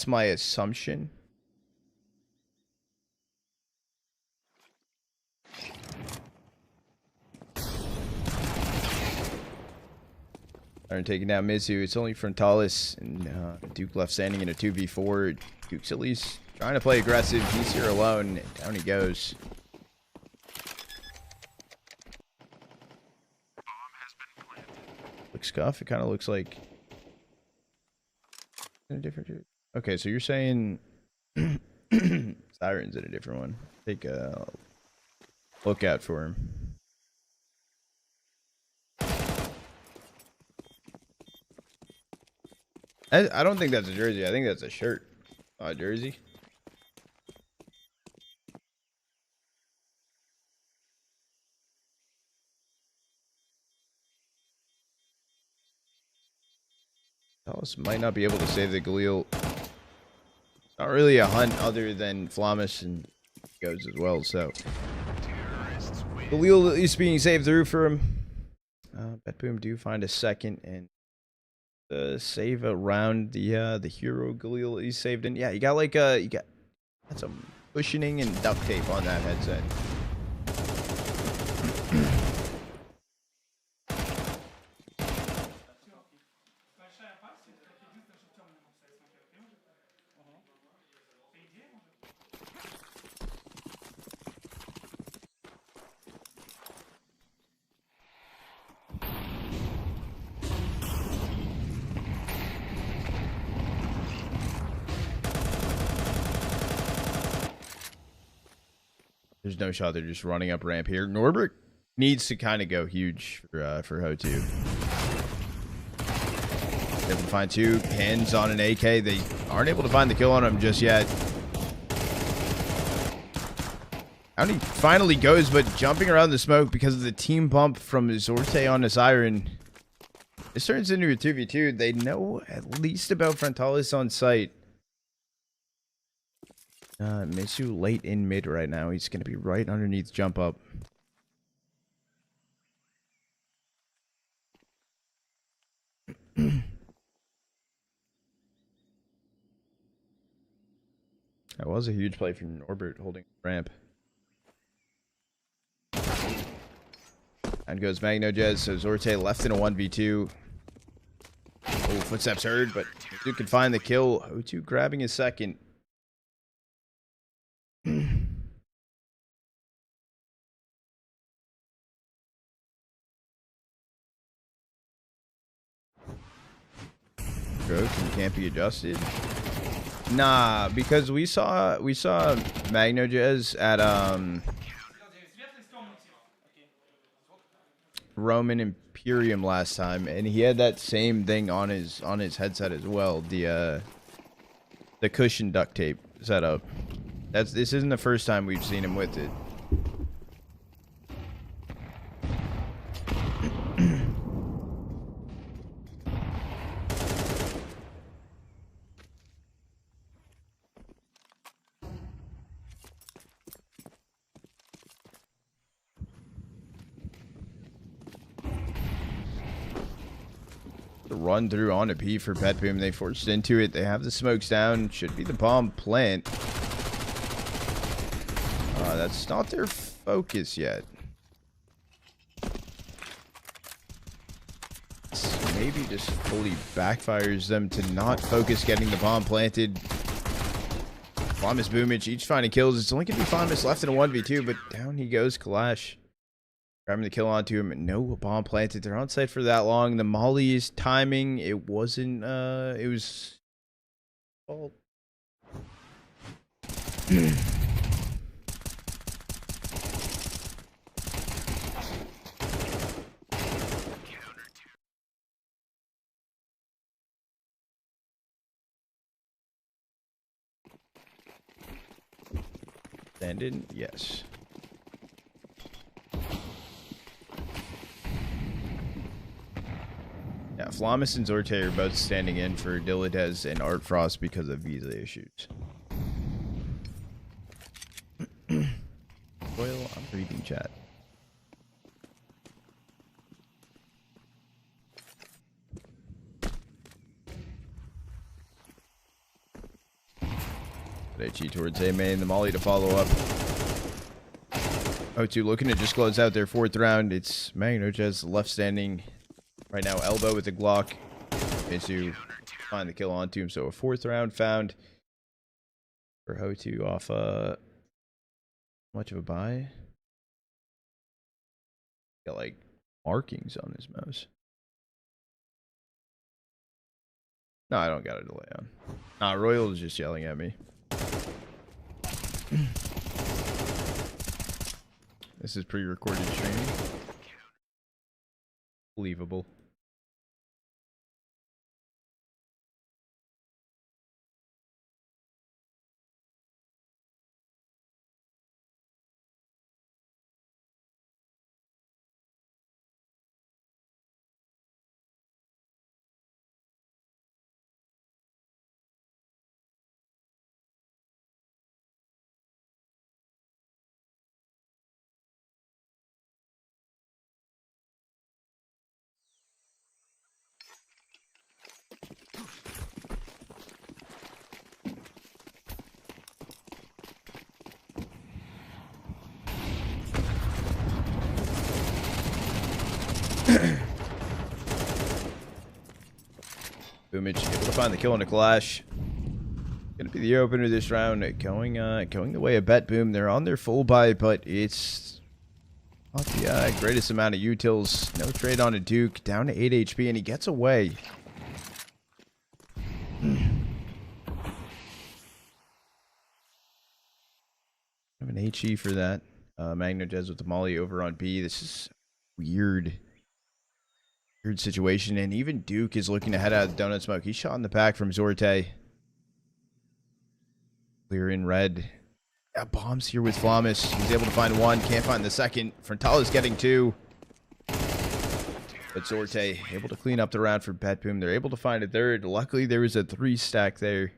Speaker 1: my assumption. Iron taking down Mizu. It's only Frontalis and Duke left standing in a 2v4. Duke's at least trying to play aggressive. He's here alone. Down he goes. Looks scuff. It kind of looks like in a different. Okay, so you're saying Siren's in a different one. Take a look out for him. I don't think that's a jersey. I think that's a shirt. A jersey. Dallas might not be able to save the Galil. It's not really a hunt other than Flamus and goes as well. So Galil at least being saved through for him. BetBoom do find a second and save around the hero Galil he's saved in. Yeah, you got like you got some cushioning and duct tape on that headset. There's no shot. They're just running up ramp here. Norbert needs to kind of go huge for Ho2. Able to find two hands on an AK. They aren't able to find the kill on him just yet. Out he finally goes, but jumping around the smoke because of the team bump from Zorte on the Siren. This turns into a 2v2. They know at least about Frontalis on site. Mizu late in mid right now. He's going to be right underneath jump up. That was a huge play from Norbert holding ramp. And goes MagnoJez. So Zorte left in a 1v2. Oh, footsteps heard, but Duke can find the kill. O2 grabbing his second. Broken can't be adjusted. Nah, because we saw MagnoJez at Roman Imperium last time, and he had that same thing on his headset as well. The cushion duct tape setup. This isn't the first time we've seen him with it. The run through on a P for BetBoom. They forced into it. They have the smokes down. Should be the bomb plant. That's not their focus yet. Maybe just fully backfires them to not focus getting the bomb planted. Flamus, Boomage, each finding kills. It's only going to be Flamus left in a 1v2, but down he goes, Kalash. Grabbing the kill onto him. No bomb planted. They're on site for that long. The Molly's timing, it wasn't, it was... Oh. Landed? Yes. Yeah, Flamus and Zorte are both standing in for Dilladez and Art Frost because of visa issues. Well, I'm reading chat. Chi towards A main, the Molly to follow up. O2 looking to just close out their 4th round. It's Magnojez left standing right now, elbow with the Glock. Mitsu find the kill onto him, so a 4th round found for Ho2 off much of a buy. Got like markings on his mouse. No, I don't got a delay on. Nah, Royal is just yelling at me. This is pre-recorded streaming. Believable. Boomage able to find the kill on the Clash. Gonna be the opener this round. Going the way of Bet Boom. They're on their full buy, but it's not the greatest amount of utils. No trade on a Duke. Down to 8 HP, and he gets away. Have an HE for that. Magnojez with the Molly over on B. This is weird. Weird situation, and even Duke is looking to head out of the donut smoke. He's shot in the back from Zorte. Clear in red. Yeah, bombs here with Flamus. He's able to find one, can't find the second. Frontala's getting 2. But Zorte able to clean up the round for Bet Boom. They're able to find a 3rd. Luckily, there was a 3 stack there.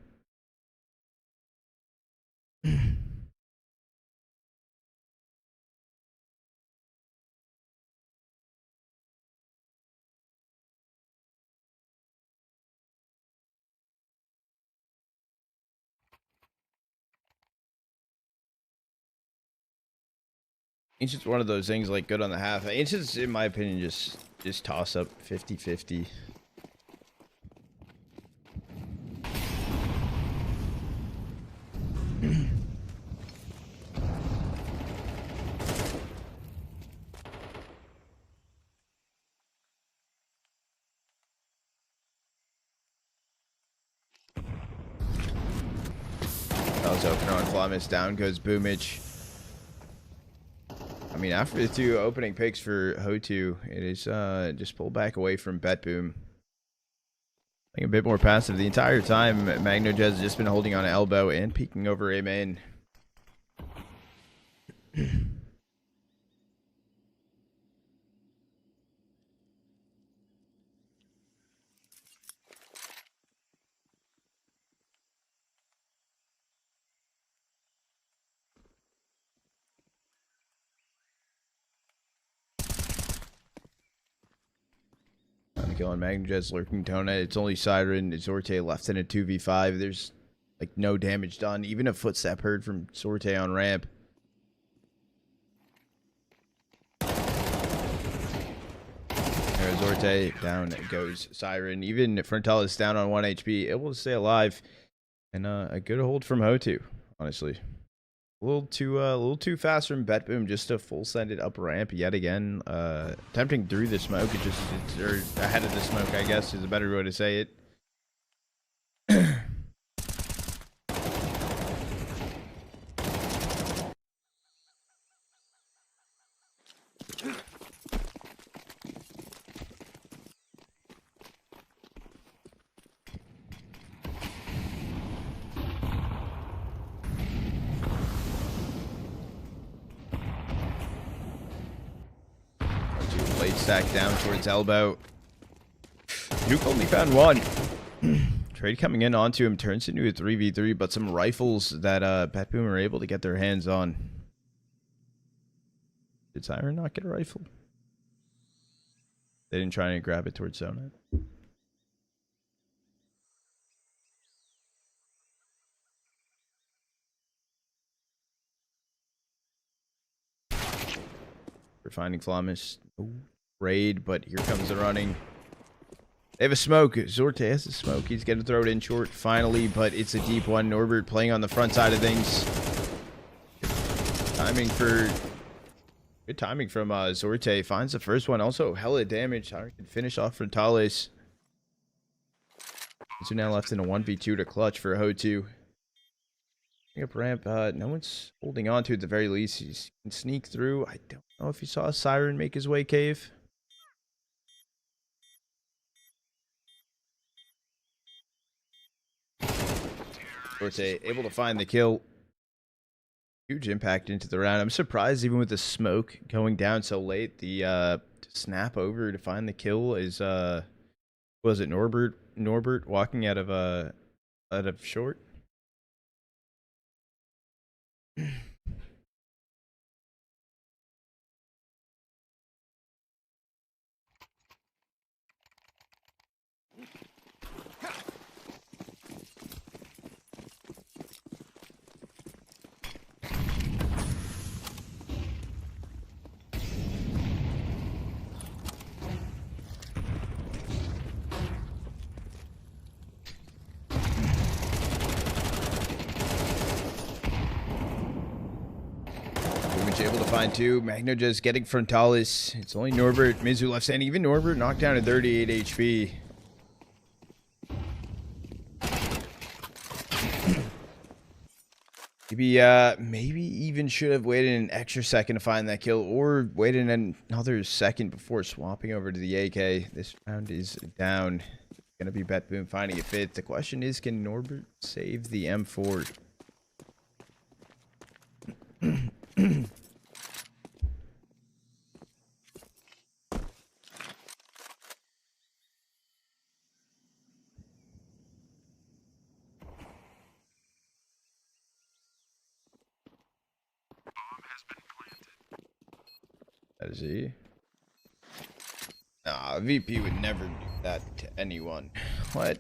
Speaker 1: Ancient's one of those things like good on the half. Ancient's, in my opinion, just toss up 50-50. That was opener on Flamus. Down goes Boomage. I mean, after the 2 opening picks for Ho2, it is just pull back away from Bet Boom. I think a bit more passive the entire time. Magnojez has just been holding on to elbow and peeking over A main. Kill on Magnojez lurking Donut. It's only Siren. Zorte left in a 2v5. There's like no damage done. Even a footstep heard from Zorte on ramp. There's Zorte. Down goes Siren. Even Frontala's down on 1 HP. Able to stay alive. And a good hold from Ho2, honestly. a little too fast from Betboom. Just a full sended up ramp yet again. Attempting through the smoke. Or ahead of the smoke, I guess, is a better way to say it. Blade stack down towards elbow. Nuke only found one. Trade coming in onto him turns into a 3v3, but some rifles that Betboom are able to get their hands on. Did Siren not get a rifle? They didn't try and grab it towards Zonut. We're finding Flamish. Oh, raid, but here comes the running. They have a smoke. Zorte has a smoke. He's going to throw it in short finally, but it's a deep one. Norbert playing on the front side of things. Good timing from Zorte. Finds the first one. Also, hella damage. How can finish off Frontales. So now left in a 1v2 to clutch for Ho2. Up ramp. No one's holding on to it at the very least. He can sneak through. I don't know if you saw Siren make his way cave. Zorte able to find the kill. Huge impact into the round. I'm surprised even with the smoke going down so late. The snap over to find the kill is was it Norbert walking out of short? Able to find two. Magno just getting Frontalis. It's only Norbert. Mizu left standing. Even Norbert knocked down at 38 HP. Maybe even should have waited an extra second to find that kill, or waited another second before swapping over to the AK. This round is down. Gonna be Betboom finding it fit. The question is, can Norbert save the M4? That is he. Nah, VP would never do that to anyone. What?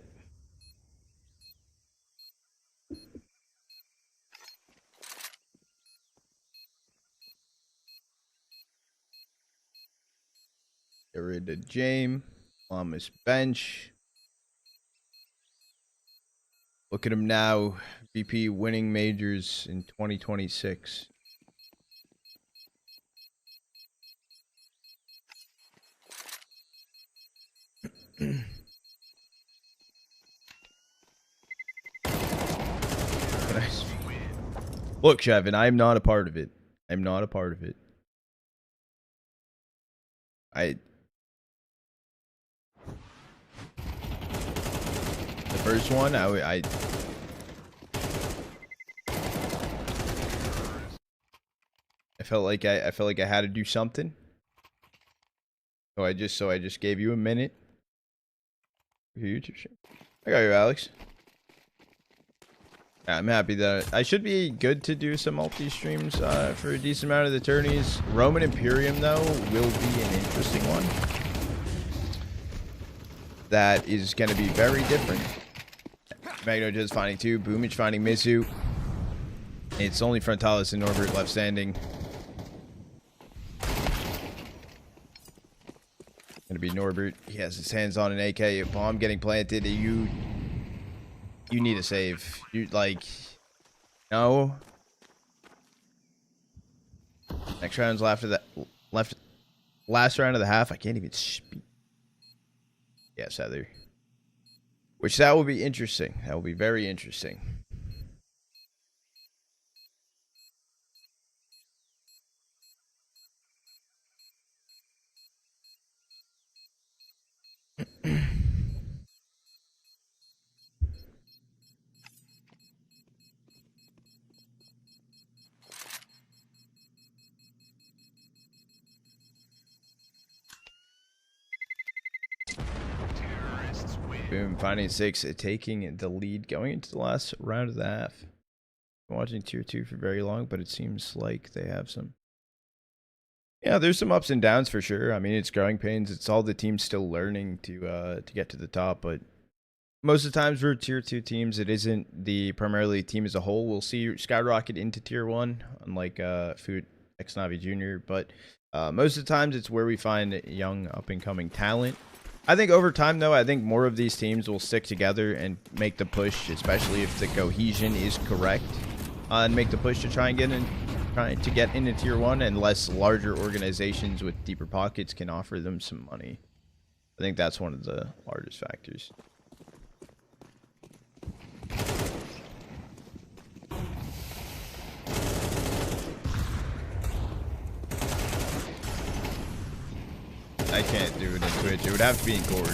Speaker 1: Get rid of James on his bench. Look at him now. VP winning majors in 2026. Look, Chevin, I am not a part of it. I'm not a part of it. The first one, I felt like I had to do something. So I just gave you a minute. Your YouTube show. I got you, Alex. Yeah, I'm happy that I should be good to do some multi-streams for a decent amount of the tourneys. Roman Imperium, though, will be an interesting one. That is going to be very different. Magno just finding two. Boomage finding Mizu. It's only Frontalis and Norbert left standing. Gonna be Norbert. He has his hands on an AK. A bomb getting planted. You need a save. You like no. Next round's after that. Last round of the half. I can't even speak. Yes, Heather. Which that will be interesting. That will be very interesting. Boom, finding 6, taking the lead, going into the last round of the half. Been watching tier 2 for very long, but it seems like they have some. Yeah, there's some ups and downs for sure. I mean, it's growing pains. It's all the teams still learning to get to the top, but most of the times for tier 2 teams, it isn't the primarily team as a whole. We'll see skyrocket into tier 1, unlike Food X Navi Jr., but most of the times it's where we find young up and coming talent. I think over time, though, I think more of these teams will stick together and make the push, especially if the cohesion is correct, and make the push to try and get into tier 1, and less larger organizations with deeper pockets can offer them some money. I think that's one of the largest factors. I can't do it in Twitch. It would have to be in Cord.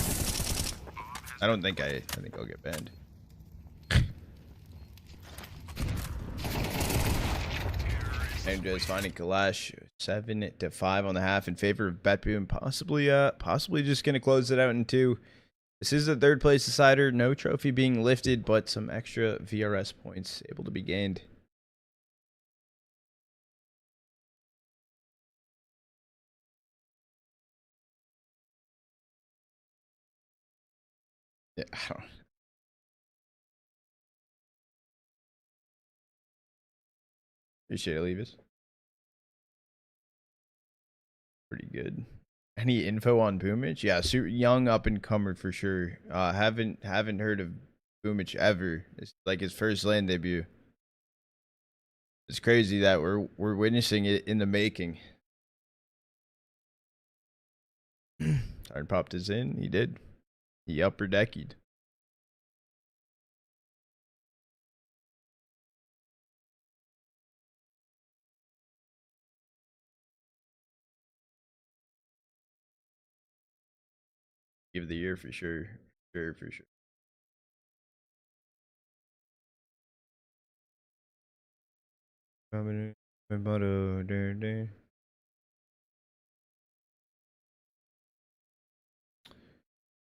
Speaker 1: I don't think I think I'll get banned. And just finding Kalash 7-5 on the half in favor of BetBoom. Possibly just gonna close it out in 2. This is the 3rd place decider. No trophy being lifted, but some extra VRS points able to be gained. Yeah, I don't. Appreciate it, Levis. Pretty good. Any info on Boomich? Yeah, super young up and comer for sure. Haven't heard of Boomich ever. It's like his first LAN debut. It's crazy that we're witnessing it in the making. Hard popped his in. He did. He upper decked. Give the year for sure. For sure.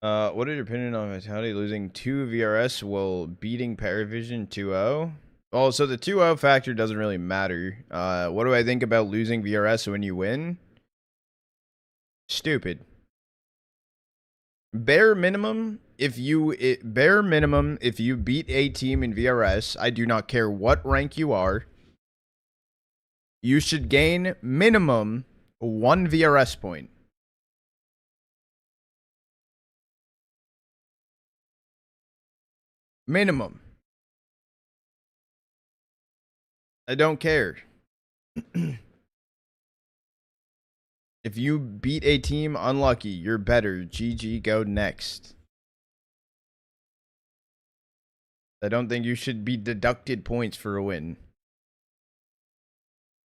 Speaker 1: What are your opinion on Vitality losing 2 VRS while beating Paravision 2-0? Well, so the 2-0 factor doesn't really matter. What do I think about losing VRS when you win? Stupid. Bare minimum, if you beat a team in VRS, I do not care what rank you are, you should gain minimum 1 VRS point. Minimum. I don't care. If you beat a team unlucky, you're better. GG, go next. I don't think you should be deducted points for a win.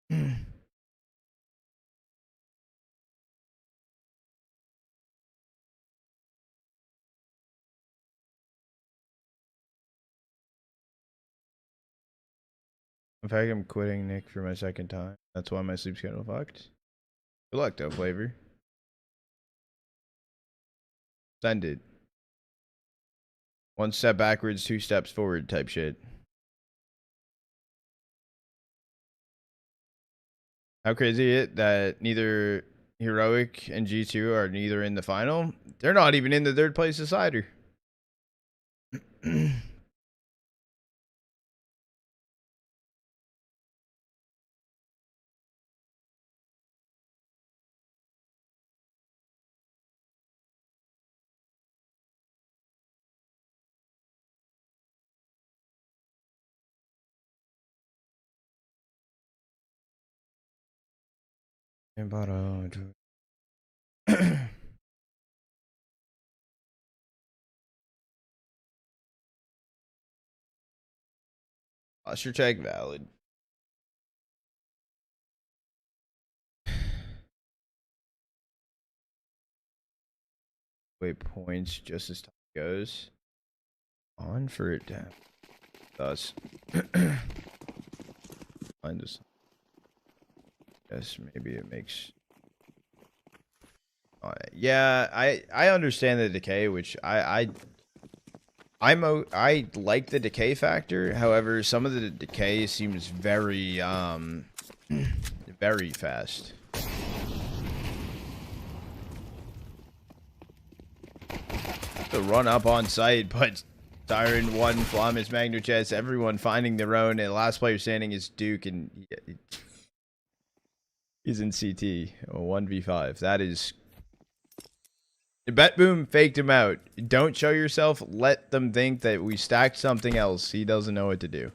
Speaker 1: In fact, I'm quitting Nick for my 2nd time. That's why my sleep schedule fucked. Good luck, though, Flavor. Send it. 1 step backwards, 2 steps forward type shit. How crazy is it that neither Heroic and G2 are neither in the final? They're not even in the 3rd place decider. Posture check valid. Wait, points just as time goes on for it to thus. Find this. Yes, maybe it makes. Yeah, I understand the decay, which I like the decay factor. However, some of the decay seems very very fast. The run up on site, but Siren 1, Flamus, Magnuchess, everyone finding their own, and the last player standing is Duke, and he's in CT. 1v5. That is. Bet Boom faked him out. Don't show yourself. Let them think that we stacked something else. He doesn't know what to do.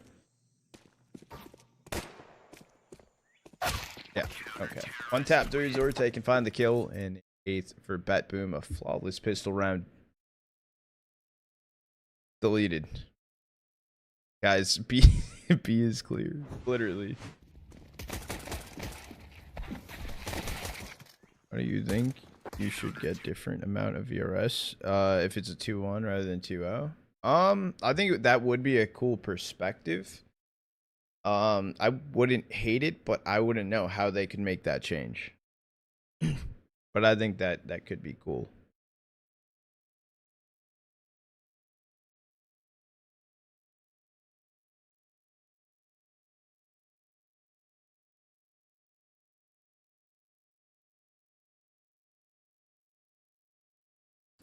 Speaker 1: Yeah, okay. One tap through Zorte can find the kill, and 8th for Bet Boom. A flawless pistol round. Deleted. Guys, B is clear. Literally. What do you think? You should get different amount of VRS if it's a 2-1 rather than 2-0. I think that would be a cool perspective. I wouldn't hate it, but I wouldn't know how they could make that change. But I think that could be cool.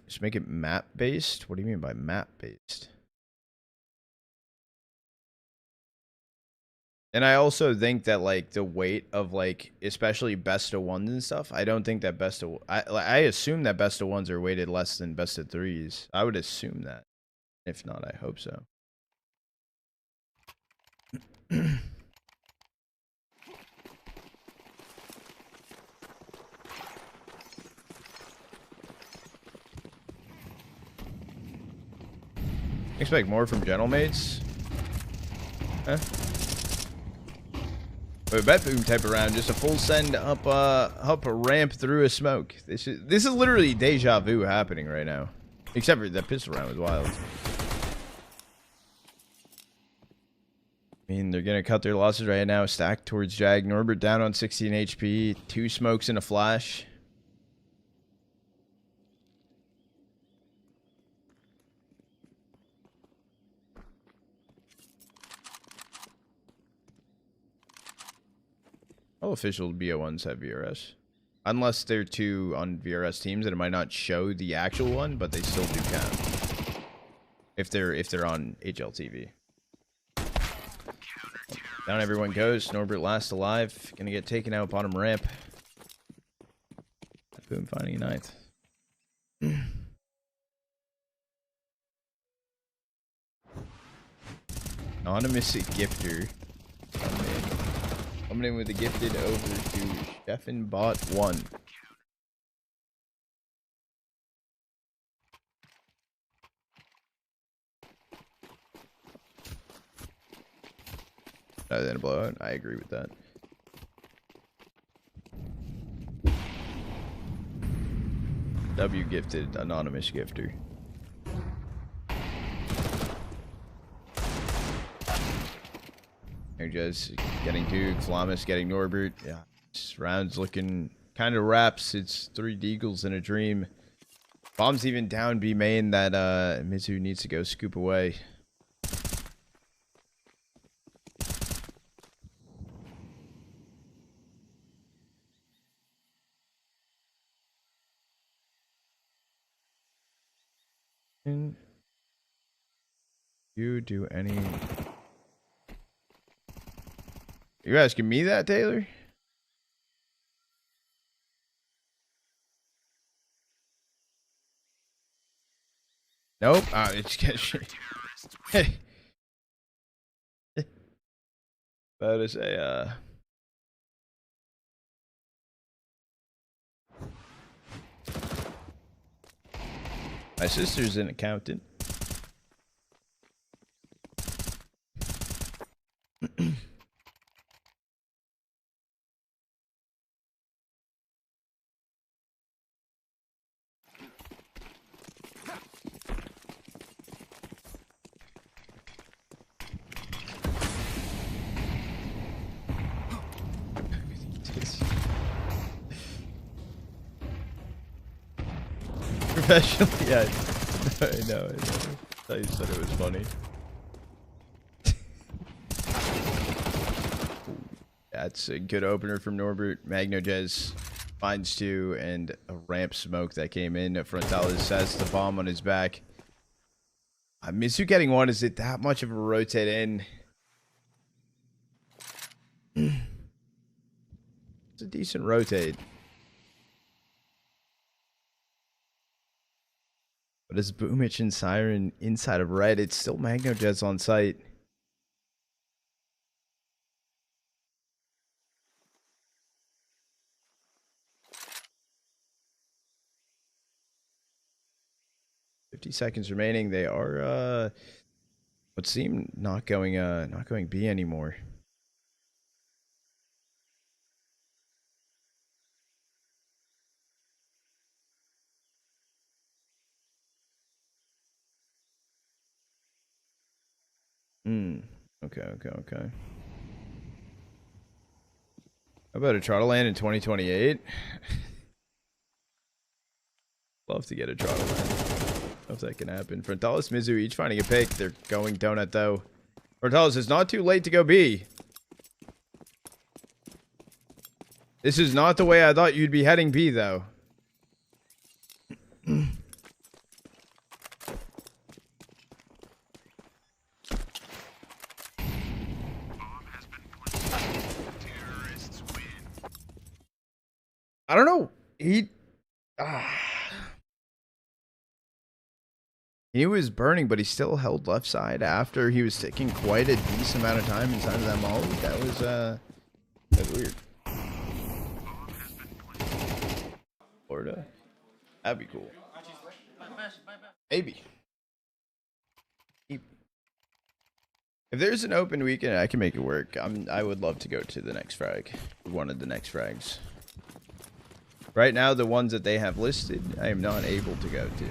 Speaker 1: Just make it map based. What do you mean by map based? And I also think that like the weight of like especially best of ones and stuff. I don't think that I assume that best of ones are weighted less than best of threes. I would assume that. If not, I hope so. Expect more from Gentlemates. Huh? But Bet Boom type of round, just a full send up a ramp through a smoke. This is literally deja vu happening right now. Except for that pistol round was wild. I mean, they're gonna cut their losses right now. Stack towards Jag. Norbert down on 16 HP. 2 smokes and a flash. All official BO1s have VRS. Unless they're 2 on VRS teams, and it might not show the actual one, but they still do count. If they're on HLTV. Down everyone goes. Norbert last alive. Gonna get taken out bottom ramp. Boom finding a 9th. Anonymous gifter. Coming in with a gifted over to Chefin Bot 1. Rather than a blowout, I agree with that. W gifted, anonymous gifter. They're just getting Duke, Flamus getting Norbert. Yeah, this round's looking kind of wraps. It's 3 Deagles in a dream. Bomb's even down B main that Mizu needs to go scoop away. Can you do any... You asking me that, Taylor? Nope. It's hey. About to say, My sister's an accountant. Professionally, yeah. I know. I thought you said it was funny. That's a good opener from Norbert. MagnoJez finds two and a ramp smoke that came in. Frontalis has the bomb on his back. Mizu getting one. Is it that much of a rotate in? It's a decent rotate. But as Boomich and Siren inside of red, it's still MagnoJez on site. Seconds remaining. They are would seem not going B anymore. Okay. How about a Trottle land in 2028? Love to get a Trottle land. If that can happen. Frontalis, Mizu each finding a pick. They're going donut though. Frontalis, it's not too late to go B. This is not the way I thought you'd be heading B though. I don't know. He was burning, but he still held left side after he was taking quite a decent amount of time inside of that molly. That was weird. Florida. That'd be cool. Maybe. If there's an open weekend, I can make it work. I would love to go to the next frag. One of the next frags. Right now, the ones that they have listed, I am not able to go to.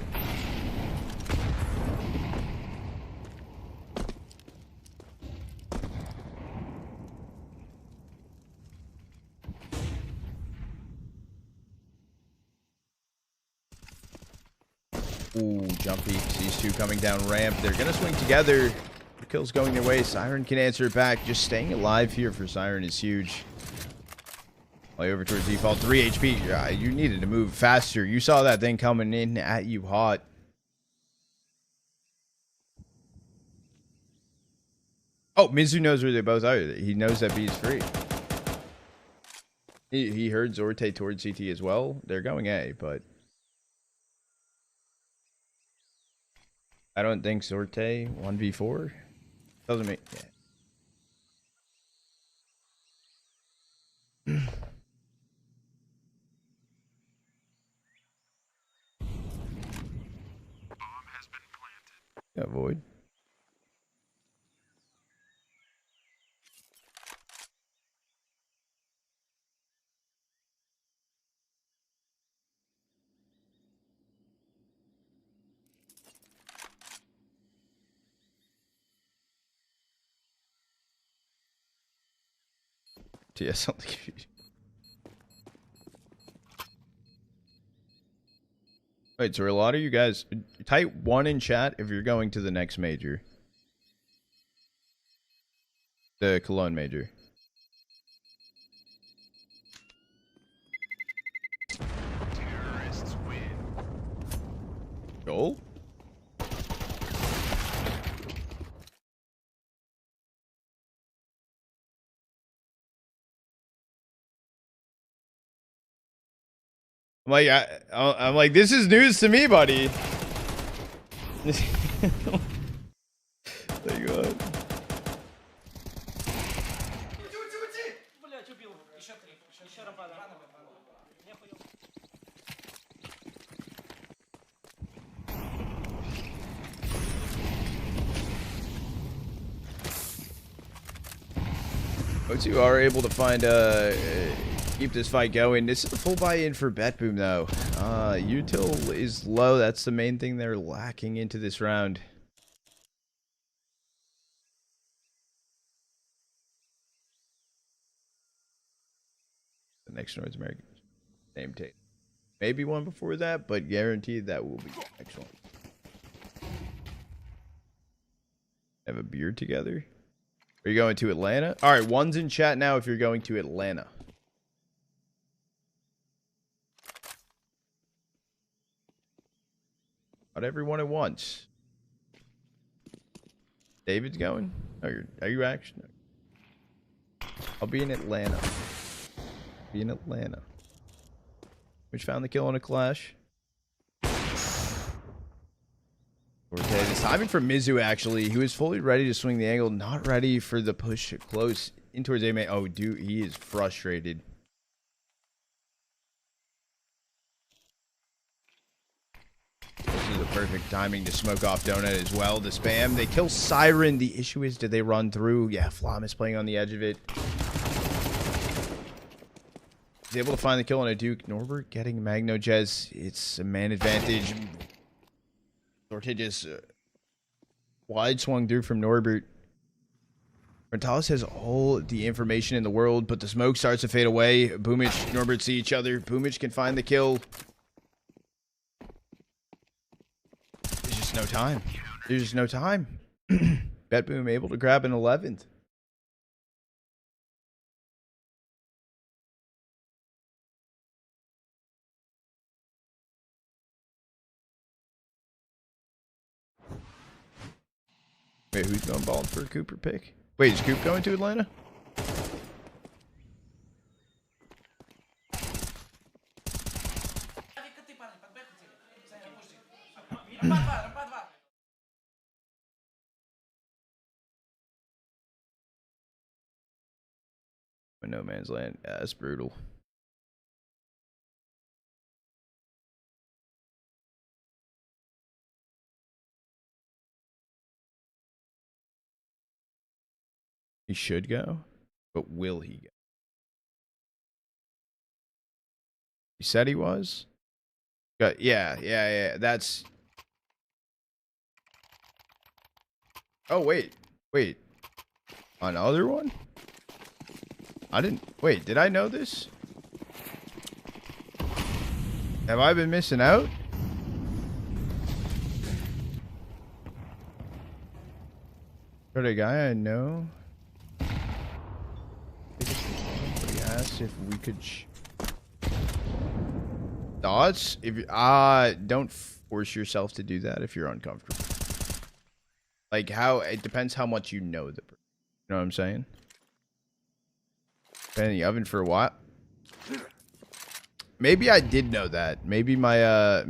Speaker 1: Ooh, jump peeks. These two coming down ramp. They're going to swing together. The kill's going their way. Siren can answer it back. Just staying alive here for Siren is huge. Play over towards default. 3 HP. You needed to move faster. You saw that thing coming in at you hot. Oh, Mizu knows where they both are. He knows that B is free. He heard Zorte towards CT as well. They're going A, but I don't think Zorte 1v4 doesn't make. Yeah. Yeah, Void. TS on the computer. Wait, so a lot of you guys type 1 in chat if you're going to the next major. The Cologne major.
Speaker 2: Terrorists win.
Speaker 1: Joel? I'm like, this is news to me, buddy. Thank God. O2 are able to find keep this fight going. This is a full buy-in for BetBoom though. Util is low. That's the main thing they're lacking into this round. The next North American name tape. Maybe one before that, but guaranteed that will be the next one. Have a beer together? Are you going to Atlanta? All right, one's in chat now if you're going to Atlanta. Not everyone at once. David's going? Oh, are you actually? I'll be in Atlanta. Be in Atlanta. Which found the kill on a clash. Okay, this timing from Mizu actually. He was fully ready to swing the angle, not ready for the push close in towards A main. Oh, dude, he is frustrated. This is the perfect timing to smoke off Donut as well. The spam. They kill Siren. The issue is, did they run through? Yeah, Flom is playing on the edge of it. He's able to find the kill on a Duke. Norbert getting Magno Jez. It's a man advantage. Sortigious wide swung through from Norbert. Rentalis has all the information in the world, but the smoke starts to fade away. Boomich, Norbert see each other. Boomich can find the kill. There's just no time. There's just no time. BetBoom able to grab an 11th. Wait, who's going balling for a Cooper pick? Wait, is Coop going to Atlanta? No man's land. Yeah, that's brutal. He should go, but will he go? He said he was? Yeah. That's... Oh, wait. Another one? I didn't... Wait, did I know this? Have I been missing out? For the guy I know... Somebody asked if we could... Thoughts? If you... don't force yourself to do that if you're uncomfortable. Like, how... It depends how much you know the person. You know what I'm saying? Been in the oven for a while. Maybe I did know that. Maybe my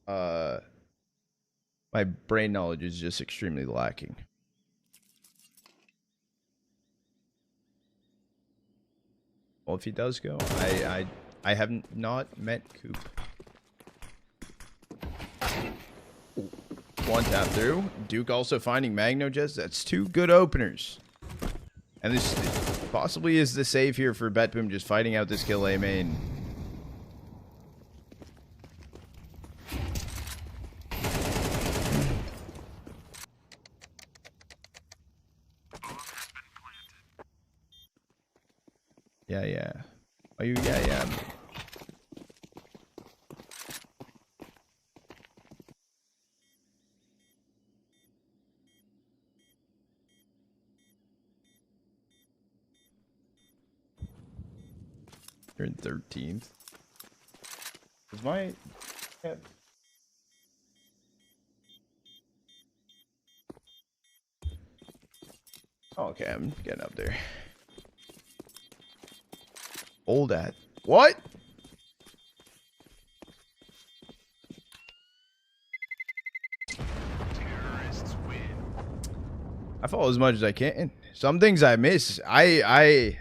Speaker 1: my brain knowledge is just extremely lacking. Well, if he does go, I have not met Coop. One tap through. Duke also finding Magno Jez. That's two good openers. And this possibly is the save here for BetBoom, just fighting out this kill A main. Yeah. Oh, yeah. You're in 13th. Is my... Yeah. Oh, okay, I'm getting up there. Hold that. What?
Speaker 2: Terrorists win.
Speaker 1: I follow as much as I can. Some things I miss. I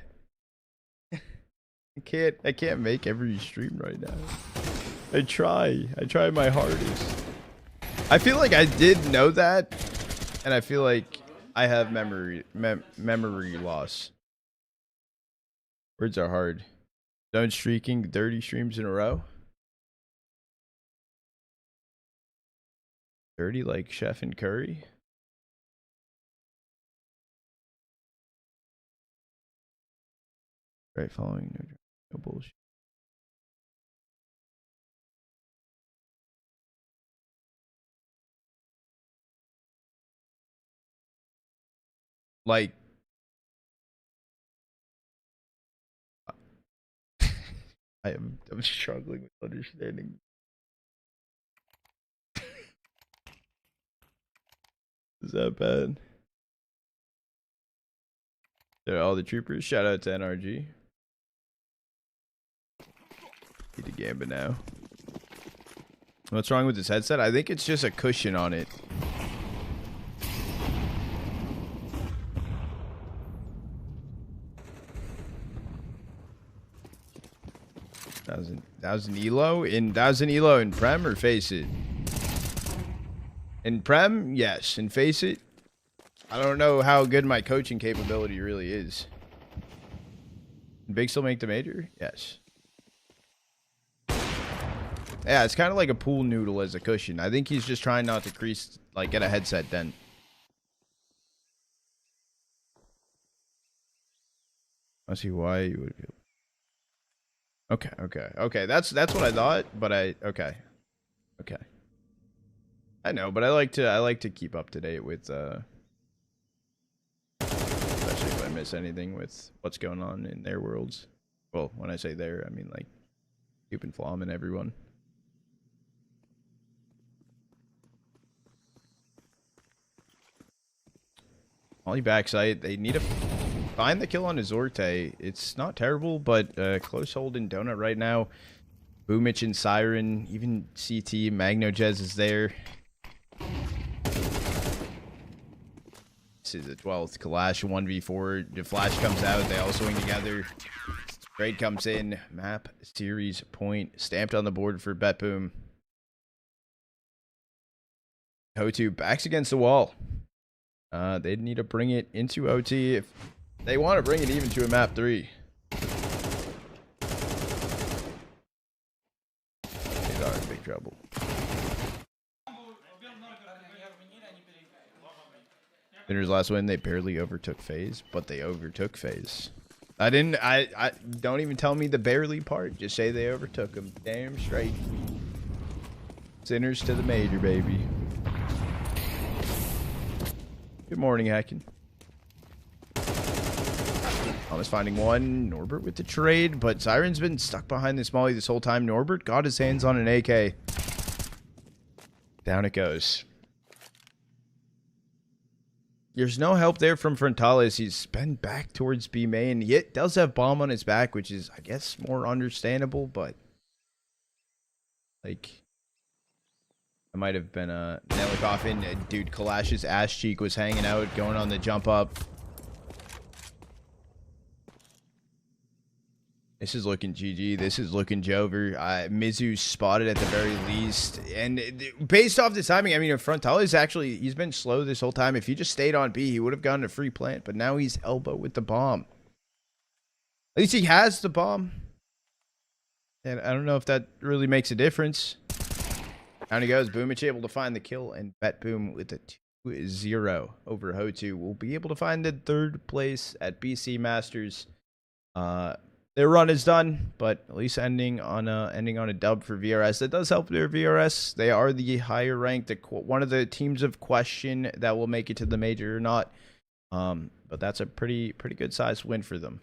Speaker 1: can't make every stream right now. I try my hardest. I feel like I did know that, and I feel like I have memory loss. Words are hard. Done streaking 30 streams in a row. 30 like Chef and Curry. Right, following no bullshit. Like I'm struggling with understanding. Is that bad? They're all the troopers. Shout out to NRG. Need to Gamba now. What's wrong with this headset? I think it's just a cushion on it. Thousand elo in Prem or Face It? In Prem, yes. In Face It, I don't know how good my coaching capability really is. Did Big still make the major? Yes. Yeah, it's kind of like a pool noodle as a cushion. I think he's just trying not to crease, like get a headset dent. I see why you would feel. Okay. That's what I thought, but okay. I know, but I like to keep up to date with especially if I miss anything with what's going on in their worlds. Well, when I say there, I mean like Coop and Flom and everyone. Molly backside, they need to find the kill on Azorte. It's not terrible, but close hold in Donut right now. Boomich and Siren, even CT, Magno Jez is there. This is the 12th. Kalash 1v4. The flash comes out. They all swing together. Trade comes in. Map, series, point. Stamped on the board for BetBoom. Hotu backs against the wall. They'd need to bring it into OT if they want to bring it even to a map 3. They are in big trouble. Winner's last win, they barely overtook FaZe, but they overtook FaZe. I don't even tell me the barely part. Just say they overtook them. Damn straight. Sinners to the major, baby. Good morning, Hackin. Thomas finding one. Norbert with the trade, but Siren's been stuck behind this molly this whole time. Norbert got his hands on an AK. Down it goes. There's no help there from Frontales. He's been back towards B main. He does have bomb on his back, which is, I guess, more understandable, but like I might have been a nail coffin. Dude, Kalash's ass cheek was hanging out, going on the jump up. This is looking GG. This is looking Jover. Mizu spotted at the very least. And based off the timing, I mean, Frontales actually, he's been slow this whole time. If he just stayed on B, he would have gotten a free plant. But now he's elbow with the bomb. At least he has the bomb. And I don't know if that really makes a difference. Down he goes. Boomich able to find the kill. And BetBoom with a 2-0 over Hotu will be able to find the 3rd place at BC Masters. Their run is done, but at least ending on a dub for VRS. That does help their VRS. They are the higher ranked, one of the teams of question that will make it to the major or not. But that's a pretty good sized win for them.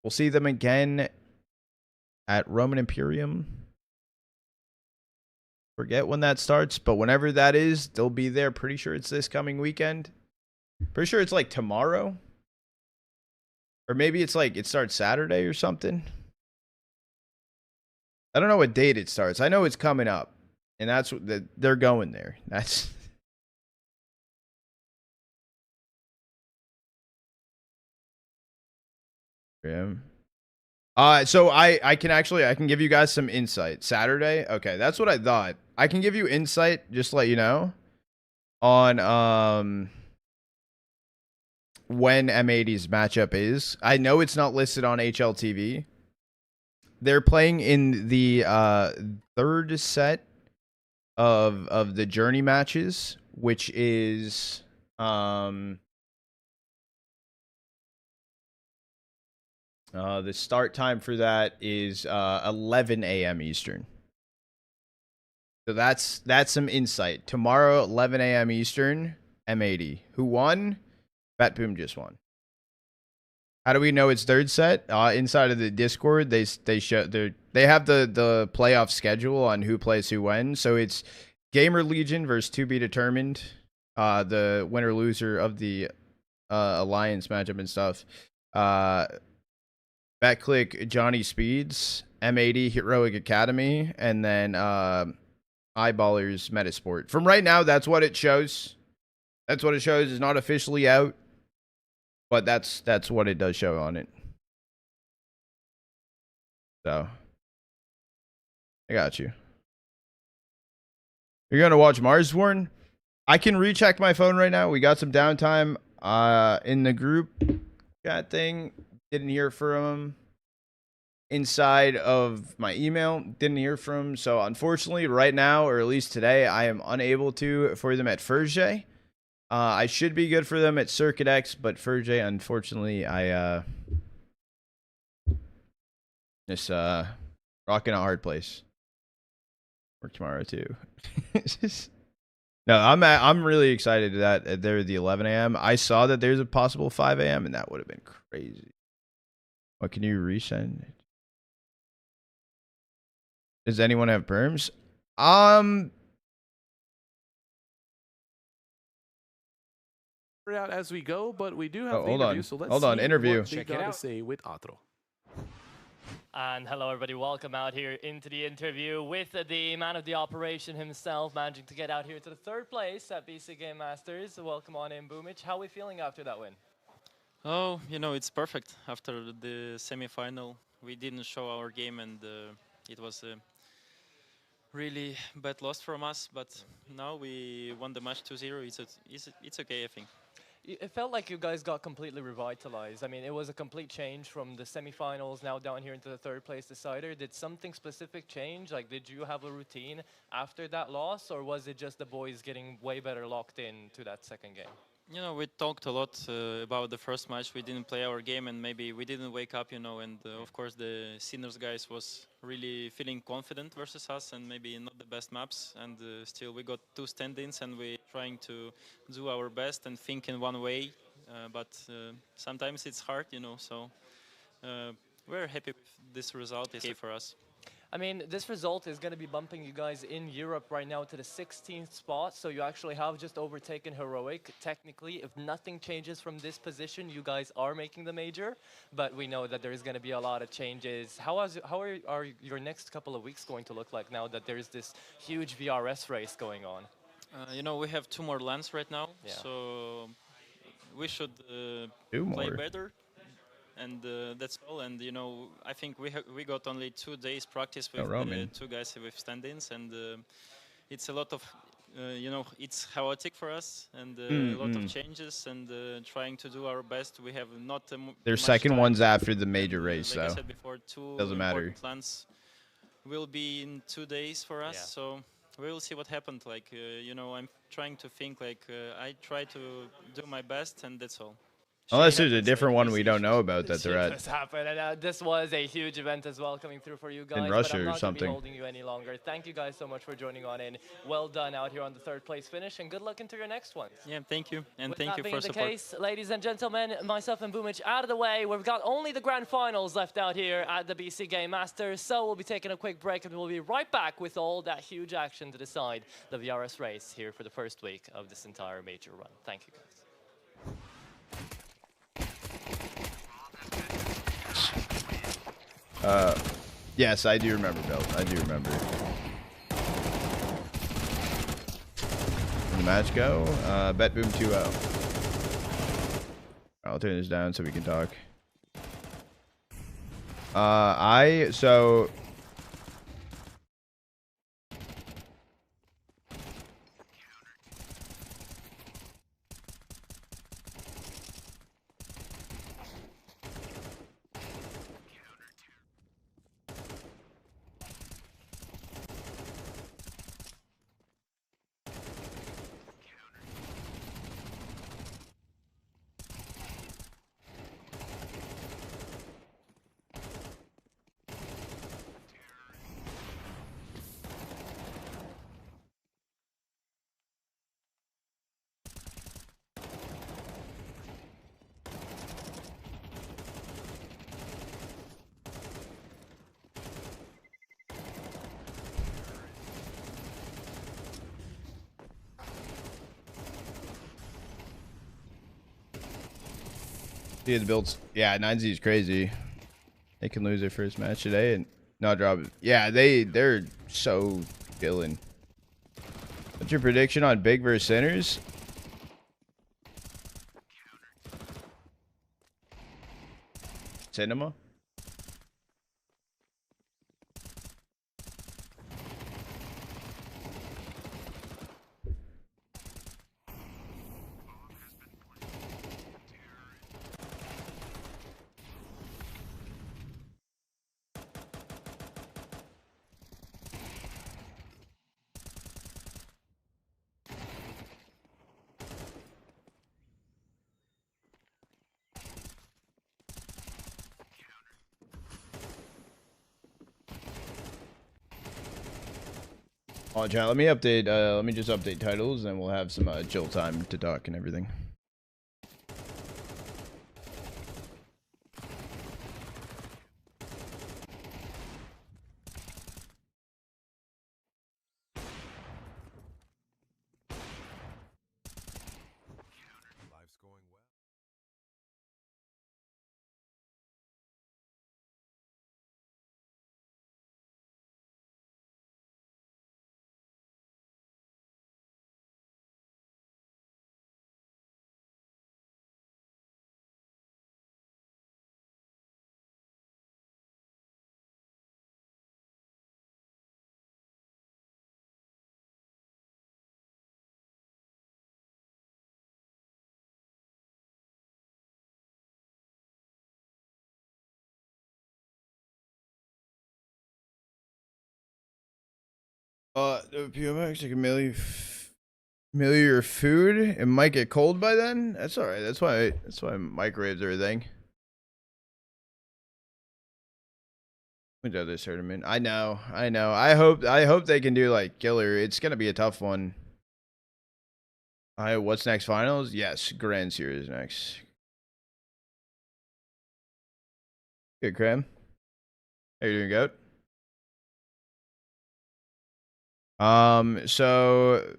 Speaker 1: We'll see them again at Roman Imperium. Forget when that starts, but whenever that is, they'll be there. Pretty sure it's this coming weekend. Pretty sure it's like tomorrow. Or maybe it's like it starts Saturday or something. I don't know what date it starts. I know it's coming up. And that's what they're going there. That's yeah. So I can give you guys some insight. Saturday? Okay, that's what I thought. I can give you insight, just to let you know, on when M80's matchup is. I know it's not listed on HLTV. They're playing in the third set of the Journey matches, which is the start time for that is 11 a.m. Eastern. So that's some insight. Tomorrow, 11 a.m. Eastern, M80. Who won? Batboom just won. How do we know it's third set? Inside of the Discord, they have the playoff schedule on who plays who when. So it's Gamer Legion versus To Be Determined, the winner loser of the Alliance matchup and stuff. Backclick Johnny Speeds, M80 Heroic Academy, and then Eyeballers Metasport. From right now, that's what it shows. That's what it shows. It's not officially out, but that's what it does show on it. So I got you. You're gonna watch Marsworn? I can recheck my phone right now. We got some downtime in the group chat thing. Didn't hear from him. Inside of my email, didn't hear from him. So unfortunately, right now, or at least today, I am unable to for them at Furge. I should be good for them at Circuit X, but Furge, unfortunately, I just rocking a hard place. Work tomorrow too. No, I'm really excited that they're the 11 a.m. I saw that there's a possible 5 a.m. and that would have been crazy. What, can you resend? Does anyone have perms?
Speaker 4: Out as we go, but we do have the
Speaker 1: hold
Speaker 4: interview,
Speaker 1: on.
Speaker 4: so let's
Speaker 1: Hold on,
Speaker 4: see
Speaker 1: interview.
Speaker 4: what they gotta say with Atro.
Speaker 6: And hello, everybody. Welcome out here into the interview with the man of the operation himself, managing to get out here to the third place at BC Game Masters. Welcome on in, Boomich. How are we feeling after that win?
Speaker 7: Oh, you know, it's perfect. After the semi-final, we didn't show our game, and it was a really bad loss from us. But now we won the match 2-0. It's okay, I think.
Speaker 6: It felt like you guys got completely revitalized. I mean, it was a complete change from the semifinals now down here into the third place decider. Did something specific change? Like, did you have a routine after that loss, or was it just the boys getting way better locked in to that second game?
Speaker 7: You know, we talked a lot about the first match. We didn't play our game, and maybe we didn't wake up, you know. And of course, the Sinners guys was really feeling confident versus us, and maybe not the best maps. And still, we got 2 stand-ins, and we're trying to do our best and think in one way. But sometimes it's hard, you know. So we're happy with this result. It's okay for us.
Speaker 6: I mean, this result is going to be bumping you guys in Europe right now to the 16th spot, so you actually have just overtaken Heroic. Technically, if nothing changes from this position, you guys are making the major, but we know that there's going to be a lot of changes. How are your next couple of weeks going to look like now that there's this huge VRS race going on?
Speaker 7: You know, we have 2 more lands right now,
Speaker 6: Yeah.
Speaker 7: So we should
Speaker 1: Two
Speaker 7: play
Speaker 1: more.
Speaker 7: better. And that's all. And you know, I think we got only 2 days practice with the 2 guys with stand-ins, and it's a lot of, you know, it's chaotic for us, and a lot of changes, and trying to do our best. We have not
Speaker 1: Their
Speaker 7: much
Speaker 1: second
Speaker 7: time.
Speaker 1: one's after the major
Speaker 7: And,
Speaker 1: race,
Speaker 7: like I
Speaker 1: so
Speaker 7: said before, 2
Speaker 1: doesn't matter.
Speaker 7: important plans will be in 2 days for us.
Speaker 6: Yeah.
Speaker 7: So we will see what happened. Like you know, I'm trying to think. Like I try to do my best, and that's all.
Speaker 1: Unless there's a different one we don't know about that they're
Speaker 6: This
Speaker 1: at.
Speaker 6: happened, and this was a huge event as well coming through for you guys.
Speaker 1: Russia
Speaker 6: but I'm
Speaker 1: or
Speaker 6: not gonna
Speaker 1: something.
Speaker 6: be holding you any longer. Thank you guys so much for joining on in. Well done out here on the third place finish, and good luck into your next ones.
Speaker 7: Yeah, thank you, and
Speaker 6: With
Speaker 7: thank
Speaker 6: that
Speaker 7: you
Speaker 6: being
Speaker 7: for
Speaker 6: the
Speaker 7: support.
Speaker 6: case, ladies and gentlemen, myself and Boomich out of the way. We've got only the grand finals left out here at the BC Game Masters, so we'll be taking a quick break, and we'll be right back with all that huge action to decide the VRS race here for the first week of this entire major run. Thank you, guys.
Speaker 1: Yes, I do remember, Bill. I do remember. When the match go, Batboom 2-0. I'll turn this down so we can talk. So Yeah, the builds. Yeah, 9Z is crazy. They can lose their first match today and not drop it. Yeah, they're so killing. What's your prediction on big versus centers? Cinema? Oh, chat. Let me update. Let me just update titles, and we'll have some chill time to talk and everything.
Speaker 3: Life's going well.
Speaker 1: The PMX like familiar food. It might get cold by then. That's all right. That's why microwaves everything. Went to this tournament. I know. I hope they can do like killer. It's gonna be a tough one. What's next? Finals? Yes, Grand Series next. Good, Cram. How you doing, Goat? So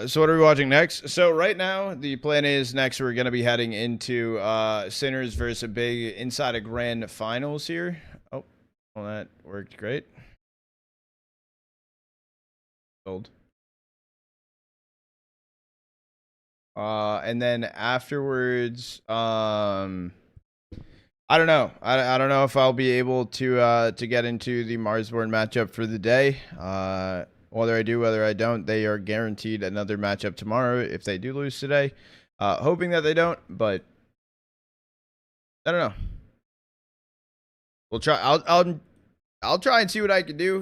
Speaker 1: so what are we watching next? So right now the plan is next we're gonna be heading into Sinners versus a big inside of grand finals here. Oh, well, that worked great. Gold. And then afterwards, I don't know. I don't know if I'll be able to get into the Marsborn matchup for the day. Whether I do, whether I don't, they are guaranteed another matchup tomorrow if they do lose today. Hoping that they don't, but I don't know. We'll try. I'll try and see what I can do.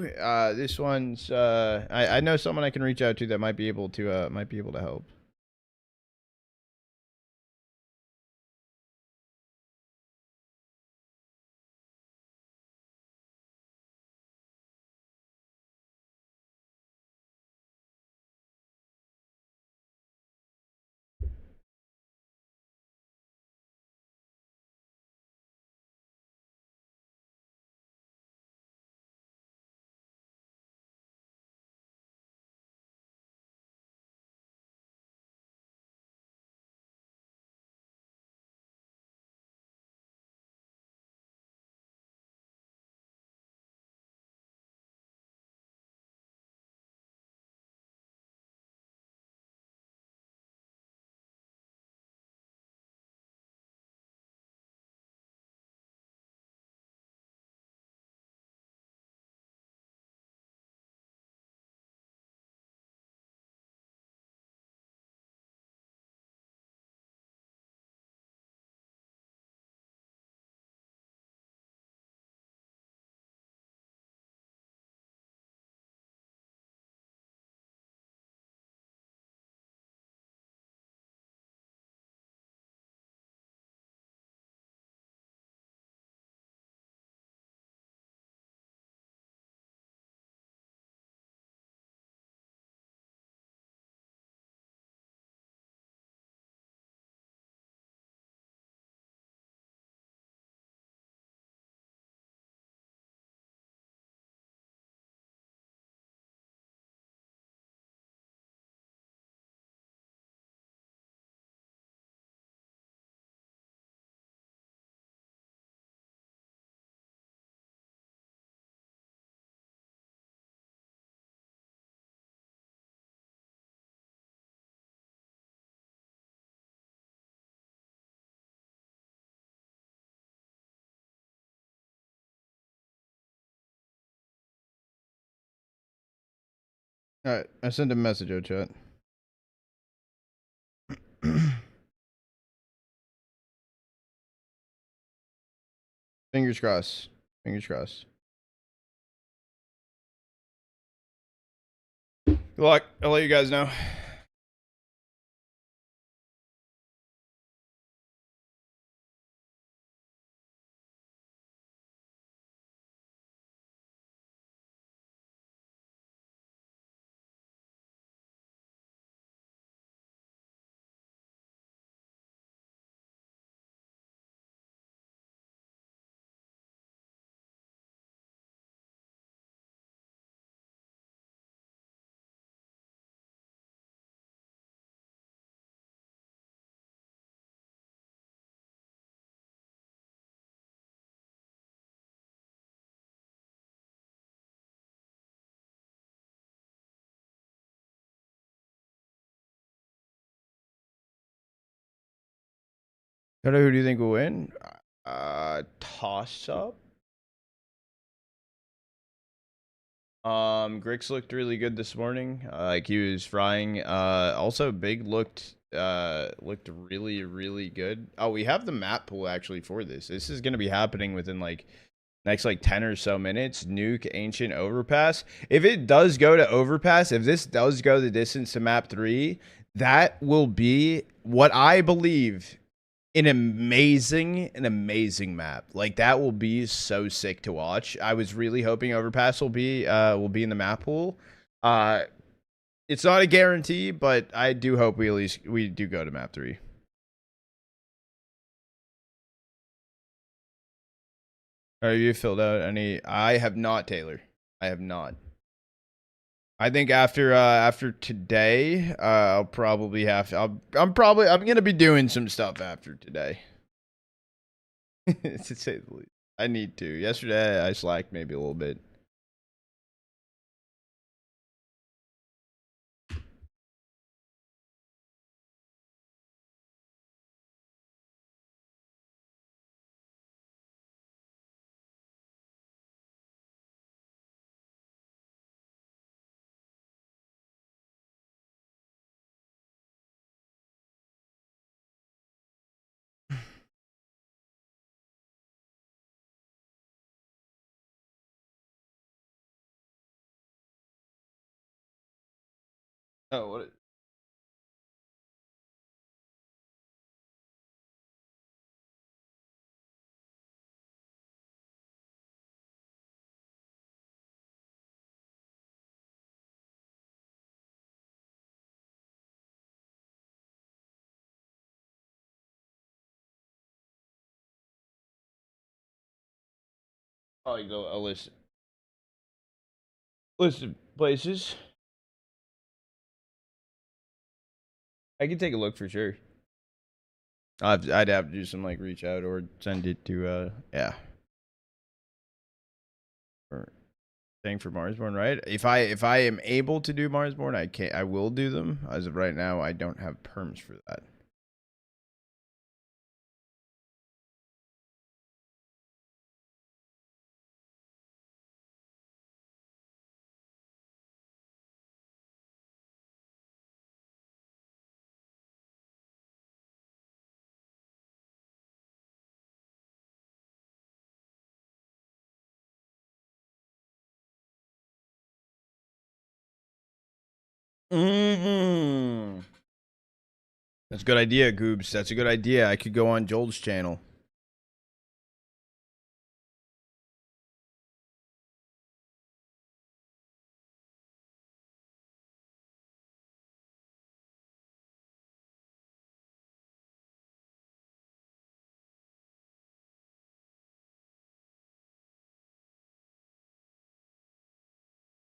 Speaker 1: This one's I know someone I can reach out to that might be able to help. Alright, I sent a message out chat. Fingers crossed. Fingers crossed. Good luck. I'll let you guys know. Toto, who do you think will win? Toss up. Grix looked really good this morning. Like he was frying. Also Big looked really, really good. Oh, we have the map pool actually for this. This is gonna be happening within like next like 10 or so minutes. Nuke Ancient Overpass. If it does go to Overpass, if this does go the distance to map 3, that will be what I believe an amazing map. Like that will be so sick to watch. I was really hoping Overpass will be in the map pool. It's not a guarantee, but I do hope we do go to map 3. Are you filled out any? I have not, Taylor. I have not. I think after today, I'll probably have to, I'm gonna be doing some stuff after today. To say the least. I need to. Yesterday I slacked maybe a little bit. Oh, what? Oh, you go a list of places. I can take a look for sure. I'd have to do some like reach out or send it to yeah. Or thing for Marsborn, right? If I am able to do Marsborn, I will do them. As of right now, I don't have perms for that. Mm-hmm. That's a good idea, Goobs. That's a good idea. I could go on Joel's channel.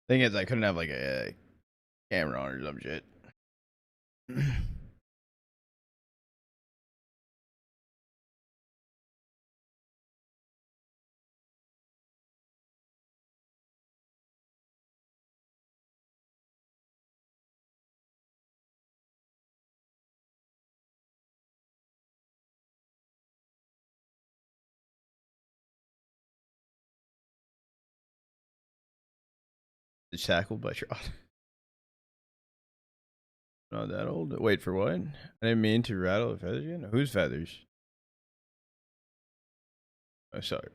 Speaker 1: Thing is, I couldn't have like a camera on or some shit. It's tackled by Trot. Not that old. Wait, for what? I didn't mean to rattle the feathers again. Whose feathers? Oh, sorry.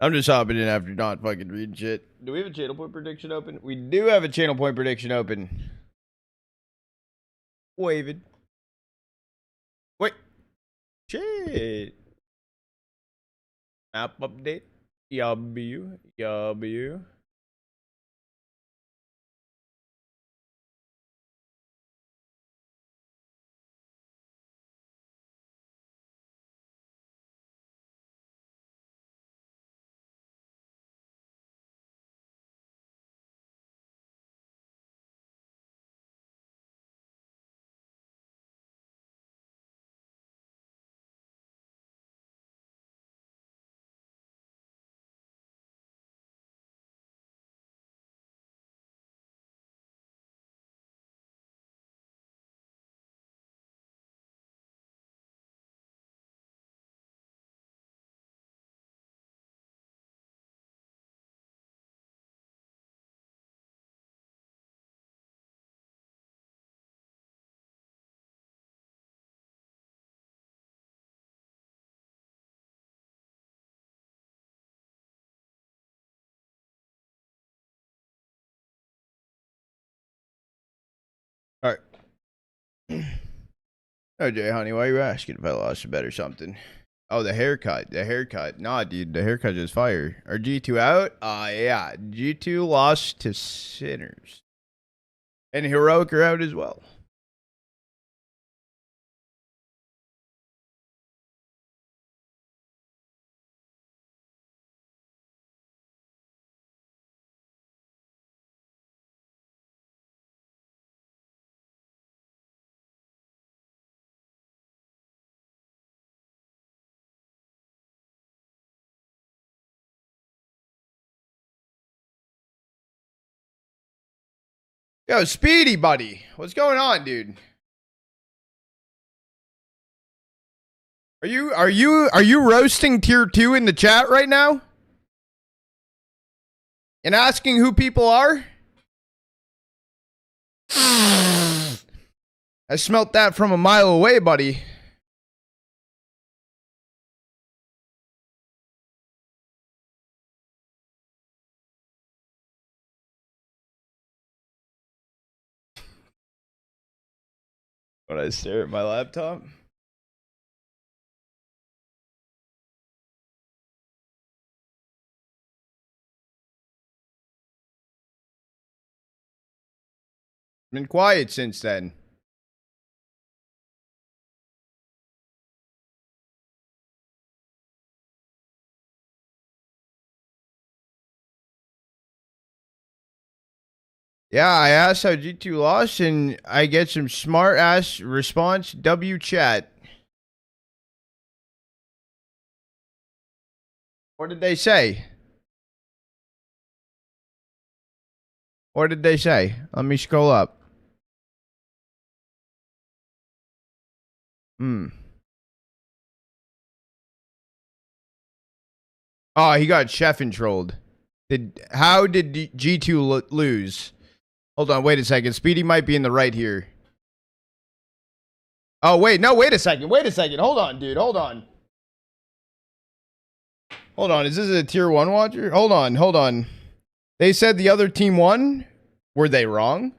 Speaker 1: I'm just hopping in after not fucking reading shit. Do we have a channel point prediction open? We do have a channel point prediction open. Wavid. Wait. Shit. Map update. Yabbu. Yabbu. All right. Oh, Jay, honey, why are you asking if I lost a bet or something? Oh, the haircut. The haircut. Nah, dude, the haircut is fire. Are G2 out? Yeah. G2 lost to Sinners. And Heroic are out as well. Yo, Speedy, buddy. What's going on, dude? Are you roasting tier 2 in the chat right now? And asking who people are? I smelt that from a mile away, buddy. When I stare at my laptop? Been quiet since then. Yeah, I asked how G2 lost, and I get some smart ass response. W chat. What did they say? What did they say? Let me scroll up. Oh, he got Chefin trolled. How did G2 lose? Hold on, wait a second. Speedy might be in the right here. Oh, wait, no, wait a second. Wait a second. Hold on, dude. Hold on. Hold on. Is this a tier 1 watcher? Hold on, hold on. They said the other team won? Were they wrong?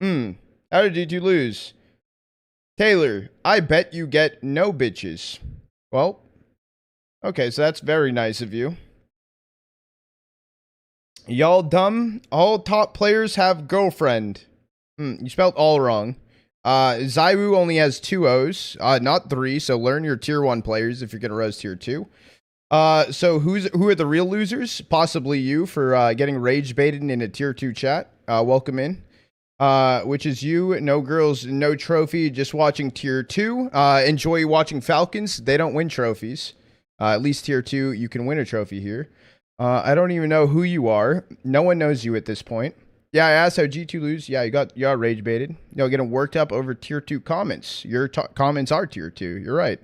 Speaker 1: How did G2 lose? Taylor, I bet you get no bitches. Well, okay, so that's very nice of you. Y'all dumb? All top players have girlfriend. You spelled all wrong. Zywoo only has 2 O's, not 3, so learn your tier 1 players if you're going to roast tier 2. So who are the real losers? Possibly you for getting rage baited in a tier 2 chat. Welcome in. Which is you, no girls, no trophy, just watching tier 2. Enjoy watching Falcons. They don't win trophies. At least tier 2, you can win a trophy here. I don't even know who you are. No one knows you at this point. Yeah, I asked how G2 lose. Yeah, you got rage baited. Getting worked up over tier 2 comments. Your comments are tier 2. You're right.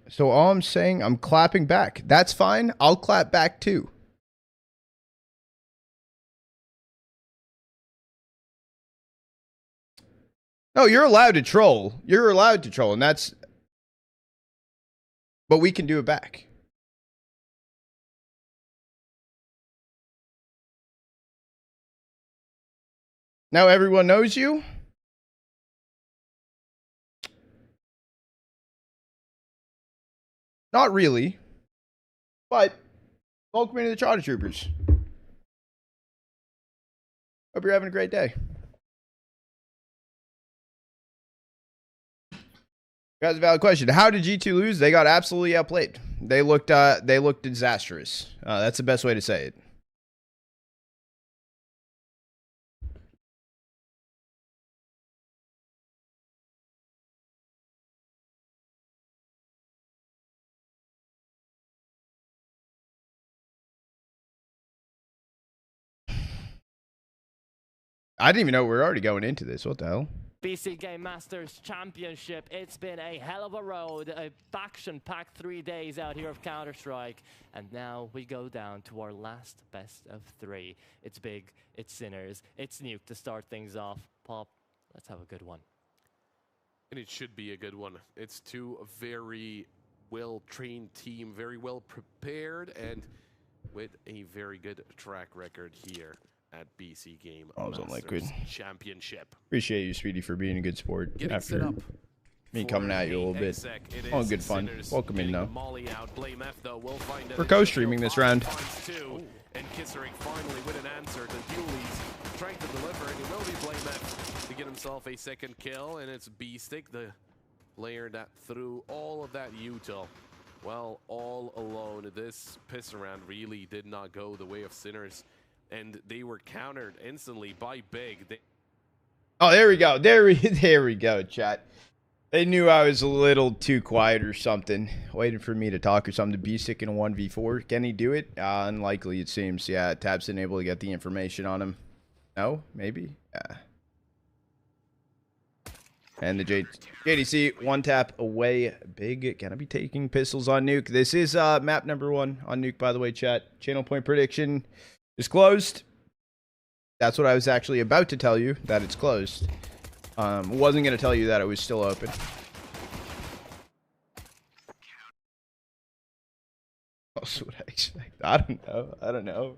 Speaker 1: So all I'm saying, I'm clapping back. That's fine. I'll clap back too. No, you're allowed to troll. You're allowed to troll, and that's... But we can do it back. Now everyone knows you? Not really. But, welcome into the Charter Troopers. Hope you're having a great day. Guys, a valid question. How did G2 lose? They got absolutely outplayed. They looked disastrous. That's the best way to say it. I didn't even know we were already going into this. What the hell?
Speaker 8: BC Game Masters Championship. It's been a hell of a road, a action-packed 3 days out here of Counter-Strike. And now we go down to our last best of 3. It's Big, it's Sinners, it's Nuke to start things off. Pop, let's have a good one.
Speaker 4: And it should be a good one. It's two very well-trained team, very well prepared, and with a very good track record here at BC Game
Speaker 1: I was on Liquid
Speaker 4: Championship.
Speaker 1: Appreciate you, Speedy, for being a good sport.
Speaker 4: Getting
Speaker 1: after
Speaker 4: set up
Speaker 1: me coming at you a little bit. Oh, good fun. Welcome in, though.
Speaker 4: We're
Speaker 1: co-streaming this round.
Speaker 4: And Kissering finally with an answer to Dooley's trying to deliver, and it will be Blame F to get himself a second kill, and it's Beestick, the player that threw all of that util. Well, all alone. This piss around really did not go the way of Sinners, and they were countered instantly by Big.
Speaker 1: Oh, there we go. There we go, chat. They knew I was a little too quiet or something, waiting for me to talk or something. To Beestick in a 1v4. Can he do it? Unlikely, it seems. Yeah, Tab's been able to get the information on him. No? Maybe? Yeah. And the JDC, one tap away. Big gonna be taking pistols on Nuke. This is map number 1 on Nuke, by the way, chat. Channel point prediction is closed. That's what I was actually about to tell you, that it's closed. Wasn't going to tell you that it was still open. That's what I expect. I don't know.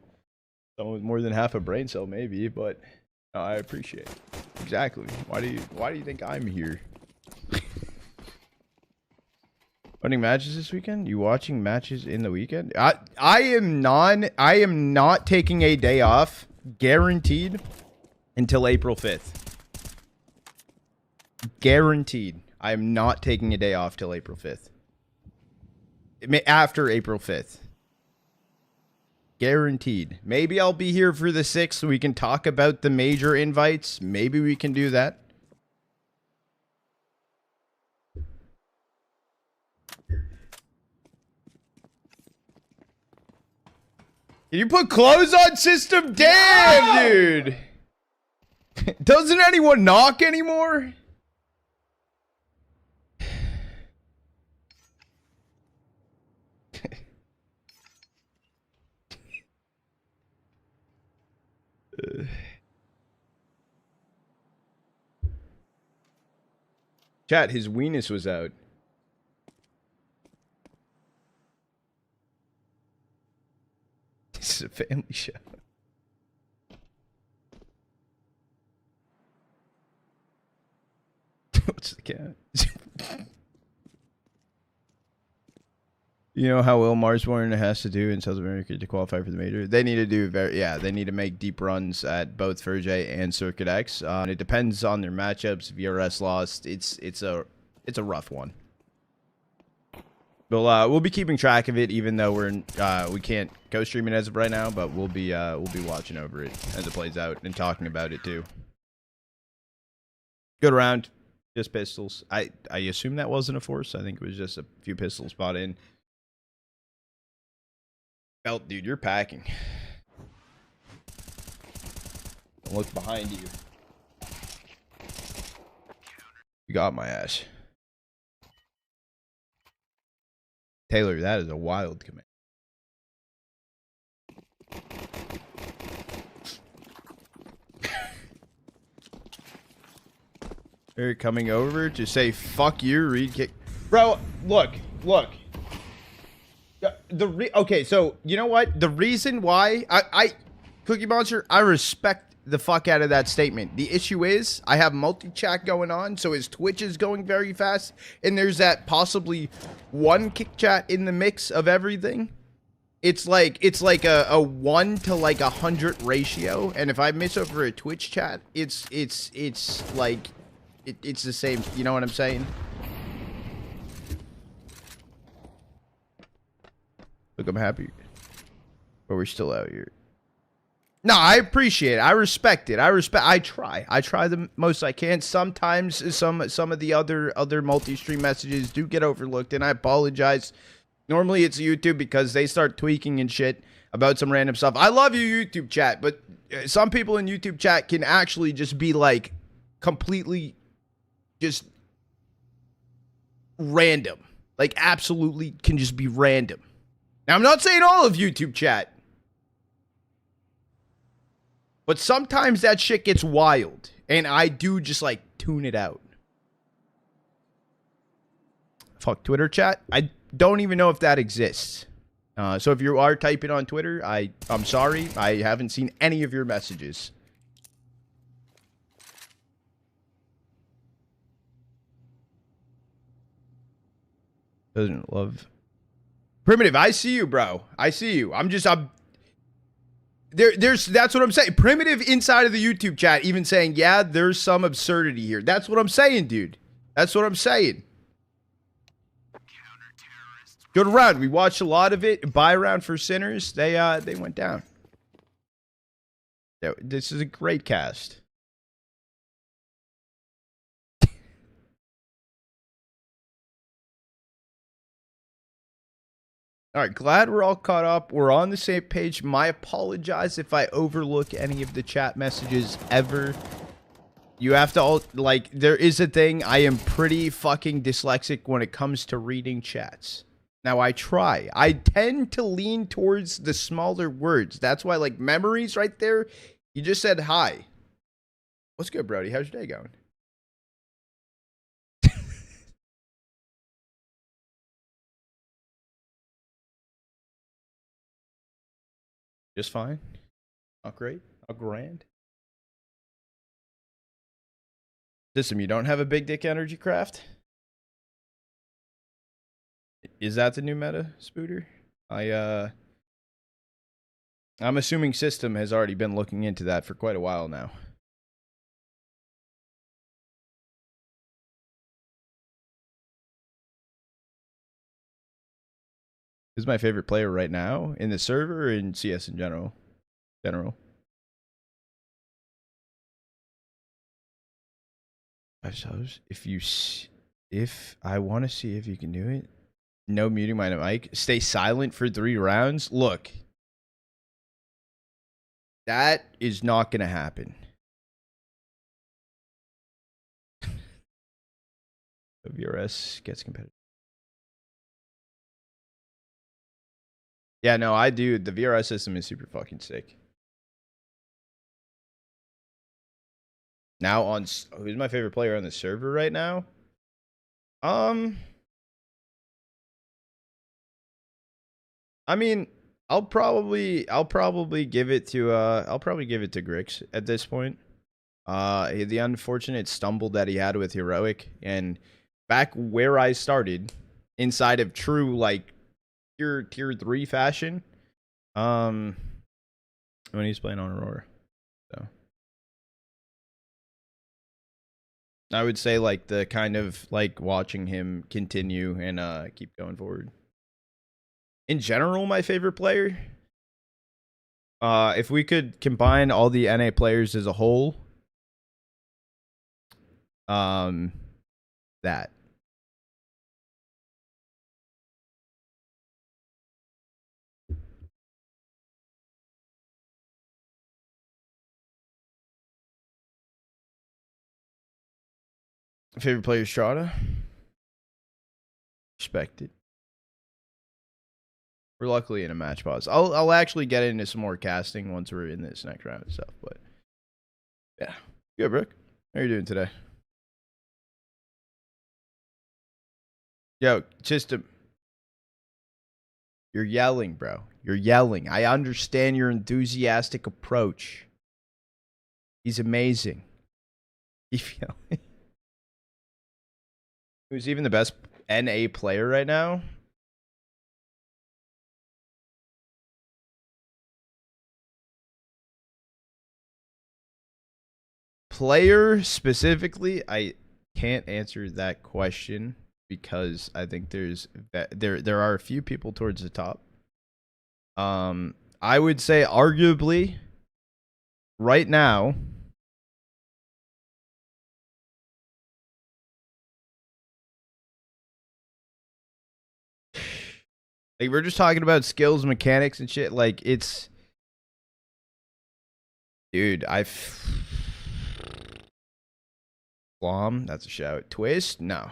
Speaker 1: Someone with more than half a brain cell, maybe, but no, I appreciate it. Exactly. Why do you think I'm here? Running matches this weekend? You watching matches in the weekend? I am not taking a day off, guaranteed, until April 5th. Guaranteed. I am not taking a day off till April 5th. After April 5th. Guaranteed. Maybe I'll be here for the 6th so we can talk about the major invites. Maybe we can do that. Can you put clothes on, system? Damn, no! Dude. Doesn't anyone knock anymore? Chat, his weenus was out. This is a family show. What's the cat? You know how well Marsborn has to do in South America to qualify for the major? They need to do they need to make deep runs at both Furjay and Circuit X. It depends on their matchups. VRS lost. It's a rough one. We'll be keeping track of it, even though we can't co-stream it as of right now. But we'll be watching over it as it plays out and talking about it too. Good round, just pistols. I assume that wasn't a force. I think it was just a few pistols bought in. Belt, dude, you're packing. Don't look behind you. You got my ass. Taylor, that is a wild command. They're coming over to say, fuck you, read kick. Bro, look. Okay, so, you know what? The reason why I Cookie Monster, I respect the fuck out of that statement. The issue is, I have multi-chat going on, so his Twitch is going very fast, and there's that possibly one kick chat in the mix of everything. It's like a 1 to like 100 ratio, and if I miss over a Twitch chat, it's like it's the same. You know what I'm saying? Look, I'm happy, but we're still out here. No, I appreciate it. I respect it. I try the most I can. Sometimes some of the other multi-stream messages do get overlooked, and I apologize. Normally it's YouTube because they start tweaking and shit about some random stuff. I love you, YouTube chat, but some people in YouTube chat can actually just be like completely just random. Like absolutely can just be random. Now I'm not saying all of YouTube chat, but sometimes that shit gets wild, and I do just like tune it out. Fuck Twitter chat. I don't even know if that exists. So if you are typing on Twitter, I'm sorry. I haven't seen any of your messages. Doesn't love Primitive. I see you, bro. I see you. That's what I'm saying. Primitive inside of the YouTube chat even saying, yeah, there's some absurdity here. That's what I'm saying, dude. That's what I'm saying. Good round. We watched a lot of it. Buy round for Sinners. They went down. This is a great cast. All right, glad we're all caught up. We're on the same page. My apologize if I overlook any of the chat messages ever. You have to all, like, there is a thing. I am pretty fucking dyslexic when it comes to reading chats. Now, I try. I tend to lean towards the smaller words. That's why, like, memories right there. You just said hi. What's good, Brody? How's your day going? Just fine. Not great. Not grand. System, you don't have a big dick energy craft? Is that the new meta, Spooter? I'm assuming System has already been looking into that for quite a while now. Who's my favorite player right now in the server or in CS in general? If I want to see if you can do it, no muting my mic. Stay silent for 3 rounds. Look, that is not gonna happen. VRS gets competitive. Yeah, no, I do. The VRS system is super fucking sick. Now on, who's my favorite player on the server right now? I mean, I'll probably give it to Grix at this point. The unfortunate stumble that he had with Heroic, and back where I started, inside of true like tier 3 fashion, when he's playing on Aurora. So I would say like the kind of like watching him continue and keep going forward. In general, my favorite player, if we could combine all the NA players as a whole, that. Favorite player, Strata. Respected. We're luckily in a match pause. I'll actually get into some more casting once we're in this next round and stuff. But yeah, good, Brooke. How are you doing today? Yo, you're yelling, bro. You're yelling. I understand your enthusiastic approach. He's amazing. Who's even the best NA player right now? Player specifically, I can't answer that question because I think there are a few people towards the top. I would say arguably right now like we're just talking about skills, mechanics and shit. Like it's dude, Flom, that's a shout. Twist? No.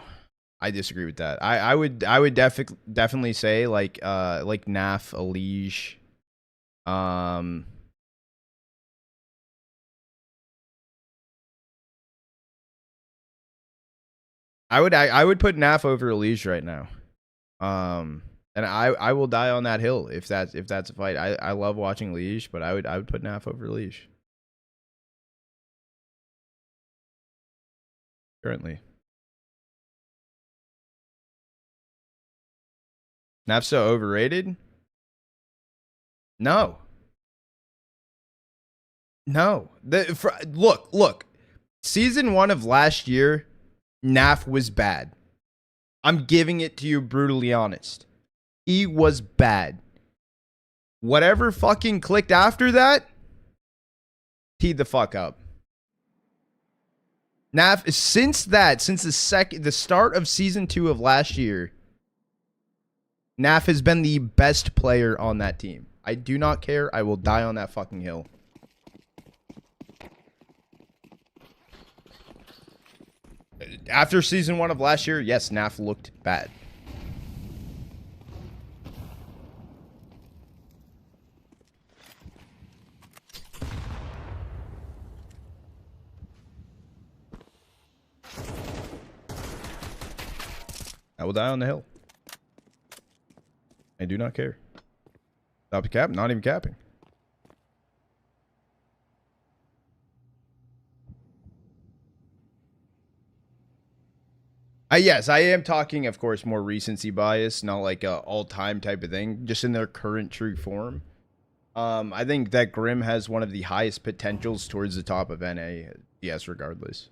Speaker 1: I disagree with that. I would definitely say like Naf, Elige, I would put Naf over Elige right now. And I will die on that hill if that's a fight. I love watching Elige, but I would put Naf over Elige. Currently. Naf's so overrated? No. No. Look. Season 1 of last year, Naf was bad. I'm giving it to you brutally honest. He was bad. Whatever fucking clicked after that, teed the fuck up. Naf, since the start of season 2 of last year, Naf has been the best player on that team. I do not care. I will die on that fucking hill. After season 1 of last year, yes, Naf looked bad. I will die on the hill. I do not care. Stop the cap? Not even capping. Yes, I am talking, of course, more recency bias, not like a all-time type of thing, just in their current true form. I think that Grim has one of the highest potentials towards the top of NA, yes, regardless.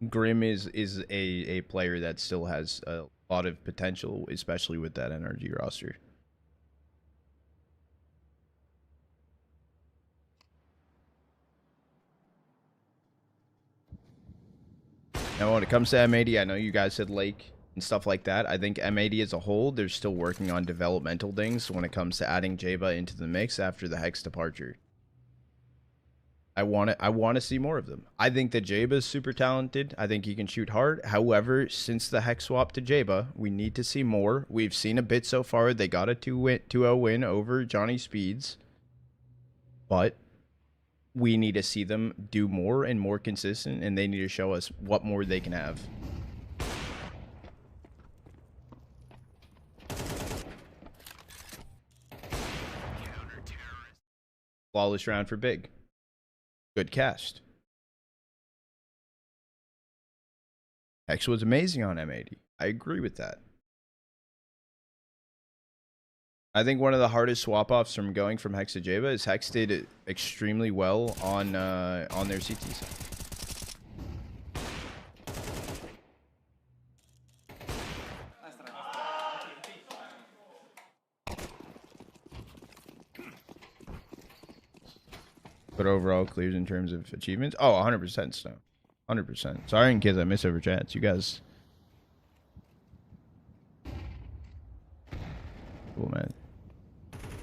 Speaker 1: Grim is a player that still has a lot of potential, especially with that NRG roster. Now, when it comes to M80, I know you guys said Lake and stuff like that. I think M80 as a whole, they're still working on developmental things when it comes to adding Jayba into the mix after the Hex departure. I want to see more of them. I think that Jayba is super talented. I think he can shoot hard. However, since the Hex swap to Jayba, we need to see more. We've seen a bit so far. They got a 2-0 win over Johnny Speeds. But we need to see them do more and more consistent, and they need to show us what more they can have. Flawless round for Big. Good cast. Hex was amazing on M80. I agree with that. I think one of the hardest swap offs from going from Hex to Jayba is Hex did extremely well on their CT side. But overall clears in terms of achievements. Oh, 100% Snow. 100%. Sorry in case I miss over chats. You guys. Cool, man.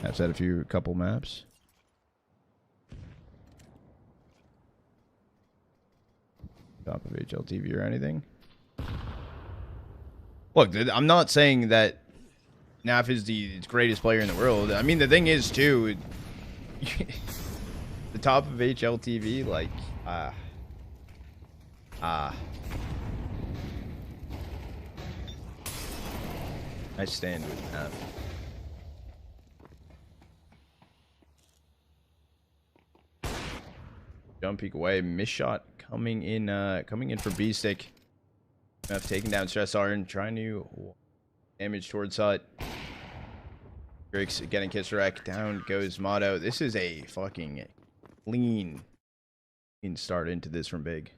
Speaker 1: I've said a couple maps. Top of HLTV or anything. Look, I'm not saying that Naf is the greatest player in the world. I mean, the thing is, too, the top of HLTV, like, I stand with Naf. Jump peek away, miss shot coming in for B-Stick. Naf taking down Stressar and trying to damage towards Hut. Grix getting Kisarek. Down goes Motto. This is a fucking clean start into this from Big.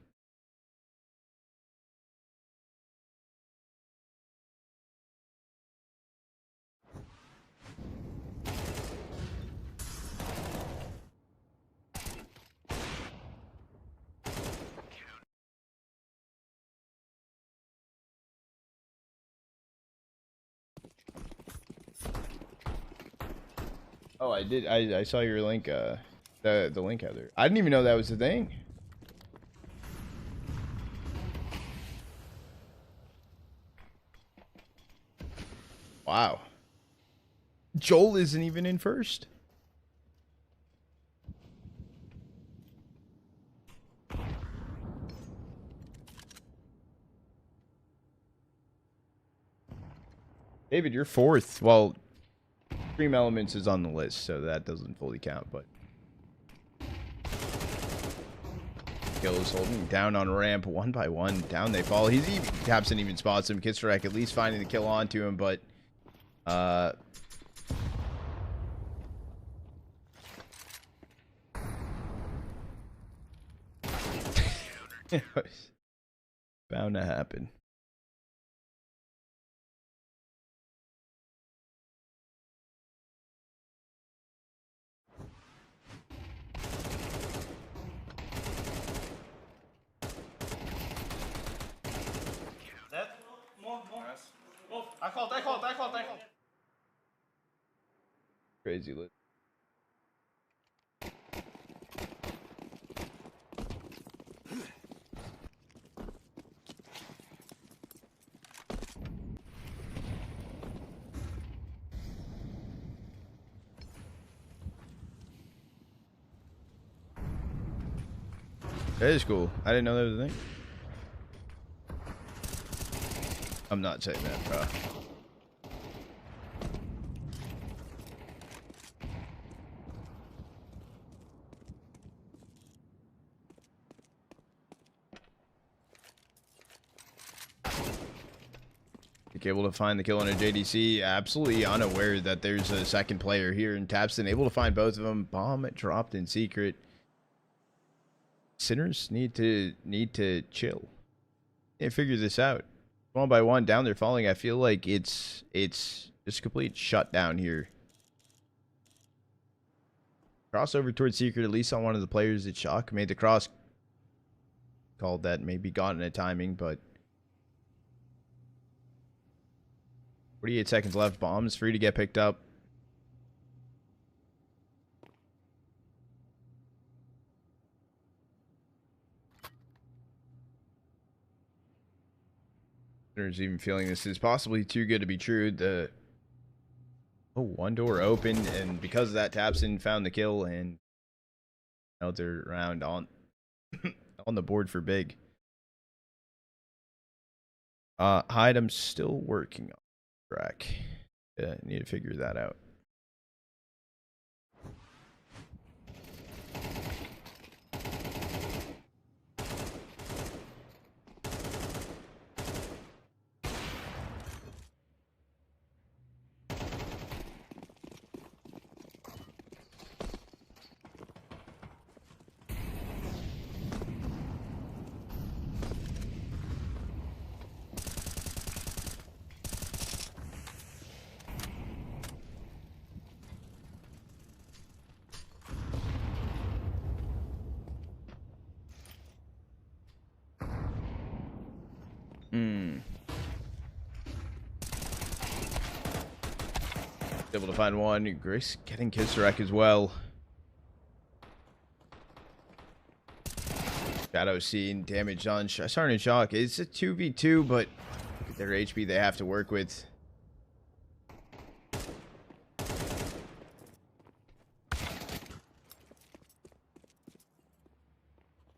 Speaker 1: Oh, I did. I saw your link. The link out there. I didn't even know that was a thing. Wow. Joel isn't even in first. David, you're fourth. Well, Dream Elements is on the list, so that doesn't fully count, but Kills holding down on ramp one by one. Down they fall. He's even Capson even spots him. Kisarek at least finding the kill onto him, but it was bound to happen.
Speaker 2: I called.
Speaker 1: Crazy lit. That is cool. I didn't know that was a thing. I'm not saying that, bro. Able to find the kill on a JDC. Absolutely unaware that there's a second player here in Tapson. Able to find both of them. Bomb dropped in secret. Sinners need to chill and figure this out. One by one down, they're falling. I feel like it's just complete shutdown here. Crossover towards secret, at least on one of the players at Shock. Made the cross. Called that, maybe gotten a timing, but 48 seconds left. Bomb is free to get picked up. There's even feeling this is possibly too good to be true. The one door opened, and because of that, Tapson found the kill and another round on on the board for Big. Hyde, I'm still working on track. Yeah, need to figure that out. Able to find one. Grace getting Kisarek as well. Shadow seen damage on Sergeant Shock. It's a 2v2, but their HP they have to work with.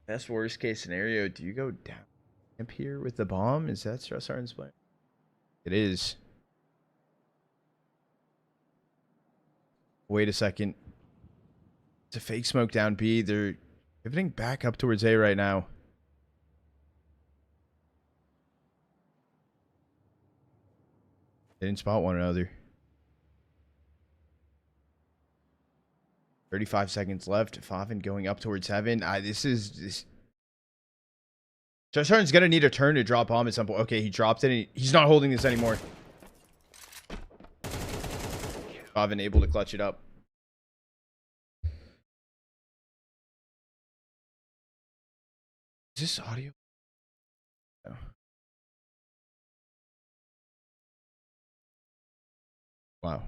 Speaker 1: Best worst case scenario, do you go down up here with the bomb? Is that Stress Harden's plan? It is. Wait a second. It's a fake smoke down B. They're pivoting back up towards A right now. They didn't spot one another. 35 seconds left. Favin going up towards heaven. This. Josh Harden's gonna need a turn to drop bomb at some point. Okay, he dropped it. He's not holding this anymore. Favin able to clutch it up. Is this audio? No. Wow.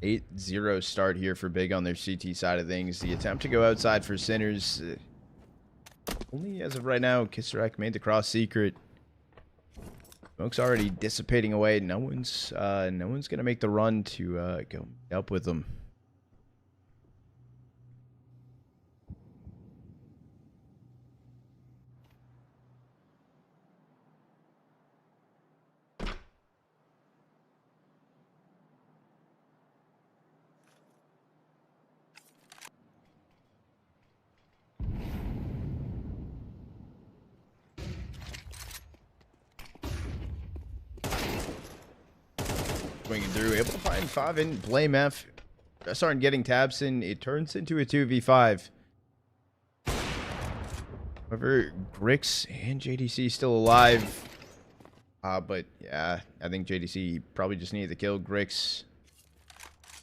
Speaker 1: Eight 0 start here for Big on their CT side of things. The attempt to go outside for Sinners. Only as of right now, Kisarek made the cross secret. Smoke's already dissipating away. No one's gonna make the run to go up with them. Swinging through, able to find Favin, blame F. Starting getting Tabson. It turns into a 2v5. However, Grix and JDC still alive. But yeah, I think JDC probably just needed to kill Grix.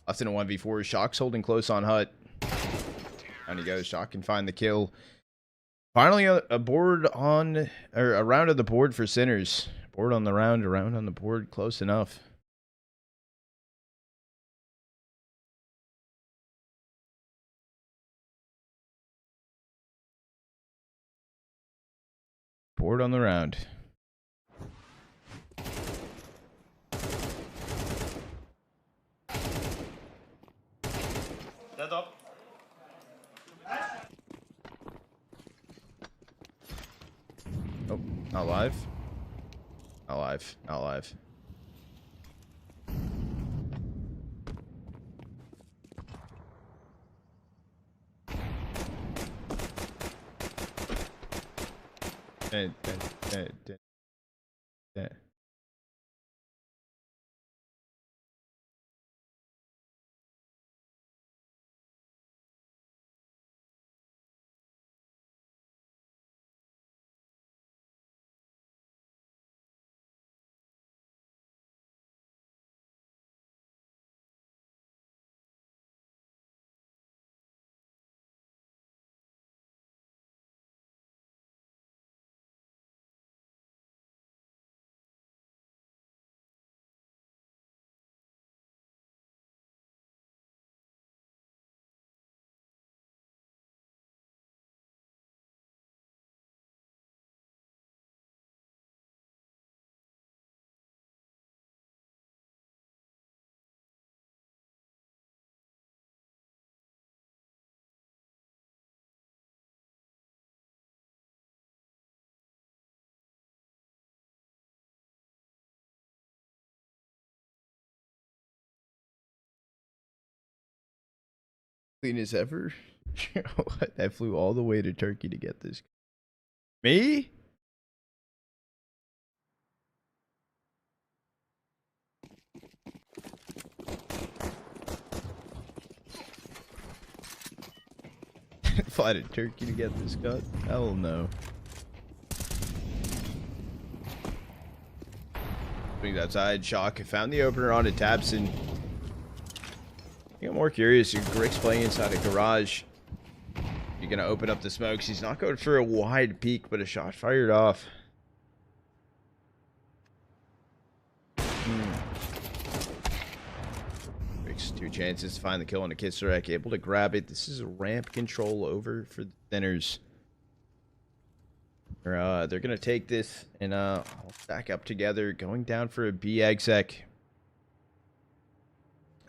Speaker 1: Left in a 1v4. Shock's holding close on Hut. Down he goes. Shock can find the kill. Finally, a board on, or a round of the board for Sinners. Board on the round, a round on the board, close enough. Board on the round.
Speaker 2: Dead up.
Speaker 1: Oh, not live. Not live. Not live. Dead. Clean as ever. What? I flew all the way to Turkey to get this. Me? Fly to Turkey to get this cut? Hell no. Swings outside. Shock found the opener on a Tabson. I get more curious. Grix playing inside a garage. You're gonna open up the smokes. He's not going for a wide peek, but a shot fired off. Grix 2 chances to find the kill on a Kisserek. Able to grab it. This is a ramp control over for the Thinners. They're gonna take this and stack up together, going down for a B exec.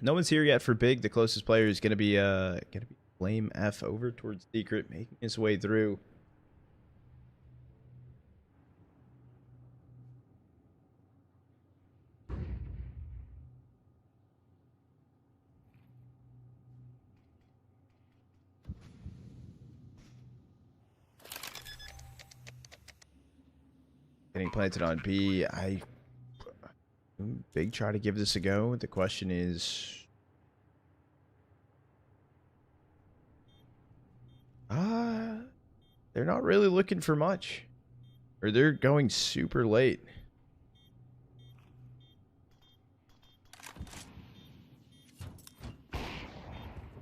Speaker 1: No one's here yet for Big. The closest player is gonna be Flame F over towards Secret, making his way through. Getting planted on B. Big try to give this a go. The question is, they're not really looking for much, or they're going super late.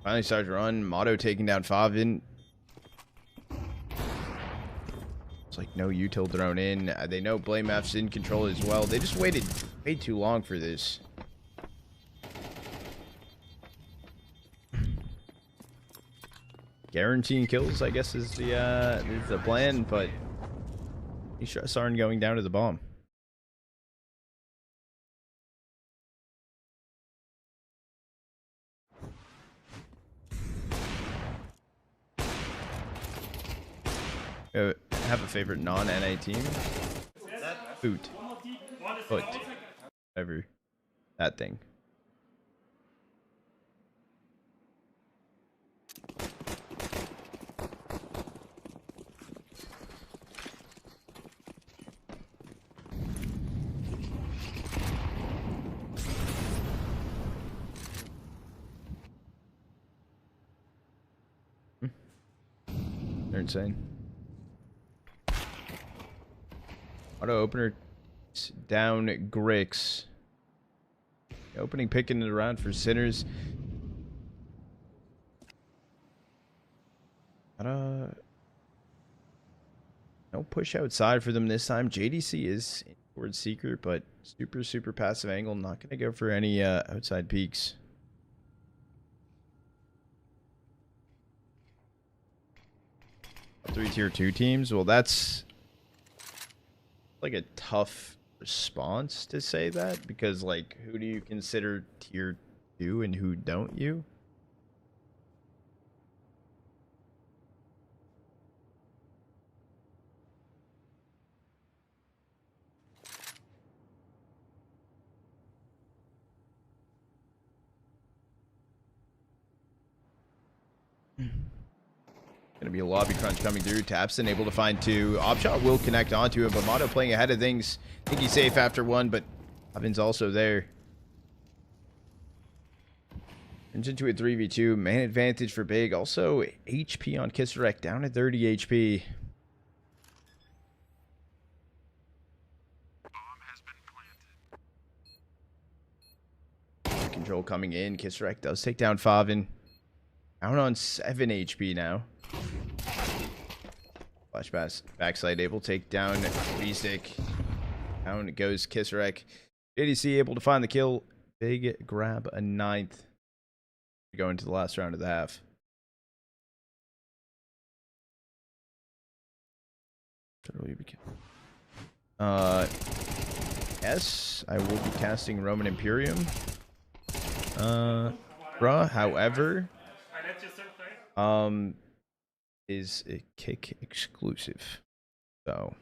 Speaker 1: Finally starts to run. Motto taking down Favin. It's like no util thrown in. They know Blame F's in control as well. They just waited way too long for this. Guaranteeing kills, I guess, is the plan, but these shots aren't going down to the bomb. Have a favorite non-NA team? Foot. Whatever. That thing. They're insane. Auto opener down Grix. Opening picking it around for Sinners. No push outside for them this time. JDC is towards Secret, but super passive angle. Not going to go for any outside peeks. Three tier 2 teams. Well, that's like a tough response to say that, because like, who do you consider tier 2 and who don't you? Gonna be a lobby crunch coming through. Tapson able to find 2. Opshot will connect onto him, but Motto playing ahead of things. I think he's safe after 1, but Oven's also there. Turns into a 3v2. Man advantage for Big. Also, HP on Kisserek down at 30 HP. Control coming in. Kisserek does take down Favin. Down on 7 HP now. Flash pass. Backside able to take down Restick. Down goes Kisserek. JDC able to find the kill. Big grab a 9th. Go into the last round of the half. Yes, I will be casting Roman Imperium. However, is a kick exclusive, so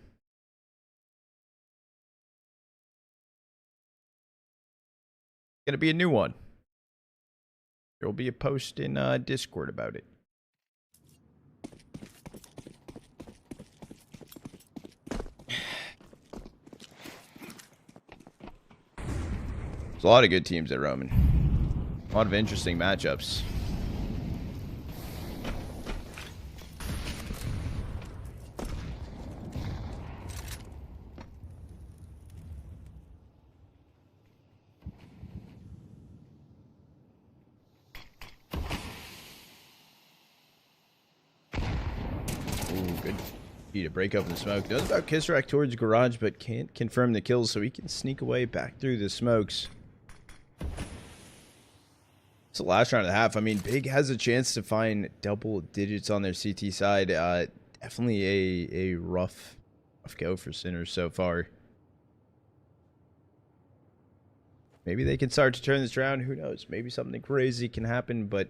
Speaker 1: gonna be a new one. There will be a post in Discord about it. There's a lot of good teams at Roman. A lot of interesting matchups. Good to break open the smoke. Knows about Kisrak towards garage, but can't confirm the kills, so he can sneak away back through the smokes. It's the last round of the half. I mean, Big has a chance to find double digits on their CT side. Definitely a rough go for Sinners so far. Maybe they can start to turn this around. Who knows? Maybe something crazy can happen, but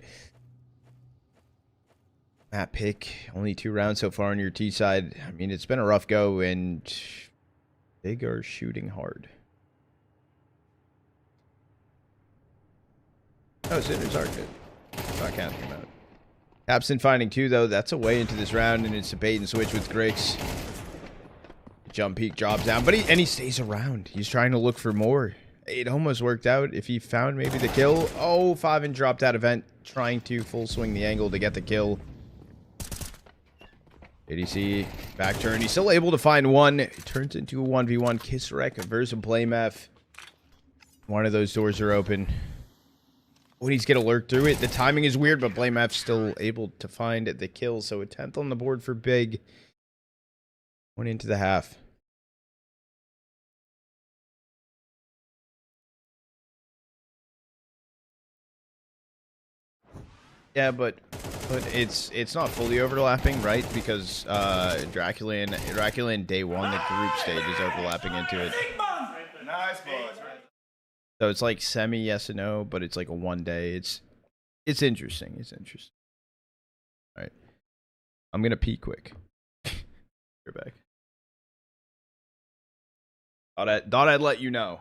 Speaker 1: Matt Pick, only 2 rounds so far on your T side. I mean, it's been a rough go, and Big are shooting hard. Oh, Sinners are good. Not counting them out. Absent finding 2, though. That's a way into this round, and it's a bait and switch with Grix. Jump peek drops down, but he stays around. He's trying to look for more. It almost worked out if he found maybe the kill. Oh, 5 and dropped out of vent, trying to full swing the angle to get the kill. ADC back turn. He's still able to find 1. It turns into a 1v1. Kisrak versus Blamef. One of those doors are open. When he's going to lurk through it. The timing is weird, but Blamef's still able to find the kill. So a 10th on the board for Big. 1 into the half. Yeah, but it's not fully overlapping, right? Because Dracula and Day 1, the group stage, is overlapping into it.
Speaker 2: Nice boys.
Speaker 1: So it's like semi yes and no, but it's like a 1 day. It's interesting. It's interesting. All right, I'm gonna pee quick. You're back. Thought I'd let you know.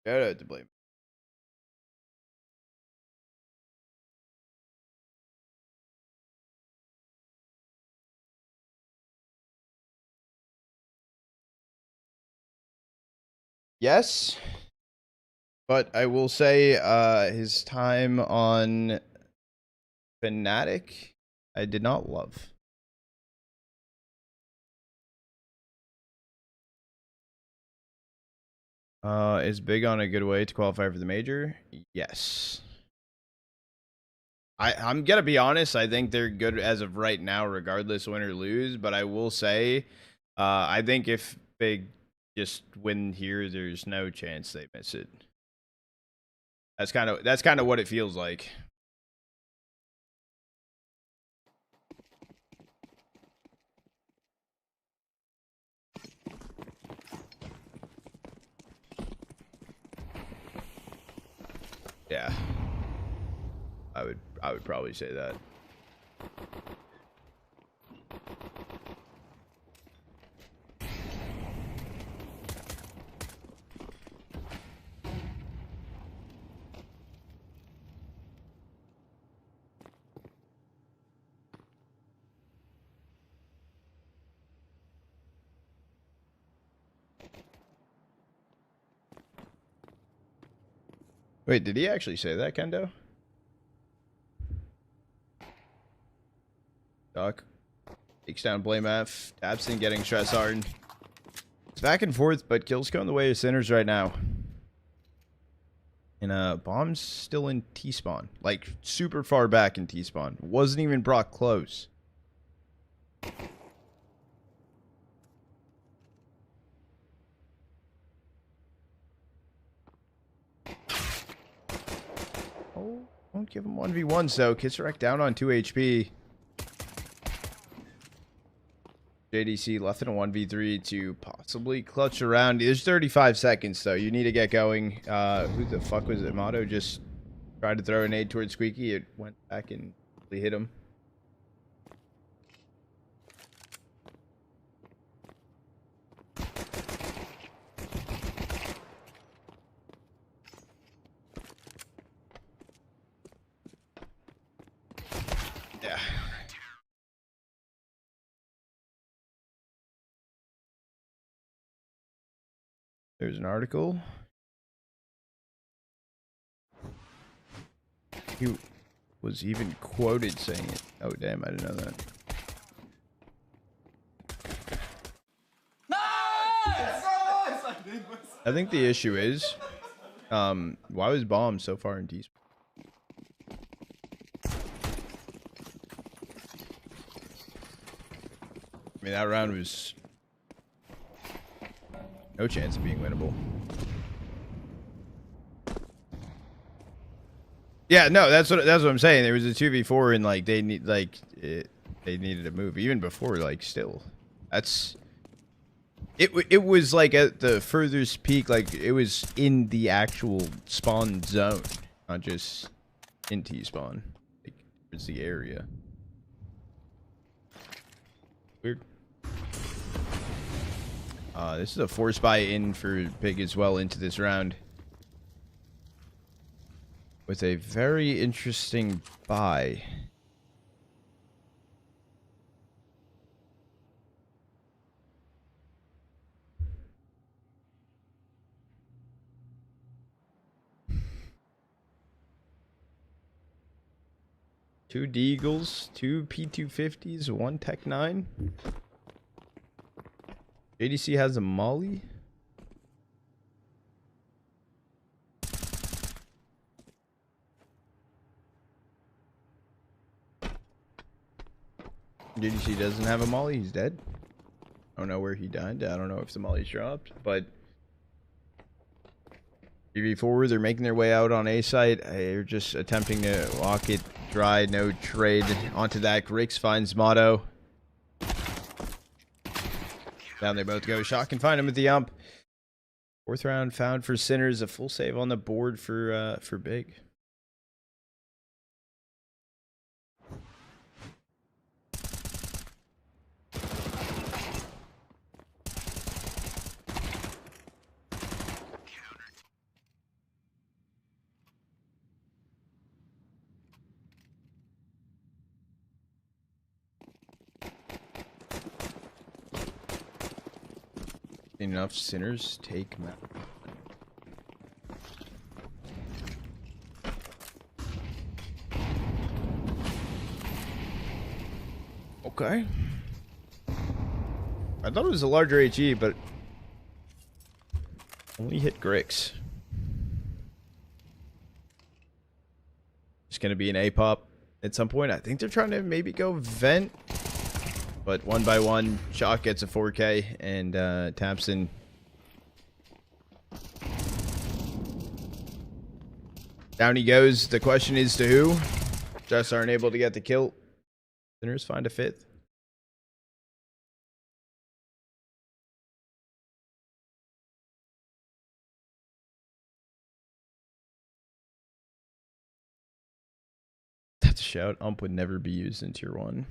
Speaker 1: Shout out to Blame. Yes, but I will say his time on Fnatic, I did not love. Is Big on a good way to qualify for the major? Yes. I'm gonna be honest, I think they're good as of right now, regardless win or lose, but I will say, I think if Big just win here, there's no chance they miss it. That's kind of what it feels like. Yeah. I would probably say that. Wait, did he actually say that, Kendo? Duck takes down Blame F. tabseN getting stress hard. It's back and forth, but kills going the way of Sinners right now. And Bomb's still in T-spawn. Like, super far back in T-spawn. Wasn't even brought close. Oh, won't give him 1v1s though. Kisarek down on 2 HP. JDC left in a 1v3 to possibly clutch around. There's 35 seconds though. You need to get going. Who the fuck was it? Motto just tried to throw a nade towards Squeaky. It went back and really hit him. Yeah. There's an article. He was even quoted saying it. Oh, damn, I didn't know that. I think the issue is, why was Bomb so far in T-spawn? I mean, that round was no chance of being winnable. Yeah, no, that's what I'm saying. There was a 2v4 and like they needed to move even before. Like, still, that's it was like at the furthest peak. Like, it was in the actual spawn zone, not just in T-spawn. Like, it's the area. Weird. This is a force buy in for Big as well into this round. With a very interesting buy. Two Deagles, two P250s, one Tech 9. JDC has a Molly. JDC doesn't have a Molly. He's dead. I don't know where he died. I don't know if the Molly's dropped, but 3v4, they're making their way out on A site. They're just attempting to walk it dry, no trade onto that. Grix finds Motto. Down they both go. Shock can find him at the ump. Fourth round found for Sinners. A full save on the board for Big. Enough Sinners take map. Okay. I thought it was a larger HE, but only hit Grix. It's gonna be an A-pop at some point. I think they're trying to maybe go vent. But one by one, Shock gets a 4K and tabseN. Down he goes. The question is to who? Just aren't able to get the kill. Sinners find a fifth. shout. Ump would never be used in tier 1.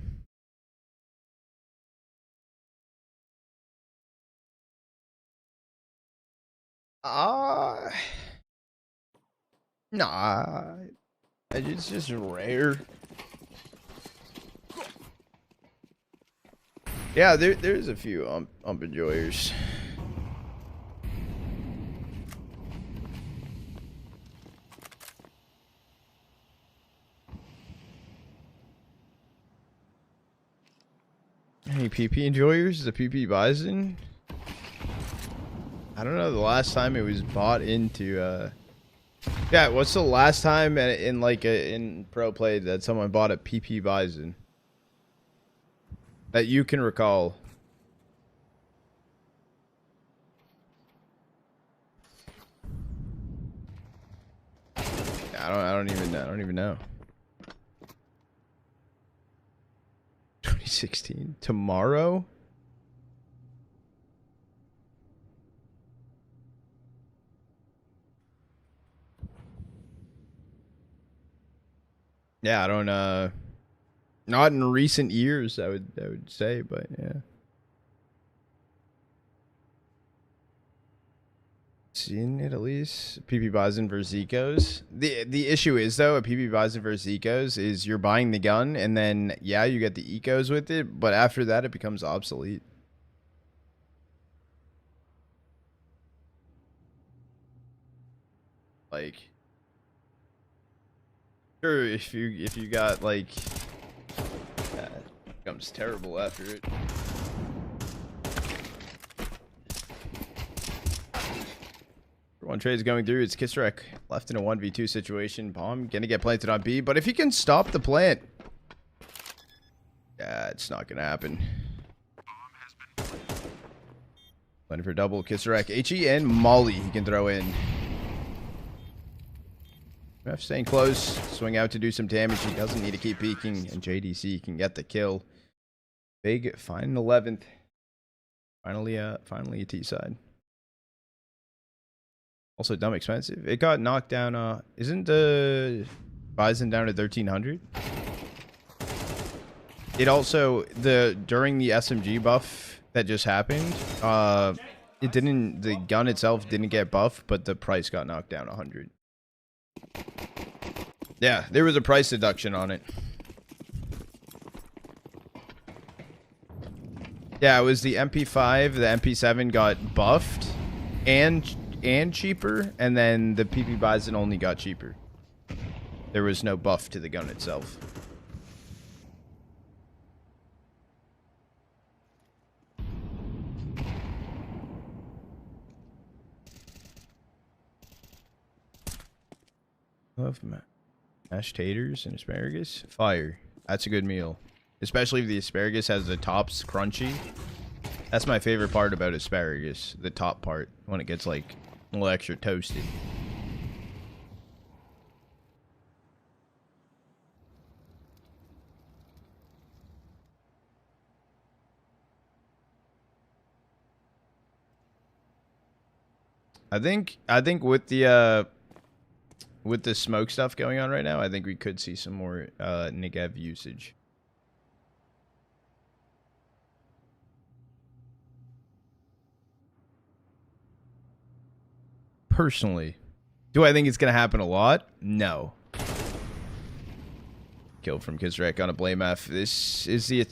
Speaker 1: Nah. It's just rare. Yeah, there's a few ump enjoyers. Any PP enjoyers? The PP Bison? I don't know the last time it was bought into yeah, what's the last time in like in pro play that someone bought a PP Bison that you can recall? I don't even know. 2016 tomorrow. Yeah, I don't not in recent years I would say, but yeah. Seen it at least. PP Bison versus Ecos. The issue is though, a PP Bison versus Ecos is you're buying the gun and then yeah, you get the Ecos with it, but after that it becomes obsolete. Like sure, if you got like it becomes terrible after it. One trade is going through. It's Kisrek left in a 1v2 situation. Bomb gonna get planted on B, but if he can stop the plant, yeah, it's not gonna happen. Planning for double. Kisrek, HE and Molly he can throw in. Ref staying close. Swing out to do some damage. He doesn't need to keep peeking, and JDC can get the kill. Big fine 11th. Finally a T side. Also dumb expensive. It got knocked down. Isn't the Bison down to 1300? It also during the SMG buff that just happened, the gun itself didn't get buffed, but the price got knocked down 100. Yeah, there was a price deduction on it. Yeah, it was the MP5, the MP7 got buffed and cheaper, and then the PP Bison only got cheaper. There was no buff to the gun itself. Love mashed taters and asparagus. Fire. That's a good meal. Especially if the asparagus has the tops crunchy. That's my favorite part about asparagus. The top part. When it gets like a little extra toasted. I think with the smoke stuff going on right now, I think we could see some more Negev usage. Personally, do I think it's going to happen a lot? No. Kill from Kisrek on a blame F. This is the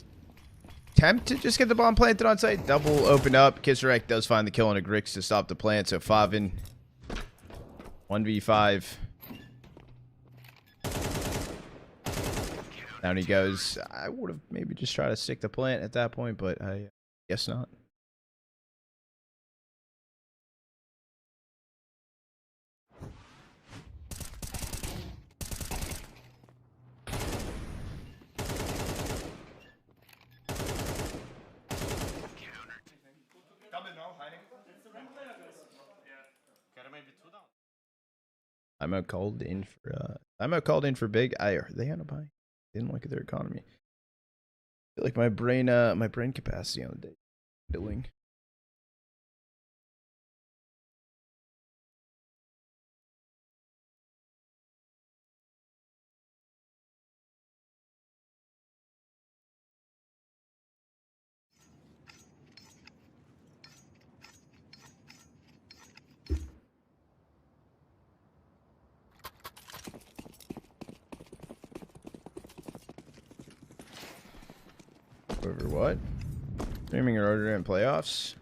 Speaker 1: attempt to just get the bomb planted on site. Double open up. Kisrek does find the kill on a Grix to stop the plant. So Favin 1v5. Down he goes. I would have maybe just tried to stick the plant at that point, but I guess not. I'm out called in for big. Are they on a buy? Didn't look at their economy. I feel like my brain capacity on the day filling. Over what? Streaming in order in playoffs?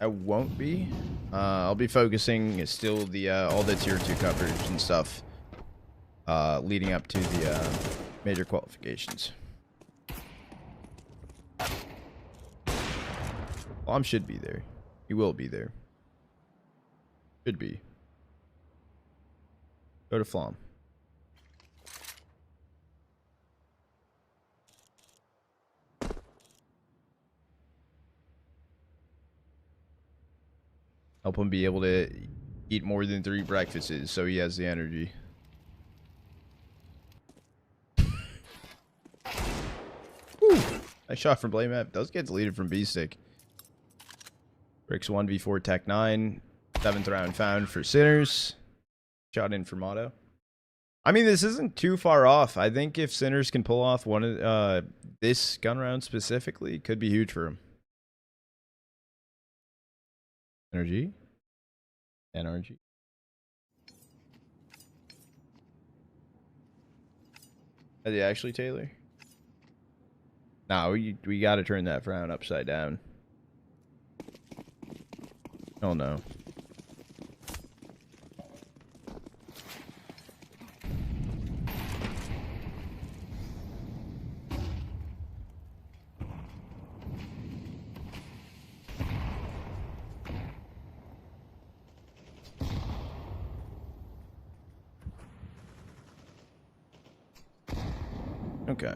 Speaker 1: I won't be. I'll be focusing still the all the tier 2 coverage and stuff leading up to the major qualifications. Flom should be there. He will be there. Should be. Go to Flom. Help him be able to eat more than 3 breakfasts so he has the energy. Whew. Nice shot from Blame Map. Does get deleted from B-Stick. Bricks 1v4 Tech 9. 7th round found for Sinners. Shot in for Motto. I mean, this isn't too far off. I think if Sinners can pull off one of this gun round specifically, it could be huge for him. Energy. Energy. Are they actually Taylor? Nah, we gotta turn that frown upside down. Oh no. Okay.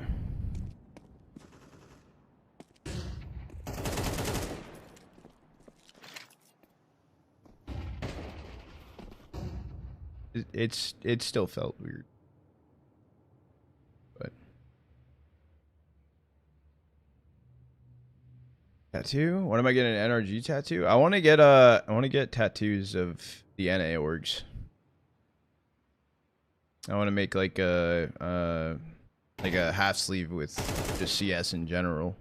Speaker 1: It still felt weird. But tattoo? What am I getting, an NRG tattoo? I want to get tattoos of the NA orgs. I want to make like a half sleeve with just CS in general.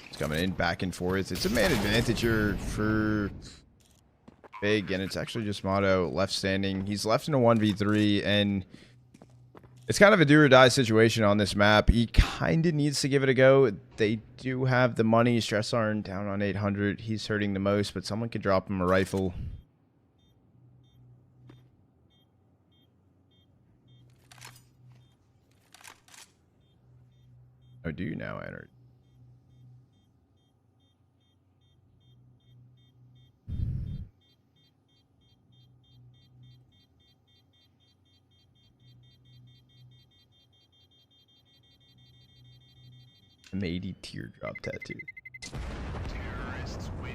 Speaker 1: It's coming in back and forth. It's a man advantage for Big, and it's actually just Motto left standing. He's left in a 1v3, and it's kind of a do or die situation on this map. He kind of needs to give it a go. They do have the money. Stress Arn down on 800. He's hurting the most, but someone could drop him a rifle. Oh, do you now enter? Matey teardrop tattoo.
Speaker 2: Terrorists win.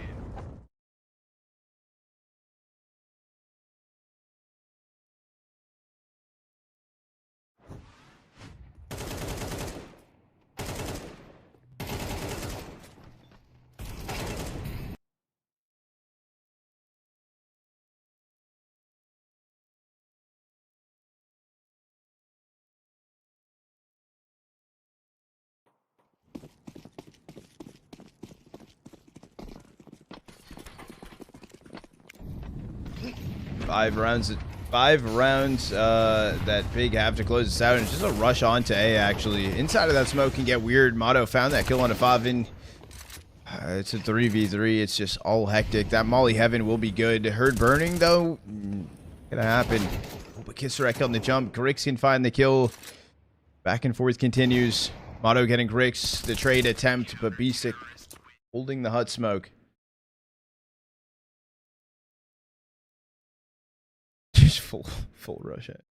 Speaker 1: Five rounds that Big have to close this out, and just a rush on to A. Actually, inside of that smoke can get weird. Motto found that kill on a Favin. It's a 3v3. It's just all hectic. That Molly Heaven will be good. Herd burning though, gonna happen. Oh, but Kisserek on the jump. Grix can find the kill. Back and forth continues. Motto getting Grix the trade attempt, but B-Stick holding the hut smoke. Just full rush it.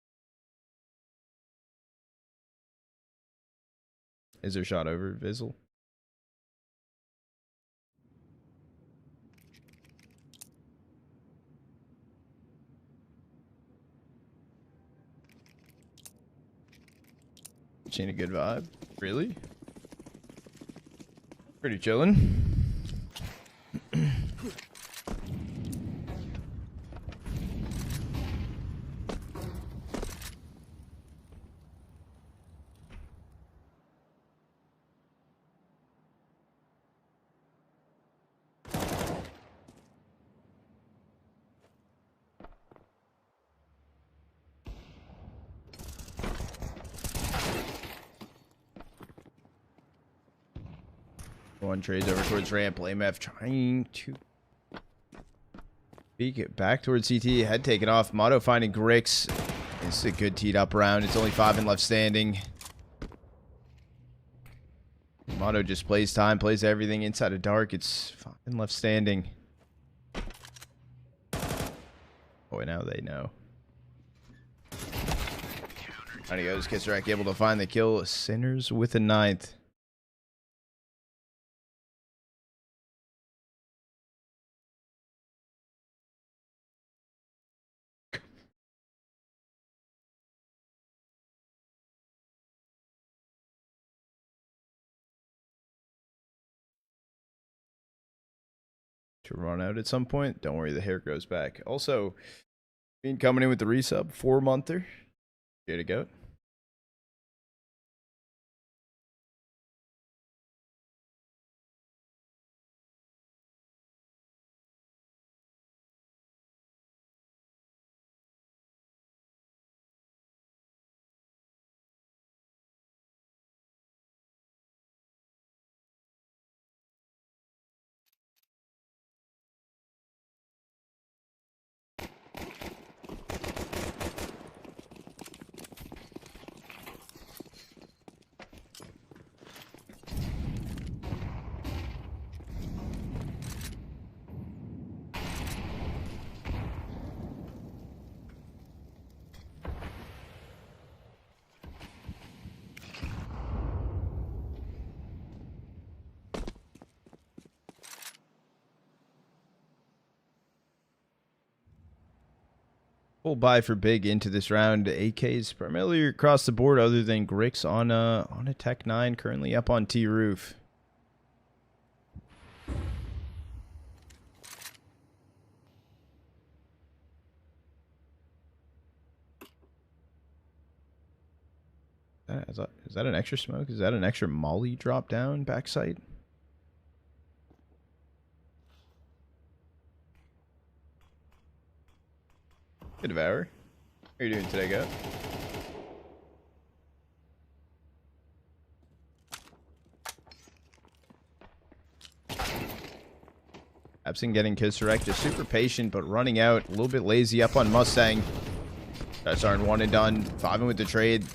Speaker 1: Is there a shot over Vizzle? Seen a good vibe? Really? Pretty chillin'. One trades over towards ramp. BlameF trying to peek it back towards CT. Head taken off. Motto finding Grix. This is a good teed up round. It's only 5 and left standing. Motto just plays time, plays everything inside of dark. It's 5 and left standing. Boy, now they know. Out he goes. Kissarak able to find the kill. Sinners with a 9th. To run out at some point. Don't worry, the hair grows back. Also, being coming in with the resub, 4-monther. Here to go. Full buy for big into this round. AKs primarily across the board, other than Grix on a Tech 9, currently up on T roof. Is that an extra smoke? Is that an extra molly drop down backside? Hey, Devour. How are you doing today, Goat? Absent getting Kissarak, just super patient, but running out. A little bit lazy up on Mustang. That's aren't one and done. 5 with the trade.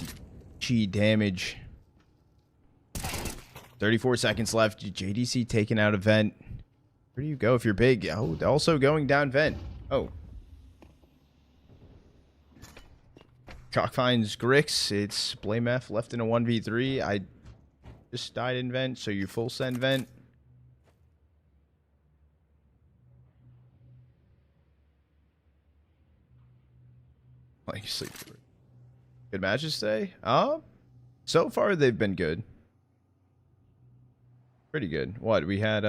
Speaker 1: G damage. 34 seconds left. JDC taking out a vent. Where do you go if you're big? Oh, also going down vent. Oh. Chalk finds Grix. It's BlameF left in a 1v3. I just died in vent, so you full send vent. Like sleep. Good matches today? So far they've been good. Pretty good. What? We had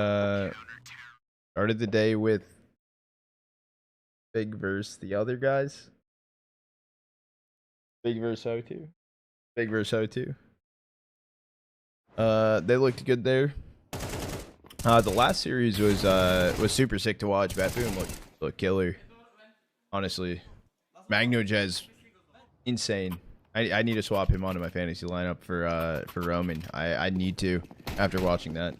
Speaker 1: started the day with Big versus the other guys. Big versus O2. Big versus O2. They looked good there. The last series was super sick to watch. Batboom looked killer. Honestly. Magnojez, insane. I need to swap him onto my fantasy lineup for Roman. I need to after watching that.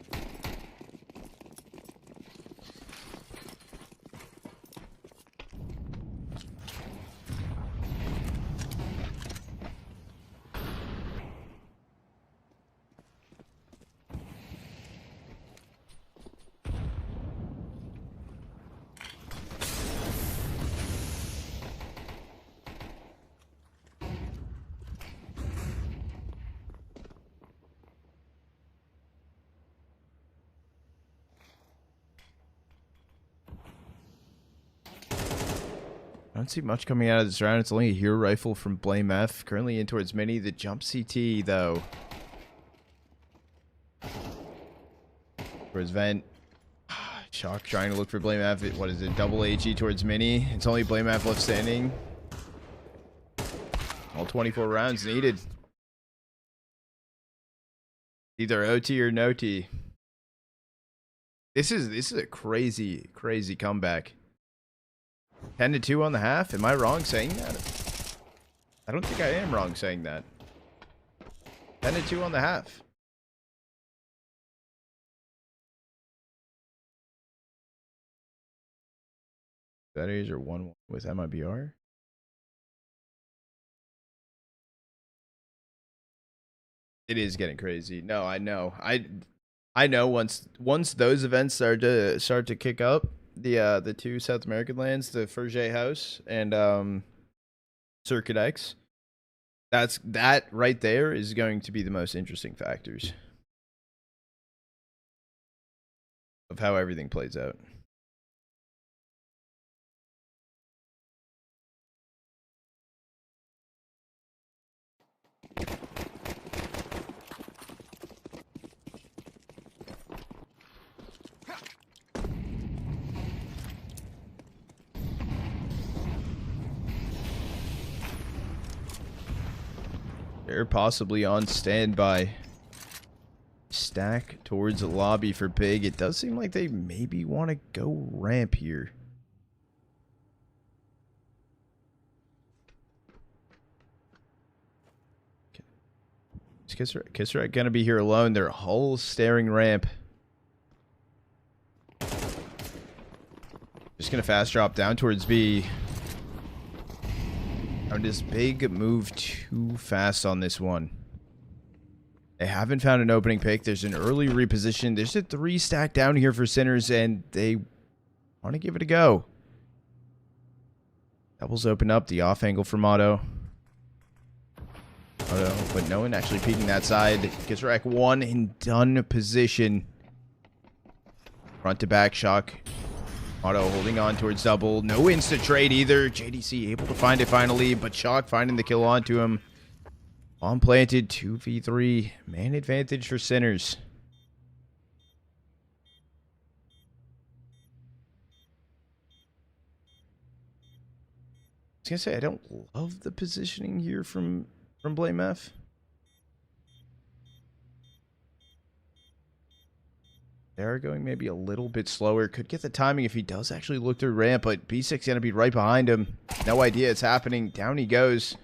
Speaker 1: I don't see much coming out of this round. It's only a hero rifle from BlameF. Currently in towards Mini. The jump CT, though. Towards Vent. Shock trying to look for BlameF. What is it? Double HE towards Mini. It's only BlameF left standing. All 24 rounds needed. Either OT or no T. This is a crazy comeback. 10-2 on the half. Am I wrong saying that? I don't think I am wrong saying that. 10-2 on the half. That is or 1-1 with MIBR. It is getting crazy. No, I know. I know once those events start to kick up, the two South American lands, the Ferget House and Circuit X, that right there is going to be the most interesting factors of how everything plays out. They're possibly on standby. Stack towards the lobby for Big. It does seem like they maybe want to go ramp here. Is Kisserek gonna be here alone? They're hull staring ramp. Just gonna fast drop down towards B. And this Big move too fast on this one. They haven't found an opening pick. There's an early reposition. There's a 3 stack down here for Sinners, and they want to give it a go. Doubles open up. The off angle for Motto. But no one actually peeking that side. Gets rack 1 in done position. Front to back shock. Motto holding on towards double. No insta trade either. JDC able to find it finally, but Shock finding the kill onto him. Bomb planted, 2v3. Man advantage for Sinners. I was gonna say, I don't love the positioning here from Blame F. They are going maybe a little bit slower. Could get the timing if he does actually look through ramp, but B6 going to be right behind him. No idea it's happening. Down he goes.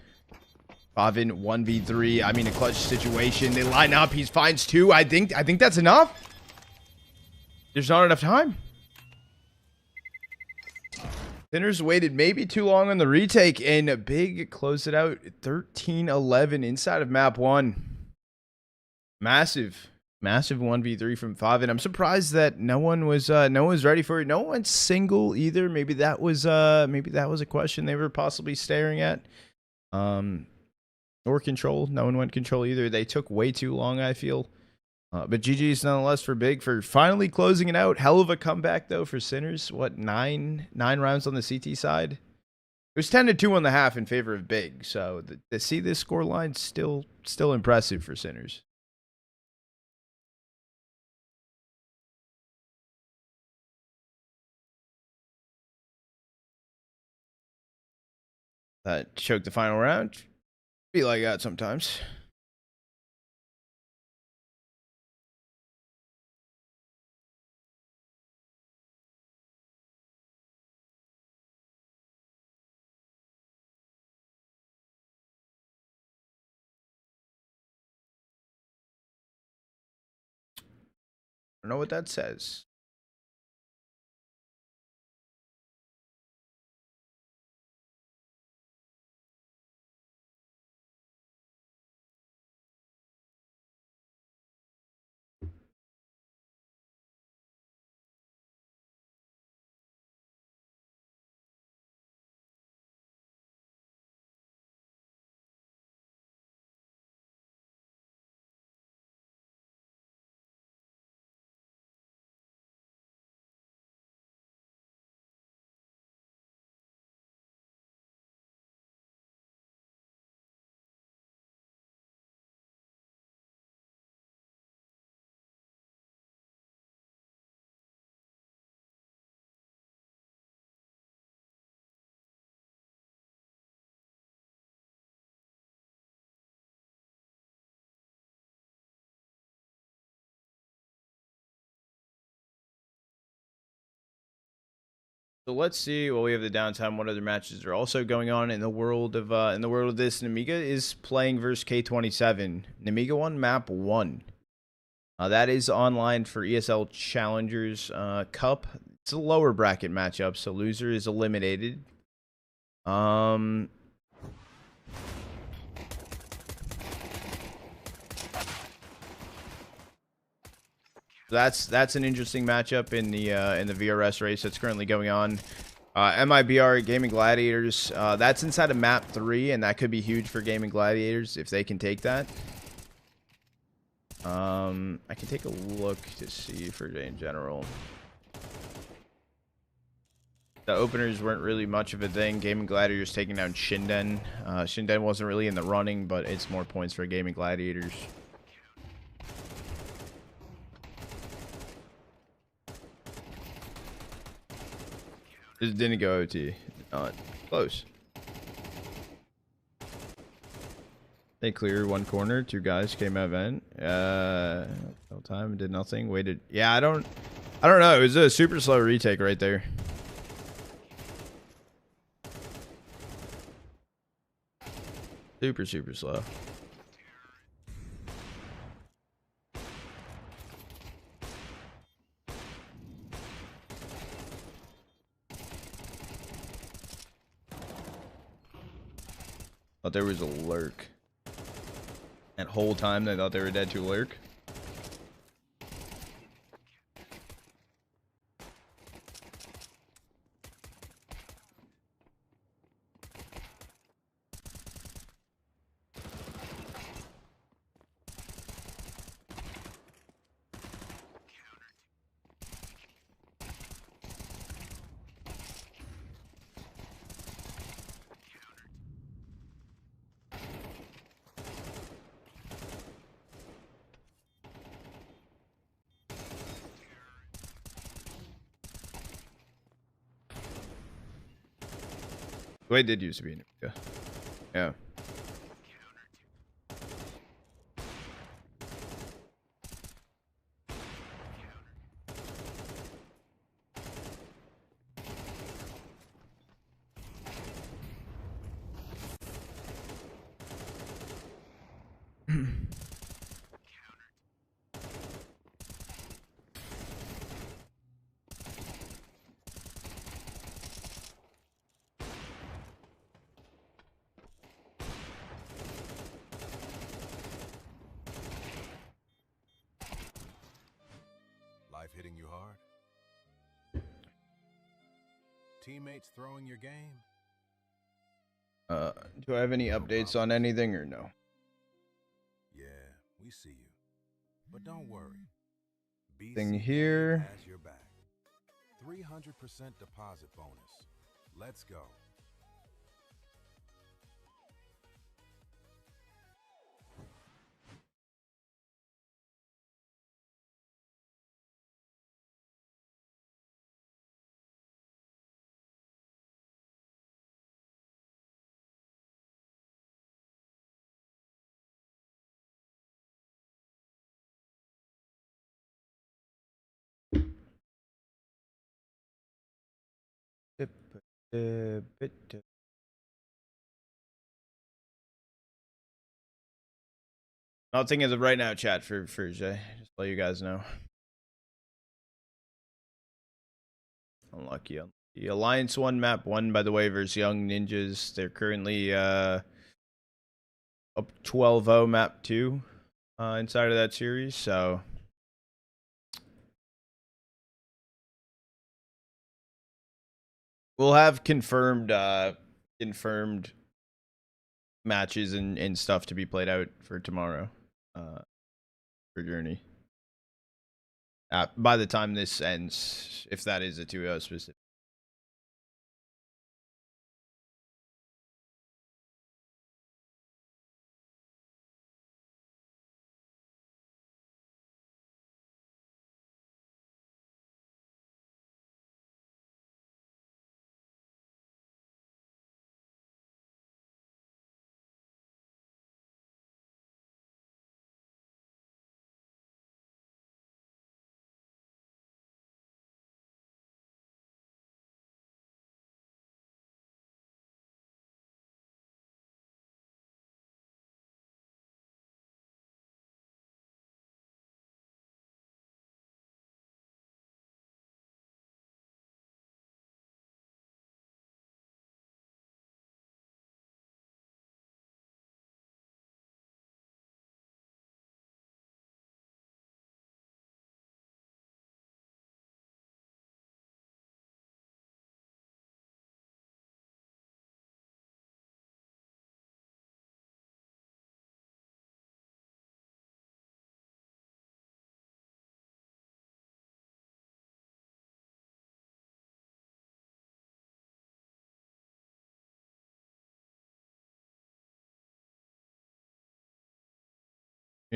Speaker 1: Favin 1v3. I mean, a clutch situation. They line up. He finds 2. I think that's enough. There's not enough time. Sinners waited maybe too long on the retake, and Big closed it out 13-11 inside of map 1. Massive 1v3 from Favin. I'm surprised that no one was ready for it. No one's single either. Maybe that was a question they were possibly staring at. Or control. No one went control either. They took way too long, I feel. But GG's nonetheless for Big for finally closing it out. Hell of a comeback though for Sinners. What, nine rounds on the CT side? It was 10-2 on the half in favor of Big. So to see this score line still impressive for Sinners. Choke the final round. Be like that sometimes. I don't know what that says. So let's see. Well, we have the downtime. What other matches are also going on in the world of this? Nemiga is playing versus K27. Nemiga won map 1. That is online for ESL Challengers Cup. it's a lower bracket matchup, so loser is eliminated. That's an interesting matchup in the VRS race that's currently going on. MIBR Gaming Gladiators. That's inside of map 3, and that could be huge for Gaming Gladiators if they can take that. I can take a look to see for in general. The openers weren't really much of a thing. Gaming Gladiators taking down Shinden. Shinden wasn't really in the running, but it's more points for Gaming Gladiators. Just didn't go OT. Not close. They cleared one corner. 2 guys came out vent. No time. Did nothing. Waited. Yeah, I don't know. It was a super slow retake right there. Super slow. Thought there was a lurk. That whole time they thought they were dead to lurk. Wait, did used to be in America. Yeah.
Speaker 3: Life hitting you hard? Teammates throwing your game?
Speaker 1: Do I have any updates on anything or no?
Speaker 3: Yeah, we see you. But don't worry.
Speaker 1: Thing
Speaker 3: BC
Speaker 1: here.
Speaker 3: has your back. 300% deposit bonus. Let's go.
Speaker 1: Nothing as of right now, chat for Jay. Just let you guys know. Unlucky. The Alliance 1 map won, by the way, versus Young Ninjas. They're currently up 12-0 map 2 inside of that series, so we'll have confirmed matches and stuff to be played out for tomorrow for Journey. By the time this ends, if that is a 2-0 specific.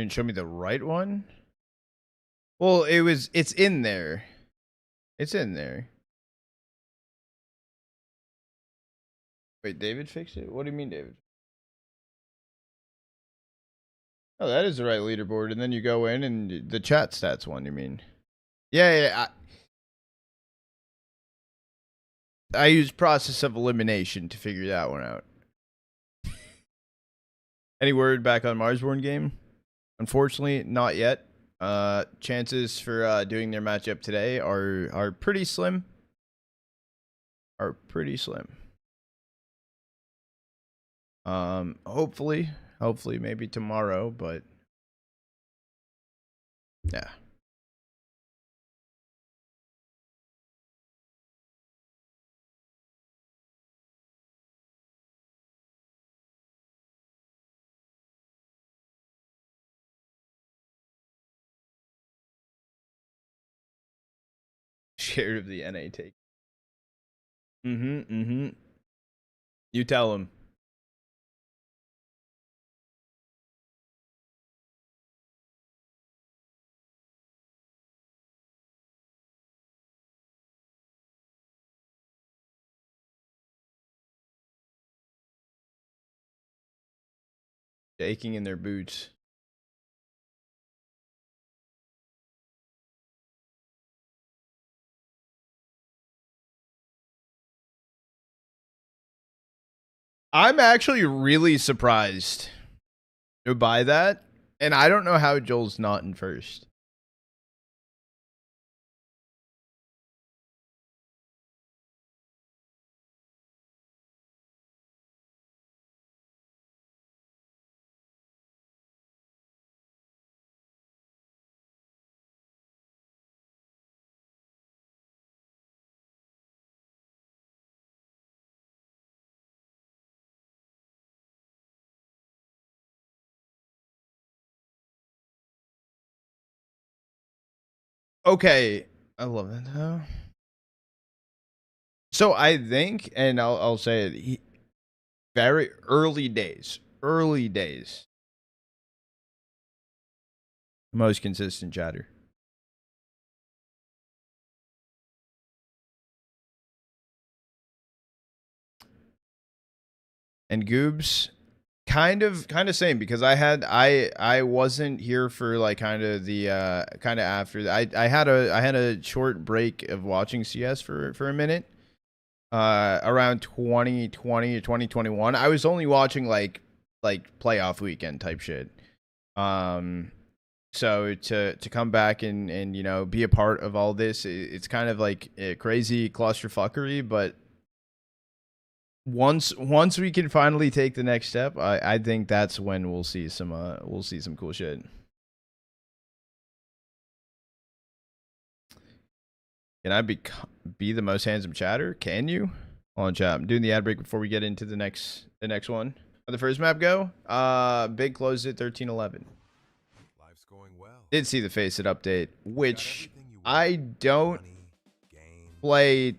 Speaker 1: You didn't show me the right one? Well, it's in there. It's in there. Wait, David fixed it? What do you mean, David? Oh, that is the right leaderboard. And then you go in and the chat stats one, you mean? Yeah. I used process of elimination to figure that one out. Any word back on Marsborn game? Unfortunately, not yet. Chances for doing their matchup today are pretty slim. Hopefully maybe tomorrow, but yeah. Scared of the NA take. You tell him. Shaking in their boots. I'm actually really surprised by that, and I don't know how Joel's not in first. Okay, I love it though. So I think, and I'll say it, very early days, most consistent chatter. And Goobs, kind of same, because I wasn't here for like kind of the kind of after I had a short break of watching CS for a minute. Around 2020 or 2021. I was only watching like playoff weekend type shit. So to come back and you know be a part of all this, it's kind of like a crazy clusterfuckery, but once we can finally take the next step, I think that's when we'll see some cool shit. Can I be the most handsome chatter? Can you? Hold on, chat. I'm doing the ad break before we get into the next one. How'd the first map go? Big closed at 13-11.
Speaker 3: Life's going well.
Speaker 1: Did see the Face It update, which I don't play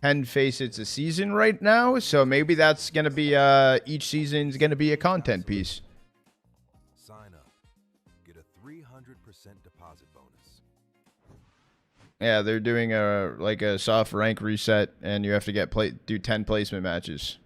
Speaker 1: 10 Face-Its a season right now, so maybe that's gonna be each season's gonna be a content piece.
Speaker 3: Sign up. Get a 300% deposit bonus.
Speaker 1: Yeah, they're doing a soft rank reset, and you have to do 10 placement matches.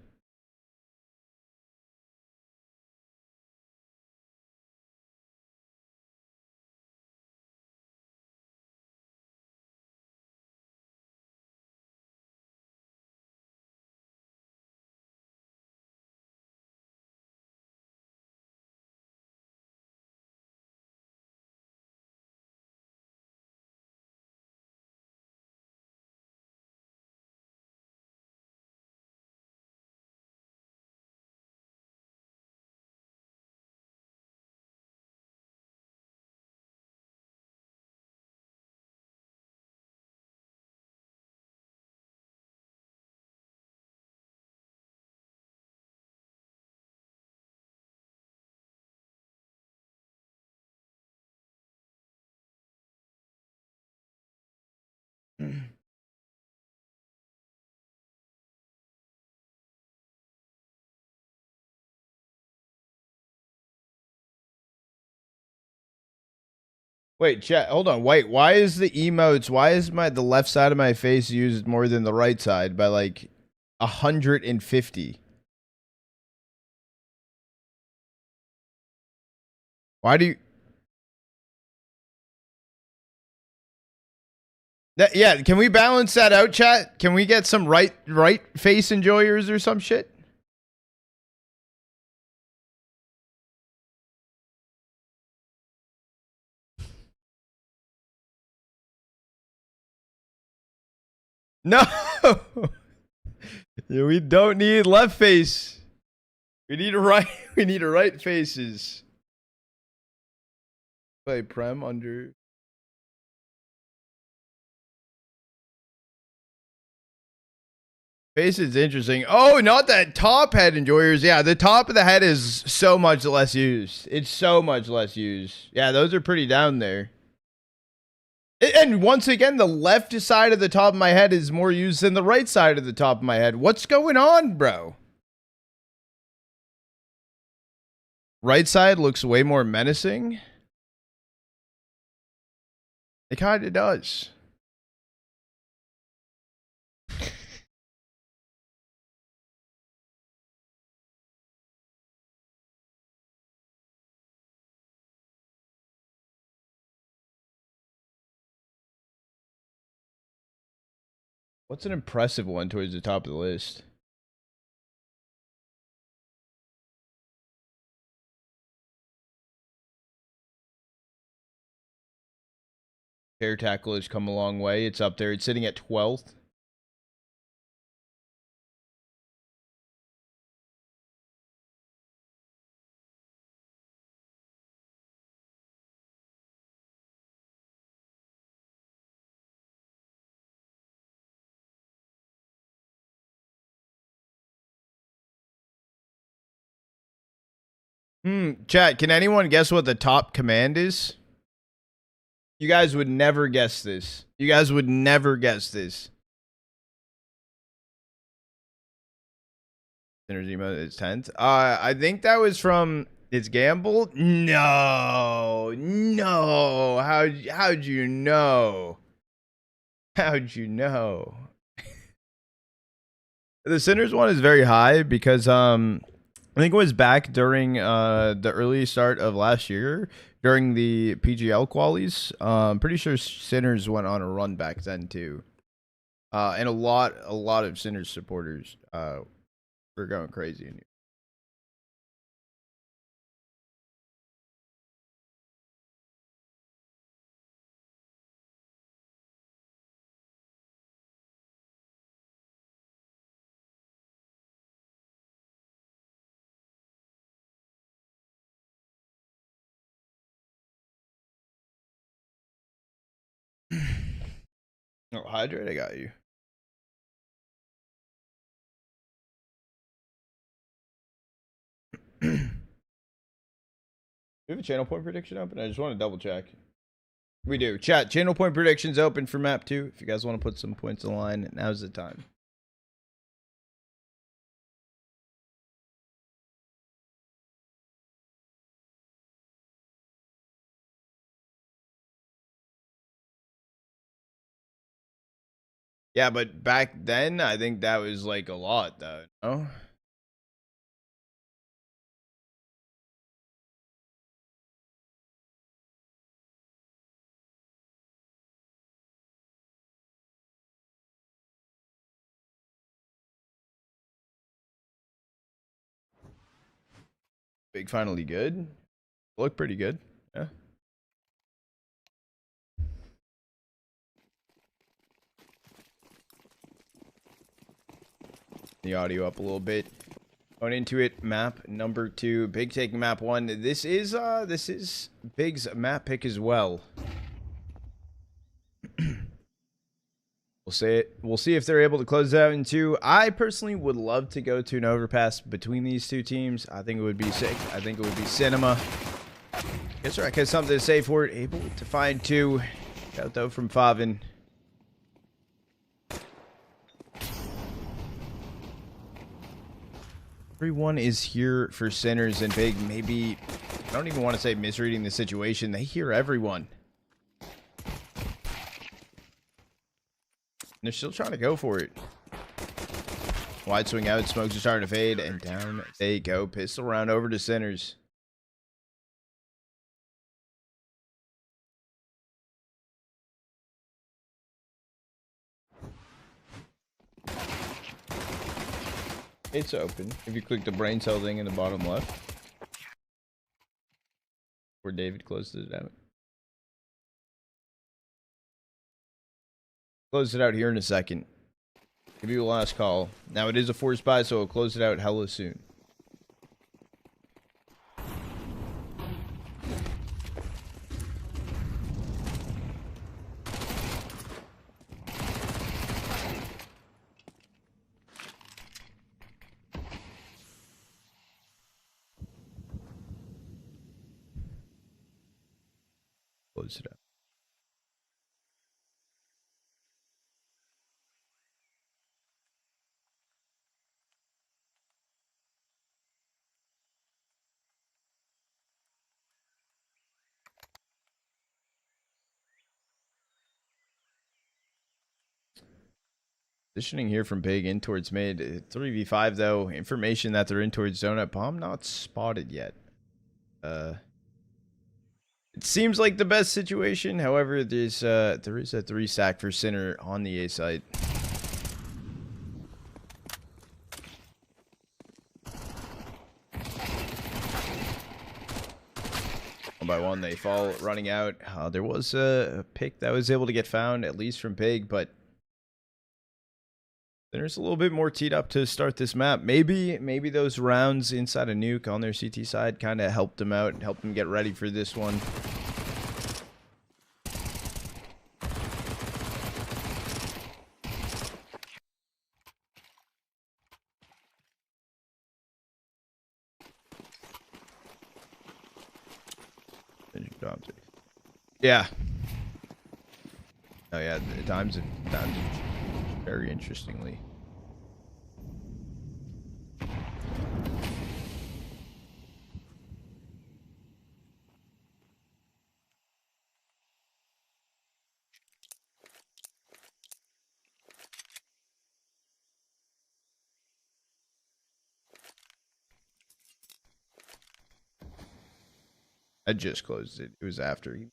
Speaker 1: Wait, chat. Hold on. Wait. Why is the emotes? Why is the left side of my face used more than the right side by like 150? Why do you? Yeah. Can we balance that out, chat? Can we get some right face enjoyers or some shit? No. Yeah, we don't need left face. We need a right. We need a right faces. Play Prem under. Face is interesting. Oh, not that top head enjoyers. Yeah, the top of the head is so much less used. It's so much less used. Yeah, those are pretty down there. And once again, the left side of the top of my head is more used than the right side of the top of my head. What's going on, bro? Right side looks way more menacing. It kind of does. What's an impressive one towards the top of the list? Air tackle has come a long way. It's up there. It's sitting at 12th. Chat, can anyone guess what the top command is? You guys would never guess this. You guys would never guess this. Synergy is 10th. I think that was from It's Gamble. No. How'd you know? How'd you know? The Sinners one is very high because I think it was back during the early start of last year during the PGL qualies. I'm pretty sure Sinners went on a run back then too. And a lot of Sinners supporters were going crazy in here. Oh, hydrate, I got you. Do you have a channel point prediction open? I just want to double check. We do. Chat, channel point predictions open for map 2. If you guys want to put some points in the line, now's the time. Yeah, but back then, I think that was like a lot, though. No? Big finally good. Look pretty good. Yeah. The audio up a little bit. Going into it, map number 2. Big taking map 1. This is Big's map pick as well. We'll see if they're able to close out in 2. I personally would love to go to an overpass between these two teams. I think it would be sick. I think it would be cinema. Guess I got something to say for it. Able to find 2. Shout out from Favin. Everyone is here for Sinners and Big. Maybe, I don't even want to say misreading the situation. They hear everyone. They're still trying to go for it. Wide swing out, smokes are starting to fade, and down they go. Pistol round over to Sinners. It's open. If you click the brain cell thing in the bottom left, where David closed it out. Close it out here in a second. Give you a last call. Now it is a forced buy, so we'll close it out hella soon. Close it out. Positioning here from Big in towards mid. 3v5 though. Information that they're in towards donut. Bomb not spotted yet. It seems like the best situation. However, there is a 3 stack for Sinner on the A site. One by one they fall running out. There was a pick that was able to get found, at least from Big, but Sinner's a little bit more teed up to start this map. Maybe those rounds inside a nuke on their CT side kind of helped them out, helped them get ready for this one. Yeah. Oh yeah, the times very interestingly. I just closed it. It was after he.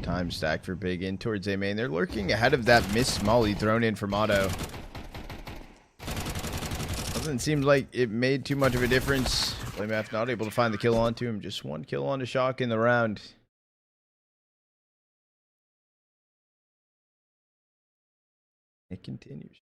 Speaker 1: Time stack for Big in towards A main. They're lurking ahead of that miss molly thrown in from Otto. Doesn't seem like it made too much of a difference. BlameF not able to find the kill onto him. Just 1 kill on a Shock in the round. It continues.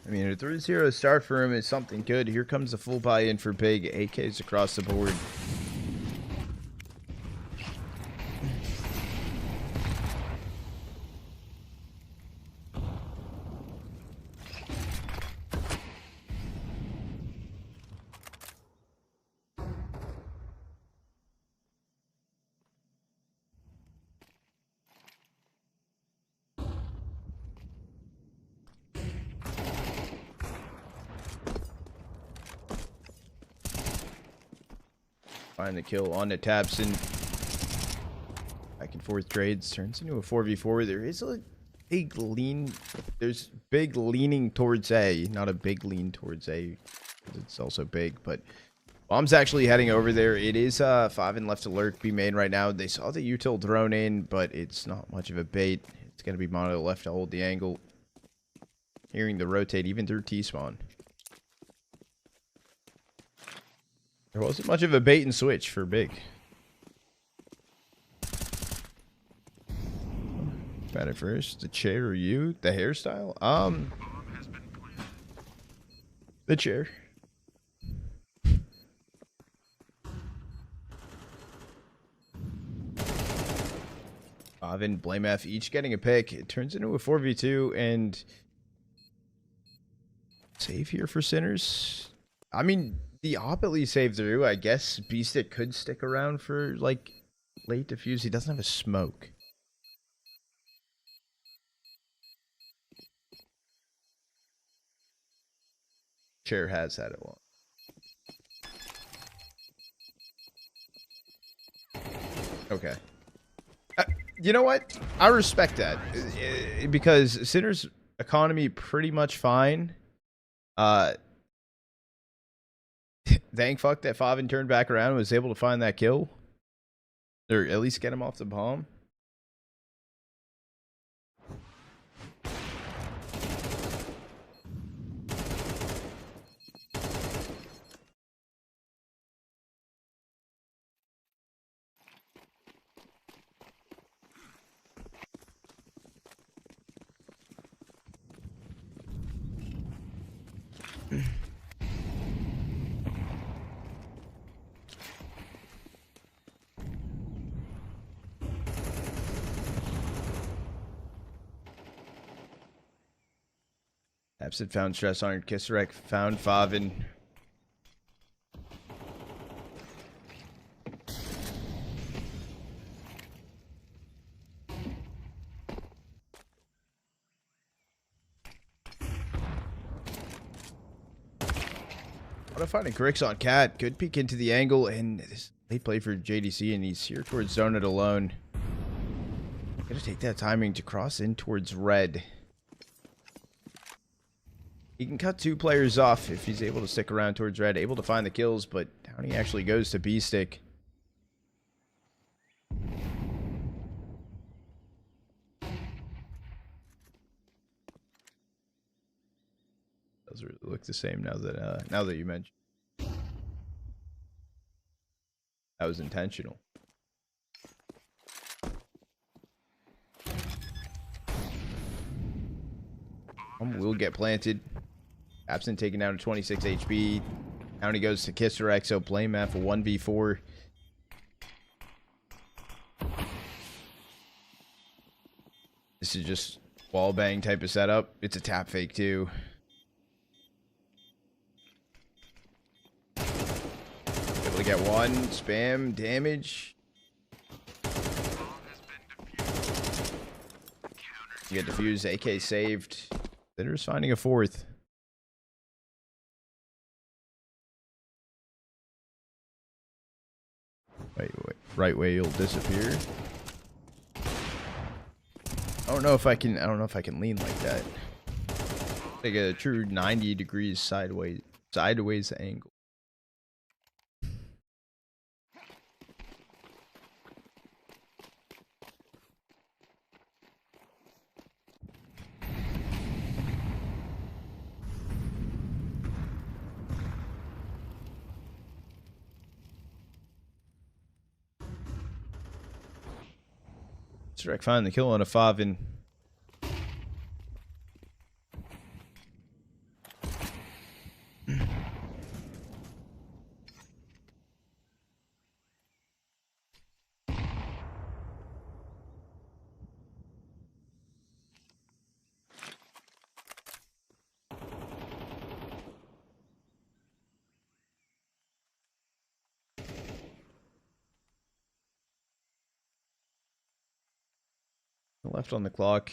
Speaker 1: I mean, a 3-0 start for him is something good. Here comes the full buy-in for Big. AKs across the board. Find the kill on the Tabson. Back and forth trades. Turns into a 4v4. There is a big lean. There's big leaning towards A. Not a big lean towards A. It's also big, but Bomb's actually heading over there. It is 5 and left to lurk. Be main right now. They saw the util drone in, but it's not much of a bait. It's going to be Mono left to hold the angle. Hearing the rotate even through T-spawn. There wasn't much of a bait and switch for Big. Found it first. The chair or you? The hairstyle? The chair. Bob and BlameF each getting a pick. It turns into a 4v2 and save here for Sinners. I mean, the op at least saved through. I guess Beastic could stick around for, like, late defuse. He doesn't have a smoke. Chair has had it long. Okay. You know what? I respect that. Because Sinner's economy pretty much fine. Thank fuck that Favin turned back around and was able to find that kill. Or at least get him off the bomb. Absent found Stress Iron. Kisarek found Favin. What a finding Grix on Cat. Good peek into the angle, and this late play for JDC, and he's here towards Donut alone. Gotta take that timing to cross in towards red. He can cut 2 players off if he's able to stick around towards red, able to find the kills, but down he actually goes to B-Stick. Does really look the same now that you mentioned. That was intentional. Will get planted. Absent taken down to 26 HP. Down he goes to Kisarek, so Blame F a 1v4. This is just wall bang type of setup. It's a tap fake too. Able to get 1 spam damage. You get defused, AK saved. Sinners finding a 4th. Wait, right way you'll disappear. I don't know if I can lean like that. Like a true 90 degrees sideways angle. Strike find the kill on a Favin. Left on the clock,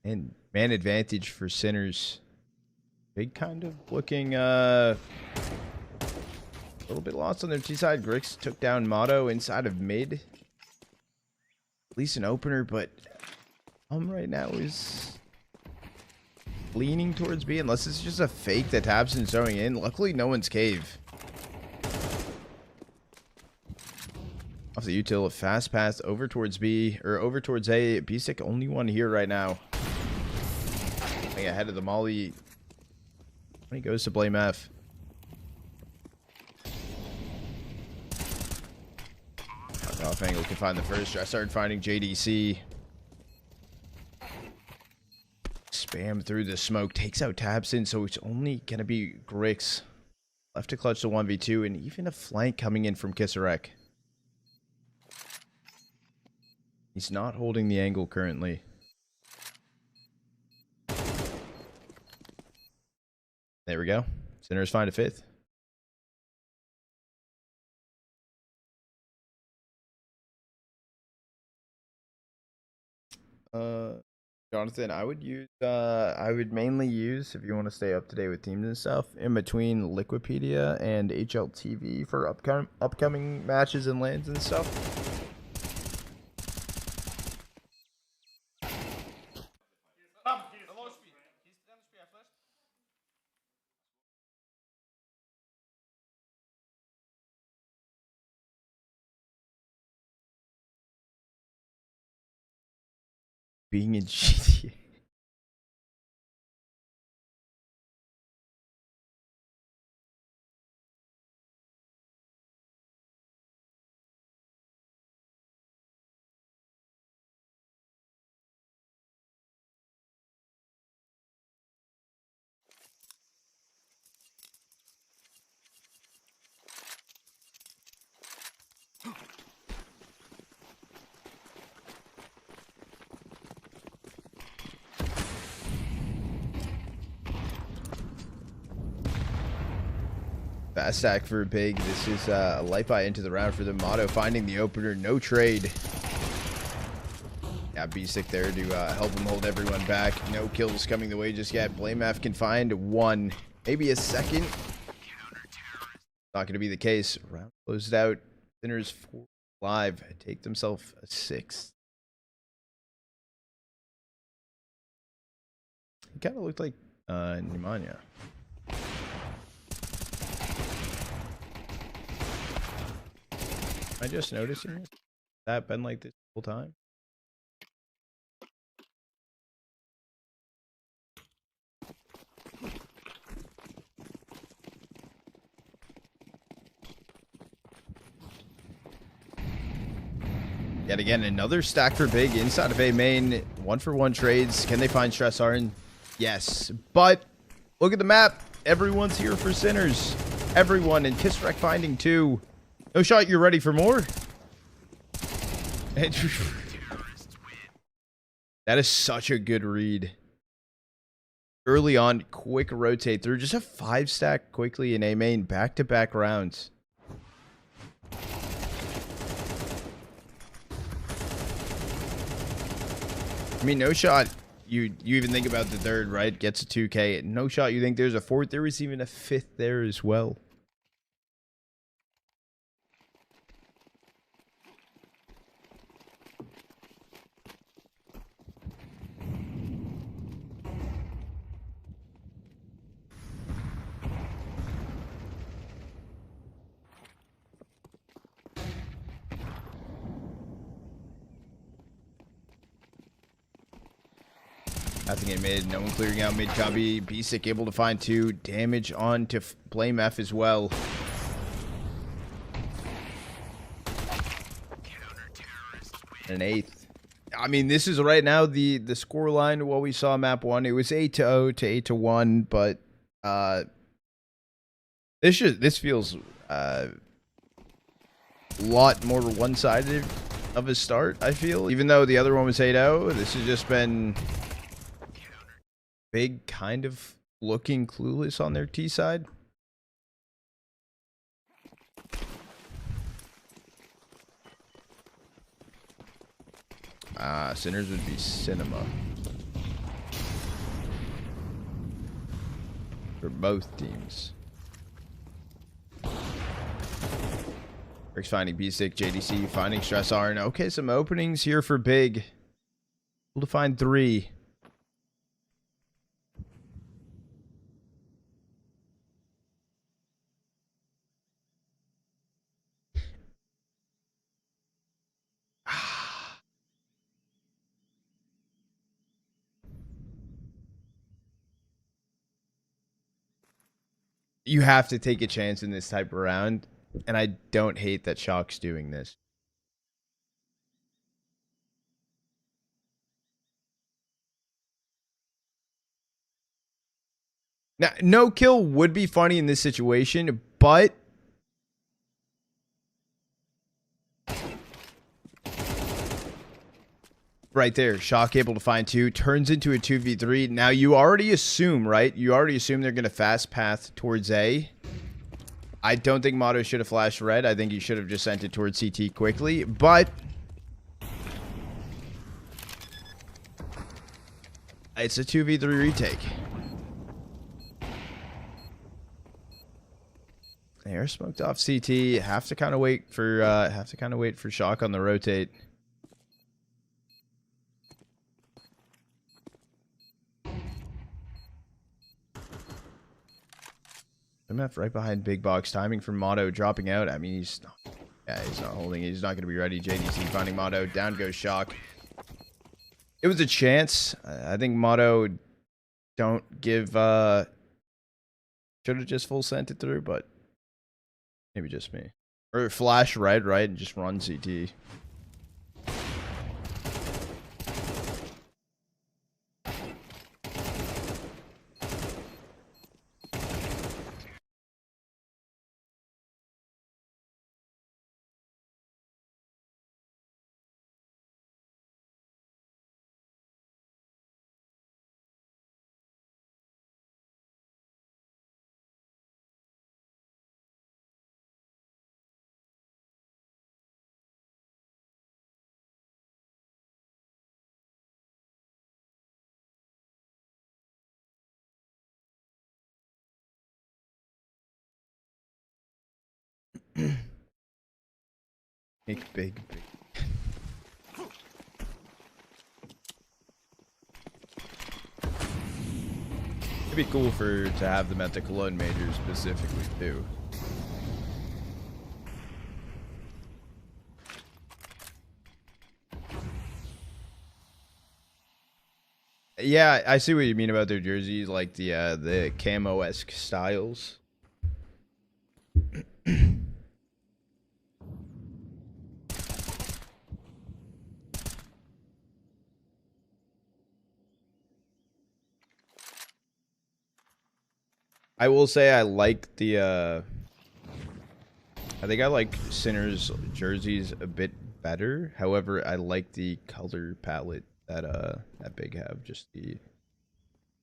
Speaker 1: and man advantage for Sinners. Big kind of looking a little bit lost on their T side. Grix took down Motto inside of mid. At least an opener, but right now is leaning towards B, unless it's just a fake that Tabson's throwing in. Luckily no one's cave. Off the util, a fast pass over towards B, or over towards A. B-Stick only one here right now. Getting ahead of the Molly. When he goes to Blame F. Off angle can find the first. I started finding JDC. Spam through the smoke. Takes out Tabson, so it's only going to be Grix. Left to clutch the 1v2, and even a flank coming in from Kisarek. He's not holding the angle currently. There we go. Sinners find a 5th. Jonathan, I would mainly use, if you want to stay up to date with teams and stuff, in between Liquipedia and HLTV for upcoming matches and lands and stuff. Being in GTA. Fast stack for Big. This is a light buy into the round for the Motto, finding the opener. No trade. Yeah, B-Stick there to help him hold everyone back. No kills coming the way just yet. BlameF can find 1, maybe a second. Not going to be the case. Round closed out. Sinners 4 live. Take themselves a 6th. He kind of looked like Pneumonia. I just noticing it. That been like this whole time? Yet again, another stack for Big inside of A main. 1-for-1 trades. Can they find Stress Arn? Yes. But look at the map. Everyone's here for Sinners. Everyone. And Kisswreck finding 2. No shot, you're ready for more? That is such a good read. Early on, quick rotate through. Just a 5-stack quickly in A main. Back-to-back rounds. I mean, no shot. You even think about the 3rd, right? Gets a 2K. No shot, you think there's a 4th. There was even a 5th there as well. Nothing in mid. No one clearing out mid cubby. B-Stick able to find 2. Damage on to BlameF as well. An 8th. I mean, this is right now the score line. What we saw map 1. It was 8-0 to 8-1, but this feels a lot more one-sided of a start, I feel. Even though the other one was 8-0, this has just been Big kind of looking clueless on their T side. Sinners would be Cinema. For both teams. Rick's finding B-Stick, JDC finding Stress Arn. Okay, some openings here for Big. Able to find 3. You have to take a chance in this type of round, and I don't hate that Shock's doing this. Now, no kill would be funny in this situation, but right there. Shock able to find 2. Turns into a 2v3. Now, you already assume, right? You already assume they're going to fast path towards A. I don't think Motto should have flashed red. I think he should have just sent it towards CT quickly. But it's a 2v3 retake. They're smoked off CT. Have to kind of wait for Shock on the rotate. MF right behind Big Box. Timing from Motto dropping out. I mean, he's not holding. He's not going to be ready. JDC finding Motto. Down goes Shock. It was a chance. I think Motto don't give. Should have just full sent it through, but maybe just me. Or flash red, right, and just run CT. Big. It'd be cool to have them at the Cologne major specifically too. Yeah, I see what you mean about their jerseys, like the camo-esque styles. I will say I like I think I like Sinner's jerseys a bit better. However, I like the color palette that Big have, just the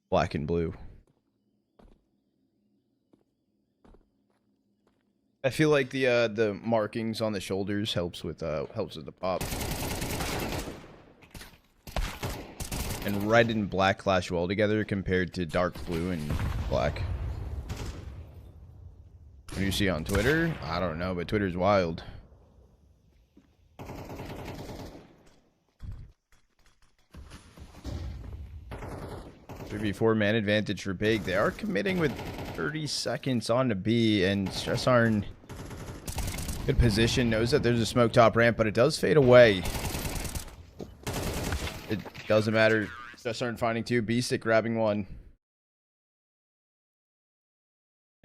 Speaker 1: black and blue. I feel like the markings on the shoulders helps with the pop. And red and black clash well together compared to dark blue and black. What do you see on Twitter? I don't know, but Twitter's wild. 3v4 man advantage for Big. They are committing with 30 seconds on to B, and Stressarn, good position, knows that there's a smoke top ramp, but it does fade away. It doesn't matter. Stressarn finding 2, B-Stick grabbing 1.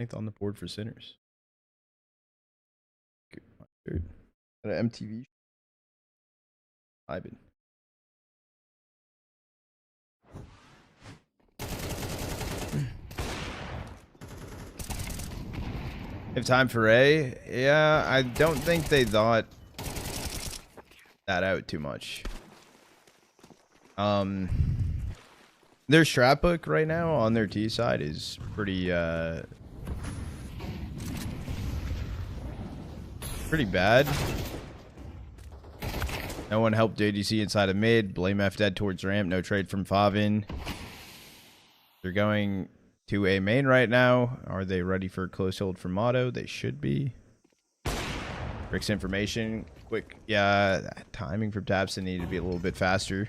Speaker 1: 8th on the board for Sinners. Good. Got an MTV. Ivan. Have time for A? Yeah, I don't think they thought that out too much. Their strat book right now on their T side is pretty bad. No one helped JDC inside of mid. Blame F dead towards ramp. No trade from Favin. They're going to A main right now. Are they ready for a close hold from Motto? They should be. Rick's information. Quick. Yeah, timing from Tapson needed to be a little bit faster.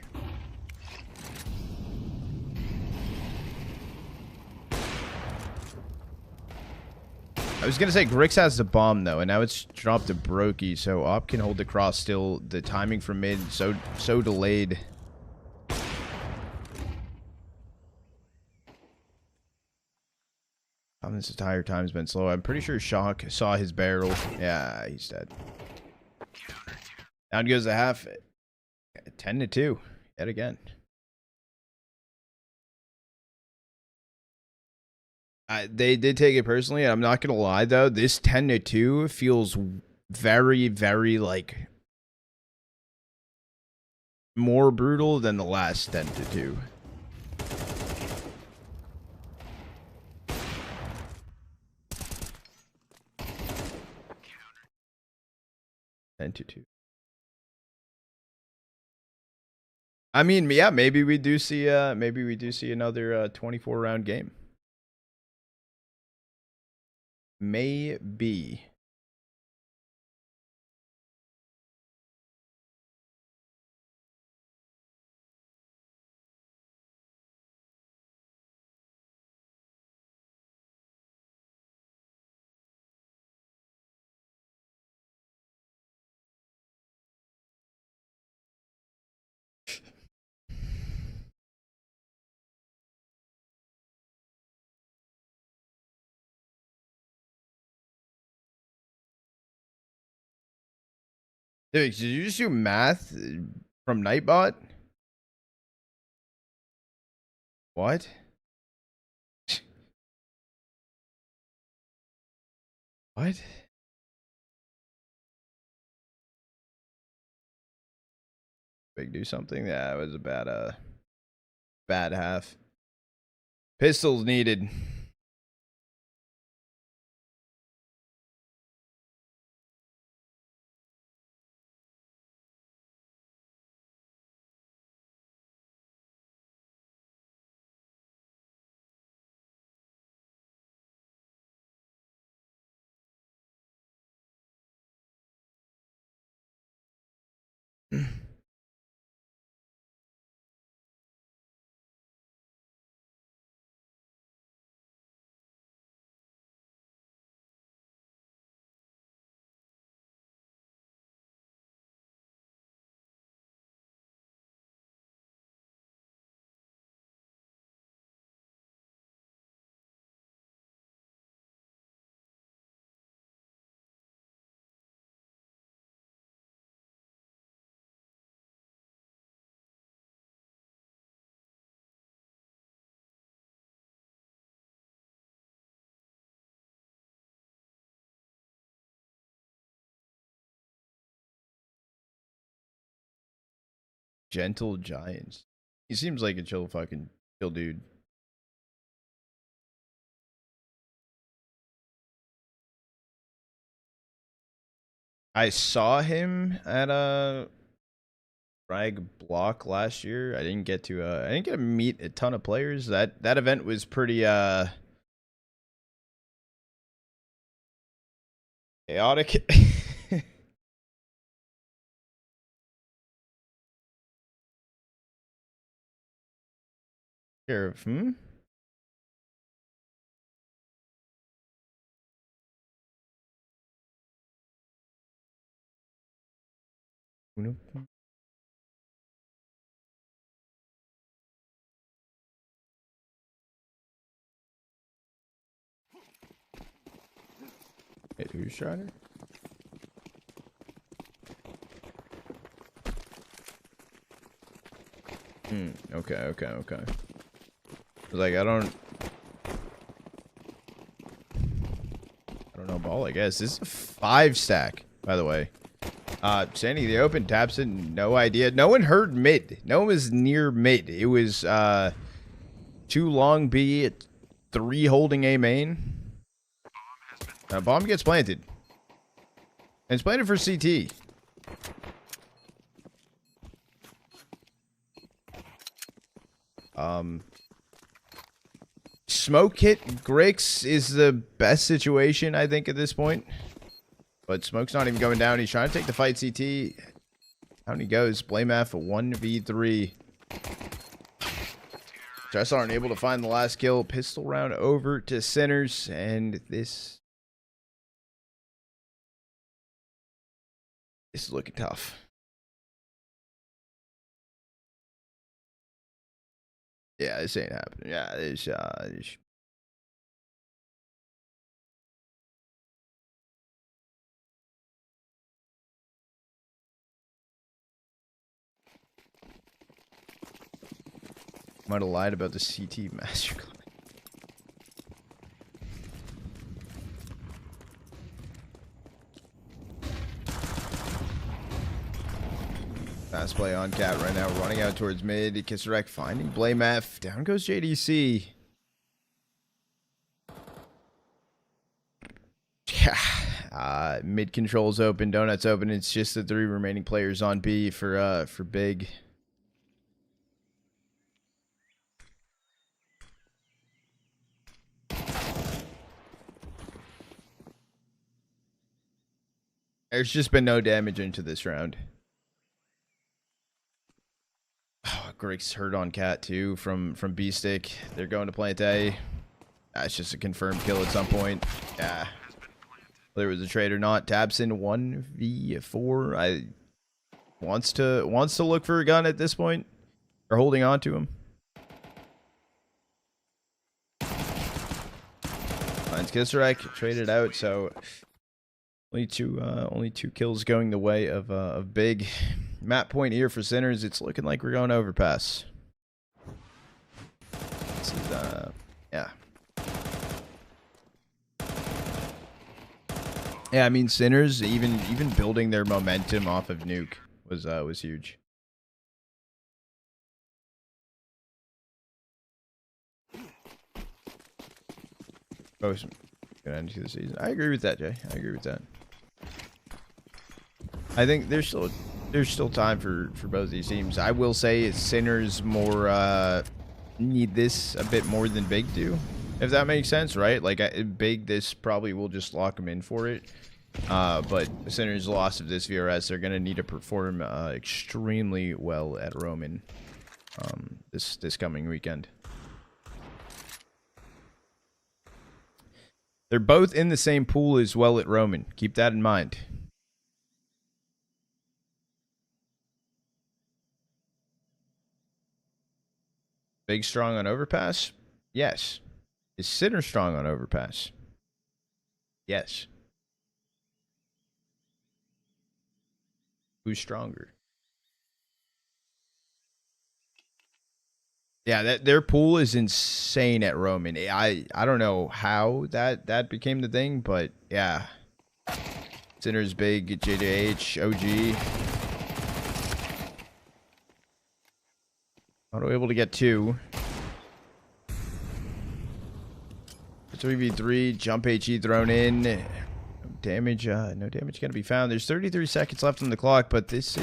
Speaker 1: I was gonna say Grix has the bomb though, and now it's dropped to Brokey, so Op can hold the cross still. The timing from mid so delayed. This entire time's been slow. I'm pretty sure Shock saw his barrel. Yeah, he's dead. Down goes the half. 10-2 yet again. They did take it personally. I'm not gonna lie though, this 10-2 feels very, very like more brutal than the last 10-2. 10-2. I mean, yeah, maybe we do see another 24 round game. Maybe. Dude, did you just do math from Nightbot? What? What? Big do something? Yeah, it was a bad half. Pistols needed. Gentle Giants. He seems like a chill dude. I saw him at a Frag Block last year. I didn't get to meet a ton of players. That event was pretty chaotic. Sheriff, Uno. Wait, who's Strider? Okay. Like I don't know ball, I guess. This is a 5 stack, by the way. Sandy the open taps it, no idea. No one heard mid. No one was near mid. It was 2 long B, 3 holding A main. Bomb gets planted. And it's planted for CT. Smoke hit Grix is the best situation, I think, at this point. But Smoke's not even going down. He's trying to take the fight CT. Down he goes. Blamef 1v3. Just aren't able to find the last kill. Pistol round over to Sinners. And this is looking tough. Yeah, this ain't happening. Yeah, this might have lied about the CT master class. Fast play on Cat right now, running out towards mid. Kisserek finding Blame F. Down goes JDC. Yeah. Mid controls open, Donuts open. It's just the 3 remaining players on B for Big. There's just been no damage into this round. Oh, Greg's hurt on Cat too from B stick. They're going to plant A. That's just a confirmed kill at some point. Yeah. Whether it was a trade or not, Tabson 1v4. I wants to look for a gun at this point. Or holding on to him. Finds Kisserek, traded out, so only two kills going the way of Big. Map point here for Sinners. It's looking like we're going overpass. This is yeah. Yeah, I mean Sinners even building their momentum off of Nuke was huge. Oh, good end to the season. I agree with that, Jay. I agree with that. I think there's still time for both these teams. I will say Sinners more need this a bit more than Big do, if that makes sense, right? Like Big, this probably will just lock them in for it. But Sinners' loss of this VRS, they're gonna need to perform extremely well at Roman this coming weekend. They're both in the same pool as well at Roman. Keep that in mind. Big strong on overpass? Yes. Is Sinner strong on overpass? Yes. Who's stronger? Yeah, their pool is insane at Roman. I don't know how that became the thing, but yeah. Sinner's Big, JDH, OG. Auto able to get 2. 3v3, jump HE thrown in. No damage gonna be found. There's 33 seconds left on the clock, but this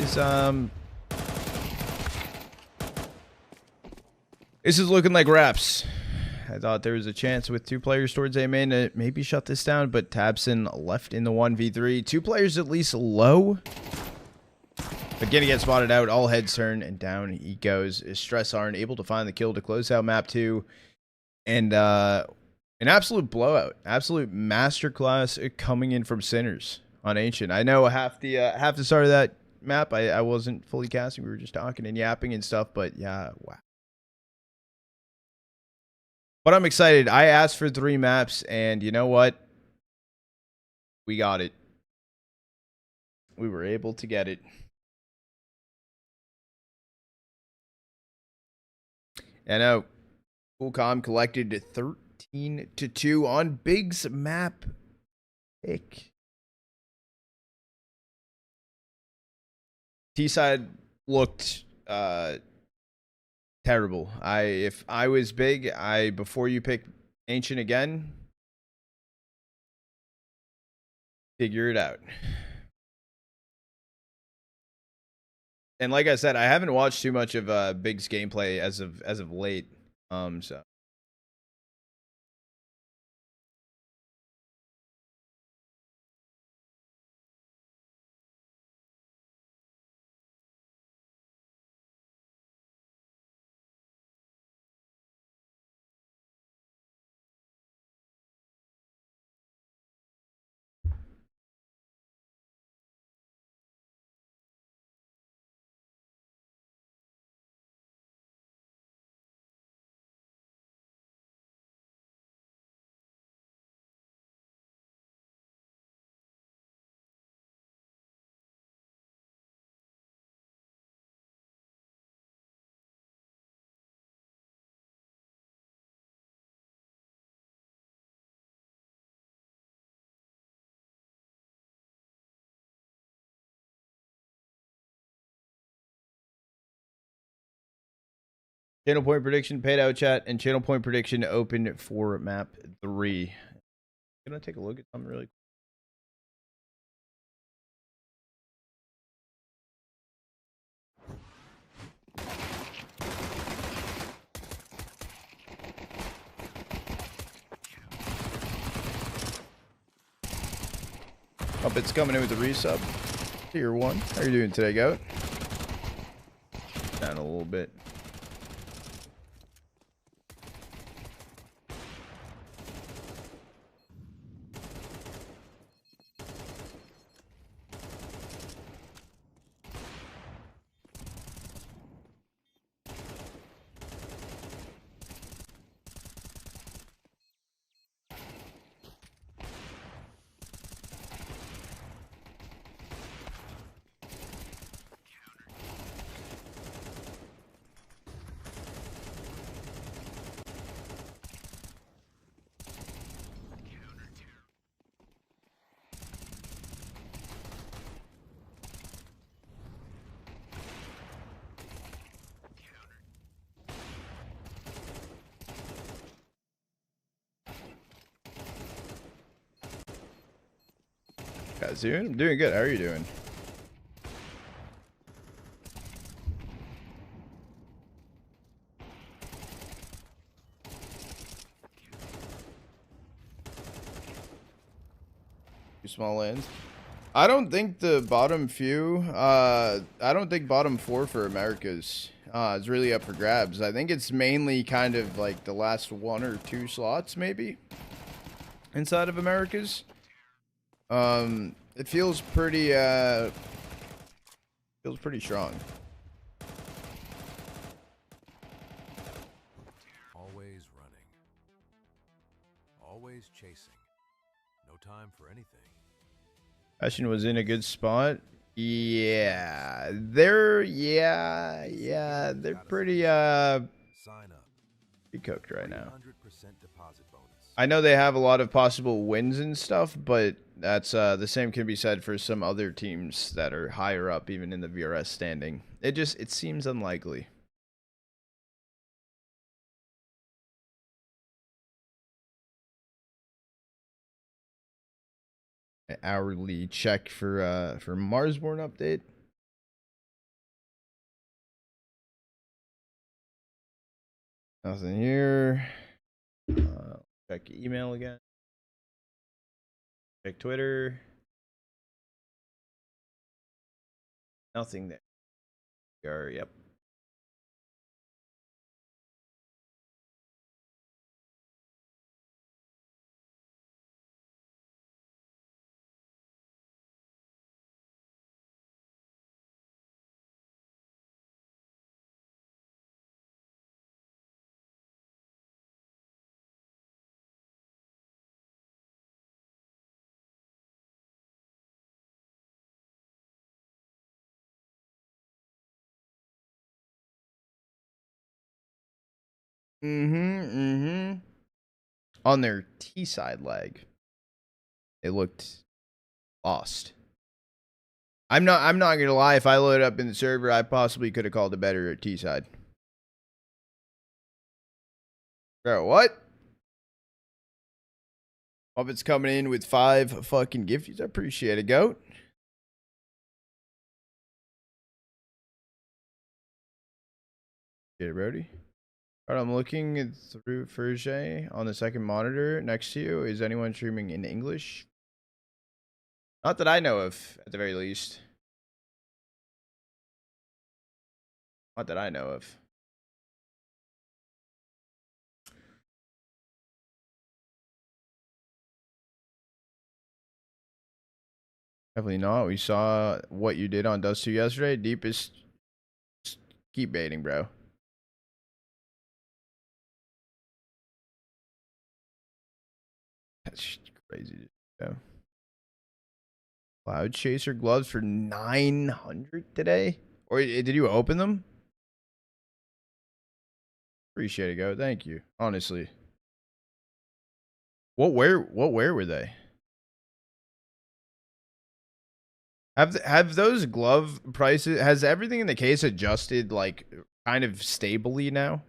Speaker 1: is looking like wraps. I thought there was a chance with 2 players towards A main to maybe shut this down, but Tabson left in the 1v3. 2 players at least low. But gonna get spotted out. All heads turn, and down he goes. Stress aren't able to find the kill to close out map 2. And an absolute blowout. Absolute masterclass coming in from Sinners on Ancient. I know half the start of that map, I wasn't fully casting. We were just talking and yapping and stuff, but yeah, wow. But I'm excited. I asked for 3 maps, and you know what? We got it. We were able to get it. I know. Coolcom collected 13-2 on Big's map pick. T-side looked terrible. If I was Big, before you pick Ancient again, figure it out. And like I said, I haven't watched too much of Big's gameplay as of late. So Channel point prediction, paid out chat, and channel point prediction open for map 3. I'm gonna take a look at something really quick. It's coming in with the resub. Tier 1. How are you doing today, Goat? Down a little bit. Guys, I'm doing good. How are you doing? Two small lanes. I don't think the bottom few, I don't think bottom 4 for Americas is really up for grabs. I think it's mainly kind of like the last 1 or 2 slots maybe inside of Americas. It feels pretty strong.
Speaker 3: Always running. Always chasing. No time for anything.
Speaker 1: Ashen was in a good spot. Yeah. They're pretty
Speaker 3: Sign up.
Speaker 1: pretty cooked right now.
Speaker 3: 100% deposit bonus.
Speaker 1: I know they have a lot of possible wins and stuff, but that's the same can be said for some other teams that are higher up, even in the VRS standing. It seems unlikely. An hourly check for Marsborn update. Nothing here. Check email again. Check Twitter. Nothing there. Yep. On their T side leg, it looked lost. I'm not gonna lie, if I loaded up in the server, I possibly could have called it better at T side. Bro, what? Muppets coming in with 5 fucking gifties. I appreciate it, Goat. Yeah, Brody. Alright, I'm looking through Fergie on the second monitor next to you. Is anyone streaming in English? Not that I know of, at the very least. Not that I know of. Definitely not. We saw what you did on Dust 2 yesterday. Deepest. Just keep baiting, bro. That's crazy. Yeah. Cloud Chaser gloves for 900 today? Or did you open them? Appreciate it, Go. Thank you. Honestly. What wear were they? Have those glove prices, has everything in the case adjusted like kind of stably now?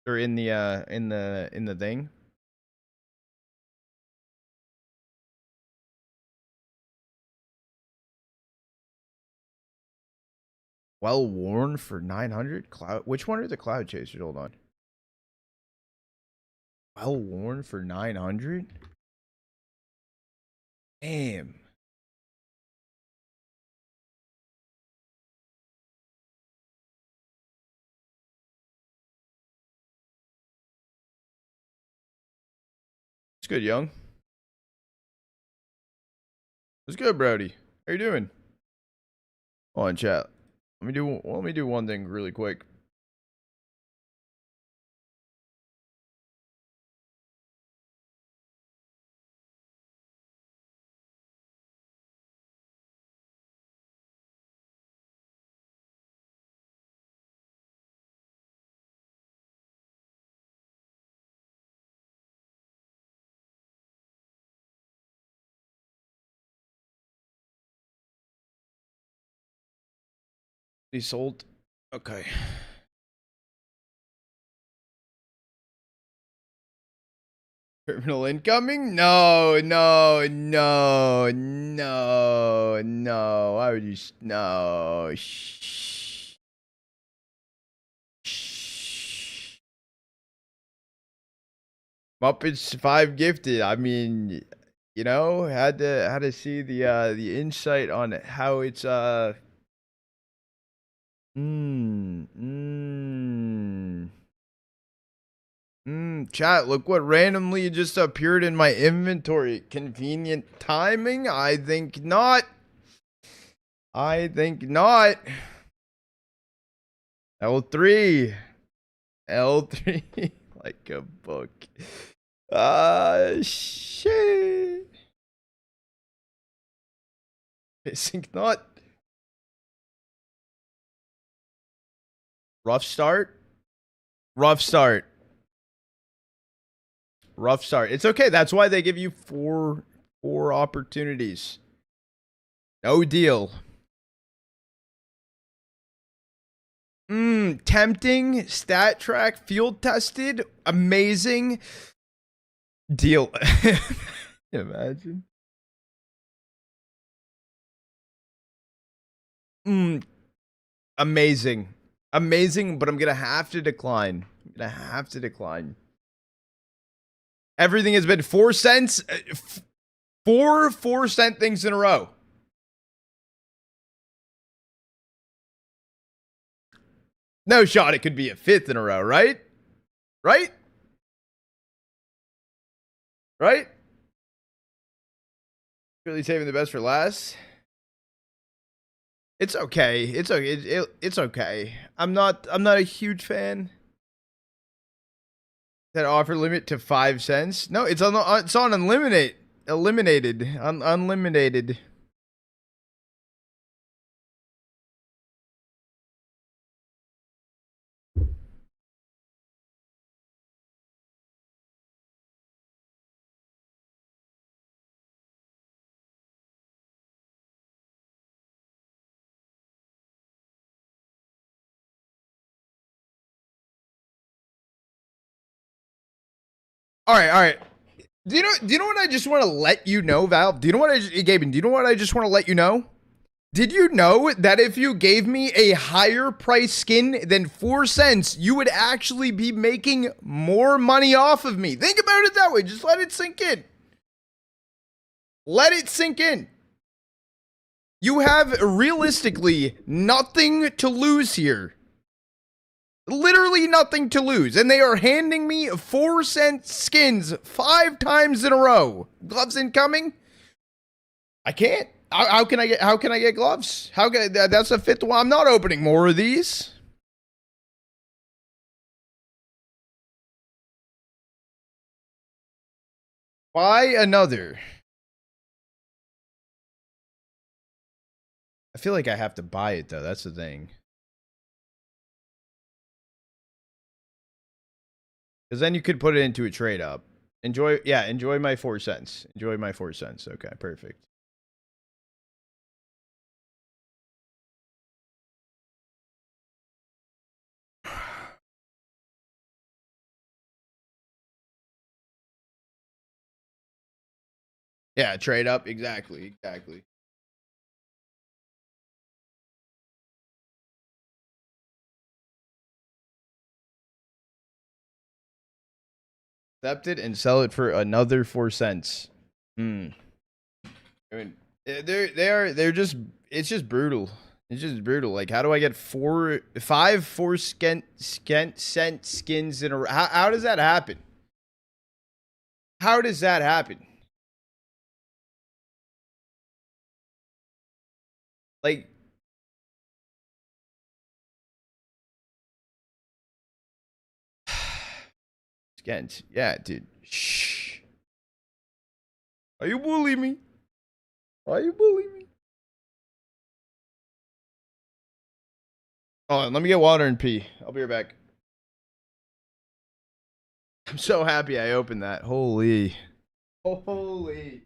Speaker 1: or in the thing. Well worn for 900 cloud. Which one are the cloud chasers? Hold on. Well worn for 900. Damn. It's good, young. It's good, Brody. How you doing? Hold on, chat. Let me do one thing really quick. He sold. Okay. Terminal incoming? No, no, no, no, no. Why would you? No. Shh. Shh. Muppets 5 gifted. I mean, you know, had to see the insight on how it's chat, look what randomly just appeared in my inventory. Convenient timing? I think not. I think not. L3. L3. Like a book. Shit. Pissing not. Rough start. Rough start. Rough start. It's okay. That's why they give you four opportunities. No deal. Tempting. Stat track. Field tested. Amazing. Deal. Imagine. Amazing. Amazing, but I'm gonna have to decline. I'm gonna have to decline. Everything has been 4 cents. 4 cent things in a row. No shot it could be a 5th in a row, right? Right? Right? Really saving the best for last. It's okay. It's okay. It's okay. I'm not a huge fan. That offer limit to 5 cents? No, it's on unlimited. Unlimited. All right. Do you know what I just want to let you know, Valve? Do you know what Gaben, do you know what I just want to let you know? Did you know that if you gave me a higher price skin than 4 cents, you would actually be making more money off of me? Think about it that way. Just let it sink in. Let it sink in. You have realistically nothing to lose here. Literally nothing to lose. And they are handing me 4 cent skins 5 times in a row. Gloves incoming? I can't. How can I get gloves? That's the 5th one. I'm not opening more of these. Buy another. I feel like I have to buy it though. That's the thing. Because then you could put it into a trade up. Enjoy my 4 cents. Enjoy my 4 cents. Okay, perfect. Yeah, trade up. Exactly. Exactly. Accept it and sell it for another 4 cents. Hmm. I mean, they're just, it's just brutal. It's just brutal. Like, how do I get 4 cent skins in a row? How does that happen? How does that happen? Like, skins. Yeah, dude. Shh. Are you bullying me? Why you bullying me? Hold on, let me get water and pee. I'll be right back. I'm so happy I opened that. Holy. Holy.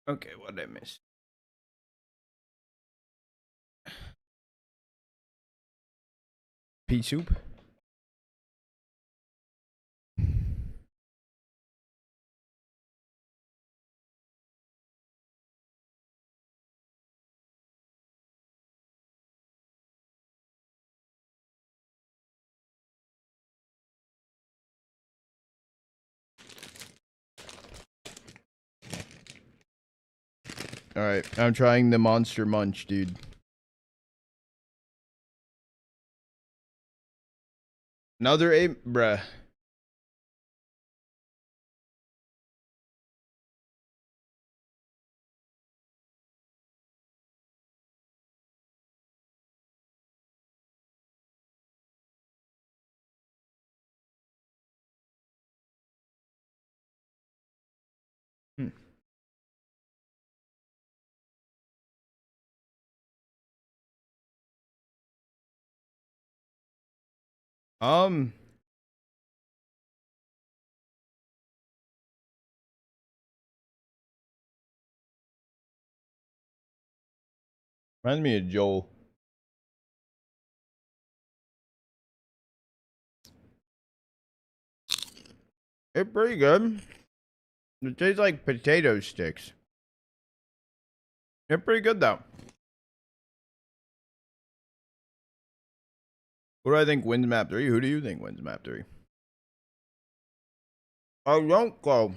Speaker 1: Okay, what did I miss? Pea soup? All right, I'm trying the Monster Munch, dude. Another 8, bruh. Hmm. Um, reminds me of Joel. It's pretty good. It tastes like potato sticks. They're pretty good though. What do I think wins map 3? Who do you think wins map 3? Oh, don't go.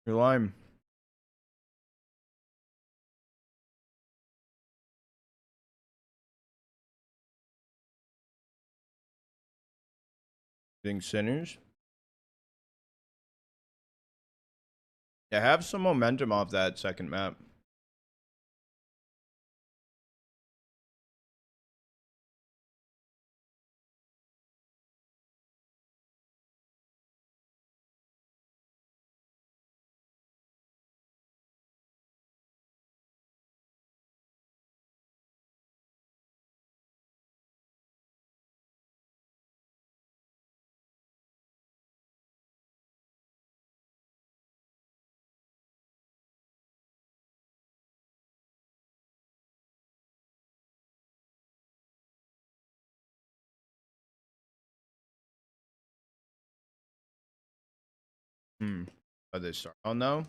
Speaker 1: You're lying. Think Sinners? Yeah, have some momentum off that second map. Are they start? Oh no.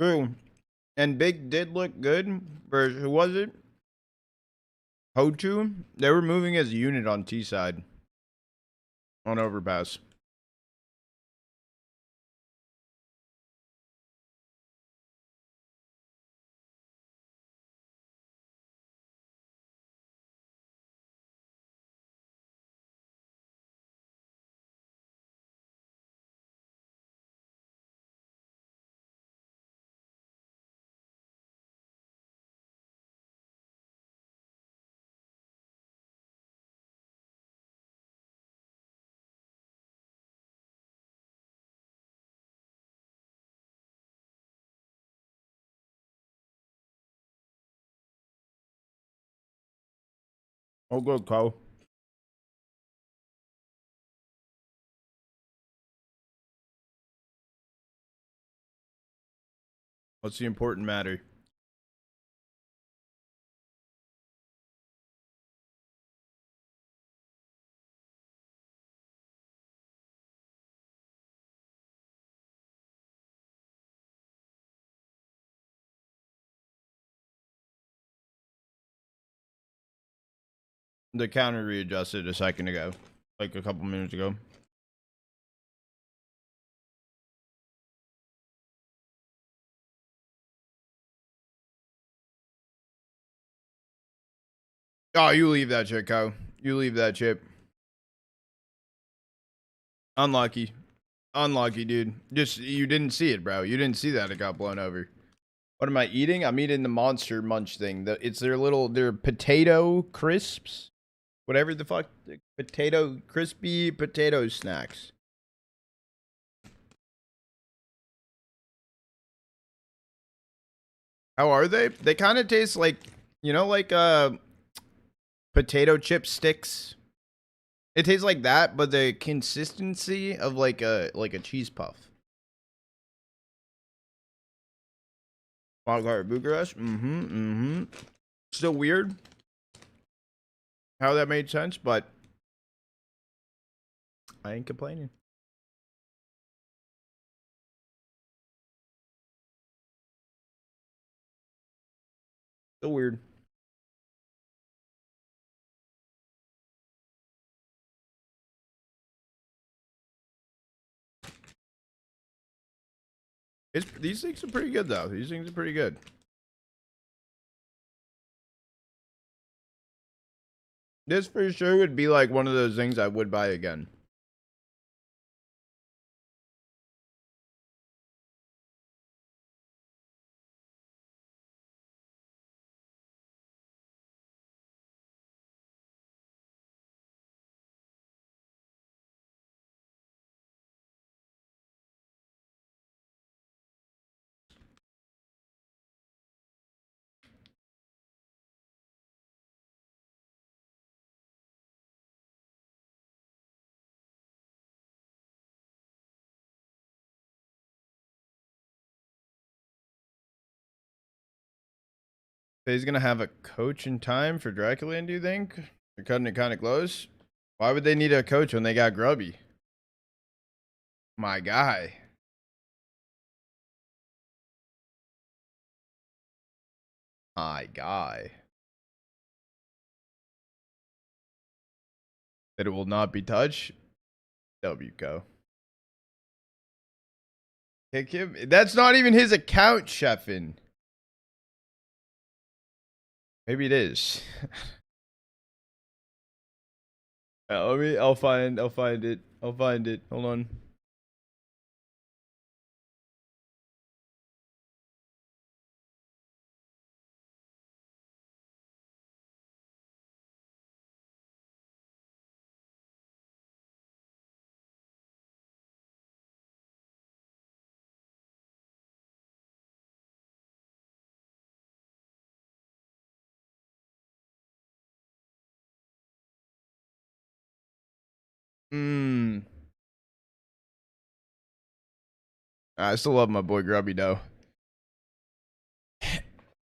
Speaker 1: True. And Big did look good. Versus who was it? Hochu? They were moving as a unit on T side. On overpass. Oh, good call. What's the important matter? The counter readjusted a second ago. Like a couple minutes ago. Oh, you leave that shit, Co. You leave that chip. Unlucky. Unlucky, dude. Just, you didn't see it, bro. You didn't see that it got blown over. What am I eating? I'm eating the Monster Munch thing. It's their potato crisps. Whatever the fuck. Crispy potato snacks. How are they? They kind of taste like, like potato chip sticks. It tastes like that, but the consistency of like a cheese puff. Wildcard Bucharest. Still weird how that made sense, but I ain't complaining. Still weird. These things are pretty good, though. These things are pretty good. This for sure would be like one of those things I would buy again. He's gonna have a coach in time for Draculan, do you think? They're cutting it kind of close. Why would they need a coach when they got Grubby? My guy. My guy. That it will not be touched. WCO. Kick him. That's not even his account, Sheffin. Maybe it is. I'll find it. Hold on. I still love my boy Grubby though.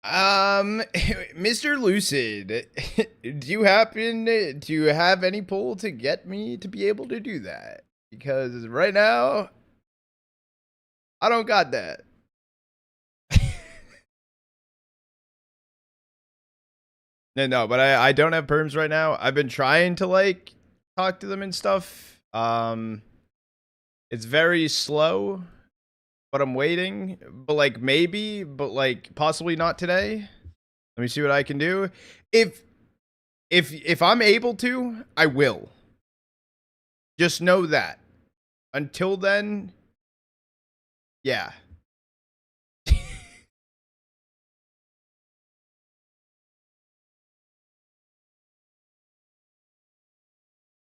Speaker 1: Mr. Lucid, do you happen to have any pull to get me to be able to do that? Because right now, I don't got that. No, but I don't have perms right now. I've been trying to like talk to them and stuff. It's very slow, but I'm waiting. But like maybe, but like possibly not today. Let me see what I can do. If I'm able to, I will. Just know that. Until then, yeah.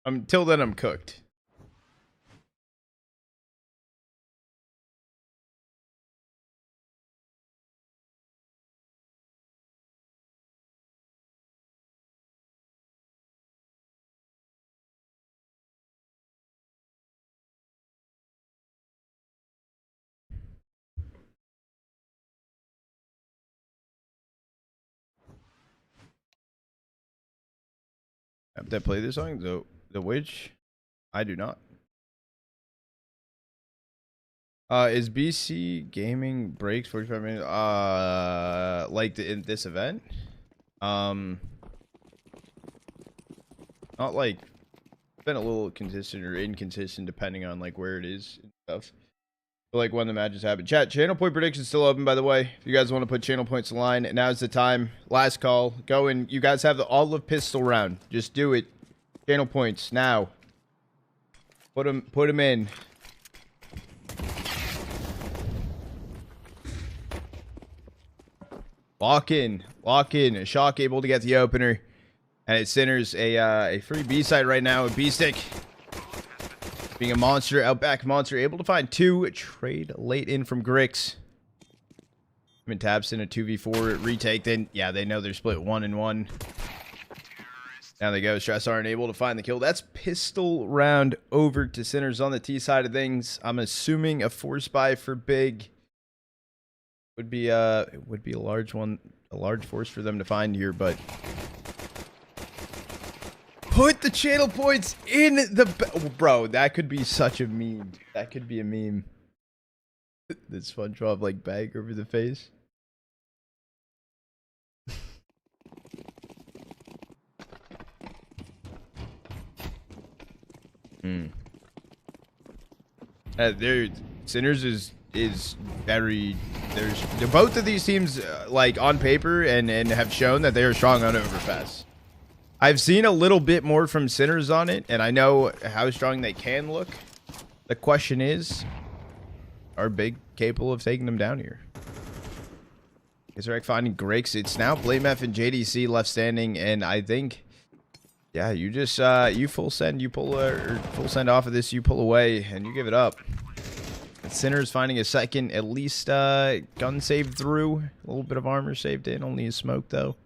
Speaker 1: Until then, I'm cooked. Have they played this song? The Witch? I do not. Is BC Gaming breaks 45 minutes? Like in this event? Not like, been a little consistent or inconsistent depending on like where it is and stuff. But like when the matches happen. Chat, channel point predictions still open, by the way. If you guys want to put channel points in line, now's the time. Last call. Go and you guys have the olive pistol round. Just do it. Channel points now. Put them in. Lock in. Shock able to get the opener. And it centers a free B-side right now with B-Stick. Being a monster, Outback monster, able to find 2. Trade late in from Grix. And taps in a 2v4 retake. Then, yeah, they know they're split 1 and 1. Now they go. Stress aren't able to find the kill. That's pistol round over to Sinners on the T side of things. I'm assuming a force buy for Big would be a large one, a large force for them to find here, but put the channel points in the bro. That could be such a meme. That could be a meme. This SpongeBob like bag over the face. Dude, Sinners is is very. Both of these teams, like on paper, and have shown that they are strong on overpass. I've seen a little bit more from Sinners on it, and I know how strong they can look. The question is, are Big capable of taking them down here? Resurrect finding Grix. It's now BlameF and JDC left standing, and I think, yeah, you just you full send, you pull or full send off of this, you pull away, and you give it up. And Sinners finding a second, at least gun saved through, a little bit of armor saved in, only a smoke though.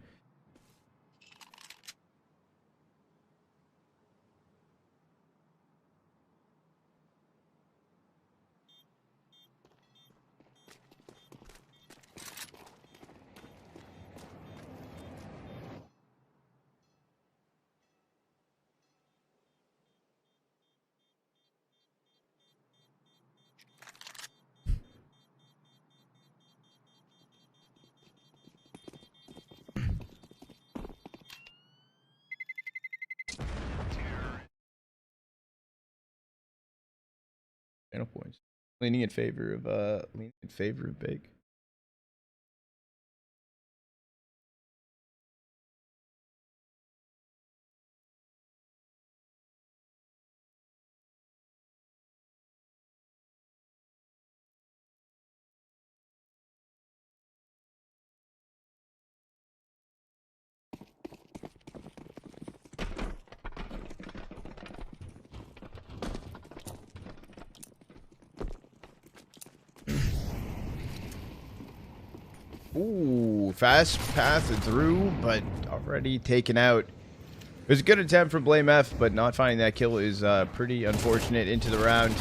Speaker 1: Channel points. Leaning in favor of Big. Ooh, fast path through, but already taken out. It was a good attempt from BlameF, but not finding that kill is pretty unfortunate. Into the round.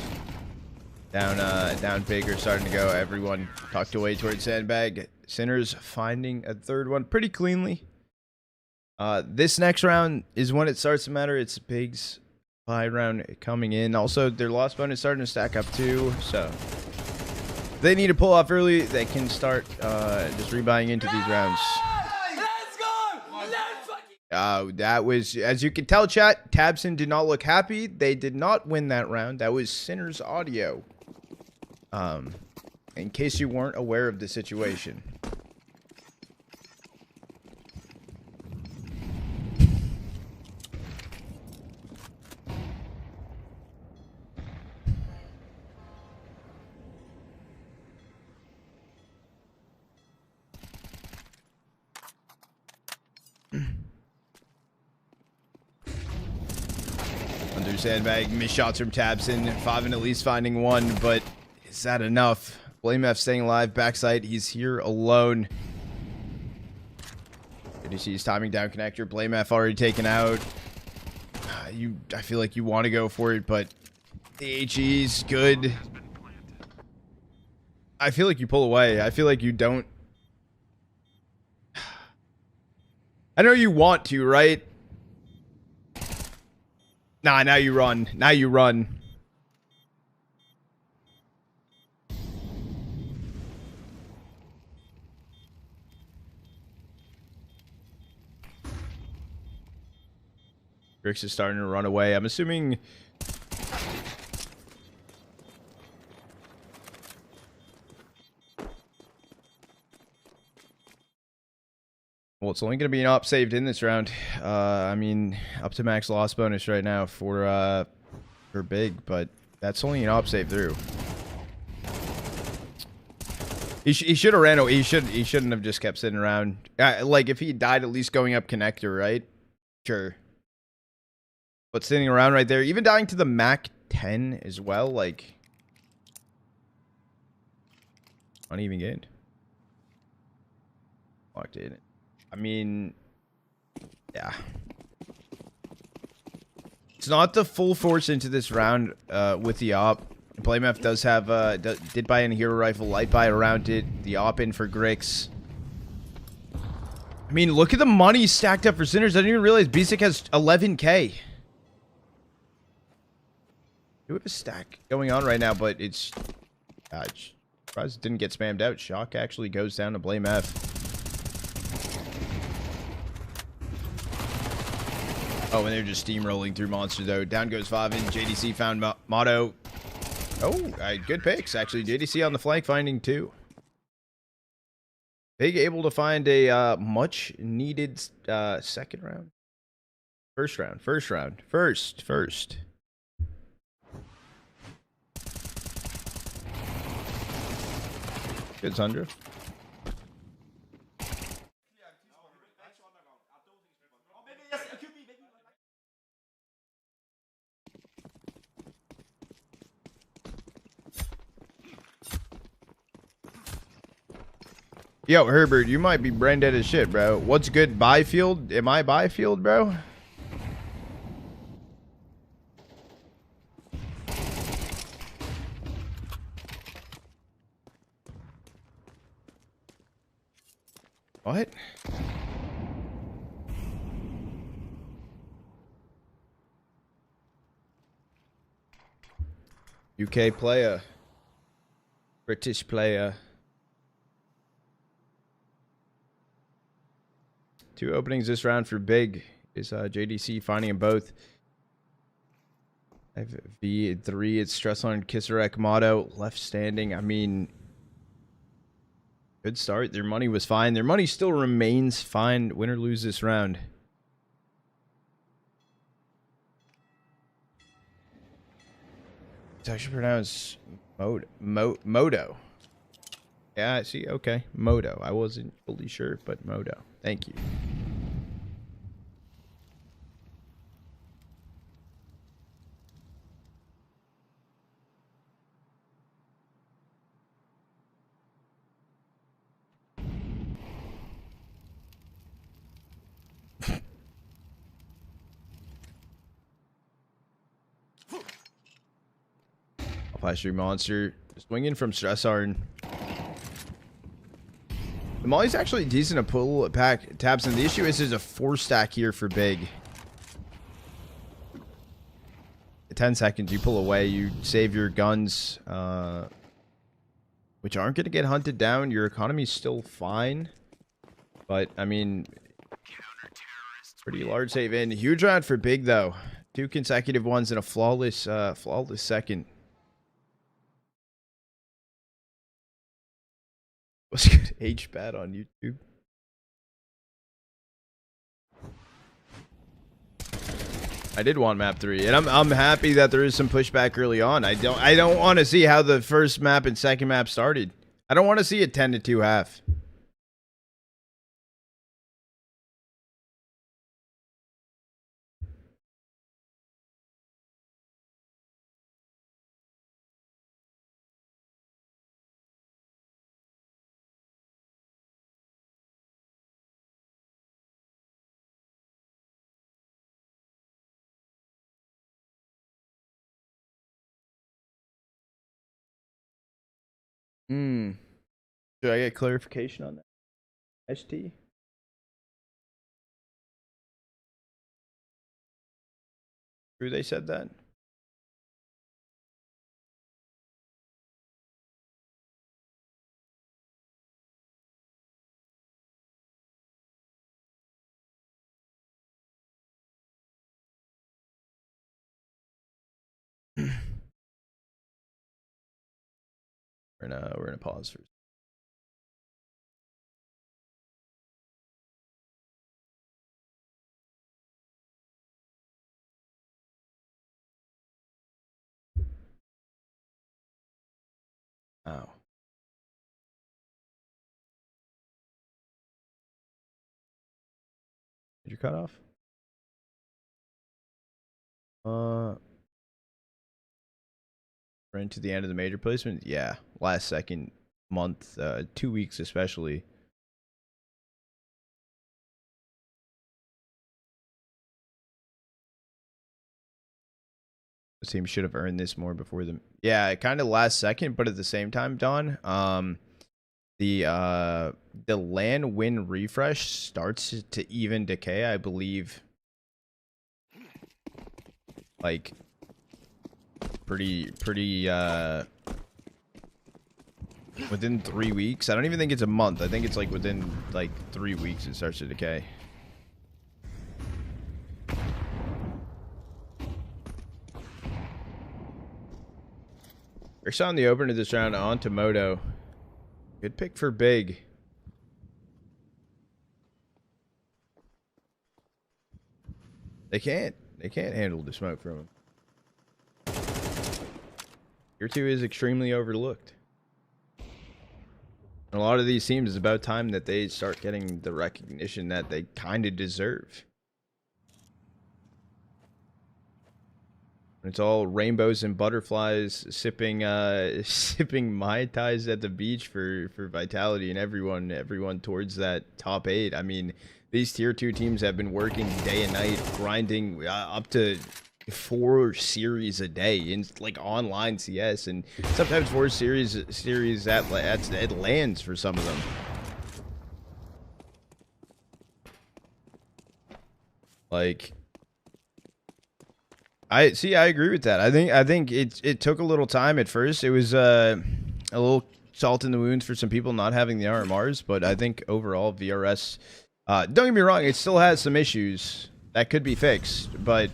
Speaker 1: Down Baker starting to go. Everyone tucked away towards Sandbag. Sinners finding a third one pretty cleanly. This next round is when it starts to matter. It's Big's buy round coming in. Also, their loss bonus starting to stack up too, so they need to pull off early. They can start just rebuying into these rounds.
Speaker 9: Let's go! Let's
Speaker 1: That was, as you can tell, chat, Tabson did not look happy. They did not win that round. That was Sinners audio. In case you weren't aware of the situation. Under Sandbag, missed shots from Tabson. Favin at least finding one, but is that enough? BlameF staying alive, backside, he's here alone. JDC's timing down connector. BlameF already taken out. I feel like you want to go for it, but the HE's good. I feel like you pull away. I feel like you don't. I know you want to, right? Nah, now you run. Now you run. Grix is starting to run away. I'm assuming... Well, it's only going to be an op saved in this round. I mean, up to max loss bonus right now for Big, but that's only an op save through. He should have ran away. He shouldn't have just kept sitting around. Like, if he died, at least going up connector, right? Sure. But sitting around right there, even dying to the Mac 10 as well, like... Uneven gained. Locked in. I mean, yeah. It's not the full force into this round with the op. BlameF does have, did buy in a hero rifle, light buy around it. The op in for Grix. I mean, look at the money stacked up for Sinners. I didn't even realize Basic has 11k. We have a stack going on right now, but it's... surprised it didn't get spammed out. Shock actually goes down to BlameF. Oh, and they're just steamrolling through monster though. Down goes Favin. JDC found Motto. Oh, good picks, actually. JDC on the flank finding 2. Big able to find a much needed second round. First round. First. Good, Sandra. Yo, Herbert, you might be brain dead as shit, bro. What's good, Byfield? Am I Byfield, bro? What? UK player. British player. 2 openings this round for Big. Is JDC finding them both. V3, it's Stress on Kisarek Motto. Left standing. I mean, good start. Their money was fine. Their money still remains fine. Win or lose this round. It's actually pronounced Modo. Yeah, I see. Okay. Modo. I wasn't fully sure, but Modo. Thank you. Flash 3 monster. Swinging from Stressarn. The Molly's actually decent to pull pack tabs, and the issue is there's a 4-stack here for Big. 10 seconds, you pull away, you save your guns, which aren't going to get hunted down. Your economy's still fine. But, I mean, pretty large save in. Huge round for Big, though. 2 consecutive ones and a flawless second. What's good? HBAT on YouTube. I did want map 3, and I'm happy that there is some pushback early on. I don't want to see how the first map and second map started. I don't want to see a 10-2 half. Should I get clarification on that? ST? True, they said that? We're gonna pause for. Oh. Did you cut off? We're into the end of the major placement. Yeah, last second month, 2 weeks especially. The team should have earned this more before them. Yeah, kind of last second, but at the same time, Don, the land win refresh starts to even decay, I believe. Like pretty within 3 weeks. I don't even think it's a month. I think it's like within like 3 weeks it starts to decay. First on the opener this round, on to Moto. Good pick for Big. They can't handle the smoke from him. Tier 2 is extremely overlooked. And a lot of these teams, it's about time that they start getting the recognition that they kind of deserve. It's all rainbows and butterflies, sipping Mai Tais at the beach for Vitality and everyone towards that top 8. I mean, these tier 2 teams have been working day and night, grinding up to 4 series a day in like online CS, and sometimes 4 series at lands for some of them. Like, I agree with that. I think it took a little time at first. It was a little salt in the wounds for some people not having the RMRs, but I think overall VRS, don't get me wrong, it still has some issues that could be fixed, but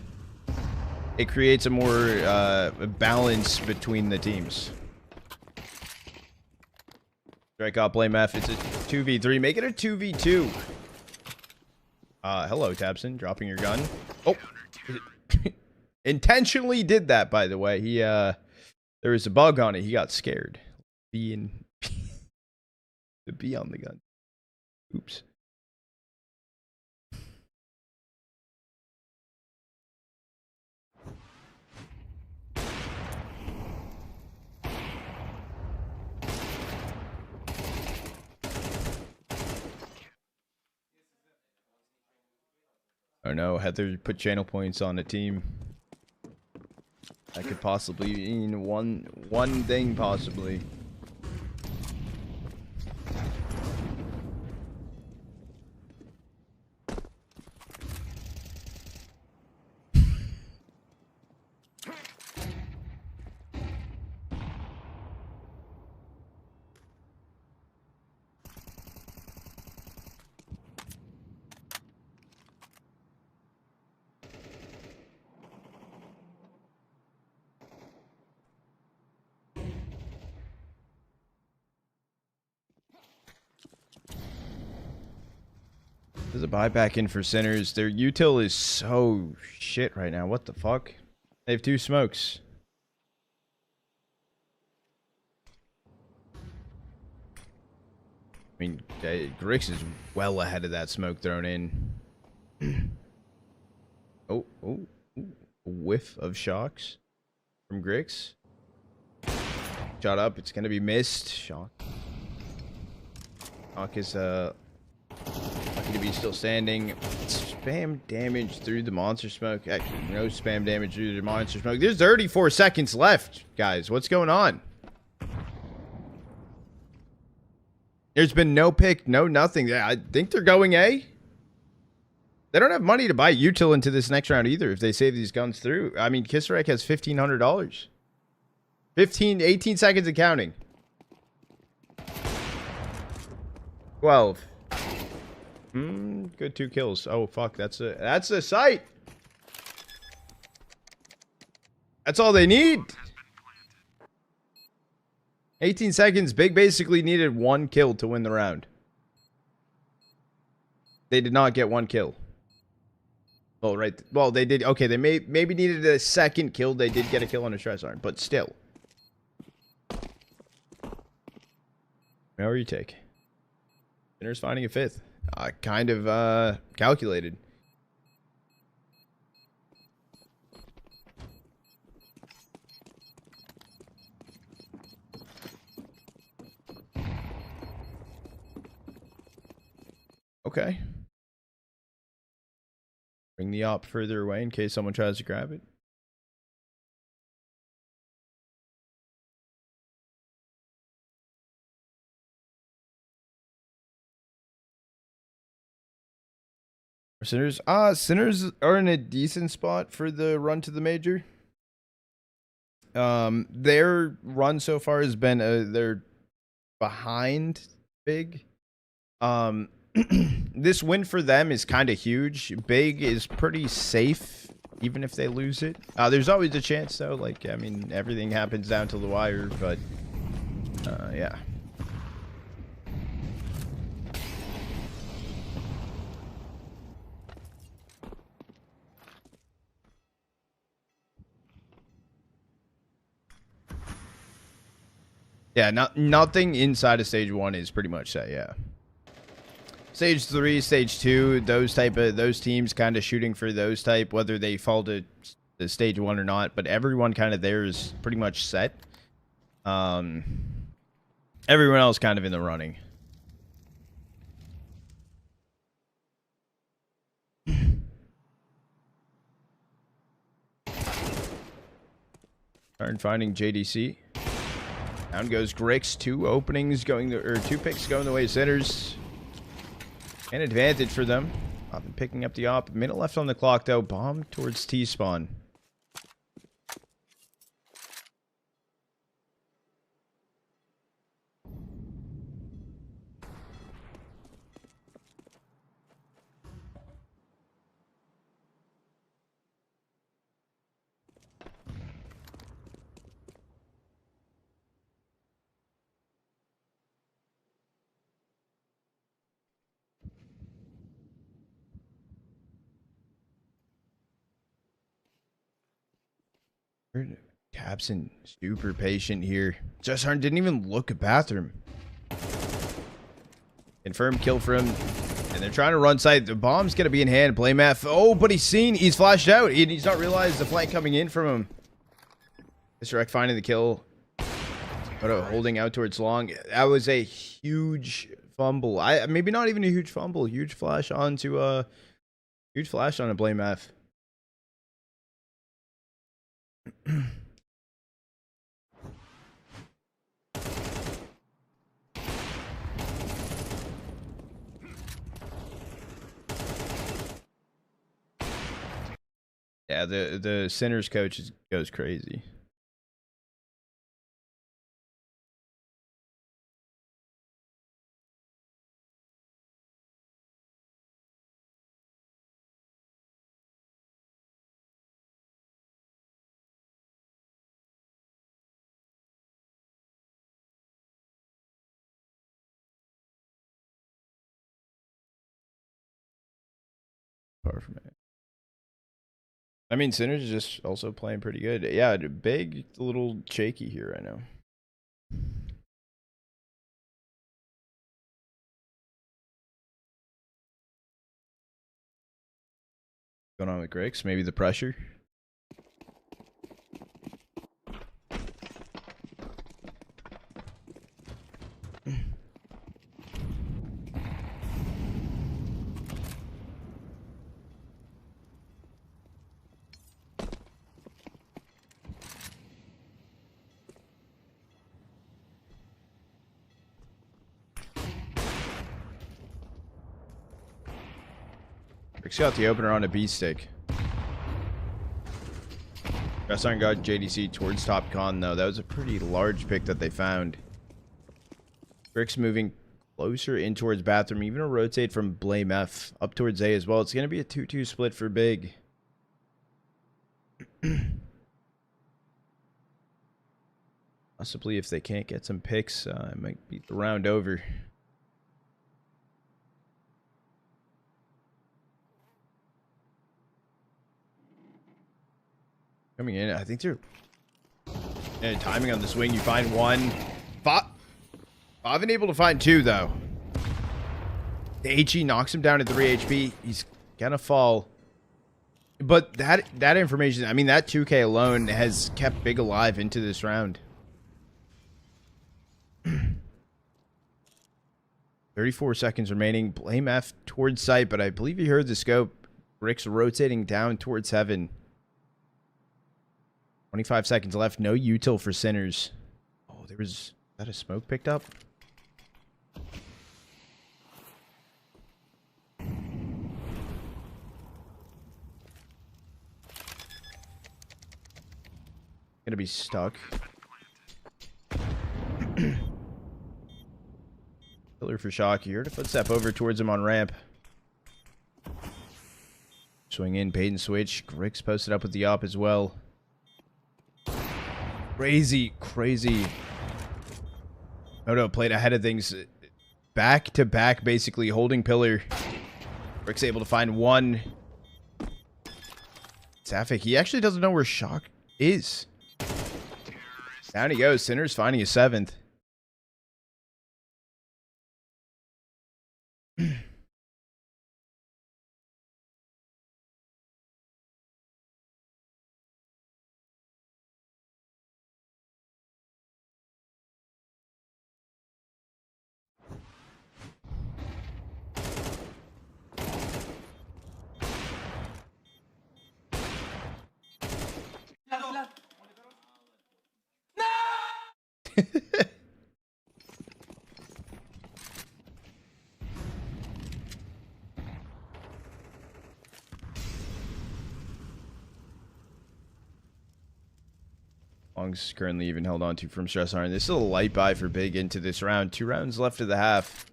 Speaker 1: it creates a more balance between the teams. Strike out, blame F. It's a 2v3. Make it a 2v2. Hello, Tabson. Dropping your gun. Oh. Intentionally did that, by the way. He there was a bug on it. He got scared. The B on the gun. Oops. Oh no, Heather put channel points on a team. That could possibly mean one thing, possibly. There's a buyback in for Sinners. Their util is so shit right now. What the fuck? They have 2 smokes. I mean, Grix is well ahead of that smoke thrown in. Oh, a whiff of shocks from Grix. Shot up. It's gonna be missed. Shock. Shock is lucky to be still standing. Spam damage through the monster smoke. Actually, no spam damage through the monster smoke. There's 34 seconds left, guys. What's going on? There's been no pick, no nothing. I think they're going A. They don't have money to buy util into this next round either if they save these guns through. I mean, Kisarek has $1,500. 18 seconds and counting. 12. Good 2 kills. Oh fuck, that's a sight. That's all they need. 18 seconds. Big basically needed 1 kill to win the round. They did not get 1 kill. Oh, right. Well, they did. Okay, they maybe needed a second kill. They did get a kill on a stress arm, but still. Whatever you take. Sinner's finding a 5th. Kind of calculated. Okay. Bring the op further away in case someone tries to grab it. Sinners are in a decent spot for the run to the major. Their run so far has been they're behind Big. This win for them is kind of huge. Big is pretty safe even if they lose it. There's always a chance, though. Like, I mean, everything happens down to the wire, but yeah. Yeah, nothing inside of stage 1 is pretty much set, yeah. Stage 3, stage 2, those teams kind of shooting for those type, whether they fall to stage 1 or not, but everyone kind of there is pretty much set. Everyone else kind of in the running. Finding JDC. Down goes Grix. 2 openings going or 2 picks going the way of Sinners. An advantage for them. Been picking up the op. Minute left on the clock though. Bomb towards T-spawn. Capson super patient here. Justhorn didn't even look at bathroom. Confirmed kill for him. And they're trying to run side. The bomb's going to be in hand. Blamef. Oh, but he's seen. He's flashed out. He's not realized the flank coming in from him. Misdirect finding the kill. But holding out towards long. That was a huge fumble. Maybe not even a huge fumble. Huge flash onto a Blamef. Yeah, the Sinners coach goes crazy. Far from it. I mean, Sinners is just also playing pretty good. Yeah, big, a little shaky here right now. Going on with Grix? Maybe the pressure. Grix got the opener on a B stick. Justhorn got JDC towards top con though. That was a pretty large pick that they found. Grix moving closer in towards bathroom. Even a rotate from Blamef up towards A as well. It's going to be a 2-2 split for Big. Possibly if they can't get some picks, it might beat the round over. Coming in, I think they're timing on the swing. You find one. I've been able to find 2 though. The HE knocks him down to 3 HP. He's gonna fall. But that information, I mean, that 2K alone has kept Big alive into this round. 34 seconds remaining. Blamef towards site, but I believe you heard the scope. Rick's rotating down towards heaven. 25 seconds left. No util for Sinners. Oh, is that a smoke picked up? Gonna be stuck. Killer for Shock. You heard a footstep over towards him on ramp. Swing in, bait and switch. Grix posted up with the op as well. Crazy, crazy. Nodo played ahead of things. Back to back, basically, holding pillar. Grix able to find one. Sapphic, he actually doesn't know where Shock is. Down he goes. Sinner's finding a 7th. Long's currently even held on to from Stress Iron. There's still a light buy for Big into this round. 2 rounds left of the half.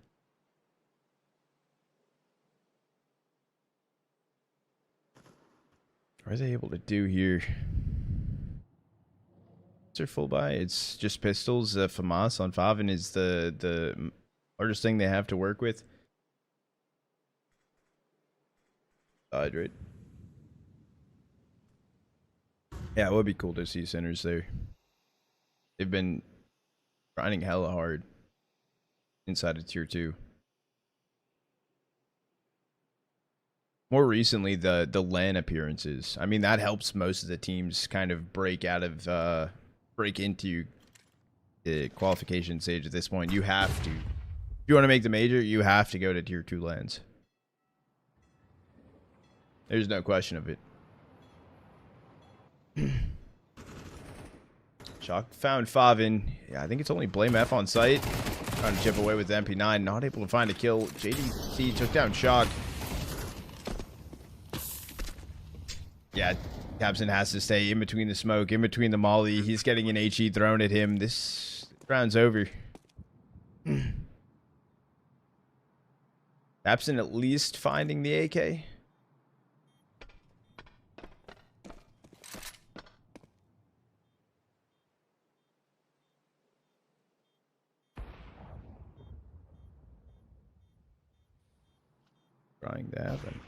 Speaker 1: What are they able to do here? What's their full buy? It's just pistols. FAMAS on Favin is the hardest thing they have to work with. Hydrate. Yeah, it would be cool to see Sinners there. They've been grinding hella hard inside of tier 2. More recently, the LAN appearances. I mean, that helps most of the teams kind of break into the qualification stage at this point. You have to. If you want to make the major, you have to go to tier 2 LANs. There's no question of it. Shock found Favin. Yeah, I think it's only Blame F on site. Trying to chip away with the MP9. Not able to find a kill. JDC took down Shock. Yeah, Capson has to stay in between the smoke, in between the molly. He's getting an HE thrown at him. This round's over. Capson at least finding the AK. Trying to happen.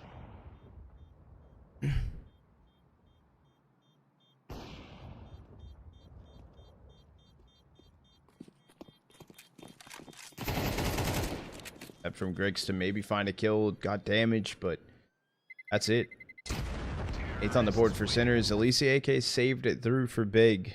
Speaker 1: Up from Grix to maybe find a kill, got damage, but that's it. 8th on the board for Sinners. Alicia AK saved it through for Big.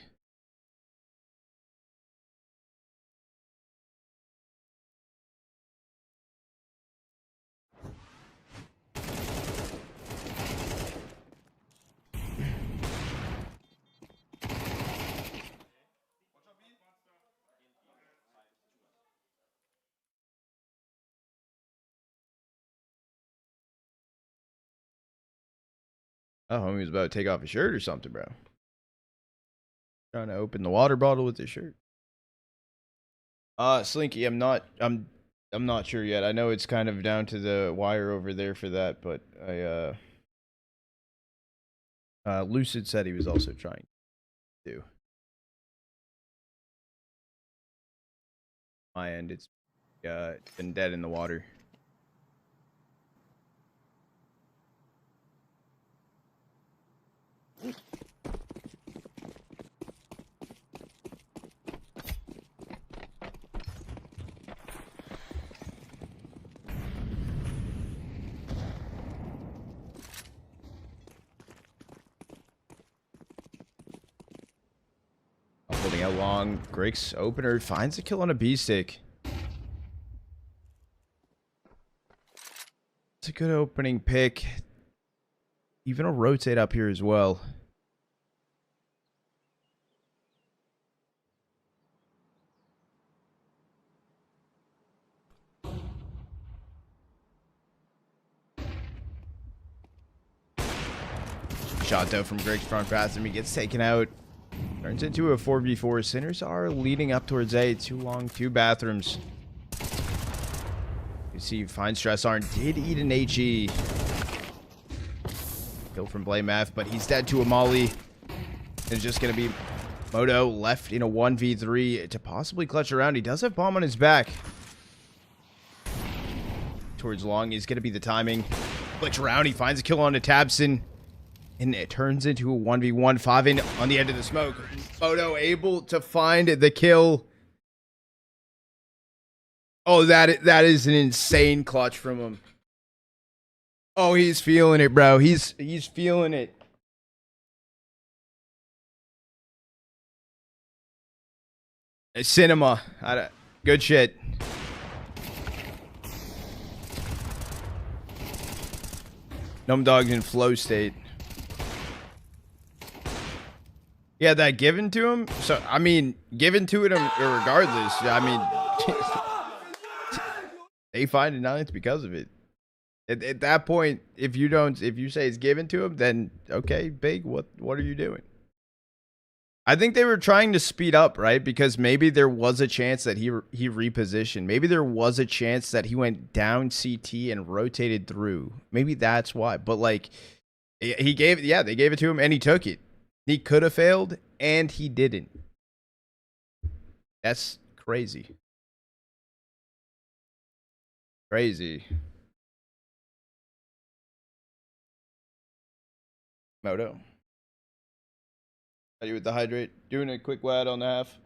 Speaker 1: Oh, homie was about to take off his shirt or something, bro. Trying to open the water bottle with his shirt. Slinky, I'm not sure yet. I know it's kind of down to the wire over there for that, but Lucid said he was also trying to do. My end, it's been dead in the water. Holding out long. Grix opener finds a kill on a B stick. It's a good opening pick. Even a rotate up here as well. Shot though from Grig's front bathroom. He gets taken out. Turns into a 4v4. Sinners are leading up towards A. Too long, 2 bathrooms. You see, Fine Stress Arn did eat an HE. Kill from Blame F, but he's dead to a molly. It's just going to be Moto left in a 1v3 to possibly clutch around. He does have bomb on his back. Towards long is going to be the timing. Clutch around. He finds a kill on a Tabson. And it turns into a 1v1. Favin on the end of the smoke. Moto able to find the kill. Oh, that is an insane clutch from him. Oh, he's feeling it, bro. He's feeling it. Cinema. Good shit. Gnome Dog's in flow state. Yeah, that given to him. So, I mean, given to him regardless. I mean, they find a ninth because of it. At that point, if you say it's given to him, then okay, Big, what are you doing? I think they were trying to speed up, right? Because maybe there was a chance that he repositioned. Maybe there was a chance that he went down CT and rotated through. Maybe that's why. But like, they gave it to him and he took it. He could have failed and he didn't. That's crazy. Crazy. Moto. Ready with the hydrate. Doing a quick lad on the half.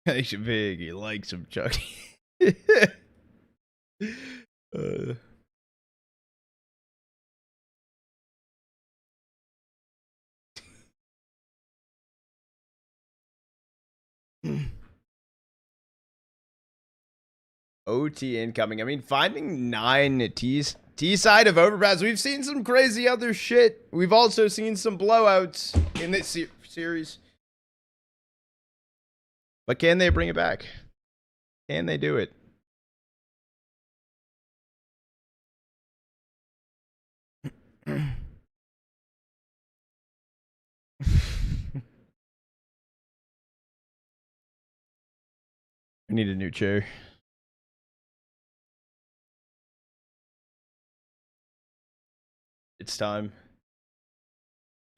Speaker 1: He's big. He likes him, Chucky. OT incoming. I mean, finding 9 T side of overpass. We've seen some crazy other shit. We've also seen some blowouts in this series. But can they bring it back? Can they do it? I need a new chair. It's time.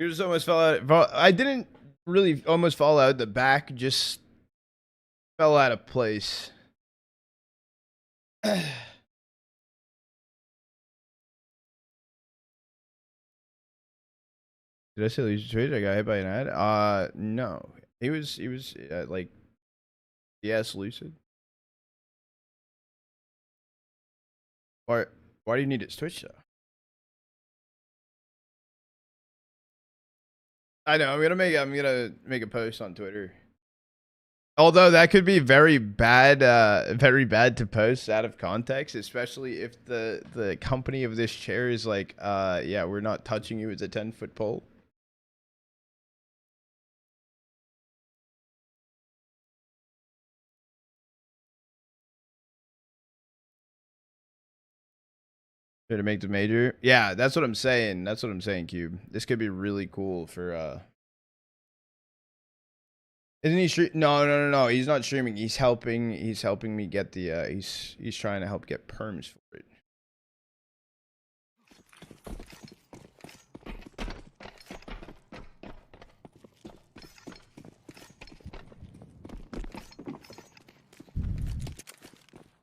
Speaker 1: You just almost fell out. I didn't really almost fall out. The back just fell out of place. Did I say Lucid Trade? I got hit by an ad? No. He was like, yes, Lucid. Why do you need it switched though? I know. I'm gonna make a post on Twitter. Although that could be very bad to post out of context, especially if the company of this chair is like, yeah, we're not touching you. It's a 10-foot pole. To make the major. Yeah, that's what I'm saying. That's what I'm saying, Cube. This could be really cool for Isn't he stream? No. He's not streaming. He's helping me get the he's trying to help get perms for it.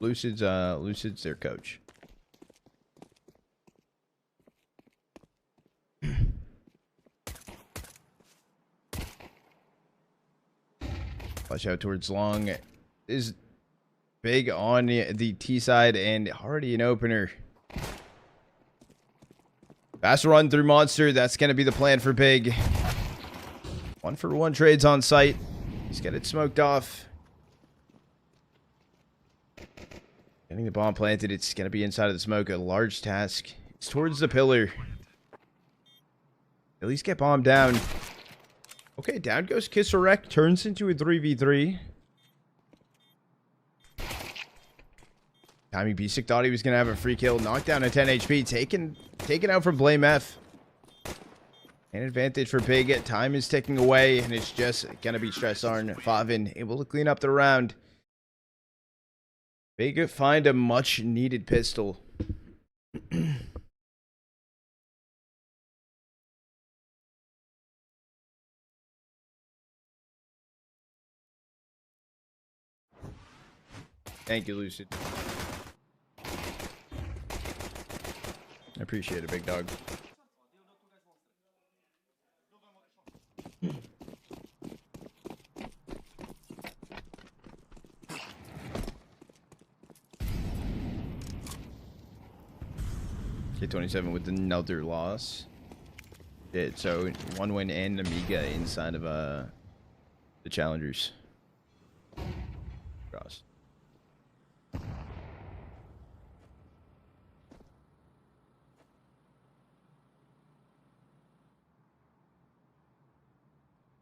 Speaker 1: Lucid's their coach. Flash out towards long. Is big on the T side and already an opener. Fast run through monster. That's going to be the plan for big. 1-for-1 trades on site. He's got it smoked off. Getting the bomb planted. It's going to be inside of the smoke. A large task. It's towards the pillar. At least get bomb down. Okay, down goes Kisserek. Turns into a 3v3. Tommy Basic thought he was going to have a free kill. Knocked down a 10 HP. Taken out from Blame F. An advantage for Big. Time is ticking away, and it's just gonna be Stressarn. Favin able to clean up the round. Big find a much needed pistol. Thank you, Lucid. I appreciate it, big dog. K27 with another loss. So 1 win and Amiga inside of the challengers. Cross.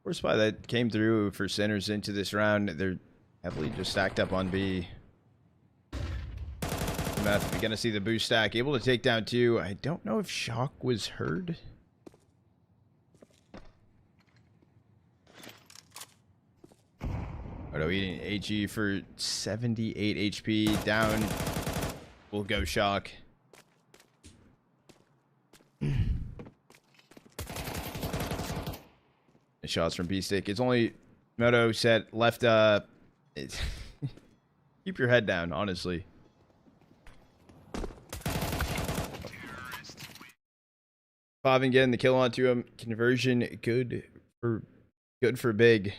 Speaker 1: First spy that came through for Sinners into this round. They're heavily just stacked up on B. Meth, we're gonna see the boost stack. Able to take down 2. I don't know if Shock was heard. Odo eating HE for 78 HP. Down. We'll go Shock. Shots from B-Stick. It's only Moto set left. Keep your head down, honestly. Favin getting the kill onto him. Conversion good for Big.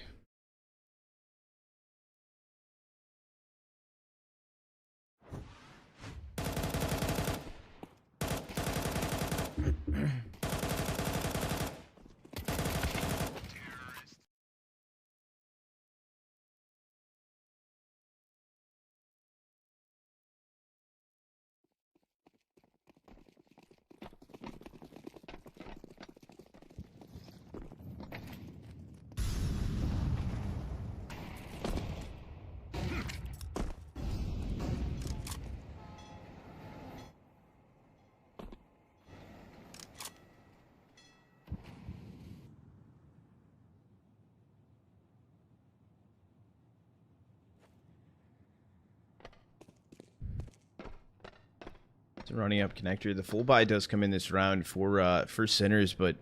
Speaker 1: Running up connector. The full buy does come in this round for Sinners, but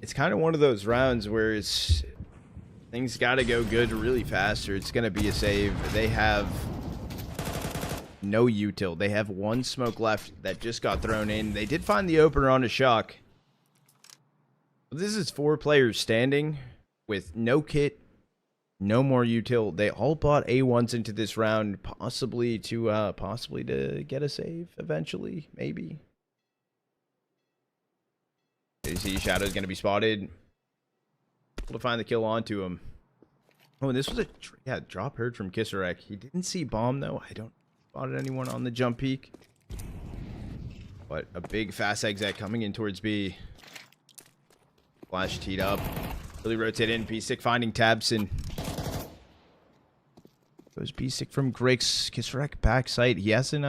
Speaker 1: it's kind of one of those rounds where it's things got to go good really fast or it's going to be a save. They have no util. They have 1 smoke left that just got thrown in. They did find the opener on a Shock. But this is 4 players standing with no kit. No more util. They all bought A1s into this round, possibly to get a save eventually, maybe. You see Shadow's going to be spotted. Able to find the kill onto him. Oh, and this was a drop heard from Kisarek. He didn't see bomb though. I don't spotted anyone on the jump peak. But a big fast exec coming in towards B. Flash teed up. Really rotate in. B-Stick finding Tabson. Goes B-Stick from Grix. Kisarek back sight. He hasn't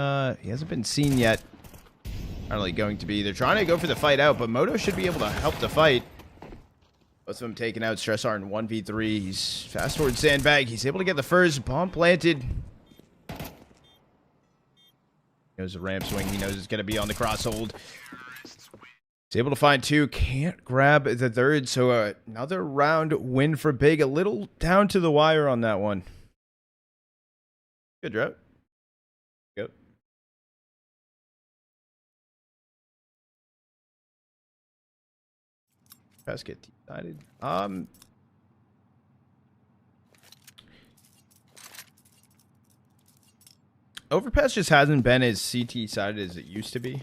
Speaker 1: been seen yet. Apparently going to be. They're trying to go for the fight out, but Moto should be able to help the fight. Both of them taking out Stressarn in 1v3. He's fast towards Sandbag. He's able to get the first bomb planted. He knows the ramp swing. He knows it's going to be on the cross hold. He's able to find 2. Can't grab the third. So another round win for Big. A little down to the wire on that one. Good drop. Go. Pass get decided. Overpass just hasn't been as CT sided as it used to be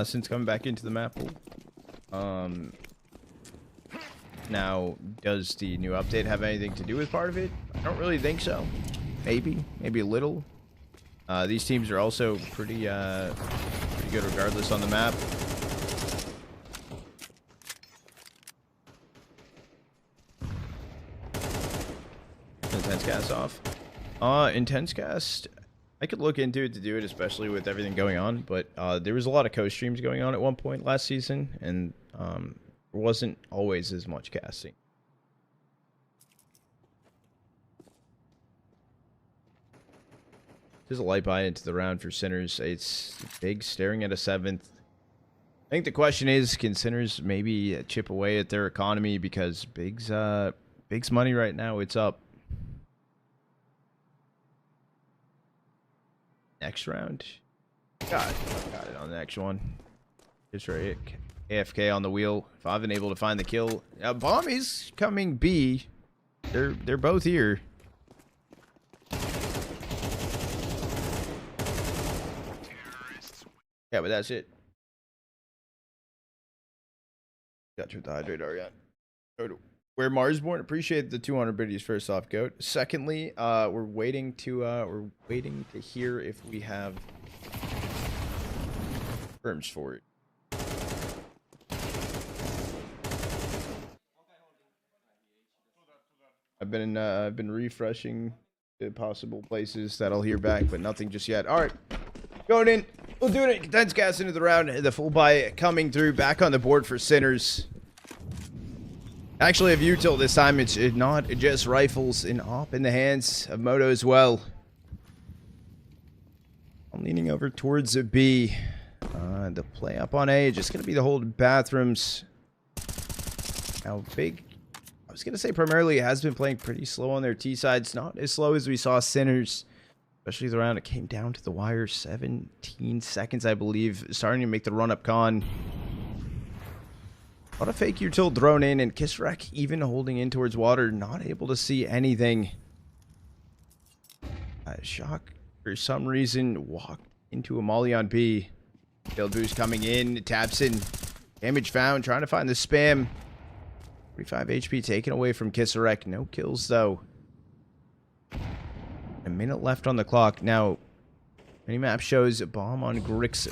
Speaker 1: since coming back into the map pool. Now, does the new update have anything to do with part of it? I don't really think so. Maybe a little. These teams are also pretty good regardless on the map. Intense cast off. Intense cast I could look into it to do it, especially with everything going on. But there was a lot of co-streams going on at one point last season, and there wasn't always as much casting. There's a light buy into the round for Sinners. It's Big staring at a 7th. I think the question is, can Sinners maybe chip away at their economy, because Big's money right now, it's up. Next round. Got it on the next one. Just right. AFK on the wheel. If I've been able to find the kill. Bomb is coming B. They're both here. Yeah, but that's it. Got you with the hydrate, Ariane. Where Marsborn, appreciate the 200 biddies first off, goat. Secondly, we're waiting to hear if we have firms for it. I've been refreshing the possible places that I'll hear back, but nothing just yet. All right, going in. We'll do it. Condensed gas into the round. The full buy coming through. Back on the board for Sinners. Actually, a util this time. It's not just rifles. An op in the hands of Moto as well. I'm leaning over towards a B. The play up on A. Just going to be the hold bathrooms. Now, Big. I was going to say primarily has been playing pretty slow on their T sides. Not as slow as we saw Sinners. Especially the round it came down to the wire. 17 seconds, I believe. Starting to make the run up con. A lot of fake util thrown in, and Kisrek even holding in towards water. Not able to see anything. Shock, for some reason, walked into a molly on B. Build boost coming in. Taps in. Damage found. Trying to find the spam. 45 HP taken away from Kisrek. No kills, though. A minute left on the clock. Now, minimap shows a bomb on Grix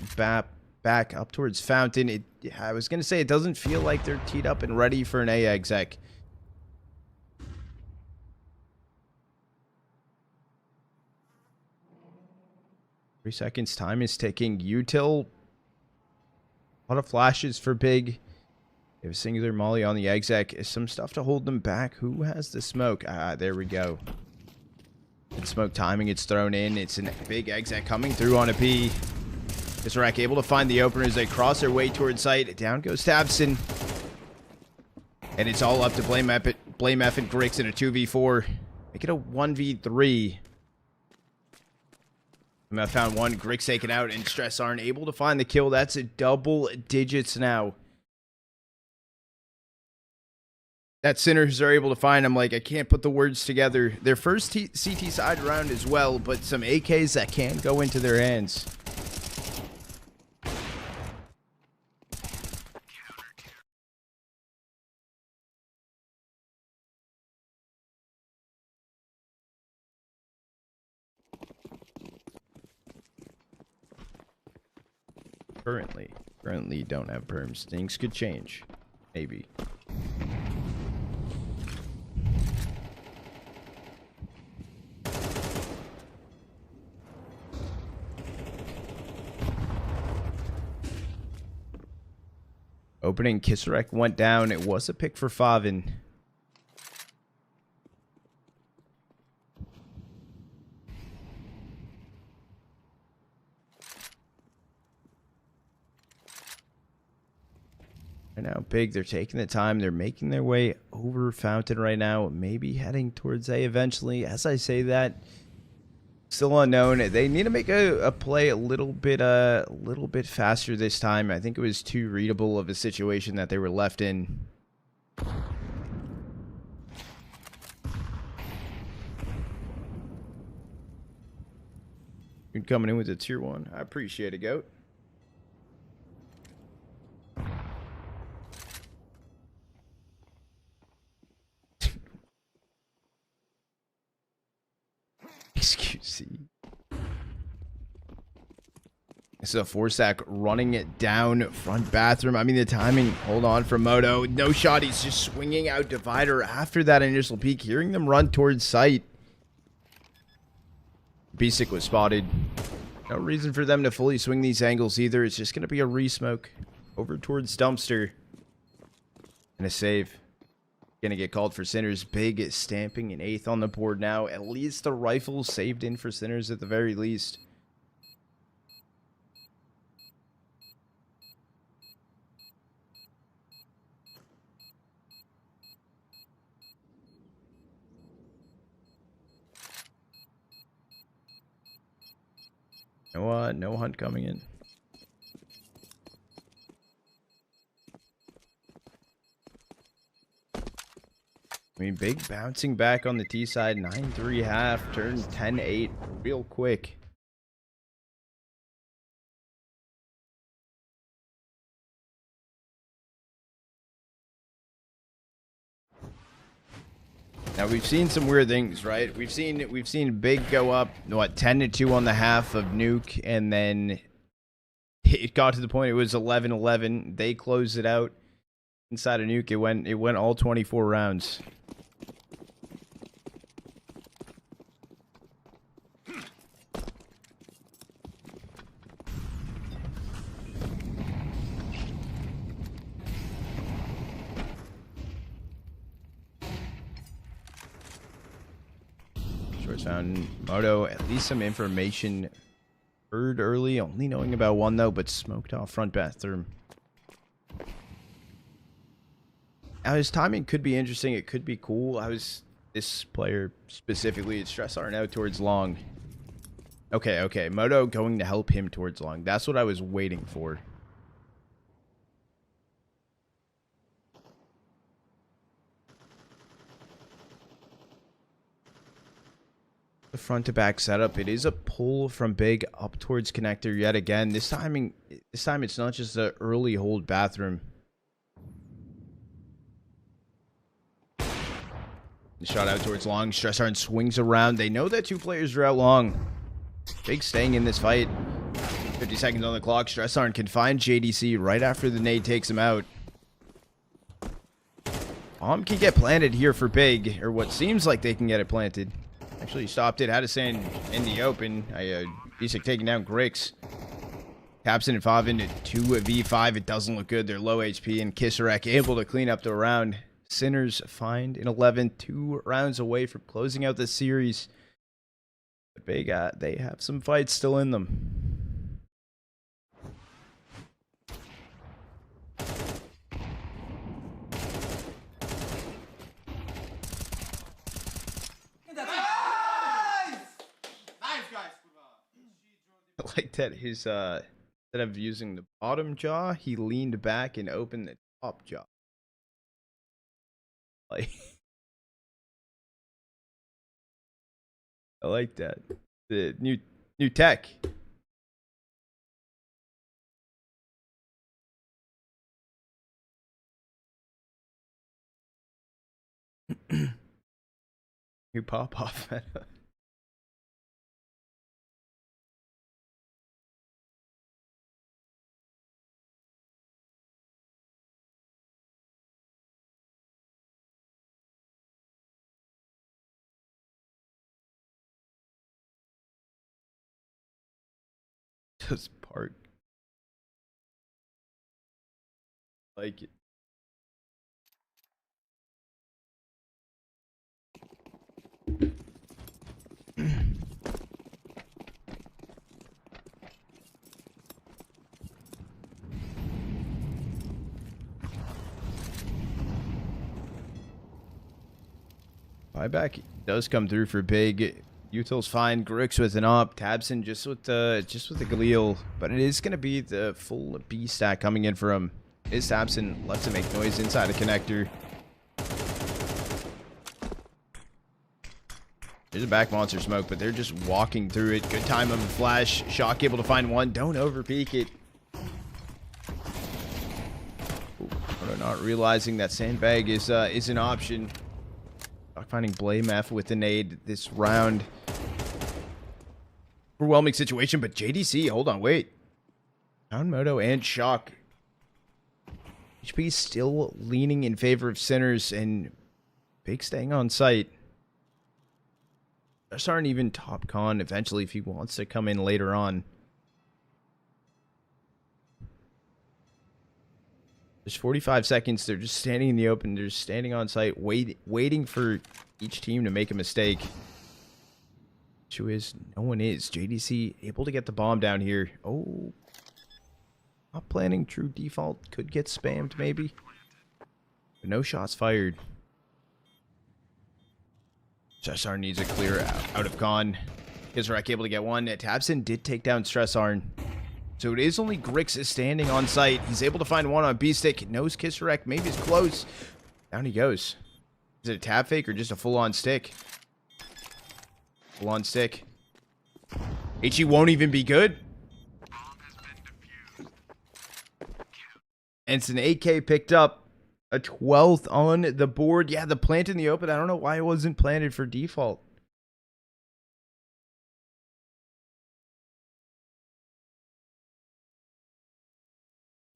Speaker 1: back up towards Fountain. I was going to say, it doesn't feel like they're teed up and ready for an A exec. 3 seconds. Time is ticking. Util. A lot of flashes for Big. They have a singular molly on the exec. Some stuff to hold them back. Who has the smoke? There we go. And smoke timing, it's thrown in. It's a big exec coming through on a B. Kisrek able to find the opener as they cross their way towards site. Down goes Tabson. And it's all up to Blame F and Grix in a 2v4. Make it a 1v3. I found one. Grix taken out, and Stress aren't able to find the kill. That's a double digits now. That Sinners are able to find. I'm like, I can't put the words together. Their first CT side round as well, but some AKs that can go into their hands. Currently don't have perms. Things could change. Maybe. Opening Kisrek went down. It was a pick for Favin. Right now, Big, they're taking the time. They're making their way over Fountain right now. Maybe heading towards A eventually. As I say that, still unknown. They need to make a play a little bit faster this time. I think it was too readable of a situation that they were left in. You're coming in with a tier 1. I appreciate it, Goat. XQC. It's a 4-stack running it down front bathroom. I mean, the timing, hold on for Moto. No shot, he's just swinging out divider after that initial peek. Hearing them run towards site. Basic was spotted. No reason for them to fully swing these angles either. It's just going to be a re-smoke over towards Dumpster. And a save. Going to get called for Sinners. Big stamping an 8th on the board now. At least the rifle saved in for Sinners at the very least. No hunt coming in. I mean, Big bouncing back on the T side, 9-3 half, turned 10-8 real quick. Now we've seen some weird things, right? We've seen Big go up, what, 10-2 on the half of Nuke, and then it got to the point it was 11-11. They closed it out inside of Nuke. It went all 24 rounds. Found Moto at least some information heard early, only knowing about one though, but smoked off front bathroom. Now his timing could be interesting, it could be cool. This player specifically, it's Stress Art out towards long. Okay, Moto going to help him towards long. That's what I was waiting for. The front to back setup. It is a pull from Big up towards connector yet again. This time it's not just the early hold bathroom. Shot out towards long. Stress Art swings around. They know that 2 players are out long. Big staying in this fight. 50 seconds on the clock. Stress Art can find JDC right after the nade takes him out. Can get planted here for Big, or what seems like they can get it planted. Actually stopped it. Had to stay in the open. Basic taking down Grix. Tabson and 5 into 2v5. It doesn't look good. They're low HP, and Kisarek able to clean up the round. Sinners find in 11, 2 rounds away from closing out this series. But they have some fights still in them. I like that his instead of using the bottom jaw, he leaned back and opened the top jaw. Like, I like that. The new tech. New pop-off. Just park. Like it. Buyback does come through for Big. Util's fine. Grix with an op. Tabson just with the Galil. But it is going to be the full B stack coming in for him. Is Tabson left to make noise inside a connector. There's a back monster smoke, but they're just walking through it. Good time of a flash. Shock able to find one. Don't overpeak it. Ooh, not realizing that sandbag is an option. Finding Blame F with the nade this round. Overwhelming situation, but JDC, hold on, wait. Found Moto and Shock. HP still leaning in favor of Sinners, and Big staying on site. Stress aren't even top con eventually if he wants to come in later on. There's 45 seconds. They're just standing in the open. They're just standing on site, waiting for each team to make a mistake. Issue is, no one is. JDC able to get the bomb down here. Oh. Not planning true default. Could get spammed, maybe. But no shots fired. Stressarn needs a clear out of con. Kisarek able to get one. Tabson did take down Stressarn. So it is only Grix is standing on site. He's able to find one on B-Stick. Knows Kisarek. Maybe it's close. Down he goes. Is it a tab fake or just a full-on stick? Full-on stick. HE won't even be good. And it's an 8K picked up. A 12th on the board. Yeah, the plant in the open. I don't know why it wasn't planted for default.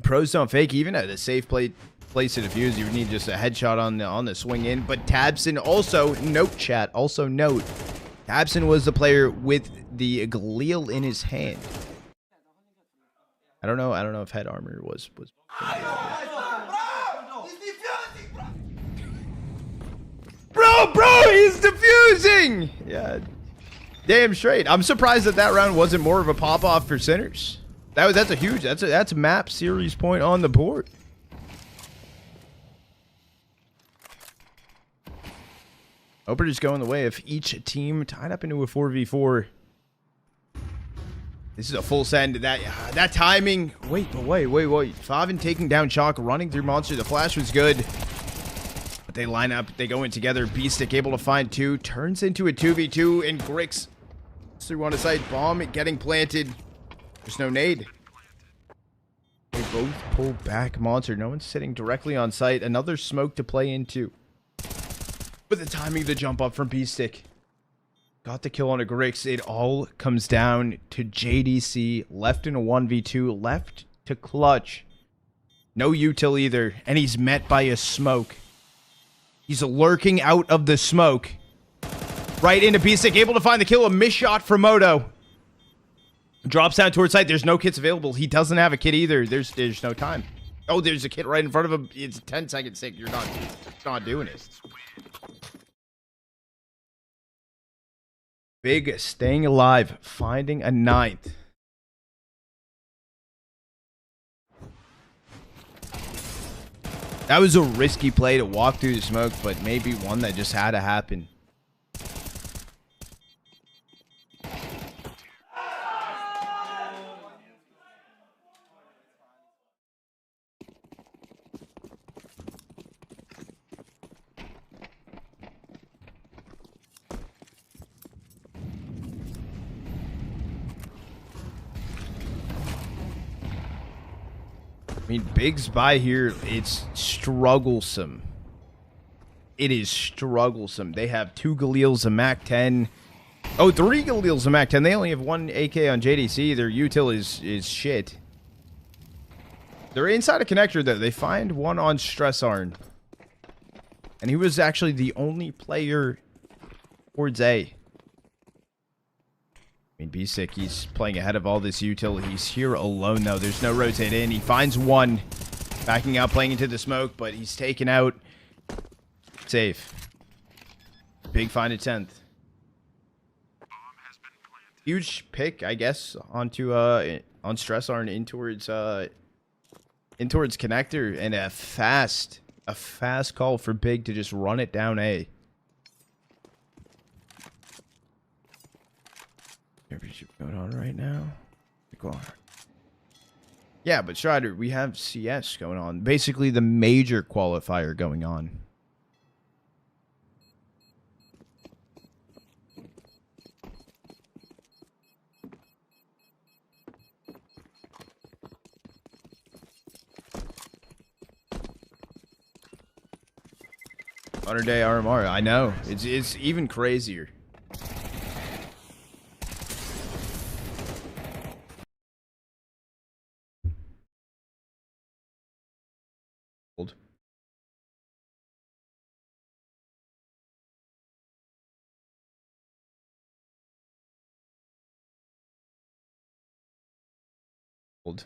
Speaker 1: Pros don't fake. Even at a safe place to defuse, you would need just a headshot on the swing in. But Tabson also, note chat, also note, Tabson was the player with the Galil in his hand. I don't know if head armor was Bro, he's defusing! Yeah. Damn straight. I'm surprised that round wasn't more of a pop-off for Sinners. That's a huge, that's a map series point on the board. Openers going the way of each team tied up into a 4v4. This is a full send. That timing. Wait. Favin taking down Chalk, running through Monster. The flash was good. But they line up. They go in together. B-Stick able to find two. Turns into a 2v2. And Grix through on a side. Bomb getting planted. There's no nade. They both pull back Monster. No one's sitting directly on site. Another smoke to play into. But the timing of the jump up from B-Stick. Got the kill on a Grix. It all comes down to JDC. Left in a 1v2. Left to clutch. No util either. And he's met by a smoke. He's lurking out of the smoke. Right into B-Stick. Able to find the kill. A miss shot from Moto. Drops down towards site. There's no kits available. He doesn't have a kit either. There's no time. Oh, there's a kit right in front of him. It's a 10-second stick. You're not doing it. Big staying alive, finding a 9th. That was a risky play to walk through the smoke, but maybe one that just had to happen. I mean, Big's buy here, it's strugglesome. It is strugglesome. They have 2 Galils, a MAC-10. Oh, 3 Galils, a MAC-10. They only have 1 AK on JDC. Their util is shit. They're inside a connector, though. They find one on Stressarn. And he was actually the only player towards A. I mean, B-Stick, he's playing ahead of all this util. He's here alone, though. There's no rotate in. He finds one. Backing out, playing into the smoke, but he's taken out. Safe. Big find at 10th. Huge pick, I guess, onto on Stressarn in towards connector, and a fast call for Big to just run it down A. Championship going on right now. Yeah, but Strider, we have CS going on. Basically the major qualifier going on. Day RMR, I know. It's even crazier. Hold.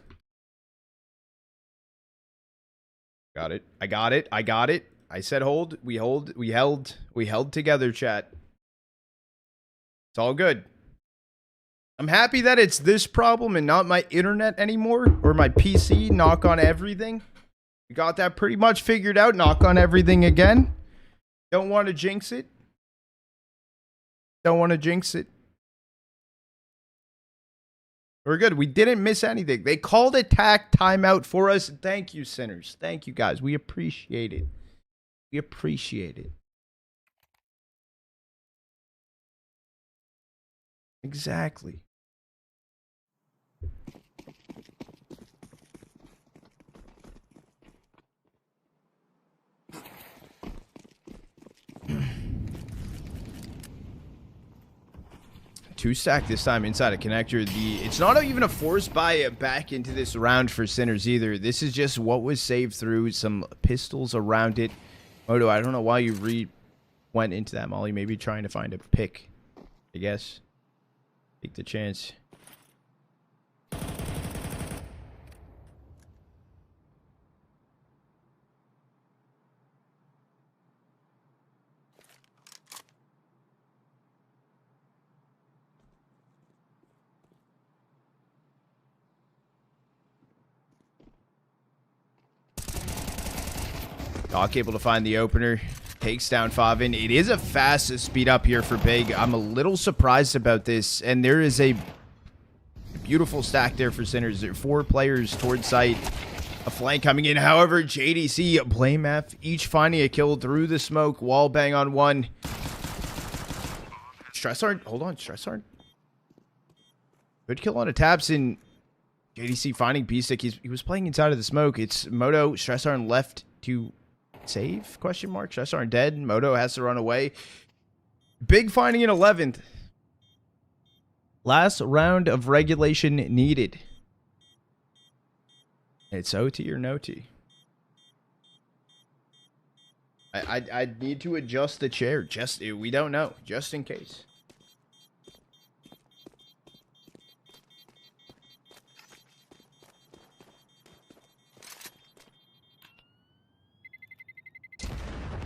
Speaker 1: Got it. I got it. I got it. I said hold. We hold. We held together, chat. It's all good. I'm happy that it's this problem and not my internet anymore or my PC. Knock on everything. We got that pretty much figured out. Knock on everything again. Don't want to jinx it. Don't want to jinx it. We're good. We didn't miss anything. They called attack timeout for us. Thank you, Sinners. Thank you, guys. We appreciate it. We appreciate it. Exactly. Two stack this time inside a connector. It's not even a force buy back into this round for Sinners either. This is just what was saved through some pistols around it. Moto, I don't know why you went into that, Molly. Maybe trying to find a pick, I guess. Take the chance. Doc able to find the opener. Takes down Favin. It is a fast speed up here for Big. I'm a little surprised about this. And there is a beautiful stack there for Sinners. There are 4 players towards site. A flank coming in. However, JDC, Blame F, each finding a kill through the smoke. Wall bang on one. Stressart. Hold on. Stressart. Good kill on a Tabson. JDC finding B-Stick. He was playing inside of the smoke. It's Moto. Stressart left to save? Question mark. Stressart dead. Moto has to run away. Big finding in 11th. Last round of regulation needed. It's OT or no T. I need to adjust the chair. We don't know. Just in case.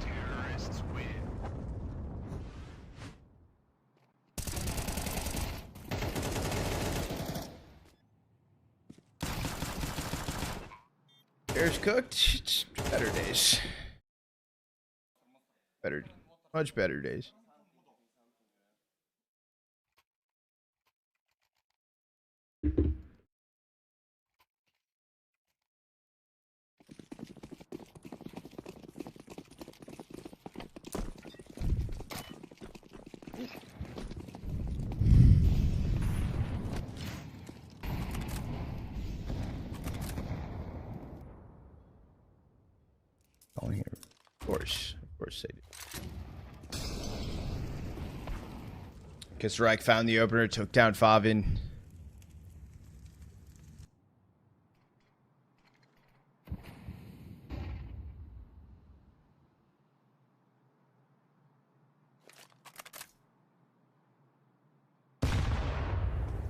Speaker 2: Terrorists win.
Speaker 1: Bears cooked. Better days. Much better days. Calling here. Of course they did. Kisrak found the opener, took down Favin.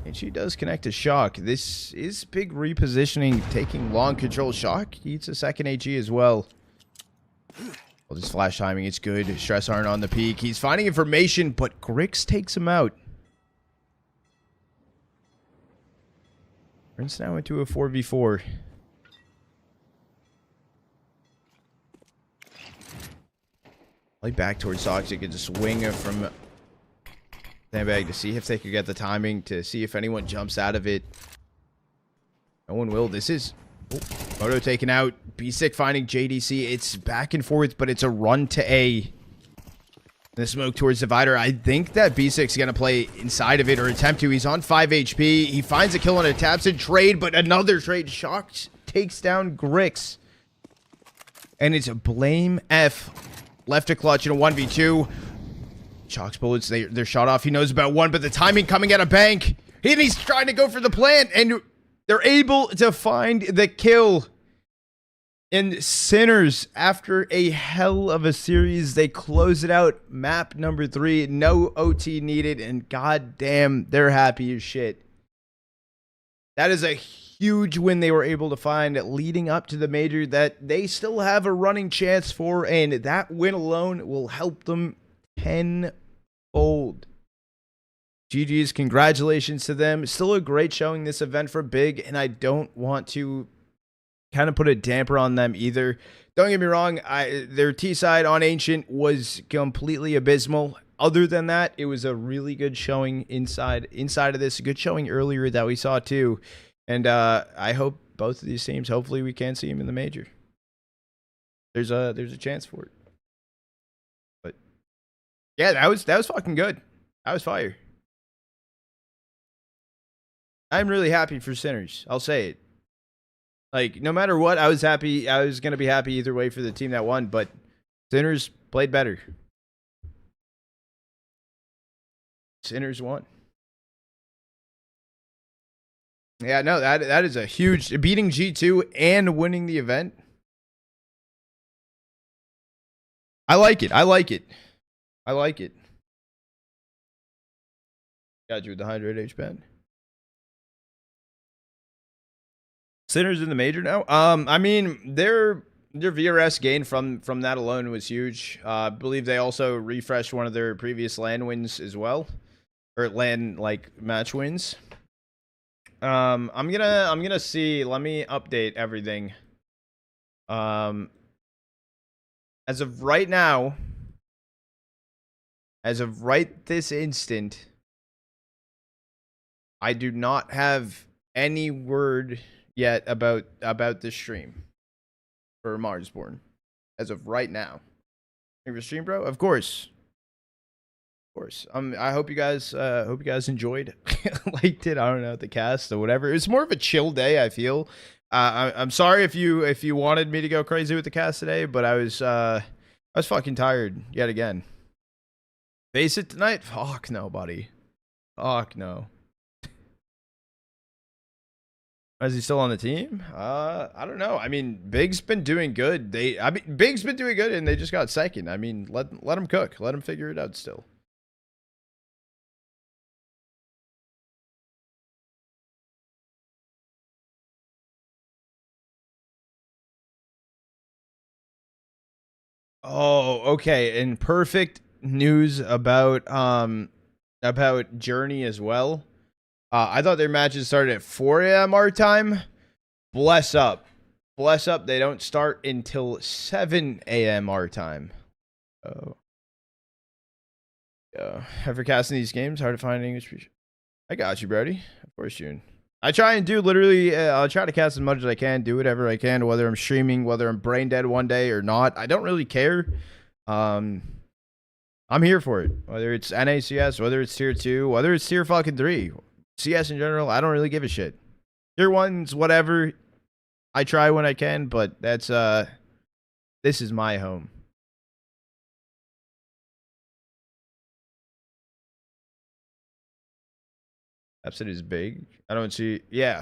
Speaker 1: And she does connect to Shock. This is big repositioning, taking long control. Shock eats a second AG as well. Well, this flash timing, it's good. Stressart on the peak. He's finding information, but Grix takes him out. Prince now into a 4v4. Like back towards Toxic. It's a swing from Sandbag to see if they could get the timing, to see if anyone jumps out of it. No one will. This is... Oh, Moto taken out. B-Stick finding JDC. It's back and forth, but it's a run to A. The smoke towards Divider. I think that B-Stick's going to play inside of it, or attempt to. He's on 5 HP. He finds a kill on a Tabson trade, but another trade. Shock takes down Grix. And it's a Blame F. Left to clutch in a 1v2. Shock's bullets, they're shot off. He knows about one, but the timing coming out of bank. And he's trying to go for the plant, and they're able to find the kill. And Sinners, after a hell of a series, they close it out. Map number 3, no OT needed, and goddamn, they're happy as shit. That is a huge win they were able to find leading up to the major that they still have a running chance for, and that win alone will help them tenfold. GG's, congratulations to them. Still a great showing this event for Big, and I don't want to kind of put a damper on them either. Don't get me wrong, their T-side on Ancient was completely abysmal. Other than that, it was a really good showing inside of this. A good showing earlier that we saw too. And I hope both of these teams, hopefully we can see them in the major. There's a chance for it. But yeah, that was fucking good. That was fire. I'm really happy for Sinners. I'll say it. Like, no matter what, I was happy. I was going to be happy either way for the team that won, but Sinners played better. Sinners won. Yeah, no, that is a huge... Beating G2 and winning the event. I like it. I like it. I like it. Got you with the Hydrate H-Pen. Sinners in the major now. I mean, their VRS gain from that alone was huge. I believe they also refreshed one of their previous LAN wins as well, or LAN like match wins. I'm gonna see. Let me update everything. As of right now, as of right this instant, I do not have any word yet about this stream for Marsborn as of right now. Your stream, bro? Of course. Of course. I hope you guys enjoyed, liked it. I don't know, the cast or whatever. It's more of a chill day, I feel. I'm sorry if you wanted me to go crazy with the cast today, but I was fucking tired yet again. Face it tonight? Fuck no, buddy. Fuck no. Is he still on the team? I don't know. I mean, Big's been doing good. Big's been doing good, and they just got second. I mean, let him cook. Let him figure it out still. Oh, okay. And perfect news about Journey as well. I thought their matches started at 4 a.m. our time. Bless up. Bless up. They don't start until 7 a.m. our time. Oh. Yeah. After casting these games, hard to find English. I got you, Brody. Of course, June. I try and do literally, I'll try to cast as much as I can, do whatever I can, whether I'm streaming, whether I'm brain dead one day or not. I don't really care. I'm here for it. Whether it's NACS, whether it's tier 2, whether it's tier fucking 3. CS in general, I don't really give a shit. Tier 1's whatever. I try when I can, but that's this is my home. Upset is big. I don't see. Yeah.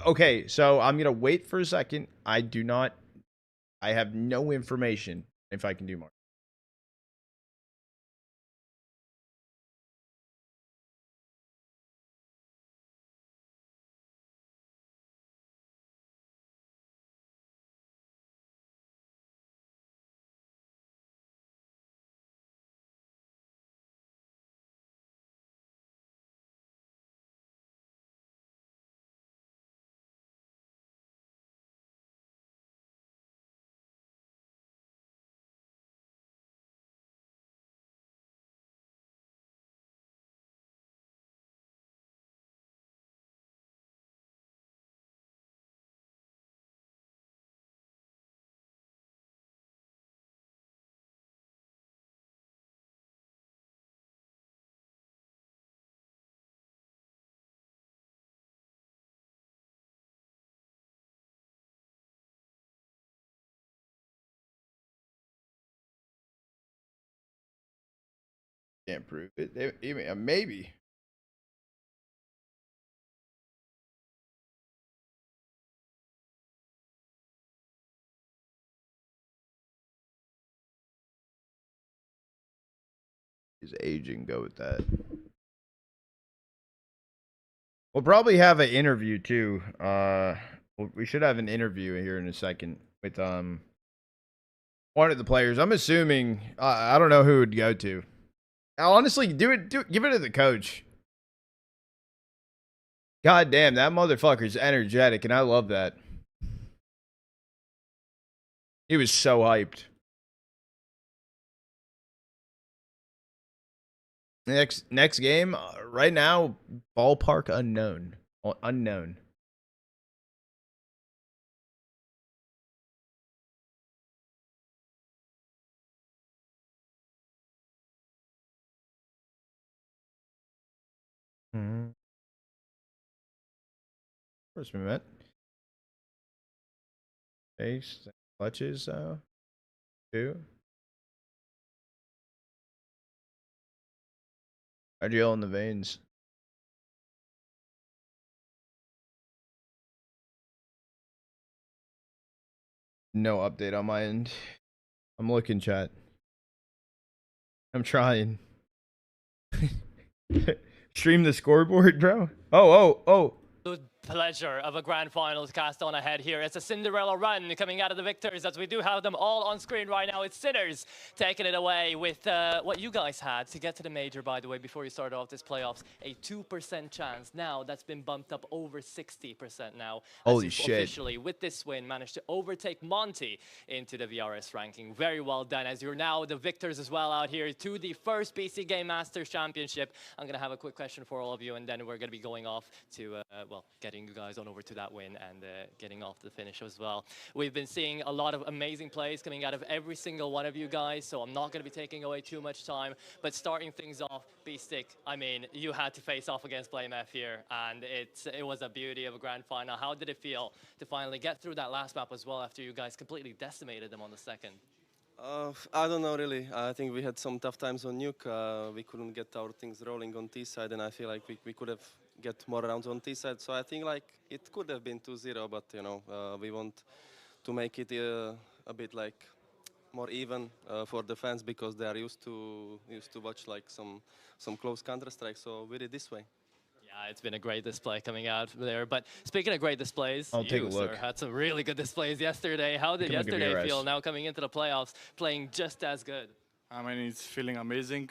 Speaker 1: Okay, so I'm gonna wait for a second. I have no information if I can do more. Can't prove it. Maybe. Is aging go with that? We'll probably have an interview too. We should have an interview here in a second with one of the players. I'm assuming I don't know who it would go to. Honestly, give it to the coach. God damn, that motherfucker's energetic, and I love that. He was so hyped. Next game, right now, ballpark unknown. Unknown. First we met. Face clutches, two. RGL in the veins. No update on my end. I'm looking, chat. I'm trying. Stream the scoreboard, bro. Oh.
Speaker 8: Pleasure of a grand finals cast on ahead here. It's a Cinderella run coming out of the victors, as we do have them all on screen right now. It's Sinners taking it away with what you guys had to get to the major, by the way, before you started off this playoffs. A 2% chance. Now that's been bumped up over 60% now.
Speaker 1: Holy shit.
Speaker 8: Officially, with this win, managed to overtake Monty into the VRS ranking. Very well done, as you're now the victors as well out here to the first BC Game Masters Championship. I'm going to have a quick question for all of you, and then we're going to be going off to, well, getting you guys on over to that win and getting off the finish as well. We've been seeing a lot of amazing plays coming out of every single one of you guys, so I'm not going to be taking away too much time, but starting things off, B-Stick, I mean, you had to face off against BlameF here, and it was a beauty of a grand final. How did it feel to finally get through that last map as well after you guys completely decimated them on the second?
Speaker 10: I don't know really. I think we had some tough times on Nuke. We couldn't get our things rolling on T side, and I feel like we could have get more rounds on T side. So I think like it could have been 2-0, but you know we want to make it a bit like more even for the fans because they are used to watch like some close Counter Strike. So we did this way.
Speaker 8: Yeah, it's been a great display coming out there. But speaking of great displays,
Speaker 1: I'll take a look.
Speaker 8: Sir, had some really good displays yesterday. How did yesterday feel now coming into the playoffs, playing just as good?
Speaker 11: I mean, it's feeling amazing.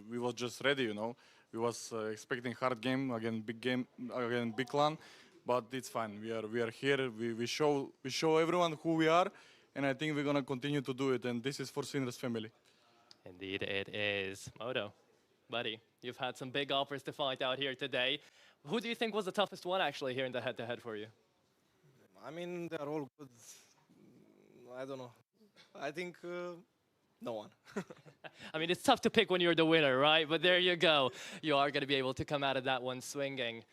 Speaker 11: We was just ready, you know. We was expecting hard game, again big clan, but it's fine. We are here. We show everyone who we are, and I think we're gonna continue to do it. And this is for Sinners family.
Speaker 8: Indeed, it is. Moto, buddy, you've had some big offers to fight out here today. Who do you think was the toughest one actually here in the head-to-head for you?
Speaker 10: I mean, they're all good. I don't know. I think no one.
Speaker 8: I mean, it's tough to pick when you're the winner, right? But there you go. You are going to be able to come out of that one swinging.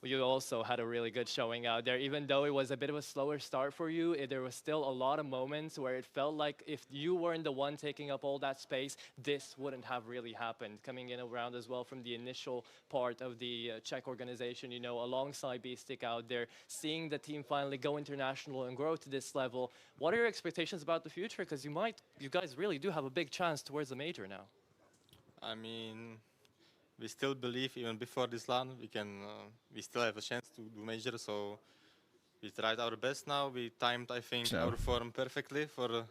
Speaker 8: You also had a really good showing out there. Even though it was a bit of a slower start for you, there was still a lot of moments where it felt like if you weren't the one taking up all that space, this wouldn't have really happened. Coming in around as well from the initial part of the Czech organization, you know, alongside B-Stick out there, seeing the team finally go international and grow to this level. What are your expectations about the future? Because you guys really do have a big chance towards the major now.
Speaker 12: I mean, we still believe even before this LAN we still have a chance to do major, so we tried our best now. We timed, I think, our form perfectly for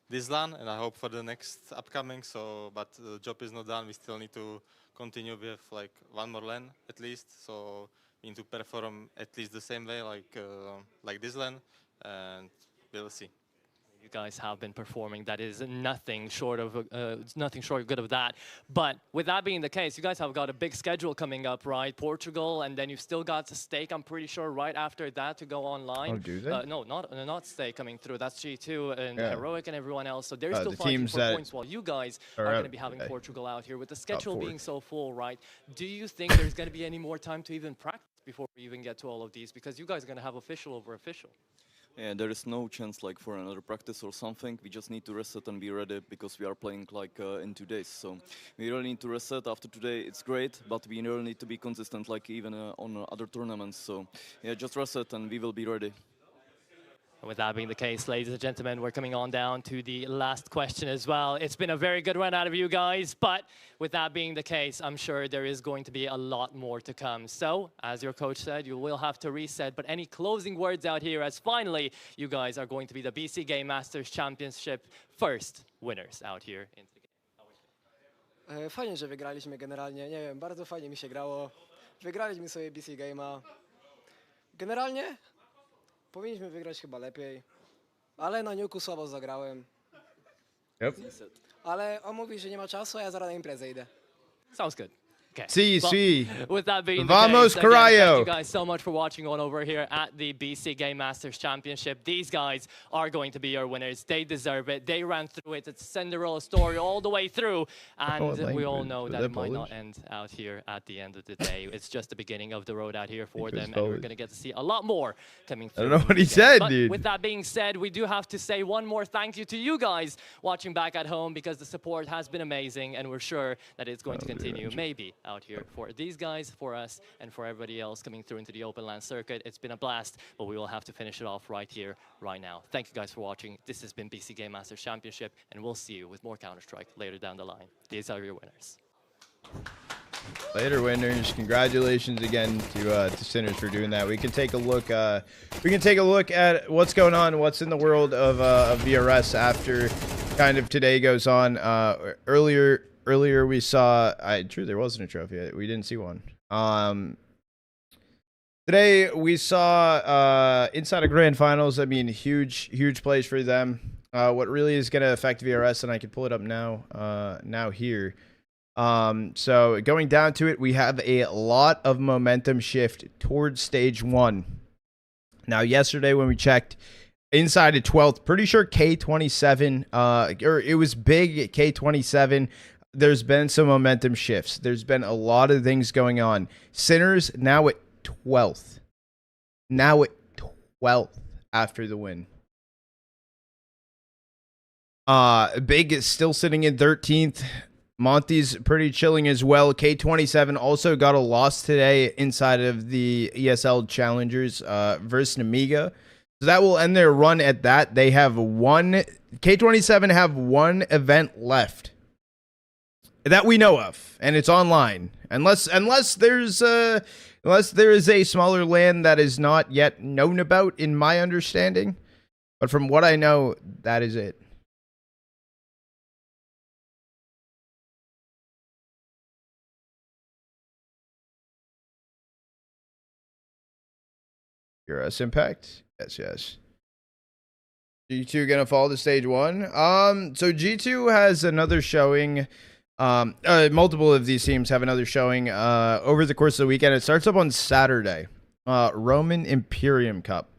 Speaker 12: this LAN, and I hope for the next upcoming. So, but the job is not done. We still need to continue. We have like one more LAN at least, so we need to perform at least the same way like this LAN, and we'll see.
Speaker 8: You guys have been performing. That is nothing short of good of that. But with that being the case, you guys have got a big schedule coming up, right? Portugal, and then you've still got Stake, I'm pretty sure, right after that to go online.
Speaker 1: Oh, do they?
Speaker 8: No, not Stake coming through. That's G2 and Heroic and everyone else. So they're still
Speaker 1: the
Speaker 8: fighting
Speaker 1: teams
Speaker 8: for points while you guys are going to be having
Speaker 1: okay.
Speaker 8: Portugal out here. With the schedule being so full, right? Do you think there's going to be any more time to even practice before we even get to all of these? Because you guys are going to have official over official.
Speaker 13: Yeah, there is no chance like for another practice or something. We just need to reset and be ready because we are playing like in 2 days. So we really need to reset after today. It's great, but we really need to be consistent like even on other tournaments. So yeah, just reset and we will be ready.
Speaker 8: And with that being the case, ladies and gentlemen, we're coming on down to the last question as well. It's been a very good run out of you guys, but with that being the case, I'm sure there is going to be a lot more to come. So, as your coach said, you will have to reset, but any closing words out here as finally you guys are going to be the BC Game Masters Championship first winners out here in the game.
Speaker 14: Fajnie, że wygraliśmy generalnie, nie wiem, bardzo fajnie mi się grało. Wygraliśmy sobie BC Game'a. Generalnie powinniśmy wygrać chyba lepiej, ale na Nuke'u słabo zagrałem.
Speaker 1: Yep.
Speaker 14: Ale on mówi, że nie ma czasu, a ja zaraz na imprezę idę.
Speaker 8: Sounds good. Okay.
Speaker 1: See.
Speaker 8: With that being
Speaker 1: Vamos,
Speaker 8: the case, again,
Speaker 1: Carayo.
Speaker 8: thank you guys so much for watching on over here at the BC Game Masters Championship. These guys are going to be your winners. They deserve it. They ran through it. It's a Cinderella story all the way through. And we all know that it might not end out here at the end of the day. It's just the beginning of the road out here for them. And we're going to get to see a lot more coming through.
Speaker 1: I don't know what he said,
Speaker 8: but
Speaker 1: dude.
Speaker 8: With that being said, we do have to say one more thank you to you guys watching back at home, because the support has been amazing. And we're sure that it's going to continue maybe out here for these guys, for us, and for everybody else coming through into the open land circuit. It's been a blast, but we will have to finish it off right here, right now. Thank you guys for watching. This has been BC Game Masters Championship, and we'll see you with more Counter-Strike later down the line. These are your winners.
Speaker 1: Later winners, congratulations again to Sinners for doing that. We can take a look. We can take a look at what's going on, what's in the world of VRS after kind of today goes on. Earlier we saw, true, there wasn't a trophy. We didn't see one. Today we saw inside of grand finals. I mean, huge plays for them. What really is going to affect VRS, and I can pull it up now here. So going down to it, we have a lot of momentum shift towards stage 1. Now, yesterday when we checked, inside of 12th, pretty sure K27, or it was big at K27. There's been some momentum shifts. There's been a lot of things going on. Sinners now at 12th. Now at 12th after the win. Big is still sitting in 13th. Monty's pretty chilling as well. K27 also got a loss today inside of the ESL Challengers versus Namiga. So that will end their run at that. They have K27 have one event left that we know of, and it's online. Unless there is a smaller land that is not yet known about, in my understanding. But from what I know, that is it. Us Impact? Yes. G2 gonna fall to stage 1. So G2 has another showing. Multiple of these teams have another showing over the course of the weekend. It starts up on Saturday. Roman Imperium Cup.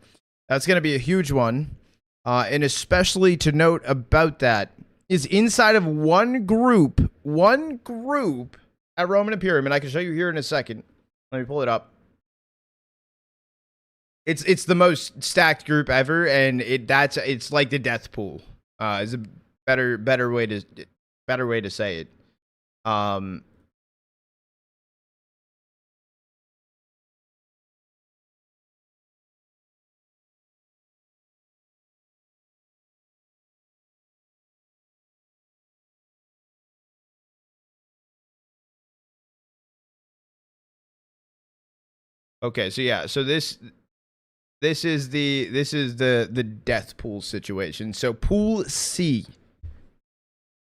Speaker 1: That's gonna be a huge one. And especially to note about that is inside of one group at Roman Imperium, and I can show you here in a second. Let me pull it up. It's the most stacked group ever, and it's like the death pool. Is a better way to say it. Okay, so yeah, so this is the death pool situation. So pool C.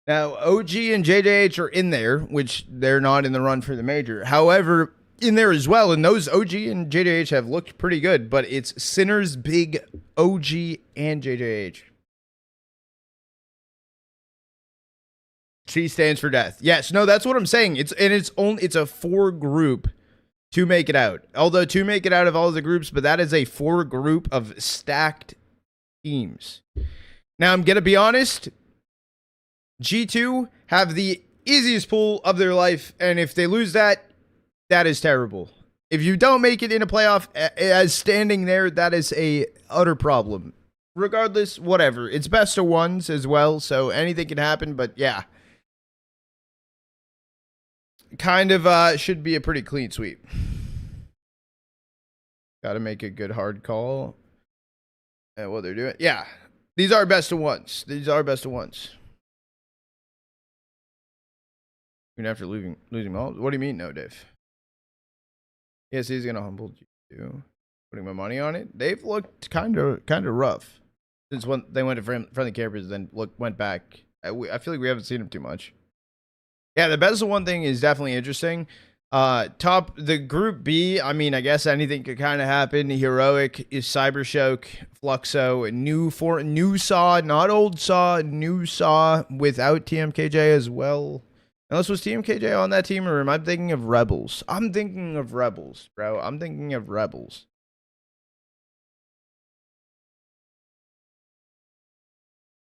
Speaker 1: Now OG and JJH are in there, which they're not in the run for the major. However, in there as well, and those OG and JJH have looked pretty good, but it's Sinners, Big, OG, and JJH. C stands for death. Yes, no, that's what I'm saying. It's a 4 group to make it out. Although to make it out of all the groups, but that is a 4 group of stacked teams. Now I'm gonna be honest. G2 have the easiest pool of their life, and if they lose that is terrible. If you don't make it in a playoff as standing there, that is a utter problem. Regardless, whatever. It's best of ones as well, so anything can happen, but yeah. Kind of should be a pretty clean sweep. Gotta make a good hard call. at what they're doing. Yeah, these are best of ones. These are best of ones. Even after losing all. What do you mean, no, Dave? Yes, he's gonna humble you. Putting my money on it. They've looked kind of rough since when they went to friendly campers, then went back. I feel like we haven't seen them too much. Yeah, the best of one thing is definitely interesting. The group B, I mean, I guess anything could kind of happen. Heroic is Cybershock, Fluxo, new Saw, not old Saw, new Saw without TMKJ as well. Unless was TMKJ on that team, or am I thinking of Rebels? I'm thinking of Rebels, bro. I'm thinking of Rebels.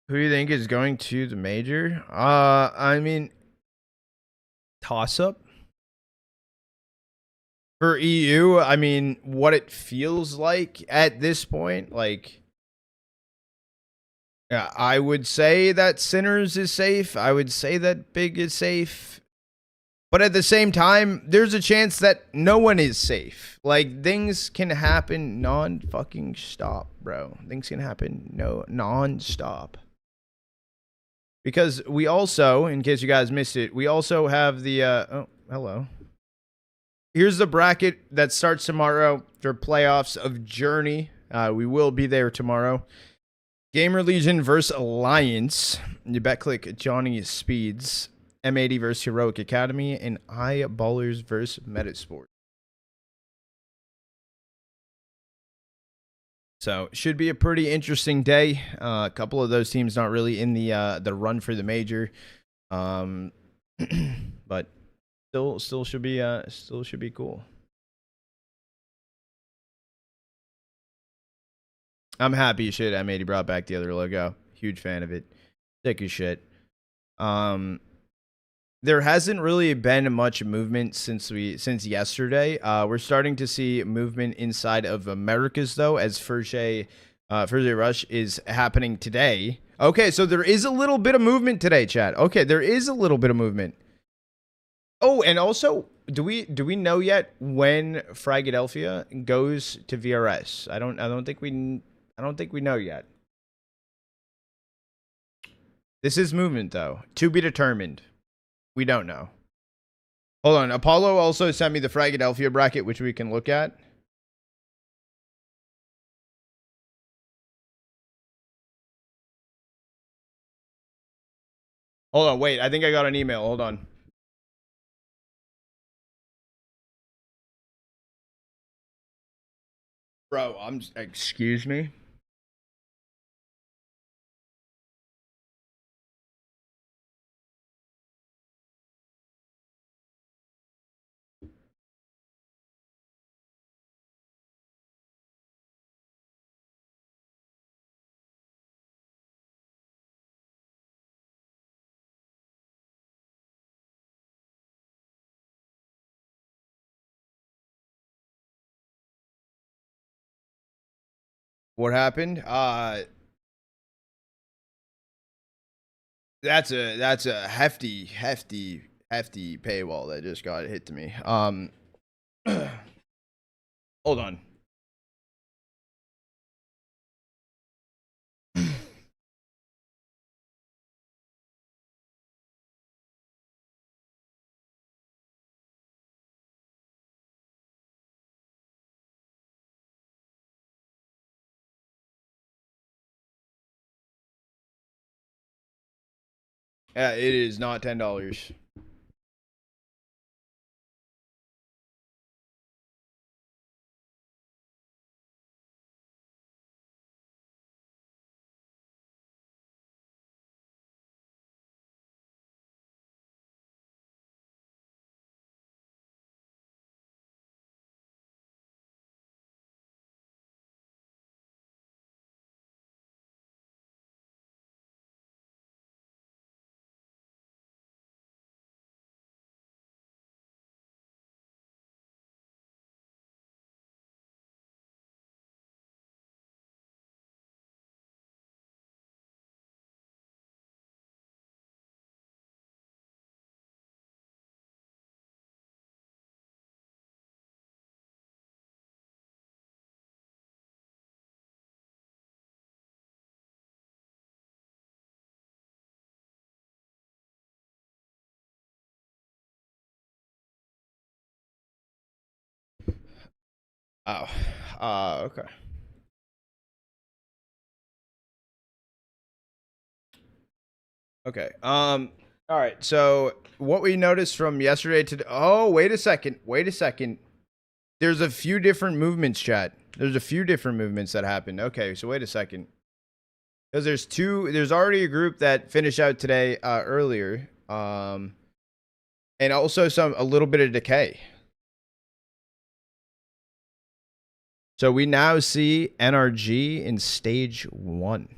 Speaker 1: Who do you think is going to the major? I mean, toss up. For EU, I mean, what it feels like at this point, like, yeah, I would say that Sinners is safe. I would say that Big is safe. But at the same time, there's a chance that no one is safe. Like, things can happen non-fucking stop, bro. Things can happen non-stop. Because we also, in case you guys missed it, we also have the, oh, hello. Here's the bracket that starts tomorrow for playoffs of Journey. We will be there tomorrow. Gamer Legion versus Alliance. You bet click Johnny Speeds. M80 versus Heroic Academy. And Eyeballers versus Metasport. So should be a pretty interesting day. A couple of those teams not really in the run for the major, but still should be cool. I'm happy shit M80 brought back the other logo. Huge fan of it. Sick as shit. There hasn't really been much movement since yesterday. We're starting to see movement inside of Americas though, as Furche Rush is happening today. Okay, so there is a little bit of movement today, chat. Okay, there is a little bit of movement. Oh, and also, do we know yet when Fragadelphia goes to VRS? I don't think we know yet. This is movement though, to be determined. We don't know. Hold on. Apollo also sent me the Fragadelphia bracket, which we can look at. Hold on. Wait. I think I got an email. Hold on. Bro, excuse me. What happened? That's a hefty paywall that just got hit to me. Hold on. Yeah, it is not $10. Oh. Okay. Okay. All right. So what we noticed from yesterday to wait a second. Wait a second. There's a few different movements, chat. There's a few different movements that happened. Okay, so wait a second. Because there's already a group that finished out today earlier. And also a little bit of decay. So we now see NRG in stage 1.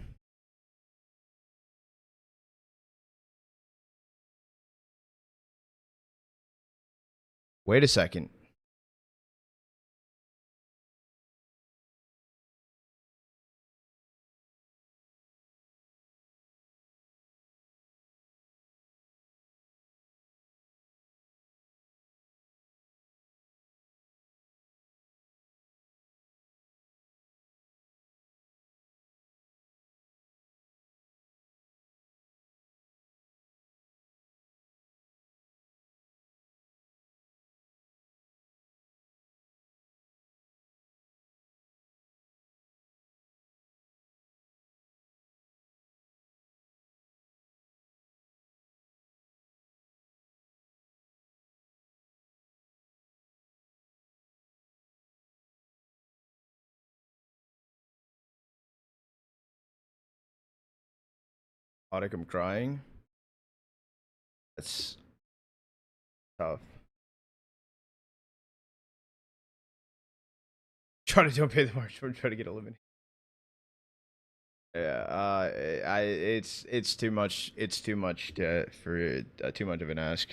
Speaker 1: Wait a second. I'm crying. That's tough. Trying to don't pay the march. We're trying to get eliminated. Yeah, it's too much. It's too much for too much of an ask.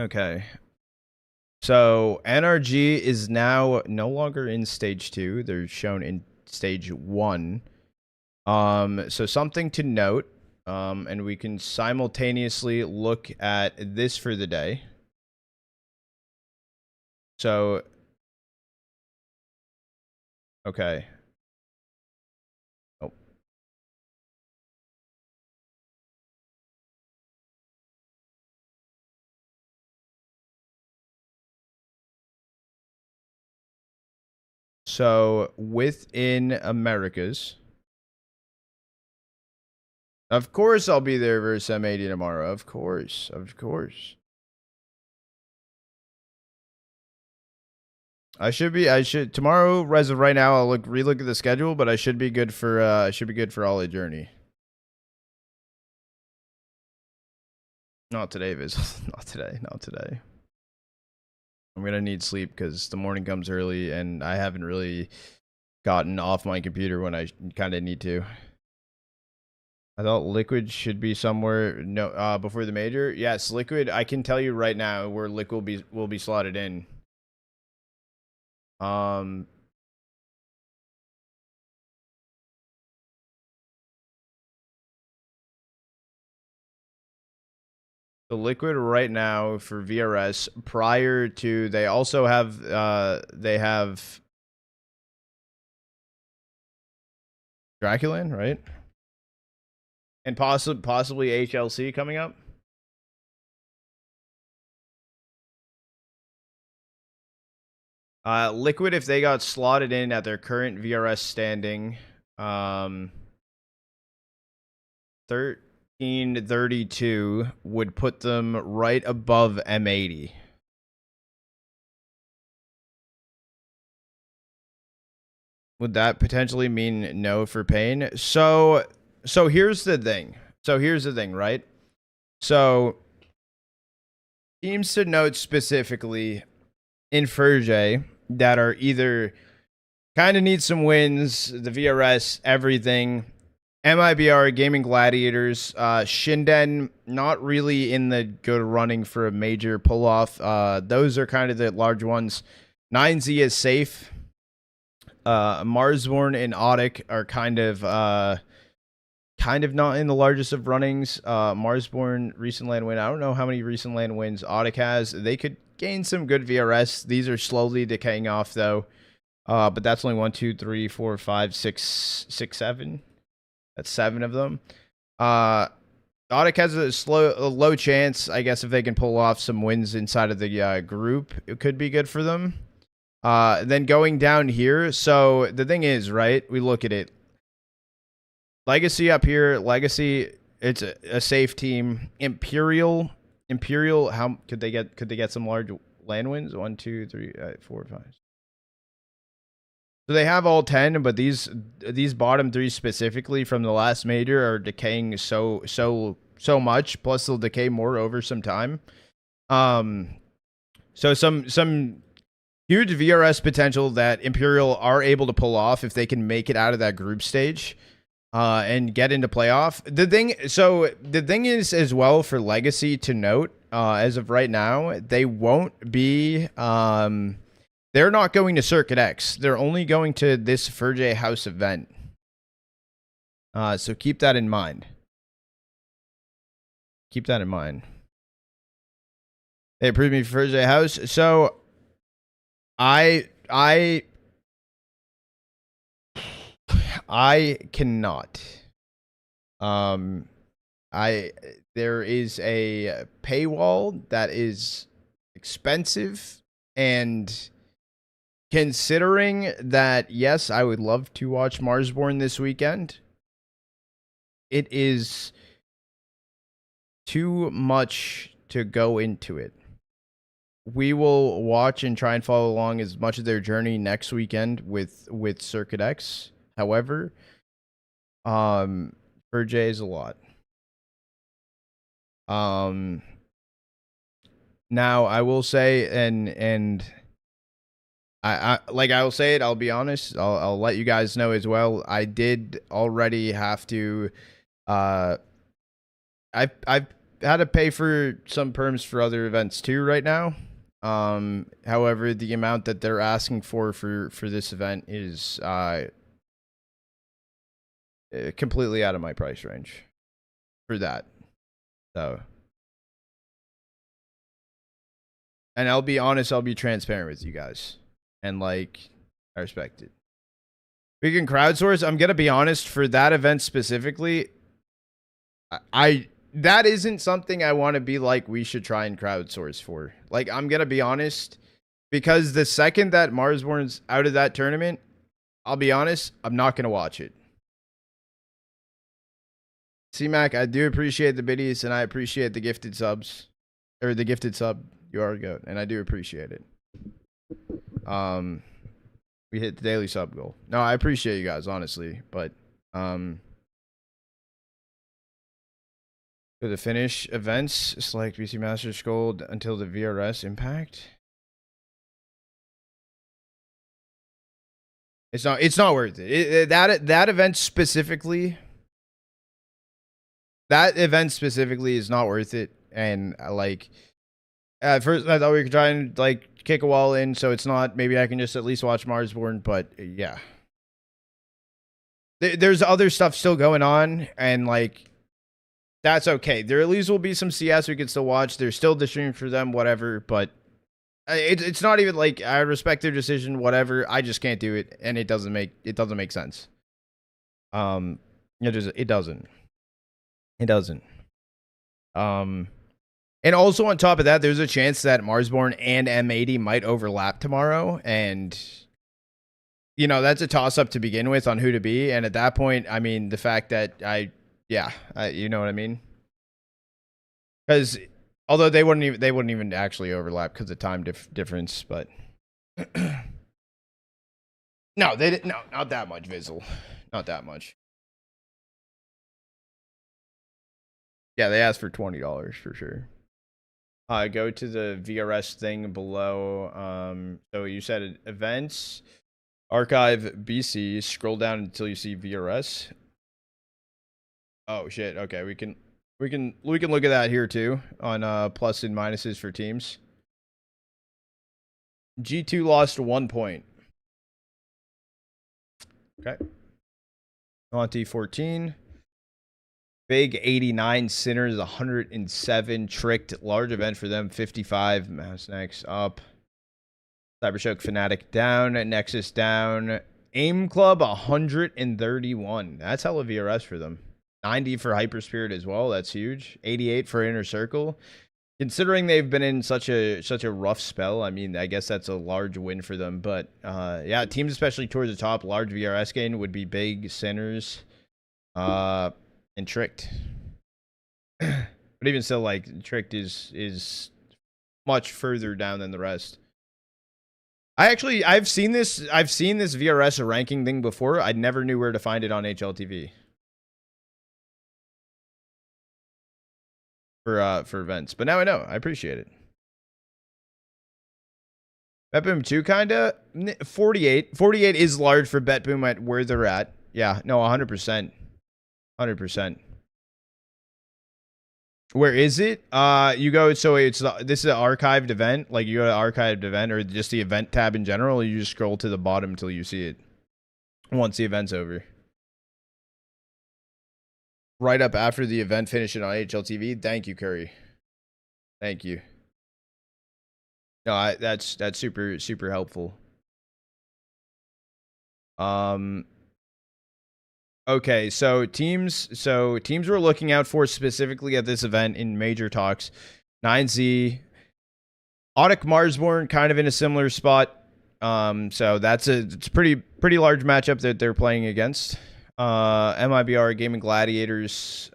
Speaker 1: Okay. So NRG is now no longer in stage 2. They're shown in stage 1. So something to note. And we can simultaneously look at this for the day. So, okay. Oh. So within Americas, of course I'll be there versus M80 tomorrow. Of course, of course. I should tomorrow. As of right now, I'll relook at the schedule, but I should be good for all a journey. Not today, Viz. Not today. Not today. I'm gonna need sleep because the morning comes early, and I haven't really gotten off my computer when I kind of need to. I thought Liquid should be somewhere before the major. Yes, Liquid. I can tell you right now where Liquid will be slotted in. The Liquid right now for VRS prior to they also have they have Draculan, right? And possibly HLC coming up. Liquid, if they got slotted in at their current VRS standing, 1332 would put them right above M80. Would that potentially mean no for Pain? So here's the thing. Right? So teams to note specifically in Fergie that are either kind of need some wins, the VRS, everything. MIBR, Gaming Gladiators, Shinden, not really in the good running for a major pull-off. Those are kind of the large ones. 9Z is safe. Marsborn and Audic are kind of kind of not in the largest of runnings. Marsborn, recent land win. I don't know how many recent land wins Audic has. They could gain some good VRS. These are slowly decaying off, though. But that's only 1, 2, 3, 4, 5, 6, 7. That's 7 of them. Audic has a low chance, I guess, if they can pull off some wins inside of the group. It could be good for them. Then going down here. So the thing is, right? We look at it. Legacy up here. Legacy, it's a safe team. Imperial. How could they get? Could they get some large land wins? 1, 2, 3, 4, 5. So they have all 10, but these bottom 3 specifically from the last major are decaying so much. Plus they'll decay more over some time. So some huge VRS potential that Imperial are able to pull off if they can make it out of that group stage. And get into playoff. The thing is as well for Legacy to note, as of right now, they won't be, they're not going to Circuit X. They're only going to this Furjay House event. So keep that in mind. Keep that in mind. They approved me for Furjay House. So I cannot. There is a paywall that is expensive, and considering that, yes, I would love to watch Marsborn this weekend, it is too much to go into it. We will watch and try and follow along as much of their journey next weekend with Circuit X. However, Furjay is a lot. Now I will say, and I will say it, I'll be honest, I'll let you guys know as well. I did already have to, I've had to pay for some perms for other events too right now. However, the amount that they're asking for this event is completely out of my price range for that. So, and I'll be honest, I'll be transparent with you guys, and like, I respect it. We can crowdsource. I'm gonna be honest, for that event specifically, that isn't something I want to be like, we should try and crowdsource for. Like, I'm gonna be honest, because the second that Marsborn's out of that tournament, I'll be honest, I'm not gonna watch it. C-Mac, I do appreciate the biddies, and I appreciate the gifted subs. Or the gifted sub. You are good, and I do appreciate it. We hit the daily sub goal. No, I appreciate you guys, honestly. But, for the finish events, select BC Masters Gold until the VRS impact. It's not worth it. That event specifically... That event specifically is not worth it, and like, at first I thought we could try and like kick a wall in, so it's not. Maybe I can just at least watch Marsborn, but yeah, there's other stuff still going on, and like, that's okay. There at least will be some CS we can still watch. There's still the stream for them, whatever. But it's not even like I respect their decision, whatever. I just can't do it, and it doesn't make sense. It doesn't. It doesn't. And also on top of that, there's a chance that Marsborn and M80 might overlap tomorrow, and you know, that's a toss-up to begin with on who to be. And at that point, I mean, the fact that you know what I mean? Because although they wouldn't even actually overlap because of time difference, but no, they didn't. No, not that much, Vizzle. Not that much. Yeah, they asked for $20 for sure. Go to the VRS thing below. So you said events, archive BC. Scroll down until you see VRS. Oh shit. Okay, we can look at that here too on plus and minuses for teams. G2 lost 1 point. Okay. Monty 14. Big 89, Sinners 107, Tricked, large event for them 55, Mouse next up. Cybershock Fnatic down, Nexus down, Aim Club 131. That's hella VRS for them. 90 for Hyperspirit as well. That's huge. 88 for Inner Circle. Considering they've been in such a rough spell, I mean, I guess that's a large win for them. But yeah, teams especially towards the top, large VRS gain would be Big, Sinners, and Tricked. But even still, like, Tricked is much further down than the rest. I've seen this VRS ranking thing before. I never knew where to find it on HLTV. For events. But now I know. I appreciate it. BetBoom 2 kinda 48. 48 is large for BetBoom at where they're at. Yeah, no, 100%. 100%. Where is it? You go, so this is an archived event. Like, you go to archived event or just the event tab in general, you just scroll to the bottom until you see it. Once the event's over. Right up after the event, finishing on HLTV. Thank you, Curry. Thank you. No, that's super helpful. Okay, so teams we're looking out for specifically at this event in major talks. 9Z, Audic Marsborn kind of in a similar spot. So it's a pretty large matchup that they're playing against. MIBR Gaming Gladiators,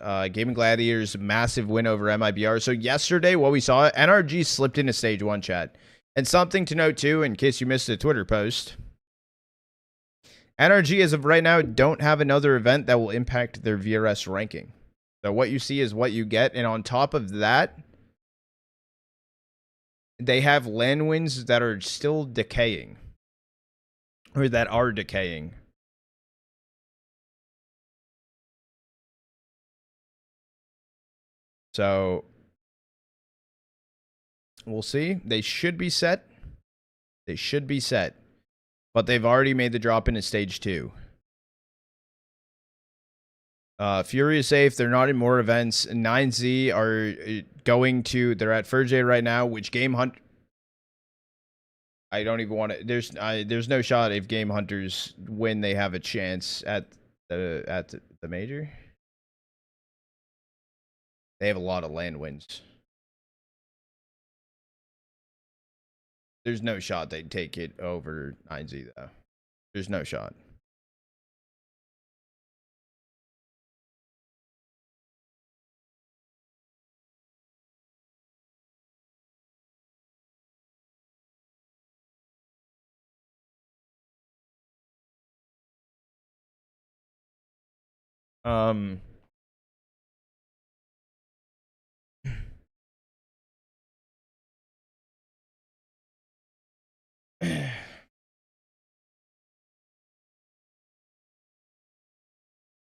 Speaker 1: massive win over MIBR. So yesterday, what we saw, NRG slipped into stage 1 chat. And something to note too, in case you missed the Twitter post, NRG as of right now don't have another event that will impact their VRS ranking. So what you see is what you get, and on top of that, they have LAN wins that are still decaying, or that are decaying. So we'll see. They should be set. They should be set. But they've already made the drop into stage 2. Furious safe. They're not in more events. 9Z are going to. They're at Furj right now. Which Game Hunt? I don't even want to. There's no shot if Game Hunters win. They have a chance at the major. They have a lot of LAN wins. There's no shot they'd take it over 9Z, though. There's no shot.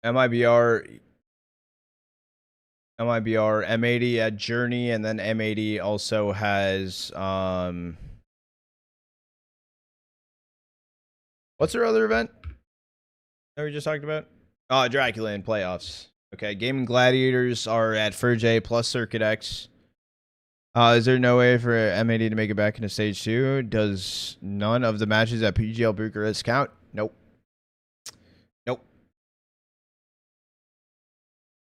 Speaker 1: MIBR, M80 at Journey, and then M80 also has what's their other event that we just talked about? Oh, Dracula in playoffs. Okay, Gaming Gladiators are at Furj plus Circuit X. Is there no way for M80 to make it back into stage 2? Does none of the matches at PGL Bucharest count? Nope. Nope.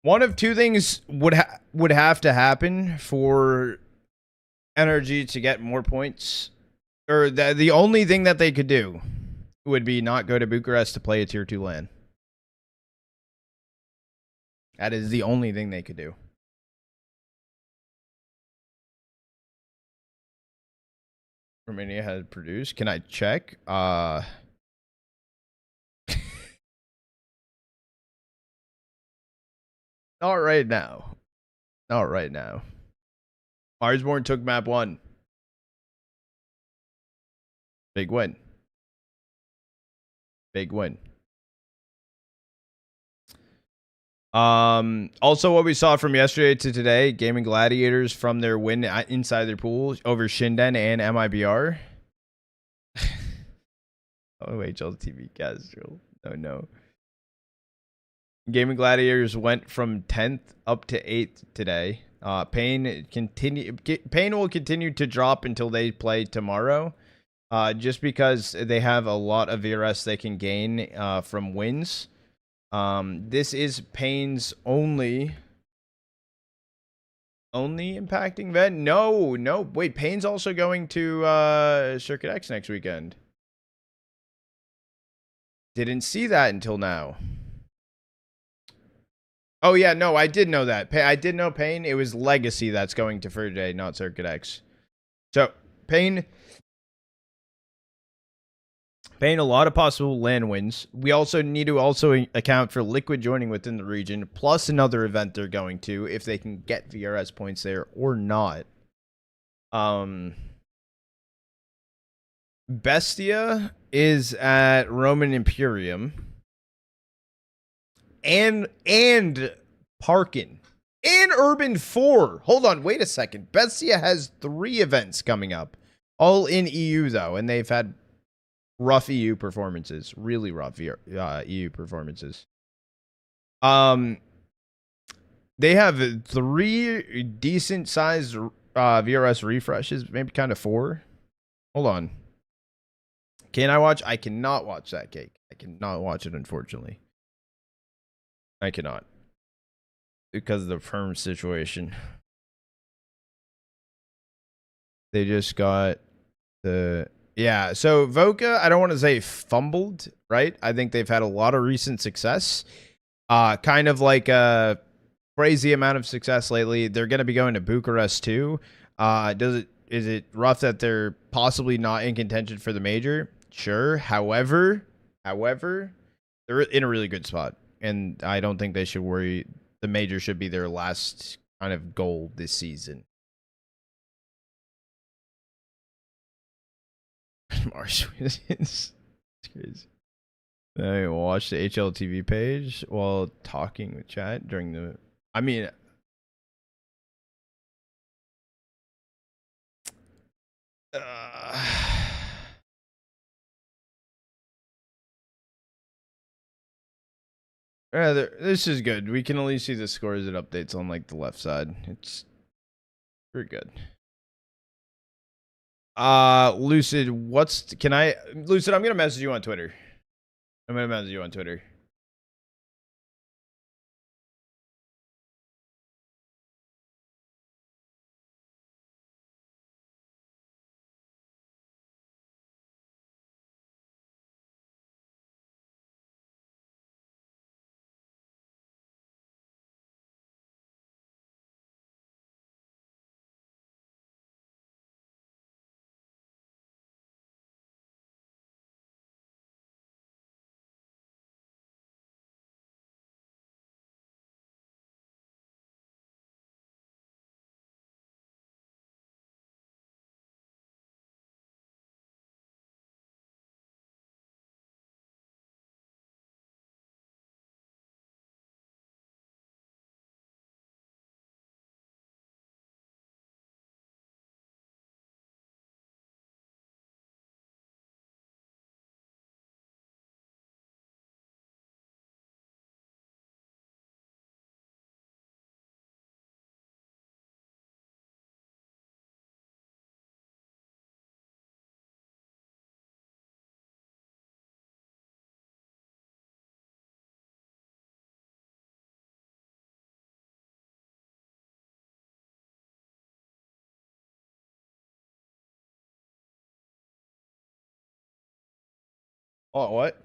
Speaker 1: One of two things would have to happen for NRG to get more points, or the only thing that they could do would be not go to Bucharest to play a tier 2 LAN. That is the only thing they could do. Romania has produced. Can I check? Not right now. Not right now. Marsborn took map 1. Big win. Big win. Also what we saw from yesterday to today, Gaming Gladiators from their win inside their pool over Shinden and MIBR. Oh, HLTV Castro. Oh no. Gaming Gladiators went from 10th up to 8th today. Pain will continue to drop until they play tomorrow. Just because they have a lot of VRS they can gain from wins. This is Pain's only impacting event. No, wait, Pain's also going to Circuit X next weekend. Didn't see that until now. Oh yeah, no, I did know that. I did know Pain. It was Legacy that's going to Furday, not Circuit X. So Pain, a lot of possible LAN wins. We also need to account for Liquid joining within the region, plus another event they're going to, if they can get VRS points there or not. Bestia is at Roman Imperium. And Parkin. And Urban 4. Hold on, wait a second. Bestia has 3 events coming up. All in EU, though, and they've had rough EU performances. Really rough EU performances. They have 3 decent-sized VRS refreshes. Maybe kind of 4. Hold on. Can I watch? I cannot watch that, Cake. I cannot watch it, unfortunately. I cannot. Because of the firm situation. They just got the... Yeah, so Voka, I don't want to say fumbled, right? I think they've had a lot of recent success. Kind of like a crazy amount of success lately. They're going to be going to Bucharest too. Is it rough that they're possibly not in contention for the major? Sure. However, they're in a really good spot. And I don't think they should worry. The major should be their last kind of goal this season. Marsh it's crazy. I watch the HLTV page while talking with chat during the... I mean... this is good. We can only see the scores and updates on like the left side. It's pretty good. Lucid, Lucid, I'm gonna message you on Twitter. Oh, what?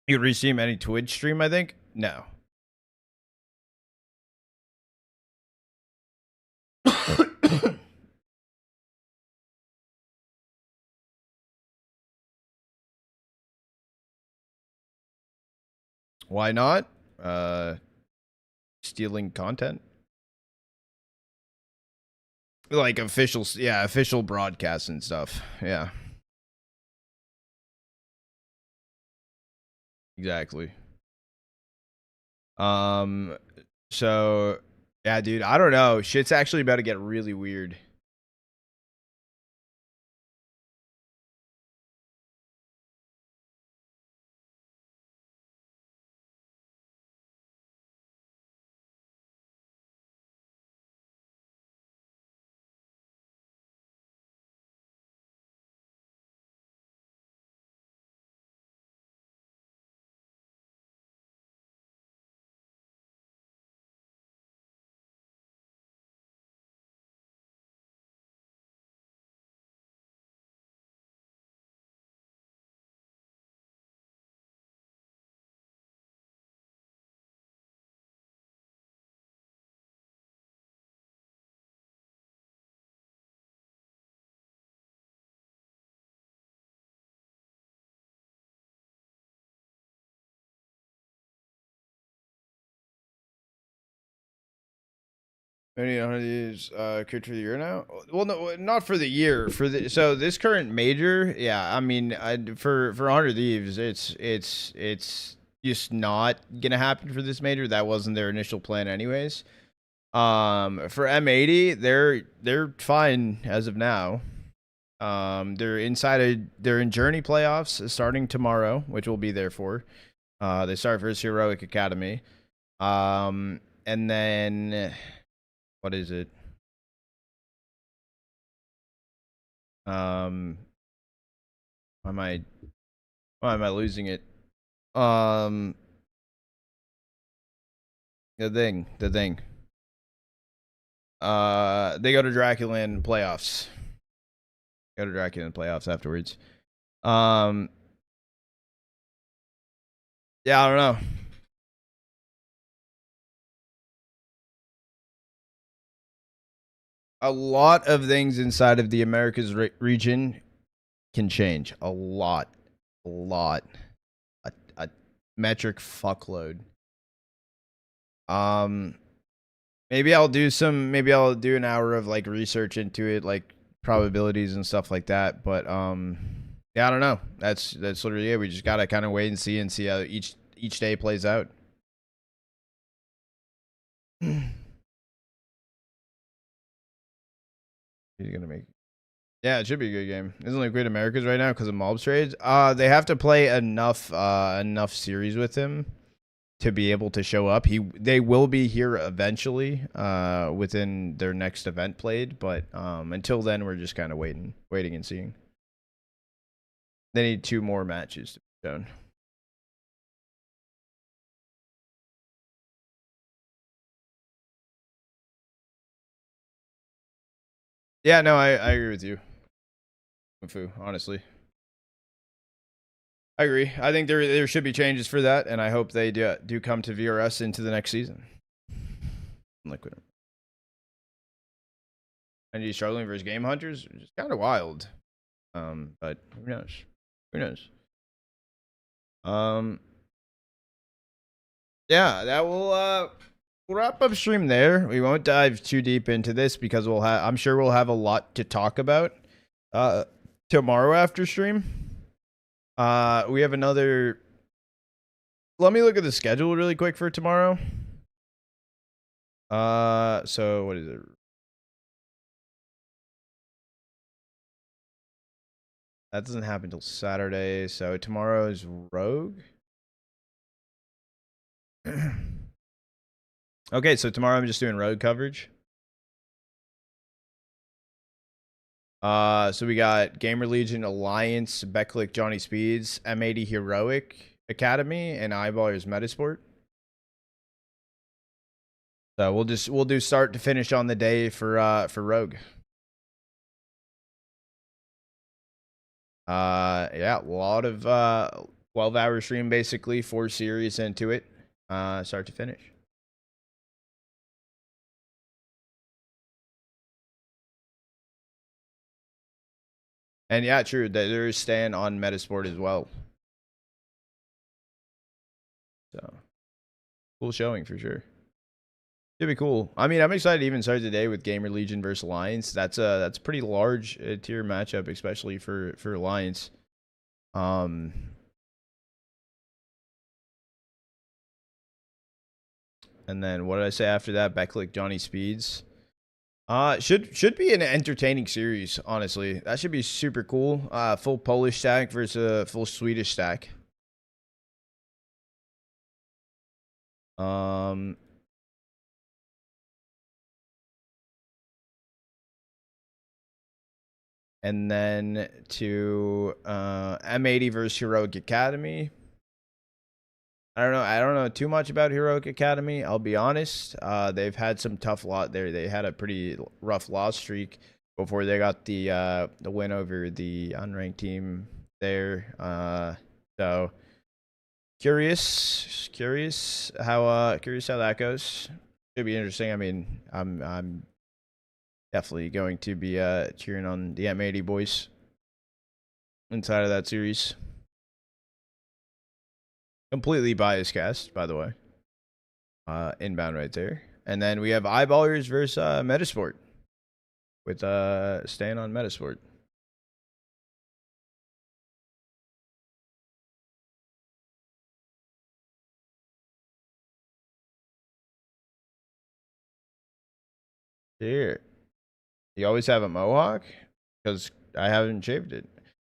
Speaker 1: You restream any Twitch stream, I think? No. Why not? Stealing content? Like official broadcasts and stuff. Yeah. Exactly. So yeah, dude, I don't know. Shit's actually about to get really weird. Any of these coach for the year now? Well, no, not for the year. For the so this current major, yeah. I mean, for 100 Thieves, it's just not gonna happen for this major. That wasn't their initial plan, anyways. For M80, they're fine as of now. They're in Journey playoffs starting tomorrow, which we'll be there for. They start versus Heroic Academy. And then what is it? Why am I losing it? The thing. They go to Draculan playoffs. Go to Draculan playoffs afterwards. Yeah, I don't know. A lot of things inside of the Americas region can change. A lot. A metric fuckload. Maybe I'll do an hour of like research into it, like probabilities and stuff like that. But yeah, I don't know. That's literally it. We just gotta kind of wait and see how each day plays out. He's gonna make. Yeah, it should be a good game. Isn't Liquid Americas right now because of Mobs trades? They have to play enough series with him to be able to show up. They will be here eventually, within their next event played, but until then we're just kind of waiting and seeing. They need 2 more matches to be shown. Yeah, no, I agree with you, Fu, honestly. I agree. I think there should be changes for that, and I hope they do come to VRS into the next season. Liquid. And he's struggling versus Game Hunters, which is kind of wild. But who knows? Who knows? Yeah, that will we'll wrap up stream there. We won't dive too deep into this because I'm sure we'll have a lot to talk about tomorrow after stream. We have another. Let me look at the schedule really quick for tomorrow. So what is it? That doesn't happen till Saturday. So tomorrow is Rogue. Okay, so tomorrow I'm just doing Rogue coverage. So we got Gamer Legion, Alliance, Becklick, Johnny Speeds, M80 Heroic Academy, and Eyeballers Metasport. So we'll do start to finish on the day for Rogue. Yeah, a lot of 12-hour stream basically, 4 series into it, start to finish. And yeah, true. There is Stan on Metasport as well. So cool showing for sure. Should be cool. I mean, I'm excited to even start the day with Gamer Legion versus Alliance. That's a pretty large tier matchup, especially for Alliance. And then what did I say after that? Becklick, Johnny Speeds. Should be an entertaining series, honestly. That should be super cool. Full Polish stack versus a full Swedish stack. And then to M80 versus Heroic Academy. I don't know too much about Heroic Academy, I'll be honest. They've had some tough lot there. They had a pretty rough loss streak before they got the win over the unranked team there. So curious how that goes. Should be interesting. I mean, I'm definitely going to be cheering on the M80 boys inside of that series. Completely biased cast, by the way. Inbound right there. And then we have Eyeballers versus Metasport. With staying on Metasport. Here. You always have a mohawk? Because I haven't shaved it.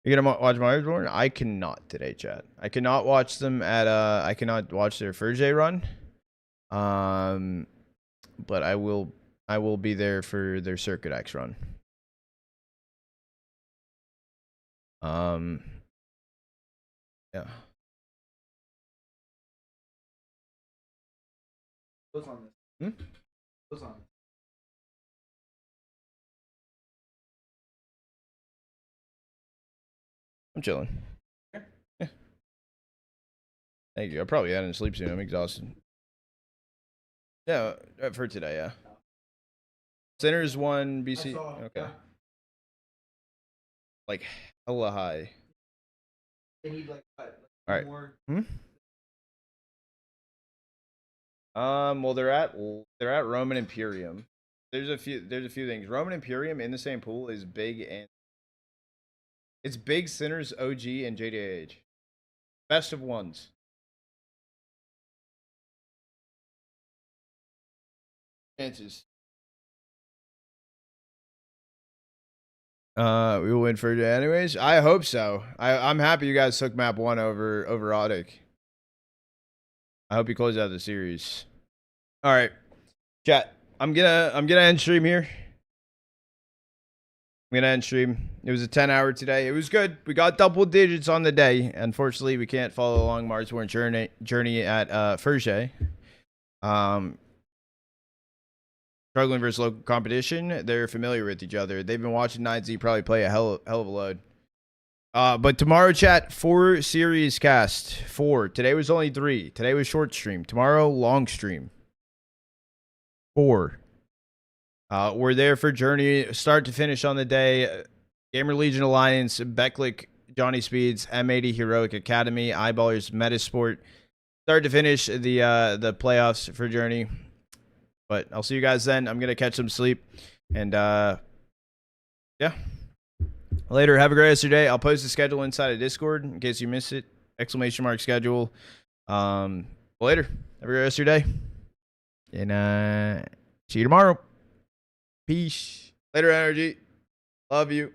Speaker 1: You gonna watch Marsborn? I cannot today, chat. I cannot watch them at I cannot watch their Thursday run. But I will be there for their Circuit X run. Yeah.
Speaker 9: Close on this. Close on this.
Speaker 1: I'm chilling. Yeah. Thank you. I probably hadn't sleep soon. I'm exhausted. Yeah, for today, yeah. Sinners 1, BC. Okay. Like hella high.
Speaker 9: They need like what?
Speaker 1: All right.
Speaker 9: More.
Speaker 1: Well, they're at Roman Imperium. There's a few things. Roman Imperium in the same pool is big, and it's big, Sinners, OG, and JDH. Best of ones. Chances. We will win for anyways. I hope so. I'm happy you guys took map 1 over Audic. I hope you close out the series. All right, chat. I'm gonna end stream here. I'm gonna end stream. It was a 10-hour today. It was good. We got double digits on the day. Unfortunately, we can't follow along Marsborn journey at Thursday. Struggling versus local competition. They're familiar with each other. They've been watching 9Z probably play a hell of a load. But tomorrow, chat, 4 series cast. 4. Today was only 3. Today was short stream. Tomorrow, long stream. 4. We're there for Journey, start to finish on the day. Gamer Legion Alliance, Becklick, Johnny Speeds, M80 Heroic Academy, Eyeballers, Metasport. Start to finish the playoffs for Journey. But I'll see you guys then. I'm gonna catch some sleep, and yeah. Later. Have a great rest of your day. I'll post the schedule inside of Discord in case you missed it. ! Schedule. Later. Have a great rest of your day, and see you tomorrow. Peace. Later, Energy. Love you.